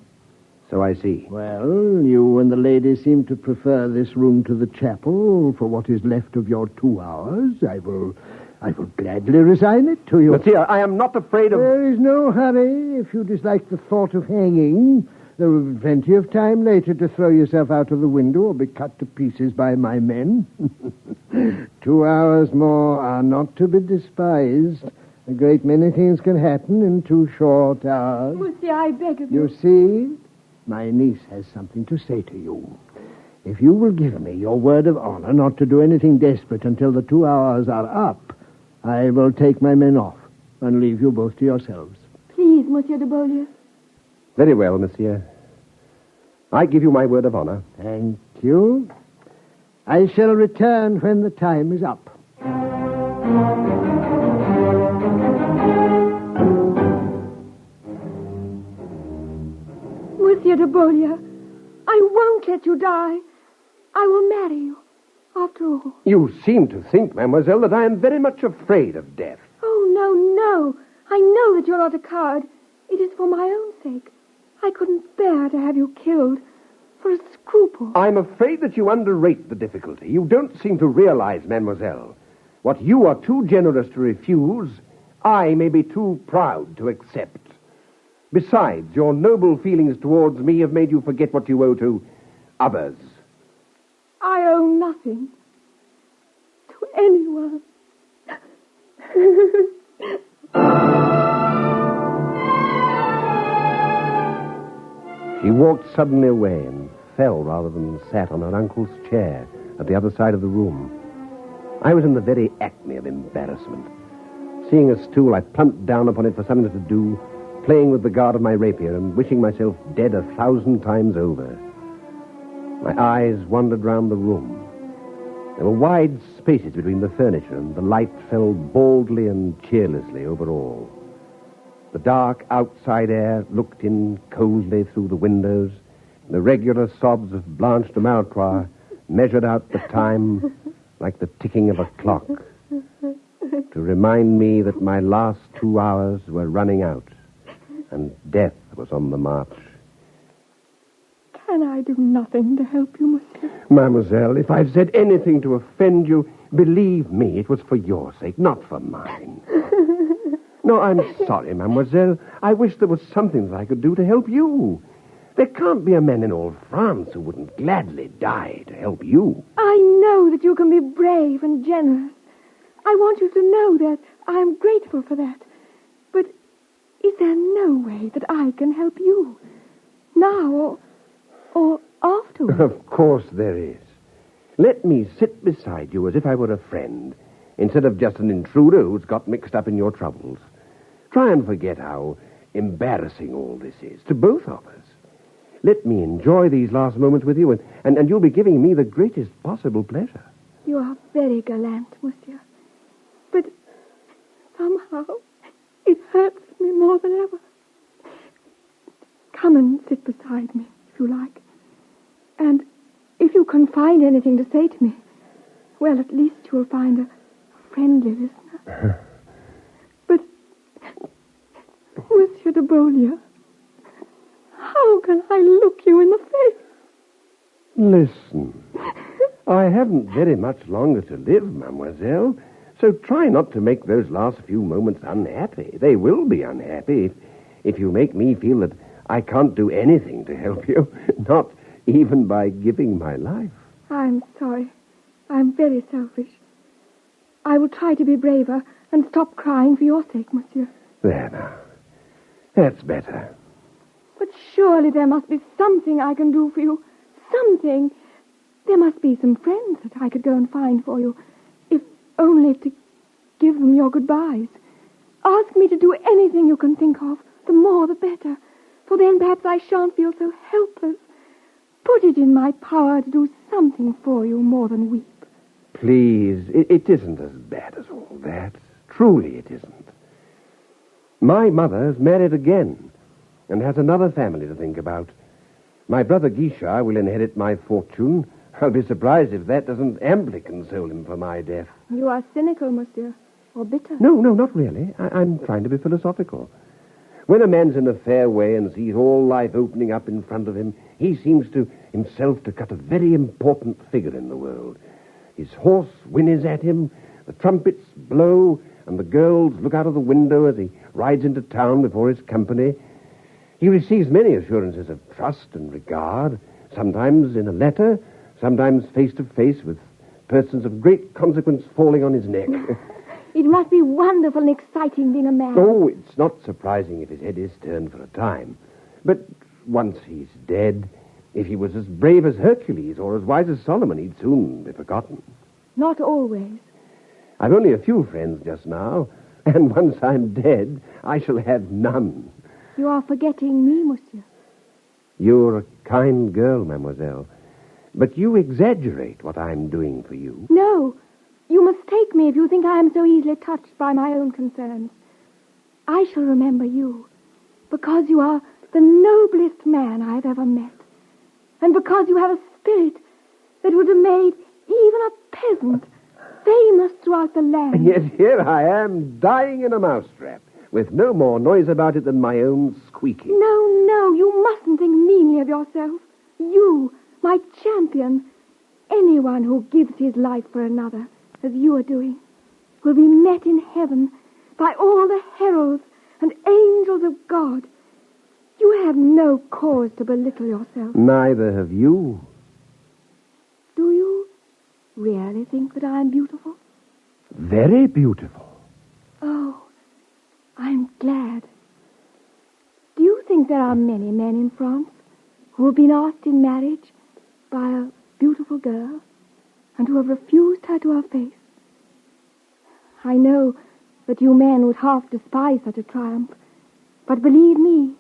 So I see. Well, you and the lady seem to prefer this room to the chapel for what is left of your 2 hours. I will gladly resign it to you. Monsieur, I am not afraid of... There is no hurry. If you dislike the thought of hanging, there will be plenty of time later to throw yourself out of the window or be cut to pieces by my men. 2 hours more are not to be despised. A great many things can happen in 2 short hours. Monsieur, I beg of you. You see, my niece has something to say to you. If you will give me your word of honor not to do anything desperate until the 2 hours are up, I will take my men off and leave you both to yourselves. Please, Monsieur de Beaulieu. Very well, monsieur. I give you my word of honor. Thank you. I shall return when the time is up. Monsieur de Beaulieu, I won't let you die. I will marry you, after all. You seem to think, mademoiselle, that I am very much afraid of death. Oh, no. I know that you're not a coward. It is for my own sake. I couldn't bear to have you killed for a scruple. I'm afraid that you underrate the difficulty. You don't seem to realize, mademoiselle. What you are too generous to refuse, I may be too proud to accept. Besides, your noble feelings towards me have made you forget what you owe to others. I owe nothing to anyone. She walked suddenly away and fell rather than sat on her uncle's chair at the other side of the room. I was in the very acme of embarrassment. Seeing a stool, I plumped down upon it for something to do, playing with the guard of my rapier and wishing myself dead 1,000 times over. My eyes wandered round the room. There were wide spaces between the furniture, and the light fell baldly and cheerlessly over all. The dark outside air looked in coldly through the windows. The regular sobs of Blanche de Maltroit measured out the time like the ticking of a clock, to remind me that my last 2 hours were running out and death was on the march. Can I do nothing to help you, monsieur? Mademoiselle, if I've said anything to offend you, believe me, it was for your sake, not for mine. No, I'm sorry, mademoiselle. I wish there was something that I could do to help you. There can't be a man in all France who wouldn't gladly die to help you. I know that you can be brave and generous. I want you to know that I am grateful for that. But is there no way that I can help you? Now or afterwards? Of course there is. Let me sit beside you as if I were a friend, instead of just an intruder who's got mixed up in your troubles. Try and forget how embarrassing all this is to both of us. Let me enjoy these last moments with you, and you'll be giving me the greatest possible pleasure. You are very gallant, monsieur. But somehow it hurts me more than ever. Come and sit beside me, if you like. And if you can find anything to say to me, well, at least you'll find a friendly listener. But, Monsieur de Beaulieu, how can I look you in the face? Listen, I haven't very much longer to live, mademoiselle, so try not to make those last few moments unhappy. They will be unhappy if you make me feel that I can't do anything to help you, not even by giving my life. I'm sorry. I'm very selfish. I will try to be braver and stop crying for your sake, monsieur. There now. That's better. But surely there must be something I can do for you. Something. There must be some friends that I could go and find for you, if only to give them your goodbyes. Ask me to do anything you can think of. The more, the better. For then perhaps I shan't feel so helpless. Put it in my power to do something for you more than weep. Please, it isn't as bad as all that. Truly it isn't. My mother's married again and has another family to think about. My brother Guichard will inherit my fortune. I'll be surprised if that doesn't amply console him for my death. You are cynical, monsieur, or bitter. No, not really. I'm trying to be philosophical. When a man's in a fair way and sees all life opening up in front of him, he seems to himself to cut a very important figure in the world. His horse whinnies at him, the trumpets blow, and the girls look out of the window as he rides into town before his company. He receives many assurances of trust and regard, sometimes in a letter, sometimes face-to-face with persons of great consequence falling on his neck. It must be wonderful and exciting being a man. Oh, it's not surprising if his head is turned for a time. But once he's dead, if he was as brave as Hercules or as wise as Solomon, he'd soon be forgotten. Not always. I've only a few friends just now, and once I'm dead, I shall have none. You are forgetting me, monsieur. You're a kind girl, mademoiselle, but you exaggerate what I'm doing for you. No, you mistake me if you think I am so easily touched by my own concerns. I shall remember you, because you are the noblest man I've ever ever met. And because you have a spirit that would have made even a peasant famous throughout the land. And yet here I am, dying in a mousetrap, with no more noise about it than my own squeaking. No, you mustn't think meanly of yourself. You, my champion, anyone who gives his life for another, as you are doing, will be met in heaven by all the heralds and angels of God. You have no cause to belittle yourself. Neither have you. Do you really think that I am beautiful? Very beautiful. Oh, I'm glad. Do you think there are many men in France who have been asked in marriage by a beautiful girl and who have refused her to her face? I know that you men would half despise such a triumph, but believe me,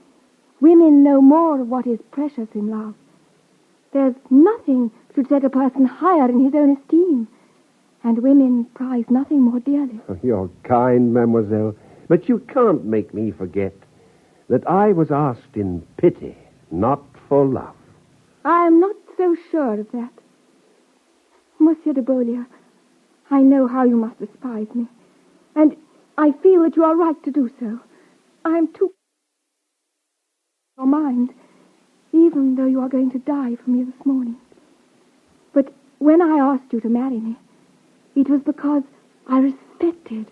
women know more of what is precious in love. There's nothing should set a person higher in his own esteem, and women prize nothing more dearly. Oh, you're kind, mademoiselle, but you can't make me forget that I was asked in pity, not for love. I am not so sure of that. Monsieur de Beaulieu, I know how you must despise me, and I feel that you are right to do so. I am too your mind, even though you are going to die for me this morning. But when I asked you to marry me, it was because I respected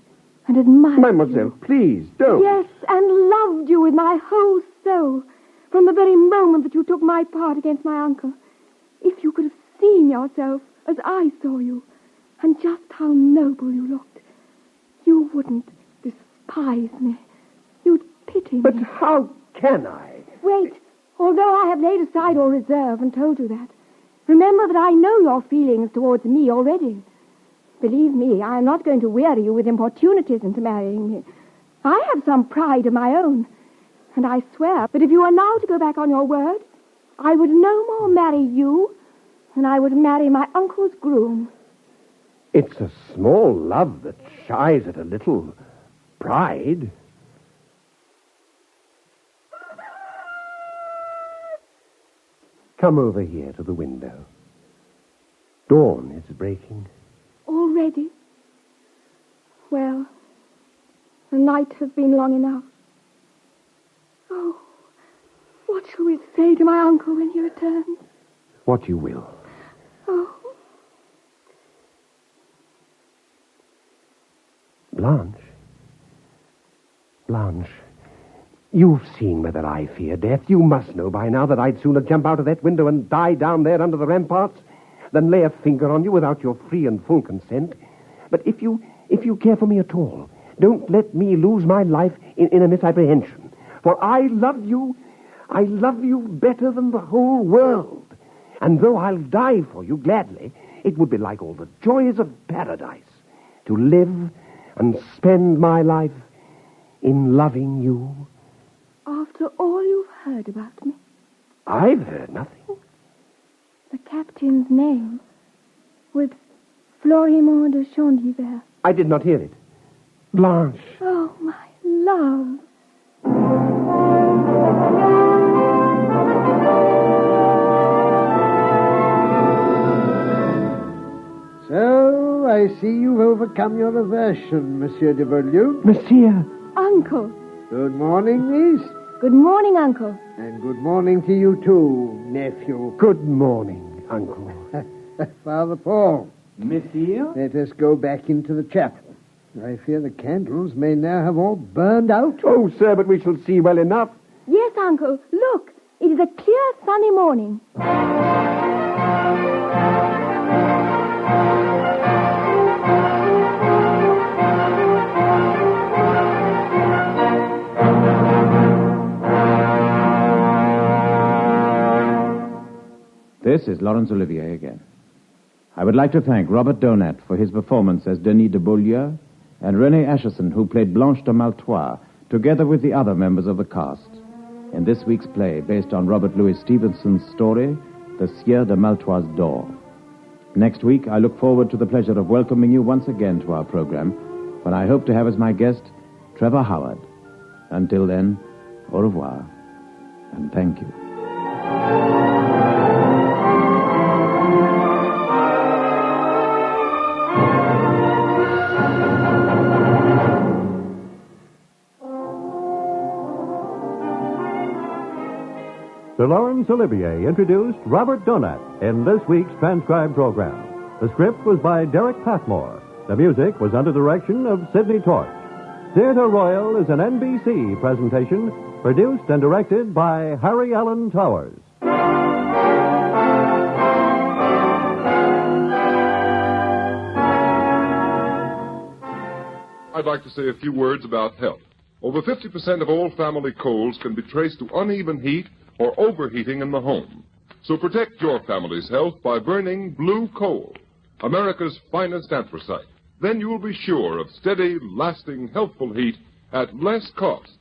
and admired Mademoiselle, you. please, don't. Yes, and loved you with my whole soul, from the very moment that you took my part against my uncle. If you could have seen yourself as I saw you, and just how noble you looked, you wouldn't despise me. You'd pity me. But how can I? Wait. Although I have laid aside all reserve and told you that, remember that I know your feelings towards me already. Believe me, I am not going to weary you with importunities into marrying me. I have some pride of my own, and I swear that if you are now to go back on your word, I would no more marry you than I would marry my uncle's groom. It's a small love that shies at a little pride. Come over here to the window. Dawn is breaking. Already? Well, the night has been long enough. Oh, what shall we say to my uncle when he returns? What you will. Oh. Blanche, you've seen whether I fear death. You must know by now that I'd sooner jump out of that window and die down there under the ramparts than lay a finger on you without your free and full consent. But if you care for me at all, don't let me lose my life in a misapprehension. For I love you better than the whole world. And though I'll die for you gladly, it would be like all the joys of paradise to live and spend my life in loving you. After all you've heard about me? I've heard nothing. The captain's name was Florimond de Chandiver. I did not hear it. Blanche. Oh, my love. So, I see you've overcome your aversion, Monsieur de Beaulieu. Monsieur. Uncle. Good morning, niece. Good morning, Uncle. And good morning to you, too, nephew. Good morning, Uncle. Father Paul. Monsieur? Let us go back into the chapel. I fear the candles may now have all burned out. Oh, sir, but we shall see well enough. Yes, Uncle. Look, it is a clear, sunny morning. This is Laurence Olivier again. I would like to thank Robert Donat for his performance as Denis de Beaulieu and Renée Acheson, who played Blanche de Maltois, together with the other members of the cast, in this week's play based on Robert Louis Stevenson's story, The Sieur de Maltois' Door. Next week, I look forward to the pleasure of welcoming you once again to our program, when I hope to have as my guest Trevor Howard. Until then, au revoir, and thank you. Sir Lawrence Olivier introduced Robert Donat in this week's transcribed program. The script was by Derek Patmore. The music was under direction of Sidney Torch. Theatre Royal is an NBC presentation, produced and directed by Harry Allen Towers. I'd like to say a few words about health. Over 50% of all family colds can be traced to uneven heat or overheating in the home. So protect your family's health by burning blue coal, America's finest anthracite. Then you will be sure of steady, lasting, healthful heat at less cost.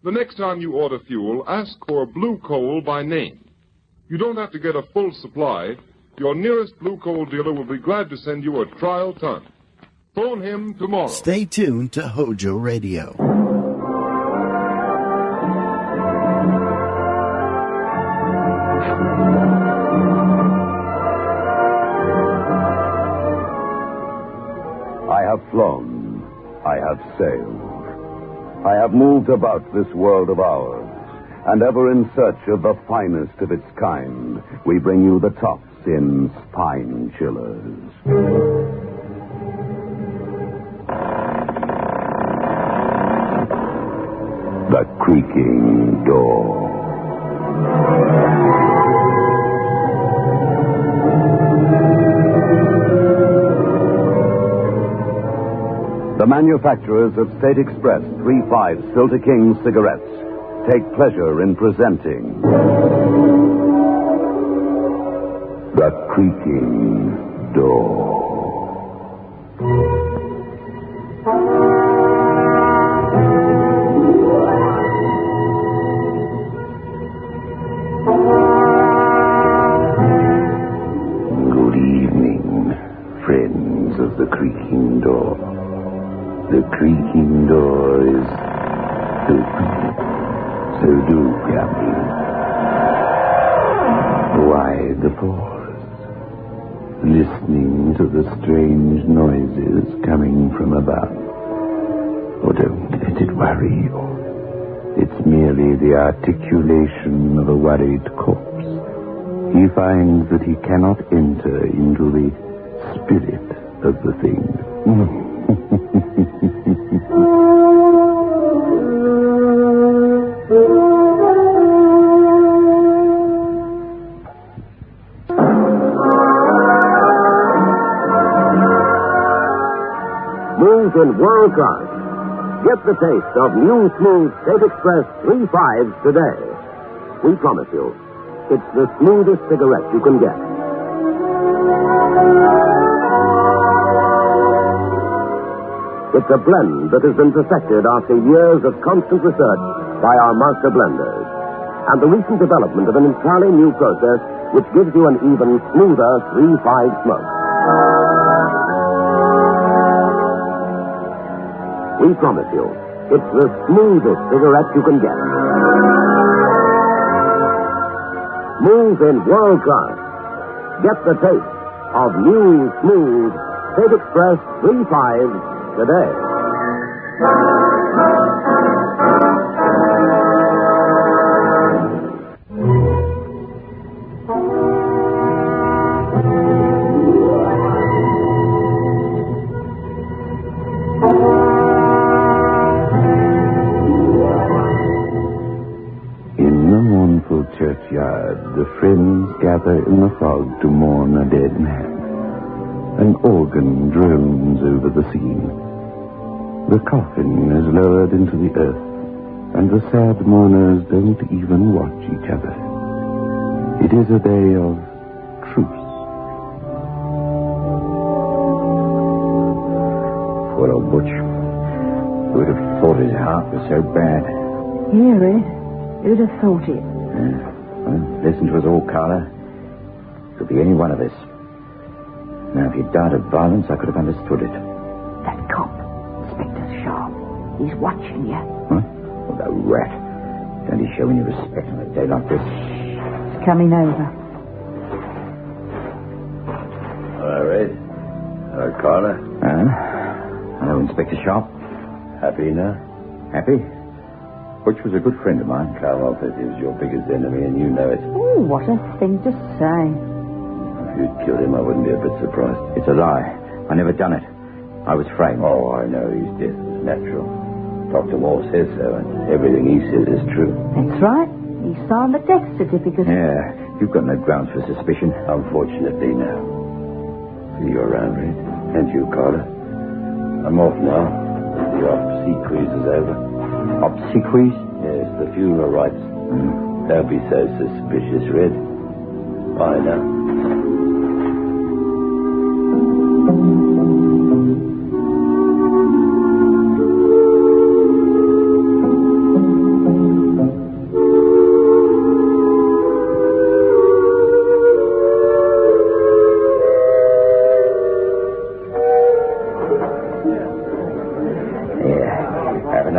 The next time you order fuel, ask for blue coal by name. You don't have to get a full supply. Your nearest blue coal dealer will be glad to send you a trial ton. Phone him tomorrow. Stay tuned to HOJO Radio. I have flown. I have sailed. I have moved about this world of ours, and ever in search of the finest of its kind, we bring you the tops in spine chillers. The creaking door. The manufacturers of State Express 3-5 Silter King cigarettes take pleasure in presenting The Creaking Door. Good evening, friends of The Creaking Door. The creaking door is open, so do come in. Wide the pause, listening to the strange noises coming from above. Oh, don't let it worry you. It's merely the articulation of a worried corpse. He finds that he cannot enter into the spirit of the thing. Moves in world class. Get the taste of new smooth State Express 3-5s today. We promise you, it's the smoothest cigarette you can get. It's a blend that has been perfected after years of constant research by our master blenders. And the recent development of an entirely new process which gives you an even smoother 3-5 smoke. We promise you, it's the smoothest cigarette you can get. Smooth in world class. Get the taste of new, smooth State Express 3-5s today. In the mournful churchyard, the friends gather in the fog to mourn a dead man. An organ drones over the scene. The coffin is lowered into the earth, and the sad mourners don't even watch each other. It is a day of truce. Poor old Butch. Who would have thought his heart was so bad? Harry, who'd have thought it? Well, listen to us all, Carla. Could be any one of us. Now, if he'd died of violence, I could have understood it. That cop, Inspector Sharp, he's watching you. Huh? Oh, the rat. Don't he show any respect on a day like this? He's coming over. Hello, Red. Hello, Carla. Hello, Inspector Sharp. Happy now? Happy? Butch was a good friend of mine. Carl says he was your biggest enemy, and you know it. Oh, what a thing to say. If you'd killed him, I wouldn't be a bit surprised. It's a lie. I never done it. I was framed. Oh, I know his death was natural. Dr. Moore says so, and everything he says is true. That's right. He signed the death certificate. Yeah, you've got no grounds for suspicion. Unfortunately, no. See you around, Red. And you, Carter. I'm off now. The obsequies is over. Obsequies? Yes, the funeral rites. Don't be so suspicious, Red. Bye now.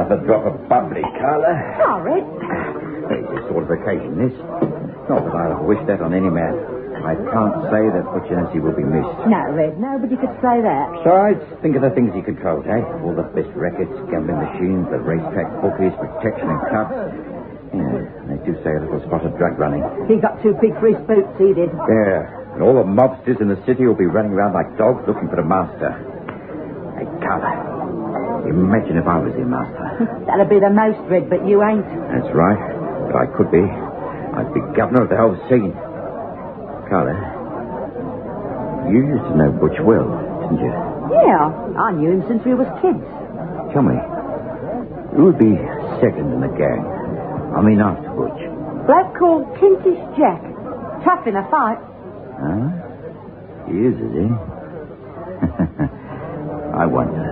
Drop of bubbly, Carla. Sorry. It's a sort of occasion, this. Not that I wish that on any man. I can't say that Butch Hennessy will be missed. No, Red, nobody could say that. Besides, think of the things he controls, eh? All the best records, gambling machines, the racetrack bookies, protection and clubs. Yeah, they do say a little spot of drug running. He got too big for his boots, he did. Yeah, and all the mobsters in the city will be running around like dogs looking for the master. Hey, Carla. Imagine if I was your master. That'd be the most, Red, but you ain't. That's right. But I could be. I'd be governor of the whole scene. Carla, you used to know Butch well, didn't you? Yeah, I knew him since we was kids. Tell me, who would be second in the gang? I mean, after Butch. Bloke called Kentish Jack. Tough in a fight. Huh? He is he? I wonder.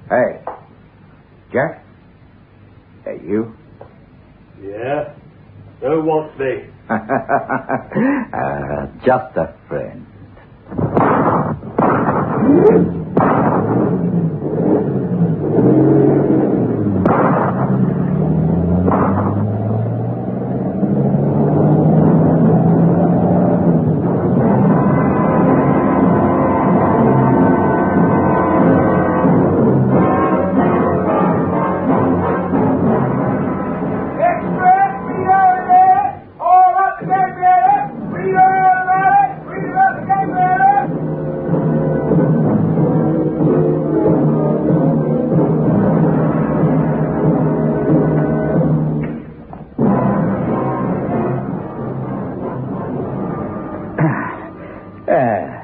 Hey, Jack? Hey, you? Yeah? Who wants me? Just a friend.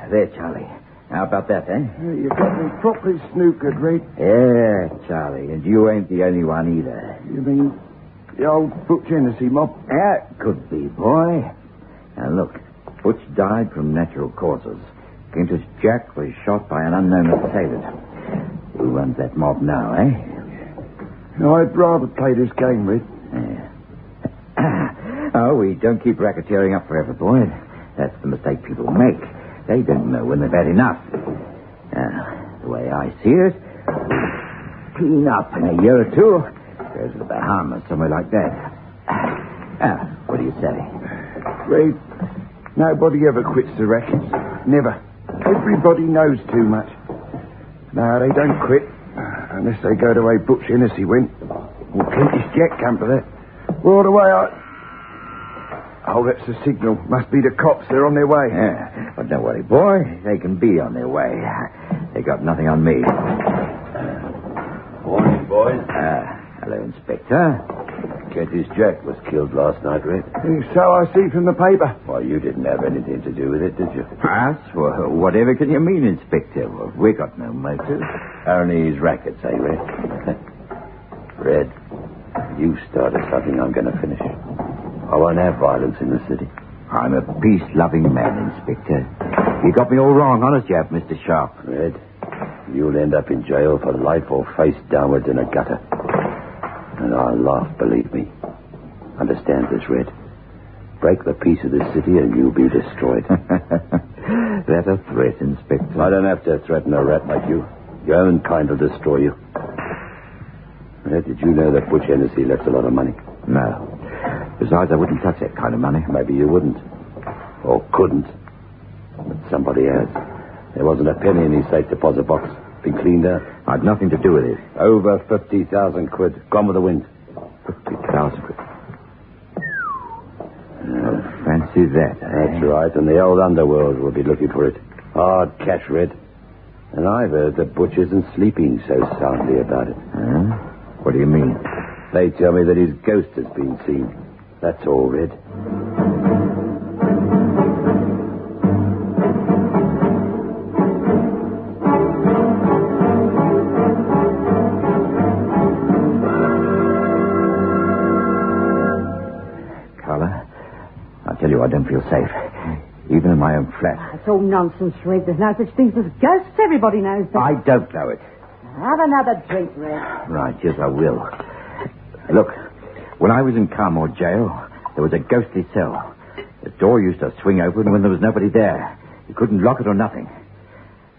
There, Charlie. How about that, eh? You got me properly snookered, Red. Yeah, Charlie, and you ain't the only one either. You mean the old Butch Hennessy mob? Yeah, could be, boy. Now, look, Butch died from natural causes. Kentish Jack was shot by an unknown assailant. Who runs that mob now, eh? No, I'd rather play this game, Red. Yeah. Oh, we don't keep racketeering up forever, boy. That's the mistake people make. They don't know when they've had enough. The way I see it, clean up in a year or two, goes to the Bahamas, somewhere like that. What do you say? Ray, nobody ever quits the rackets. Never. Everybody knows too much. No, they don't quit. Unless they go the way Butch Hennessy went. Or Kentish Jack come to that. Well, the way I... Oh, that's the signal. Must be the cops. They're on their way. Yeah, but don't worry, boy. They can be on their way. They got nothing on me. Morning, boys. Hello, Inspector. Kentish Jack was killed last night, Red. So I see from the paper. Well, you didn't have anything to do with it, did you? Us? Well, whatever can you mean, Inspector? Well, we got no motive. Only his rackets, eh, Red? Red, you started something I'm going to finish. I won't have violence in the city. I'm a peace-loving man, Inspector. You got me all wrong, honest you have, Mr. Sharp. Red, you'll end up in jail for life or face downwards in a gutter. And I'll laugh, believe me. Understand this, Red? Break the peace of this city and you'll be destroyed. That a threat, Inspector? I don't have to threaten a rat like you. Your own kind will destroy you. Did you know that Butch Hennessy left a lot of money? No. Besides, I wouldn't touch that kind of money. Maybe you wouldn't. Or couldn't. But somebody has. There wasn't a penny in his safe deposit box. Been cleaned out. I'd nothing to do with it. Over 50,000 quid. Gone with the wind. 50,000 quid. Fancy that. That's right, and the old underworld will be looking for it. Hard cash, Red. And I've heard that Butch isn't sleeping so soundly about it. What do you mean? They tell me that his ghost has been seen. That's all, Red. I don't feel safe. Even in my own flat. It's all nonsense, Red. There's no such thing as ghosts. Everybody knows that. I don't know it. Have another drink, Red. Right, yes, I will. Look, when I was in Carmore jail, there was a ghostly cell. The door used to swing open when there was nobody there. You couldn't lock it or nothing.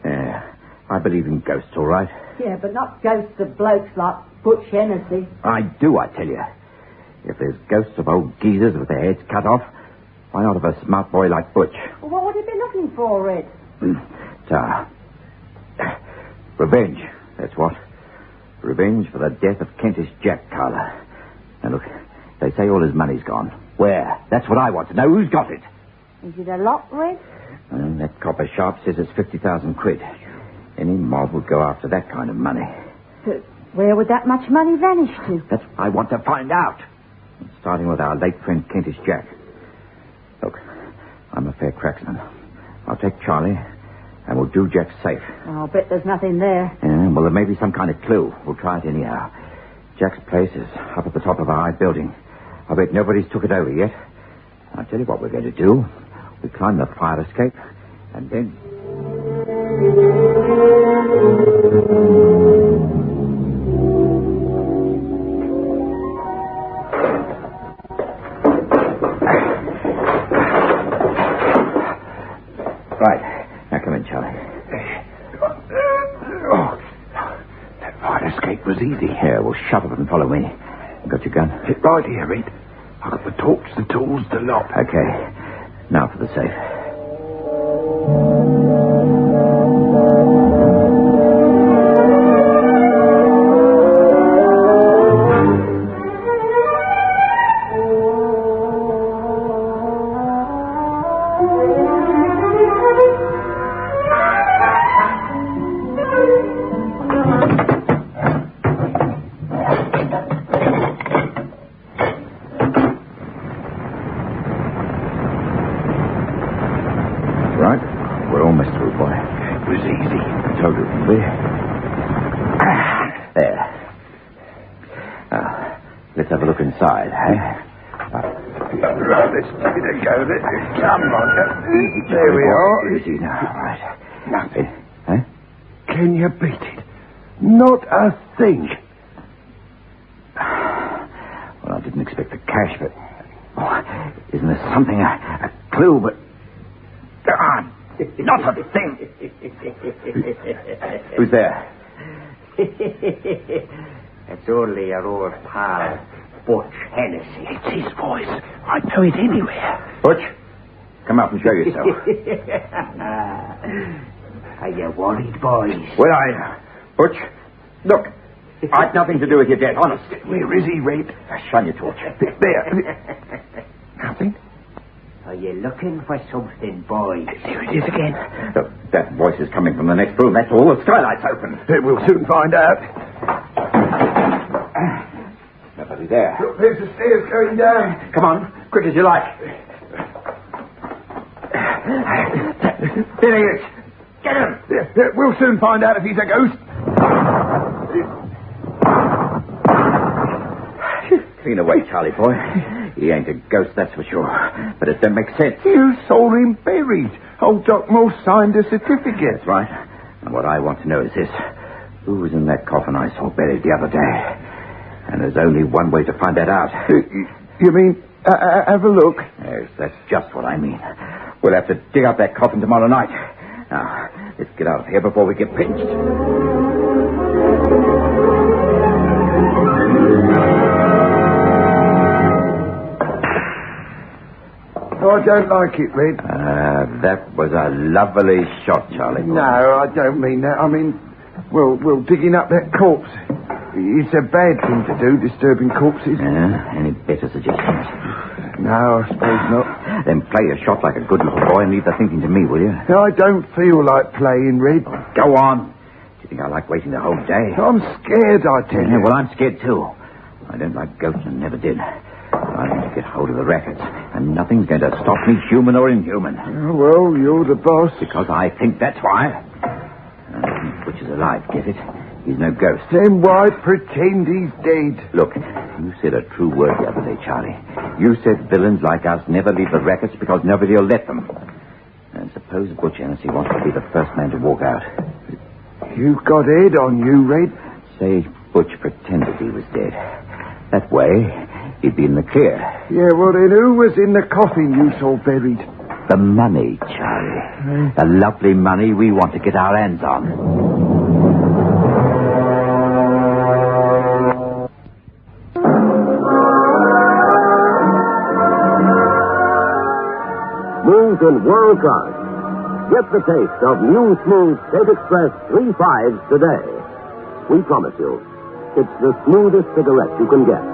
I believe in ghosts, all right? Yeah, but not ghosts of blokes like Butch Hennessy. I do, I tell you. If there's ghosts of old geezers with their heads cut off, why not of a smart boy like Butch? Well, what would you be looking for, Red? Revenge, that's what. Revenge for the death of Kentish Jack, Carla. Now, look, they say all his money's gone. Where? That's what I want to know. Who's got it? Is it a lot, Red? That copper sharp says it's 50,000 quid. Any mob would go after that kind of money. But where would that much money vanish to? That's what I want to find out. Starting with our late friend Kentish Jack. Look, I'm a fair cracksman. I'll take Charlie, and we'll do Jack safe. I'll bet there's nothing there. Well, there may be some kind of clue. We'll try it anyhow. Jack's place is up at the top of a high building. I bet nobody's took it over yet. I'll tell you what we're going to do. We climb the fire escape, and then... Right. Now come in, Charlie. That fire escape was easy. Here, we'll shut up and follow me. You got your gun? Right here, Red. I've got the torch, the tools, the lock. Okay. Now for the safe. Let's have a look inside, Right, let's give it a go. Come on. There we are. Easy now, right. Nothing. Huh? Can you beat it? Not a thing. Well, I didn't expect the cash, but... Oh, isn't there something, a clue, but... not a thing. Who's there? It's only your old pal, Butch Hennessy. It's his voice. I know it anywhere. Butch, come out and show yourself. Are you worried, boys? Where are you? Butch, look. I've nothing to do with your death, honest. Where is he, Red? Shine your torch. There. Nothing. Are you looking for something, boys? There it is again. Look, that voice is coming from the next room. That's all. The skylight's open. We'll soon find out. Nobody there. Look, there's the stairs going down. Come on, quick as you like. There he is. Get him. We'll soon find out if he's a ghost. Clean away, Charlie boy. He ain't a ghost, that's for sure. But it don't make sense. You saw him buried. Old Doc Moore signed a certificate. That's right. And what I want to know is this. Who was in that coffin I saw buried the other day? And there's only one way to find that out. You mean, have a look? Yes, that's just what I mean. We'll have to dig up that coffin tomorrow night. Now, let's get out of here before we get pinched. Oh, I don't like it, Red. That was a lovely shot, Charlie. No, I don't mean that. I mean, well, digging up that corpse. It's a bad thing to do, disturbing corpses. Any better suggestions? No, I suppose not. Then play a shot like a good little boy and leave the thinking to me, will you? No, I don't feel like playing, Red. Go on. Do you think I like waiting the whole day? I'm scared, I tell you. Well, I'm scared too. I don't like ghosts and never did. I want to get hold of the rackets, and nothing's going to stop me, human or inhuman. Oh, well, you're the boss. Because I think that's why. Butch is alive, get it? He's no ghost. Then why pretend he's dead? Look, you said a true word the other day, Charlie. You said villains like us never leave the rackets because nobody will let them. And suppose Butch Hennessy wants to be the first man to walk out. You've got Ed on you, Red. Say Butch pretended he was dead. That way, he'd be in the clear. Yeah, well, then who was in the coffin you saw buried? The money, Charlie. The lovely money we want to get our hands on. Smooth in world class. Get the taste of new smooth State Express 3.5s today. We promise you, it's the smoothest cigarette you can get.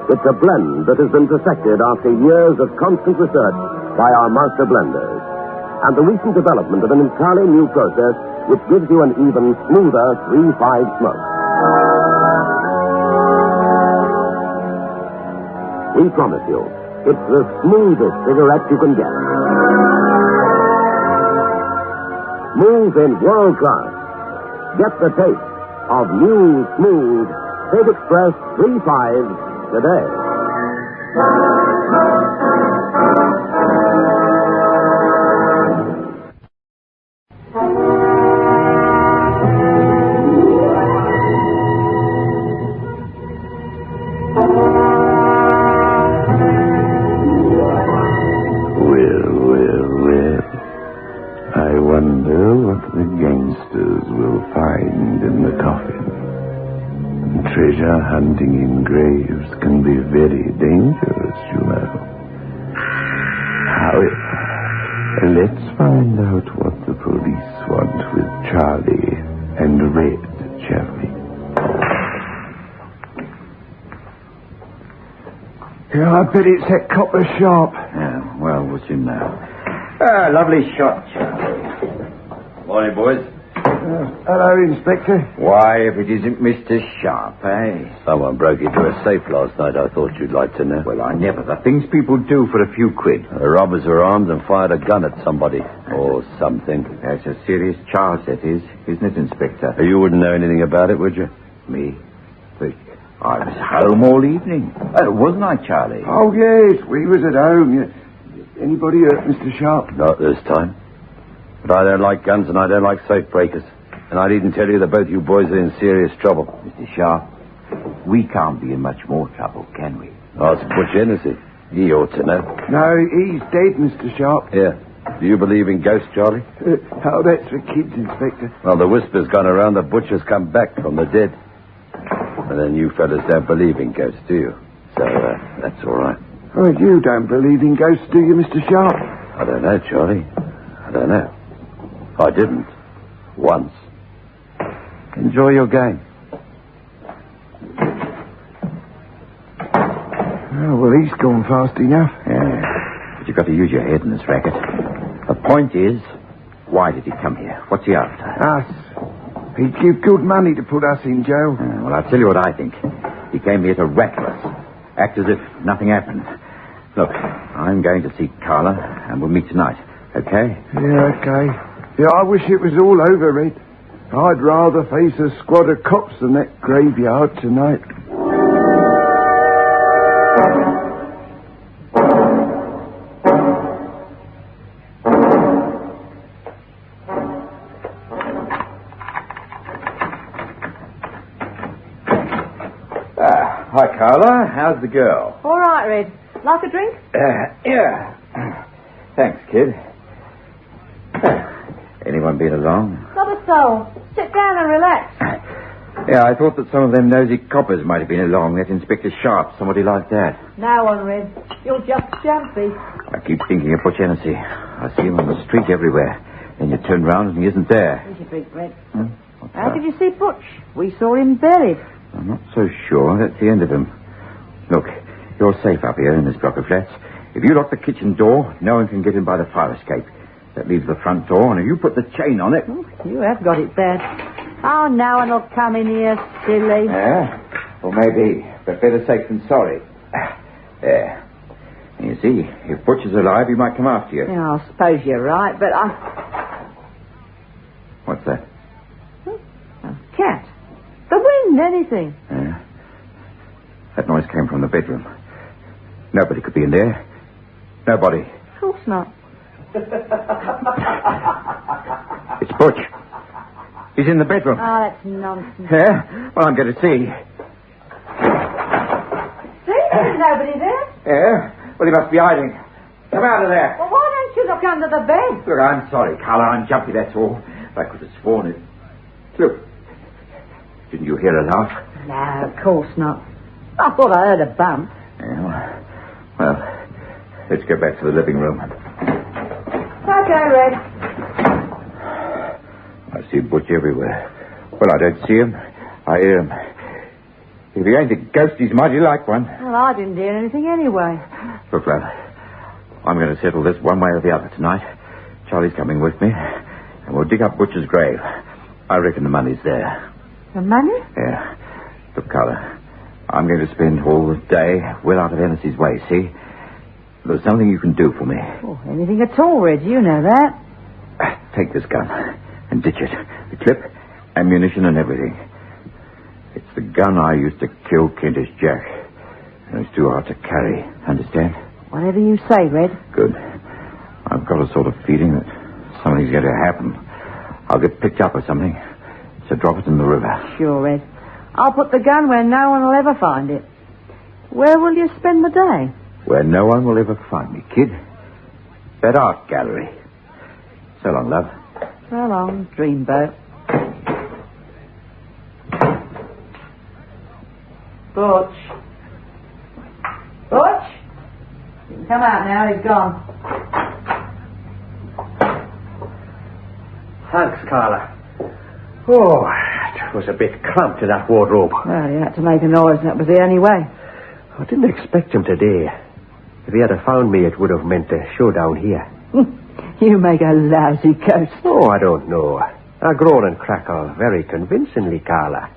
It's a blend that has been perfected after years of constant research by our master blenders. And the recent development of an entirely new process which gives you an even smoother 3.5 smoke. We promise you, it's the smoothest cigarette you can get. Smooth in world class. Get the taste of new, smooth State Express 3.5s today. Treasure hunting in graves can be very dangerous, you know. However, let's find out what the police want with Charlie and Red, shall we? Yeah, I bet it's that copper sharp. Yeah, well, what's in now? Lovely shot, Charlie. Morning, boys. Hello, Inspector. Why, if it isn't Mr. Sharp, eh? Someone broke into a safe last night, I thought you'd like to know. Well, I never. The things people do for a few quid. The robbers were armed and fired a gun at somebody. Or something. That's a serious charge, that is. Isn't it, Inspector? You wouldn't know anything about it, would you? Me? But I was home all evening. Wasn't I, Charlie? Oh, yes, we was at home. Yeah. Anybody hurt, Mr. Sharp? Not this time. But I don't like guns and I don't like safe breakers. And I needn't tell you that both you boys are in serious trouble. Mr. Sharp, we can't be in much more trouble, can we? Ask Butch Hennessy. He ought to know. No, he's dead, Mr. Sharp. Yeah. Do you believe in ghosts, Charlie? Oh, that's for kids, Inspector. Well, the whisper's gone around that Butch has come back from the dead. And then you fellas don't believe in ghosts, do you? So, that's all right. Oh, you don't believe in ghosts, do you, Mr. Sharp? I don't know, Charlie. I don't know. I didn't. Once. Enjoy your game. Oh, well, he's gone fast enough. Yeah, but you've got to use your head in this racket. The point is, why did he come here? What's he after? Us. He'd give good money to put us in jail. Well, I'll tell you what I think. He came here to rattle us. Act as if nothing happened. Look, I'm going to see Carla, and we'll meet tonight. Okay? Yeah, okay. Yeah, I wish it was all over, Red. I'd rather face a squad of cops than that graveyard tonight. Hi, Carla. How's the girl? All right, Red. Like a drink? Yeah. Thanks, kid. Anyone been along? Not a soul. Sit down and relax. Yeah, I thought that some of them nosy coppers might have been along. That Inspector Sharp, somebody like that. No one, Red. You're just jumpy. I keep thinking of Butch Hennessy. I see him on the street everywhere. Then you turn round and he isn't there. Here's your drink, Red. How did you see Butch? We saw him buried. I'm not so sure. That's the end of him. Look, you're safe up here in this block of flats. If you lock the kitchen door, no one can get in by the fire escape. That leaves the front door, and if you put the chain on it... You have got it bad. Oh, no one will come in here, silly. Yeah? Well, maybe. But better safe than sorry. There. You see, if Butch is alive, he might come after you. Yeah, I suppose you're right, but I... What's that? A cat. The wind, anything. Yeah. That noise came from the bedroom. Nobody could be in there. Nobody. Of course not. It's Butch. He's in the bedroom. Oh, that's nonsense. Yeah? Well, I'm going to see. See, there's nobody there. Yeah? Well, he must be hiding. Come out of there. Well, why don't you look under the bed? Look, I'm sorry, Carla. I'm jumpy, that's all. I could have sworn it. Look. Didn't you hear a laugh? No, of course not. I thought I heard a bump. Yeah, well, let's go back to the living room. Okay, Red. I see Butch everywhere. Well, I don't see him. I hear him. If he ain't a ghost, he's mighty like one. Well, I didn't hear anything anyway. Look, love, I'm going to settle this one way or the other tonight. Charlie's coming with me, and we'll dig up Butch's grave. I reckon the money's there. The money? Yeah. Look, Carla, I'm going to spend all the day well out of Hennessy's way, see? There's something you can do for me. Oh, anything at all, Red. You know that. Take this gun and ditch it. The clip, ammunition, and everything. It's the gun I used to kill Kentish Jack. And it's too hard to carry. Understand? Whatever you say, Red. Good. I've got a sort of feeling that something's going to happen. I'll get picked up or something. So drop it in the river. Sure, Red. I'll put the gun where no one will ever find it. Where will you spend the day? Where no one will ever find me, kid. That art gallery. So long, love. So long, dreamboat. Butch. Butch? You can come out now, he's gone. Thanks, Carla. Oh, it was a bit cramped in that wardrobe. Well, you had to make a noise, and that was the only way. I didn't expect him today. If he had found me, it would have meant a showdown here. You make a lousy ghost. Oh, I don't know. I groan and crackle very convincingly, Carla.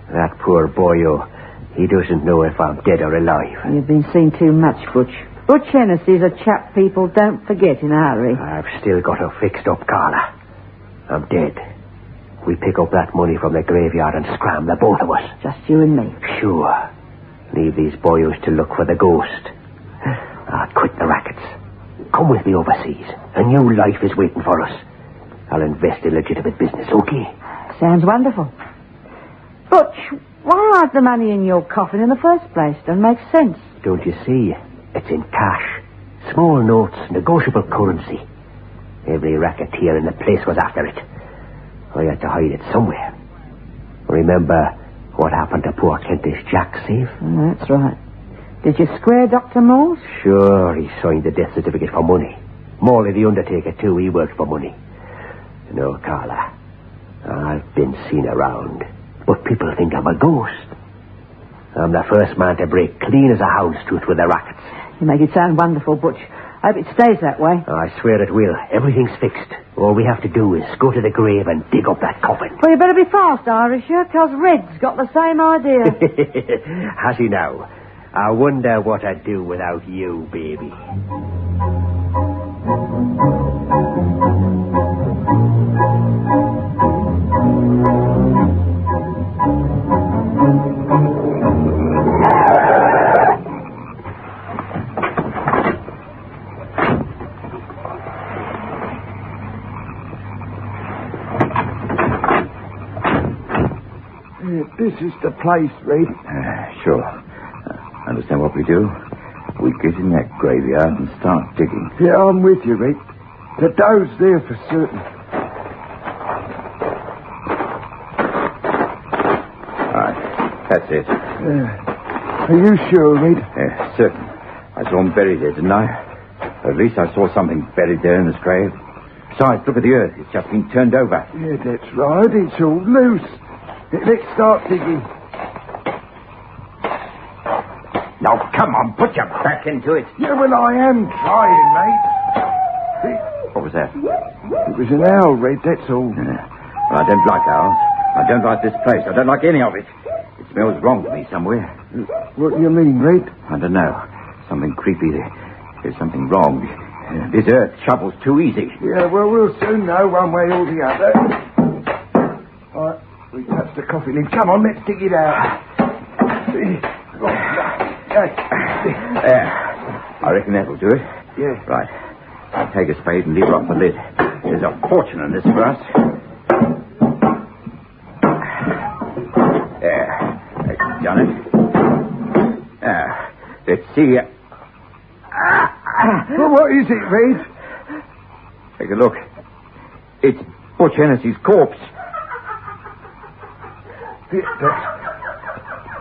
That poor boyo, he doesn't know if I'm dead or alive. You've been seeing too much, Butch. Butch Hennessy's a chap people don't forget in a hurry. I've still got her fixed up, Carla. I'm dead. We pick up that money from the graveyard and scram, the both of us. Just you and me. Sure. Leave these boyos to look for the ghost. I'll quit the rackets. Come with me overseas. A new life is waiting for us. I'll invest in legitimate business, okay? Sounds wonderful. Butch, why hide the money in your coffin in the first place? Doesn't make sense. Don't you see? It's in cash. Small notes, negotiable currency. Every racketeer in the place was after it. I had to hide it somewhere. Remember what happened to poor Kentish Jack's safe? That's right. Did you square Dr. Morse? Sure, he signed the death certificate for money. Morley the undertaker, too, he worked for money. No, Carla, I've been seen around, but people think I'm a ghost. I'm the first man to break clean as a hound's tooth with the rackets. You make it sound wonderful, Butch. I hope it stays that way. I swear it will. Everything's fixed. All we have to do is go to the grave and dig up that coffin. Well, you better be fast, Irisher, because Red's got the same idea. Has he now? I wonder what I'd do without you, baby. This is the place, Red. Sure. Understand what we do? We get in that graveyard and start digging. Yeah, I'm with you, Red. The dough's there for certain. Right. That's it. Are you sure, Red? Certain. I saw him buried there, didn't I? Or at least I saw something buried there in this grave. Besides, look at the earth. It's just been turned over. Yeah, that's right. It's all loose. Let's start digging. Now, come on, put your back into it. Yeah, well, I am trying, mate. What was that? It was an owl, Red, that's all. Well, I don't like owls. I don't like this place. I don't like any of it. It smells wrong to me somewhere. What do you mean, Red? I don't know. Something creepy. There's something wrong. This earth shovel's too easy. Yeah, well, we'll soon know one way or the other. All right, we touched the coffee lid. Come on, let's dig it out. There. I reckon that'll do it. Yeah. Right. I'll take a spade and lever off the lid. There's a fortune in this for us. There. That's done it. Let's see. Well, what is it, Red? Take a look. It's Butch Hennessy's corpse.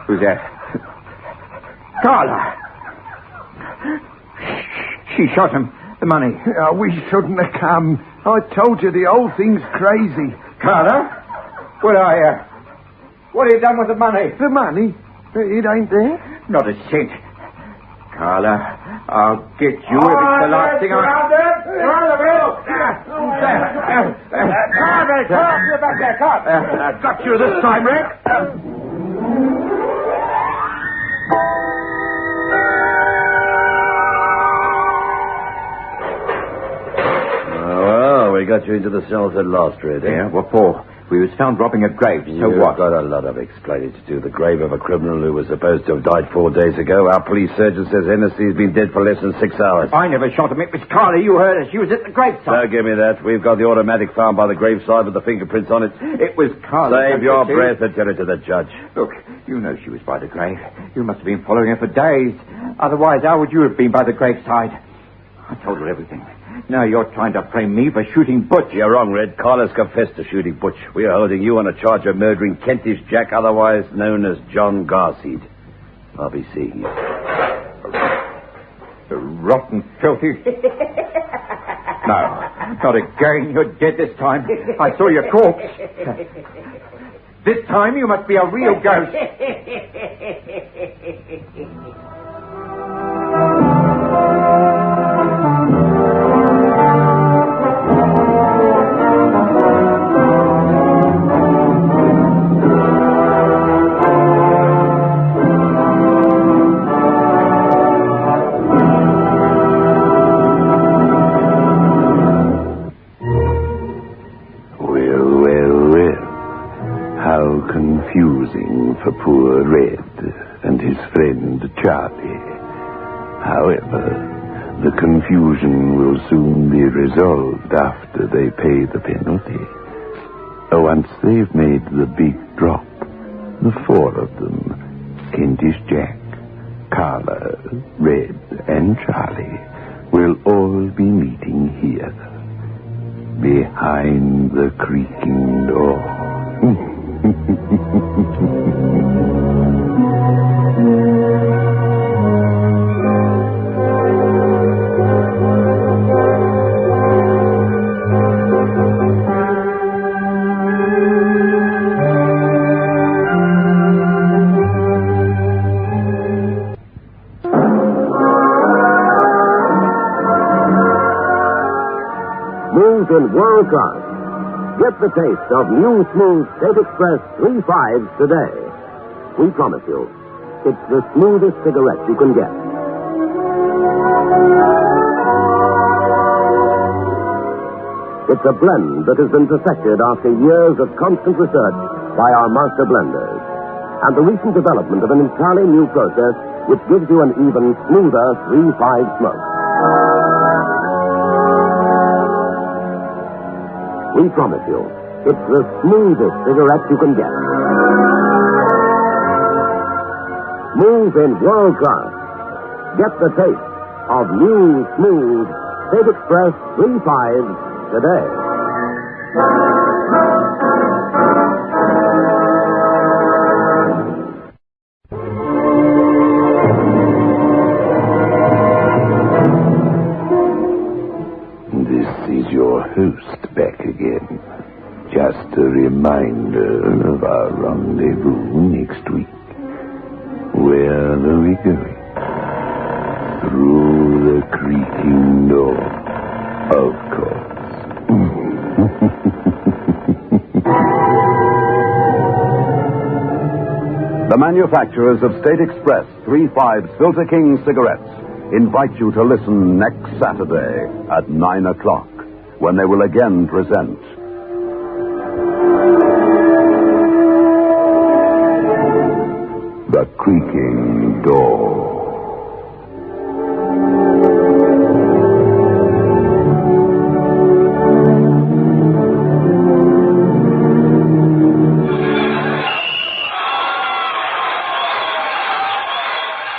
Who's that? Carla. She shot him. The money. Oh, we shouldn't have come. I told you the old thing's crazy. Carla? What have you done with the money? The money? It ain't there? Not a cent. Carla, I'll get you if it's the last thing I... I've got you this time, Rick. Well, we got you into the cells at last, Red. Yeah, what for? We was found robbing a grave. So You've what? got a lot of explaining to do. The grave of a criminal who was supposed to have died 4 days ago. Our police surgeon says Hennessy's been dead for less than 6 hours. I never shot him. It was Carla. You heard her. She was at the graveside. Don't give me that. We've got the automatic found by the graveside with the fingerprints on it. It was Carla. Save your breath and tell it to the judge. Look, you know she was by the grave. You must have been following her for days. Otherwise, how would you have been by the graveside? I told her everything. Now you're trying to frame me for shooting Butch. You're wrong, Red. Carla's confessed to shooting Butch. We are holding you on a charge of murdering Kentish Jack, otherwise known as John Garseed. I'll be seeing you. The rotten, filthy... No, not again. You're dead this time. I saw your corpse. This time you must be a real ghost. Confusing for poor Red and his friend Charlie. However, the confusion will soon be resolved after they pay the penalty. Once they've made the big drop, the 4 of them, Kentish Jack, Carla, Red, and Charlie, will all be meeting here, behind the creaking door. Smooth and world class. Get the taste of new smooth State Express 3.5s today. We promise you, it's the smoothest cigarette you can get. It's a blend that has been perfected after years of constant research by our master blenders, and the recent development of an entirely new process which gives you an even smoother 3.5 smoke. We promise you, it's the smoothest cigarette you can get. Smooth in world class. Get the taste of new, smooth State Express 3.5 today. This is your host back again. Just a reminder of our rendezvous next week. Where are we going? Through the creaking door, of course. The manufacturers of State Express 3.5 Filter King cigarettes invite you to listen next Saturday at 9 o'clock when they will again present The Creaking Door.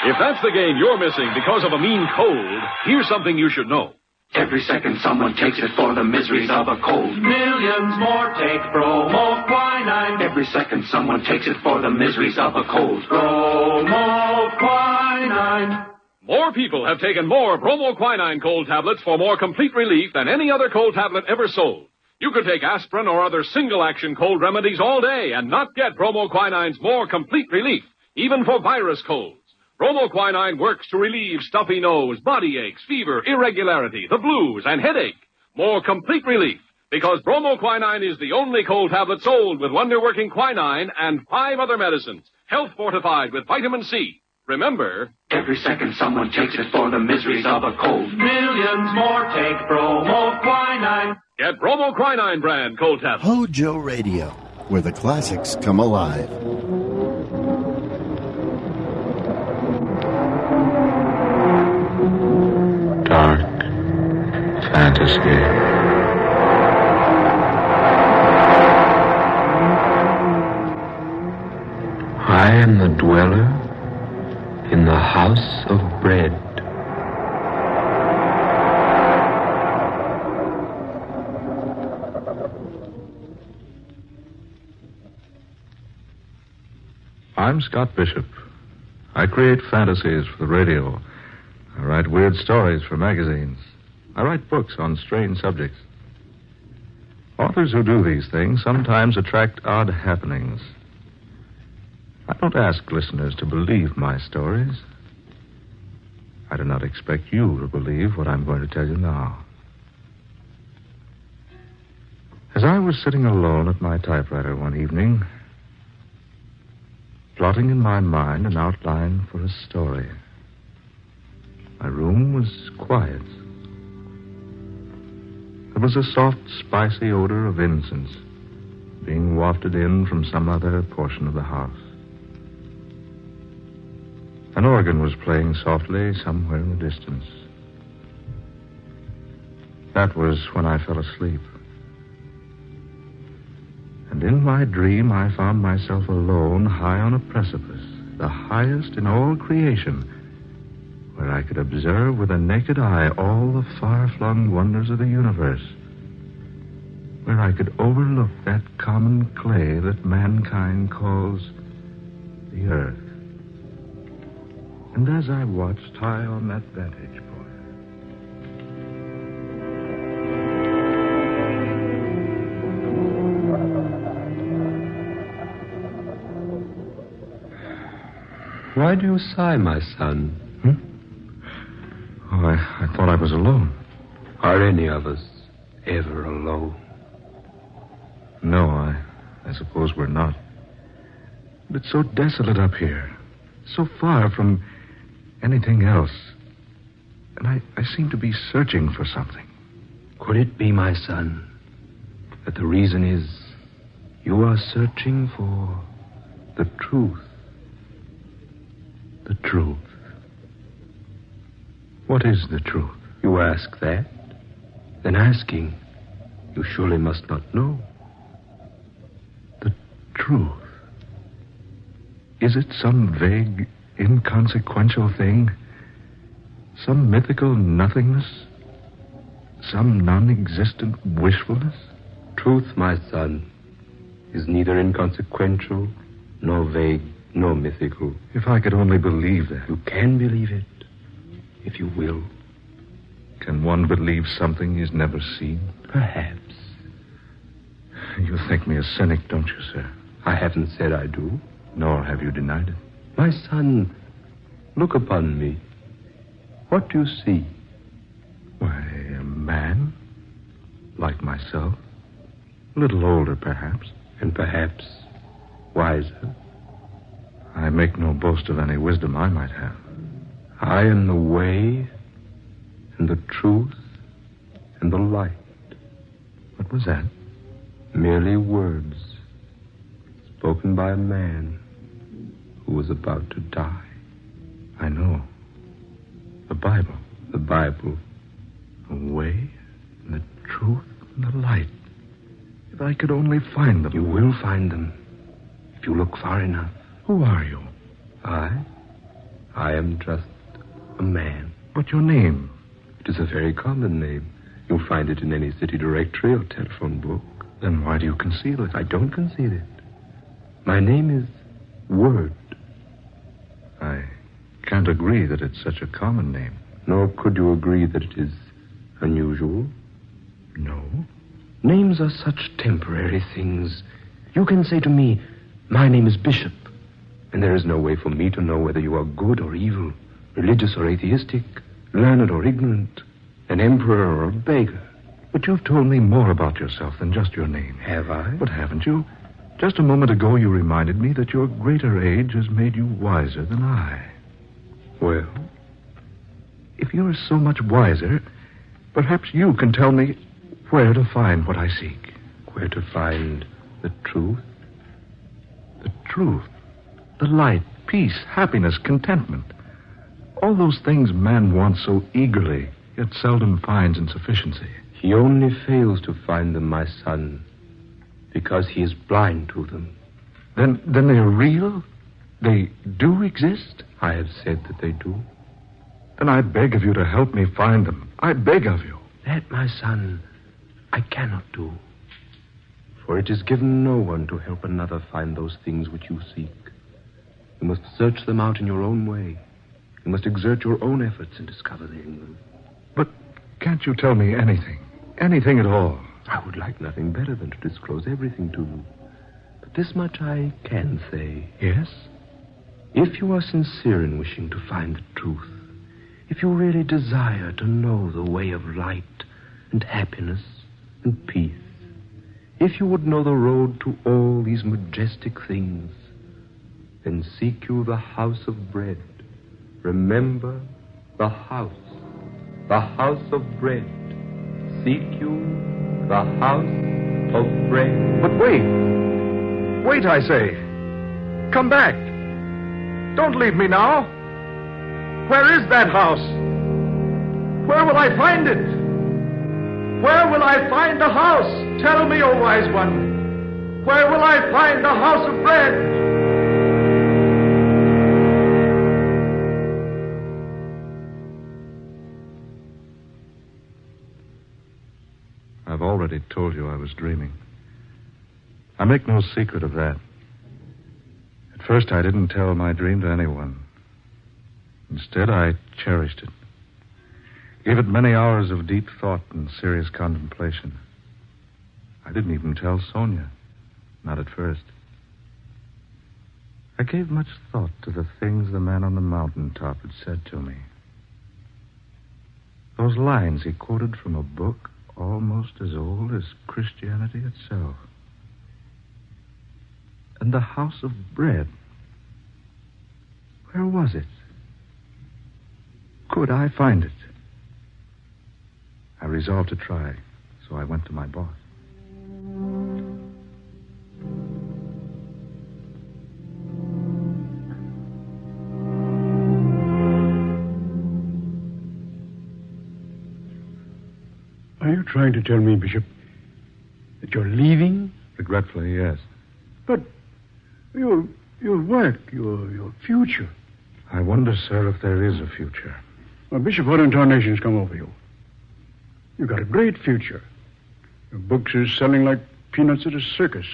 If that's the game you're missing because of a mean cold, here's something you should know. Every second someone takes it for the miseries of a cold. Millions more take bromo quinine. Every second someone takes it for the miseries of a cold. Bromo quinine. More people have taken more bromoquinine cold tablets for more complete relief than any other cold tablet ever sold. You could take aspirin or other single-action cold remedies all day and not get bromoquinine's more complete relief, even for virus colds. Bromoquinine works to relieve stuffy nose, body aches, fever, irregularity, the blues, and headache. More complete relief, because bromoquinine is the only cold tablet sold with wonder-working quinine and 5 other medicines, health-fortified with vitamin C. Remember, every second someone takes it for the miseries of a cold. Millions more take bromo quinine. Get bromoquinine brand cold tablets. HOJO Radio, where the classics come alive. Dark fantasy. I am the dweller in the house of bread. I'm Scott Bishop. I create fantasies for the radio. I write weird stories for magazines. I write books on strange subjects. Authors who do these things sometimes attract odd happenings. I don't ask listeners to believe my stories. I do not expect you to believe what I'm going to tell you now. As I was sitting alone at my typewriter one evening, plotting in my mind an outline for a story, my room was quiet. There was a soft, spicy odor of incense being wafted in from some other portion of the house. An organ was playing softly somewhere in the distance. That was when I fell asleep. And in my dream, I found myself alone high on a precipice, the highest in all creation, where I could observe with a naked eye all the far-flung wonders of the universe, where I could overlook that common clay that mankind calls the earth. And as I watched high on that vantage point, why do you sigh, my son? Oh, I thought I was alone. Are any of us ever alone? No, I suppose we're not. But it's so desolate up here, so far from anything else. And I seem to be searching for something. Could it be, my son, that the reason is you are searching for the truth? The truth. What is the truth? You ask that? Then asking, you surely must not know. The truth. Is it some vague inconsequential thing? Some mythical nothingness? Some non-existent wishfulness? Truth, my son, is neither inconsequential, nor vague, nor mythical. If I could only believe that. You can believe it, if you will. Can one believe something he's never seen? Perhaps. You think me a cynic, don't you, sir? I haven't said I do. Nor have you denied it. My son, look upon me. What do you see? Why, a man. Like myself. A little older, perhaps. And perhaps wiser. I make no boast of any wisdom I might have. I am the way, and the truth, and the light. What was that? Merely words spoken by a man who was about to die. I know. The Bible. The Bible. The way, and the truth, and the light. If I could only find them. You will find them, if you look far enough. Who are you? I am just a man. But your name? It is a very common name. You'll find it in any city directory or telephone book. Then why do you conceal it? I don't conceal it. My name is Word. I can't agree that it's such a common name. Nor could you agree that it is unusual? No. Names are such temporary things. You can say to me, my name is Bishop, and there is no way for me to know whether you are good or evil, religious or atheistic, learned or ignorant, an emperor or a beggar. But you've told me more about yourself than just your name. Have I? But haven't you? Just a moment ago you reminded me that your greater age has made you wiser than I. Well? If you're so much wiser, perhaps you can tell me where to find what I seek. Where to find the truth? The truth. The light, peace, happiness, contentment. All those things man wants so eagerly, yet seldom finds in sufficiency. He only fails to find them, my son, because he is blind to them. Then they're real? They do exist? I have said that they do. Then I beg of you to help me find them. I beg of you. That, my son, I cannot do. For it is given no one to help another find those things which you seek. You must search them out in your own way. You must exert your own efforts and discover them. But can't you tell me anything? Anything at all? I would like nothing better than to disclose everything to you. But this much I can say. Yes? If you are sincere in wishing to find the truth, if you really desire to know the way of light and happiness and peace, if you would know the road to all these majestic things, then seek you the house of bread. Remember the house of bread. Seek you the house of bread. But wait. Wait, I say. Come back. Don't leave me now. Where is that house? Where will I find it? Where will I find the house? Tell me, O wise one. Where will I find the house of bread? I've already told you I was dreaming. I make no secret of that. At first, I didn't tell my dream to anyone. Instead, I cherished it. Gave it many hours of deep thought and serious contemplation. I didn't even tell Sonia. Not at first. I gave much thought to the things the man on the mountaintop had said to me. Those lines he quoted from a book almost as old as Christianity itself. And the house of bread. Where was it? Could I find it? I resolved to try, so I went to my boss. Are you trying to tell me, Bishop, that you're leaving? Regretfully, yes. But your work, your future. I wonder, sir, if there is a future. Well, Bishop, what intonations come over you? You've got a great future. Your books are selling like peanuts at a circus.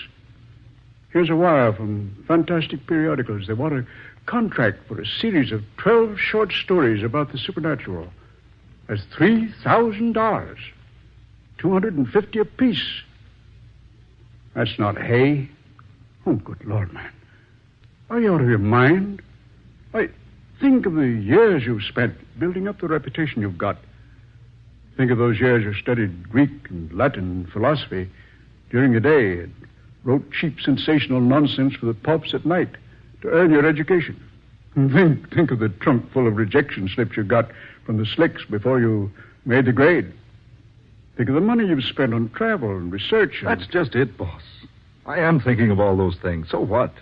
Here's a wire from fantastic periodicals. They want a contract for a series of 12 short stories about the supernatural. That's $3,000. $250 apiece. That's not hay. Oh, good Lord, man. Are you out of your mind? Why, think of the years you've spent building up the reputation you've got. Think of those years you studied Greek and Latin and philosophy during the day and wrote cheap, sensational nonsense for the pulps at night to earn your education. And think of the trunk full of rejection slips you got from the slicks before you made the grade. Think of the money you've spent on travel and research. That's just it, boss. I am thinking of all those things. So what?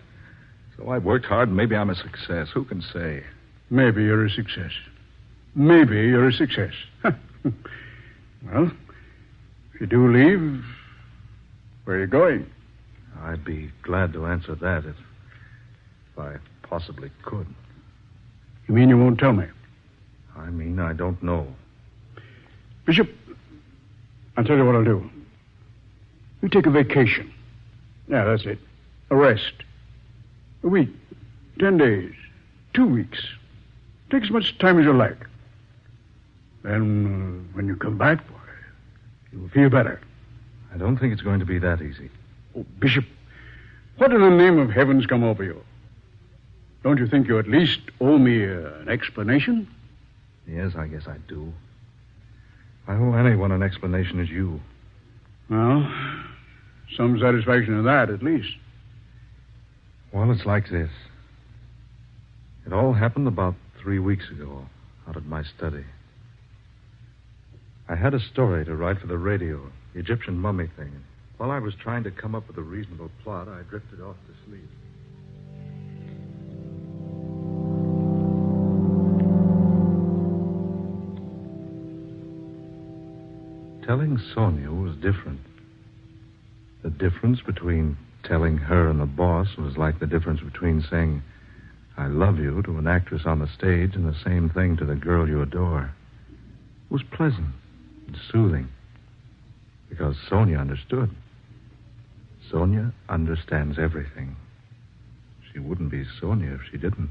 So I've worked hard and maybe I'm a success. Who can say? Maybe you're a success. Maybe you're a success. Well, if you do leave, where are you going? I'd be glad to answer that if I possibly could. You mean you won't tell me? I mean, I don't know. Bishop, I'll tell you what I'll do. You take a vacation. Yeah, that's it. A rest. A week. 10 days. 2 weeks. Take as much time as you like. Then, when you come back, boy, you'll feel better. I don't think it's going to be that easy. Oh, Bishop, what in the name of heaven's come over you? Don't you think you at least owe me an explanation? Yes, I guess I do. I owe anyone an explanation as you. Well, some satisfaction in that, at least. Well, it's like this. It all happened about 3 weeks ago, out at my study. I had a story to write for the radio, the Egyptian mummy thing. While I was trying to come up with a reasonable plot, I drifted off to sleep. Telling Sonia was different. The difference between telling her and the boss was like the difference between saying, I love you to an actress on the stage and the same thing to the girl you adore. It was pleasant and soothing because Sonia understood. Sonia understands everything. She wouldn't be Sonia if she didn't.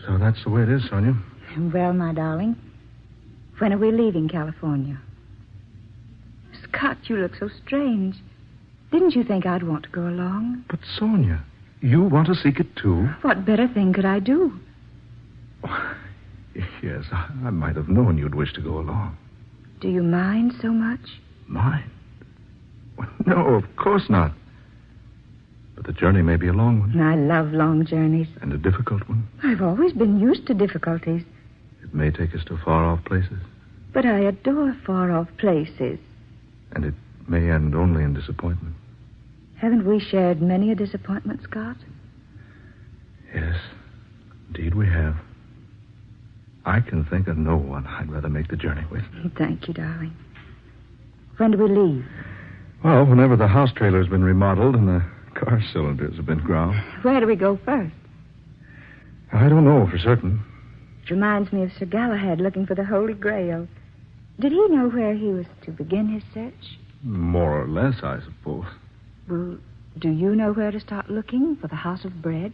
So that's the way it is, Sonia. Well, my darling, when are we leaving California? Scott, you look so strange. Didn't you think I'd want to go along? But, Sonia, you want to seek it, too? What better thing could I do? Yes, I might have known you'd wish to go along. Do you mind so much? Mind? Well, no, of course not. But the journey may be a long one. I love long journeys. And a difficult one. I've always been used to difficulties. It may take us to far-off places. But I adore far-off places. And it may end only in disappointment. Haven't we shared many a disappointment, Scott? Yes, indeed we have. I can think of no one I'd rather make the journey with. Thank you, darling. When do we leave? Well, whenever the house trailer's been remodeled and the car cylinders have been ground. Where do we go first? I don't know for certain. It reminds me of Sir Galahad looking for the Holy Grail. Did he know where he was to begin his search? More or less, I suppose. Well, do you know where to start looking for the House of Bread?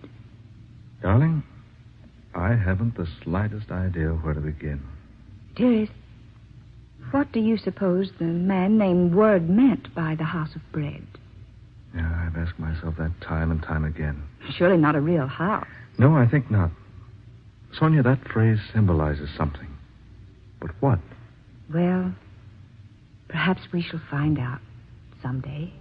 Darling, I haven't the slightest idea where to begin. Dearest, what do you suppose the man named Word meant by the House of Bread? Yeah, I've asked myself that time and time again. Surely not a real house. No, I think not. Sonia, that phrase symbolizes something. But what? Well, perhaps we shall find out someday.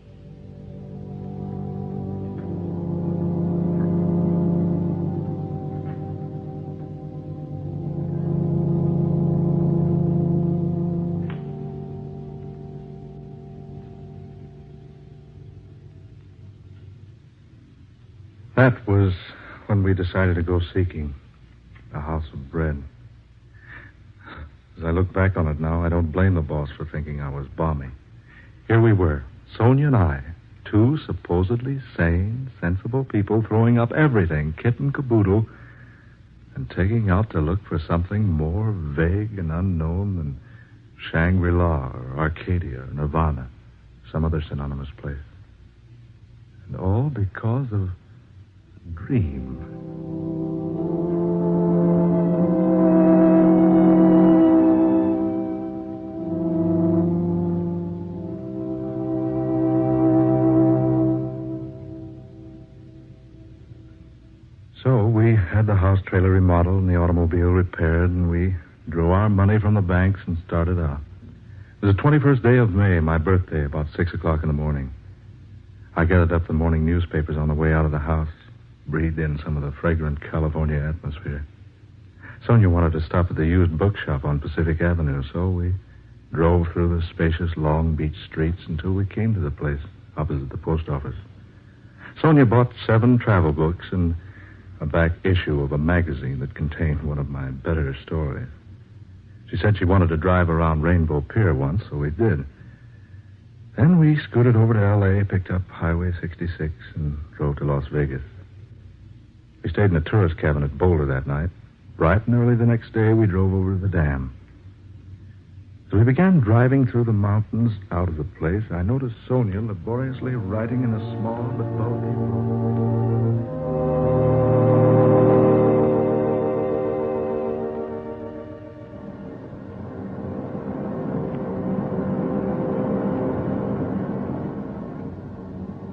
That was when we decided to go seeking the House of Bread. As I look back on it now, I don't blame the boss for thinking I was balmy. Here we were, Sonia and I, two supposedly sane, sensible people throwing up everything, kit and caboodle, and taking out to look for something more vague and unknown than Shangri-La or Arcadia or Nirvana, some other synonymous place. And all because of a dream. So we had the house trailer remodeled and the automobile repaired, and we drew our money from the banks and started out. It was the 21st day of May, my birthday, about 6 o'clock in the morning. I gathered up the morning newspapers on the way out of the house, breathed in some of the fragrant California atmosphere. Sonia wanted to stop at the used bookshop on Pacific Avenue, so we drove through the spacious Long Beach streets until we came to the place opposite the post office. Sonia bought 7 travel books and a back issue of a magazine that contained one of my better stories. She said she wanted to drive around Rainbow Pier once, so we did. Then we scooted over to L.A., picked up Highway 66, and drove to Las Vegas. We stayed in a tourist cabin at Boulder that night. Bright and early the next day, we drove over to the dam. As we began driving through the mountains out of the place, I noticed Sonia laboriously writing in a small but bulky book.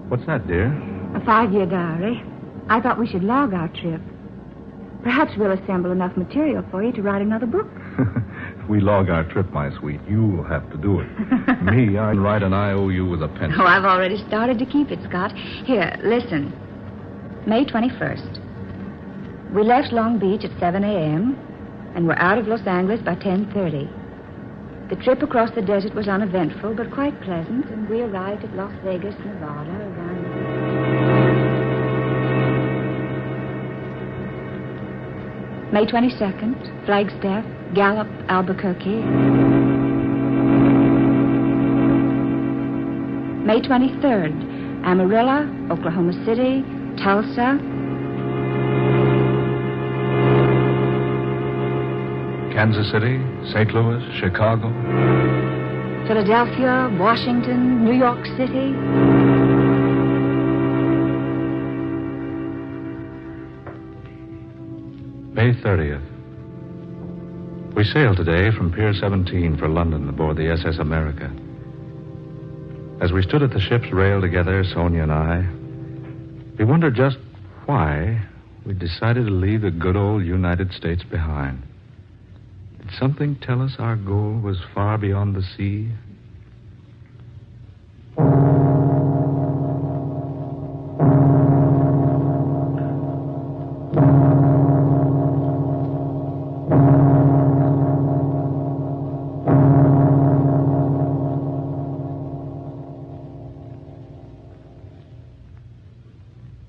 What's that, dear? A 5-year diary. I thought we should log our trip. Perhaps we'll assemble enough material for you to write another book. If we log our trip, my sweet, you'll have to do it. Me, I write an IOU with a pencil. Oh, I've already started to keep it, Scott. Here, listen. May 21st. We left Long Beach at 7 a.m. and were out of Los Angeles by 10:30. The trip across the desert was uneventful, but quite pleasant, and we arrived at Las Vegas, Nevada, around... May 22nd, Flagstaff, Gallup, Albuquerque. May 23rd, Amarillo, Oklahoma City, Tulsa. Kansas City, St. Louis, Chicago. Philadelphia, Washington, New York City. May 30th. We sailed today from Pier 17 for London aboard the SS America. As we stood at the ship's rail together, Sonia and I, we wondered just why we decided to leave the good old United States behind. Did something tell us our goal was far beyond the sea?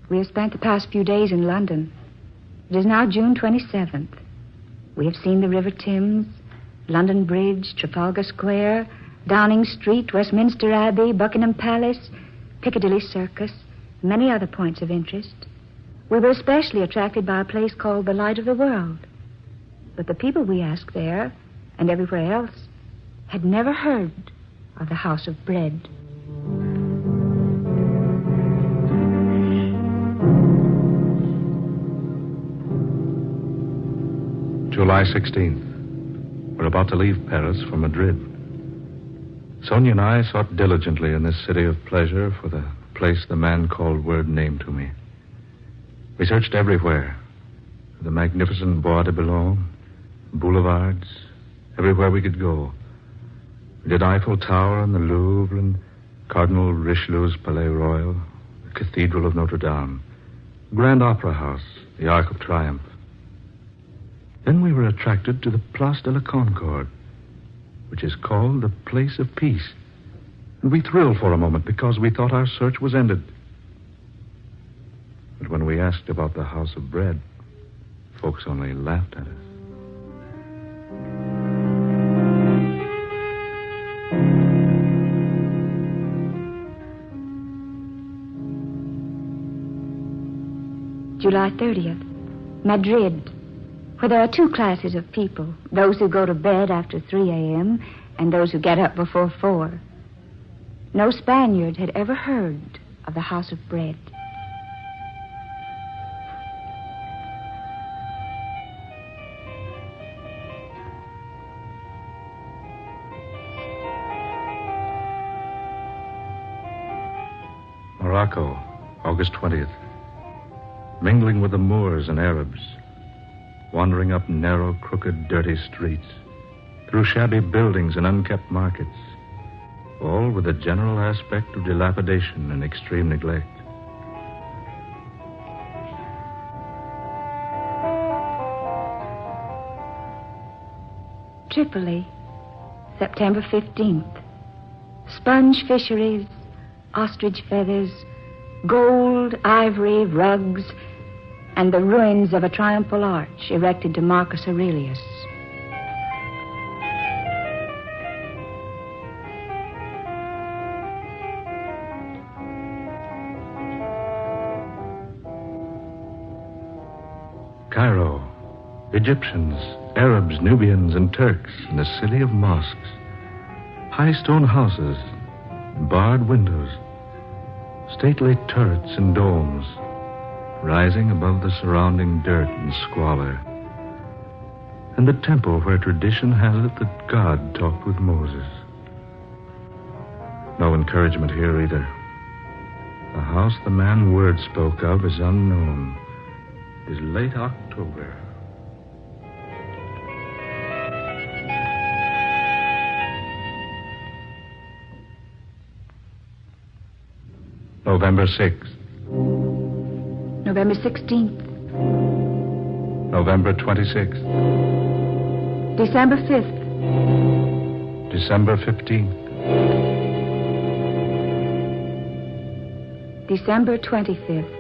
We have spent the past few days in London. It is now June 27th. We have seen the River Thames, London Bridge, Trafalgar Square, Downing Street, Westminster Abbey, Buckingham Palace, Piccadilly Circus, and many other points of interest. We were especially attracted by a place called the Light of the World. But the people we asked there, and everywhere else, had never heard of the House of Bread. July 16th. We're about to leave Paris for Madrid. Sonia and I sought diligently in this city of pleasure for the place the man called Word named to me. We searched everywhere. The magnificent Bois de Boulogne, boulevards, everywhere we could go. We did Eiffel Tower and the Louvre and Cardinal Richelieu's Palais Royal, the Cathedral of Notre Dame, Grand Opera House, the Arc of Triumph. Then we were attracted to the Place de la Concorde, which is called the Place of Peace. And we thrilled for a moment because we thought our search was ended. But when we asked about the House of Bread, folks only laughed at us. July 30th. Madrid, where there are two classes of people, those who go to bed after 3 a.m. and those who get up before 4. No Spaniard had ever heard of the House of Bread. Morocco, August 20th. Mingling with the Moors and Arabs, wandering up narrow, crooked, dirty streets, through shabby buildings and unkept markets, all with a general aspect of dilapidation and extreme neglect. Tripoli, September 15th. Sponge fisheries, ostrich feathers, gold, ivory, rugs, and the ruins of a triumphal arch erected to Marcus Aurelius. Cairo, Egyptians, Arabs, Nubians, and Turks in a city of mosques, high stone houses, barred windows, stately turrets and domes, rising above the surrounding dirt and squalor, and the temple where tradition has it that God talked with Moses. No encouragement here either. The house the man Word spoke of is unknown. It is late October. November 6th. November 16th. November 26th. December 5th. December 15th. December 25th.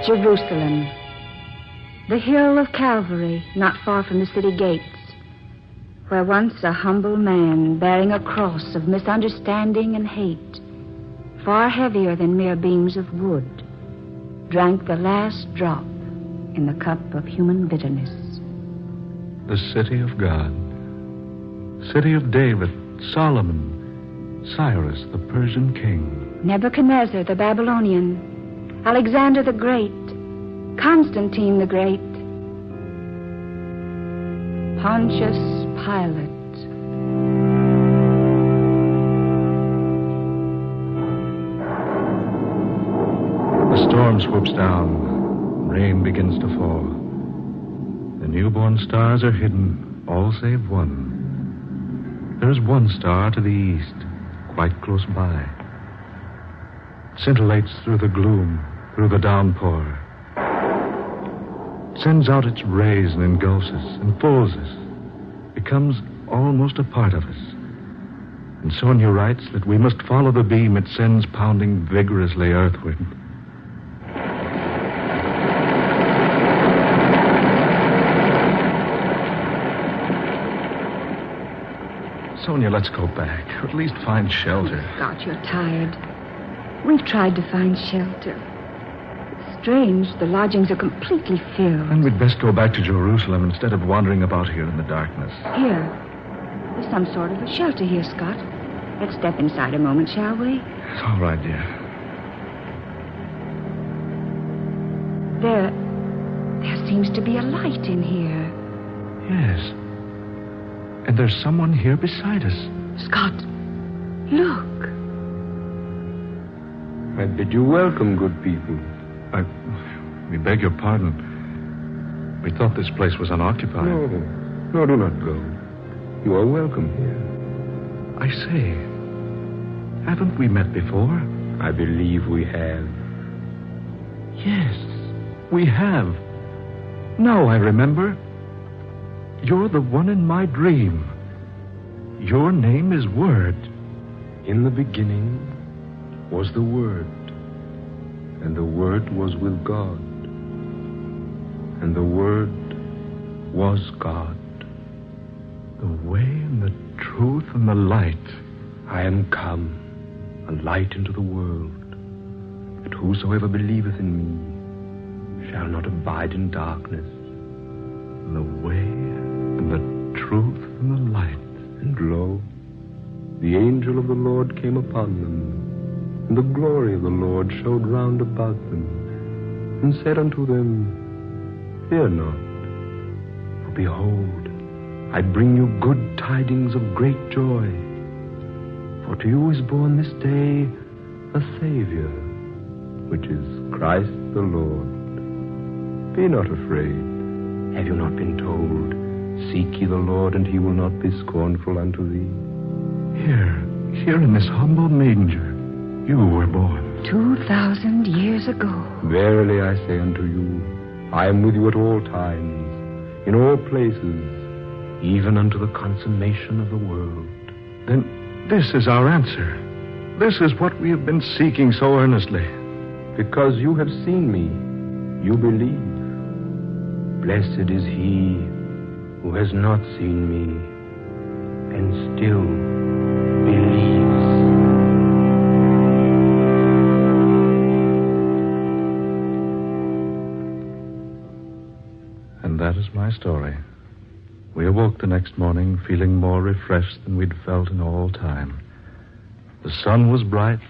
Jerusalem. The hill of Calvary, not far from the city gates, where once a humble man bearing a cross of misunderstanding and hate, far heavier than mere beams of wood, drank the last drop in the cup of human bitterness. The city of God. City of David, Solomon, Cyrus, the Persian king. Nebuchadnezzar, the Babylonian, Alexander the Great, Constantine the Great, Pontius Pilate. The storm swoops down. Rain begins to fall. The newborn stars are hidden, all save one. There's one star to the east, quite close by. It scintillates through the gloom, through the downpour. It sends out its rays and engulfs us, enfolds us, becomes almost a part of us. And Sonia writes that we must follow the beam it sends pounding vigorously earthward. Sonia, let's go back. Or at least find shelter. Scott, you're tired. We've tried to find shelter. It's strange. The lodgings are completely filled. Then we'd best go back to Jerusalem instead of wandering about here in the darkness. Here. There's some sort of a shelter here, Scott. Let's step inside a moment, shall we? It's all right, dear. There seems to be a light in here. Yes. And there's someone here beside us. Scott, look. I bid you welcome, good people. We beg your pardon. We thought this place was unoccupied. No, do not go. You are welcome here. I say, haven't we met before? I believe we have. Yes, we have. Now I remember. You're the one in my dream. Your name is Word. In the beginning was the Word, and the Word was with God, and the Word was God. The way and the truth and the light. I am come, a light into the world, that whosoever believeth in me shall not abide in darkness. The way and the truth and the light. And lo, the angel of the Lord came upon them, and the glory of the Lord showed round about them, and said unto them, Fear not, for behold, I bring you good tidings of great joy. For to you is born this day a Savior, which is Christ the Lord. Be not afraid. Have you not been told, Seek ye the Lord, and he will not be scornful unto thee? Here in this humble manger, you were born. 2,000 years ago. Verily I say unto you, I am with you at all times, in all places, even unto the consummation of the world. Then this is our answer. This is what we have been seeking so earnestly. Because you have seen me, you believe. Blessed is he who has not seen me and still believes. And that is my story. We awoke the next morning feeling more refreshed than we'd felt in all time. The sun was bright,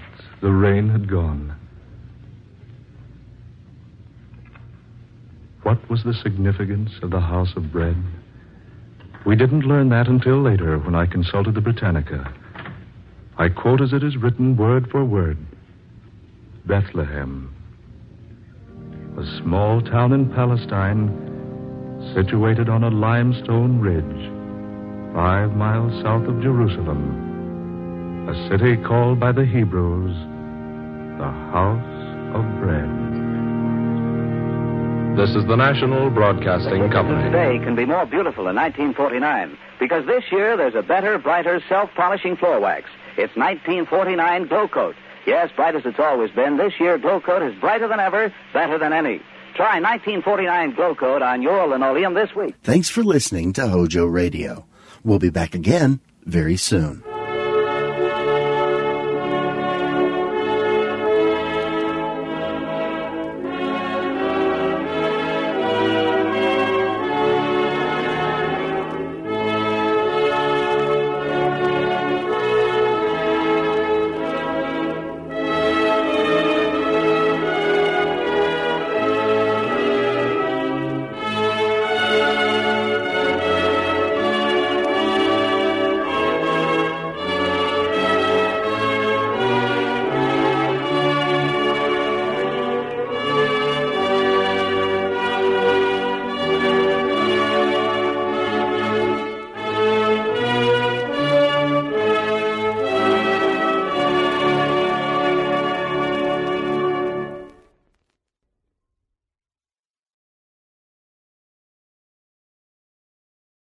the rain had gone. What was the significance of the house of bread? We didn't learn that until later when I consulted the Britannica. I quote as it is written word for word. Bethlehem, a small town in Palestine situated on a limestone ridge 5 miles south of Jerusalem, a city called by the Hebrews the House of Bread. This is the National Broadcasting Company. Today can be more beautiful than 1949 because this year there's a better, brighter, self-polishing floor wax. It's 1949 Glow Coat. Yes, bright as it's always been, this year Glow Coat is brighter than ever, better than any. Try 1949 Glow Coat on your linoleum this week. Thanks for listening to HOJO Radio. We'll be back again very soon.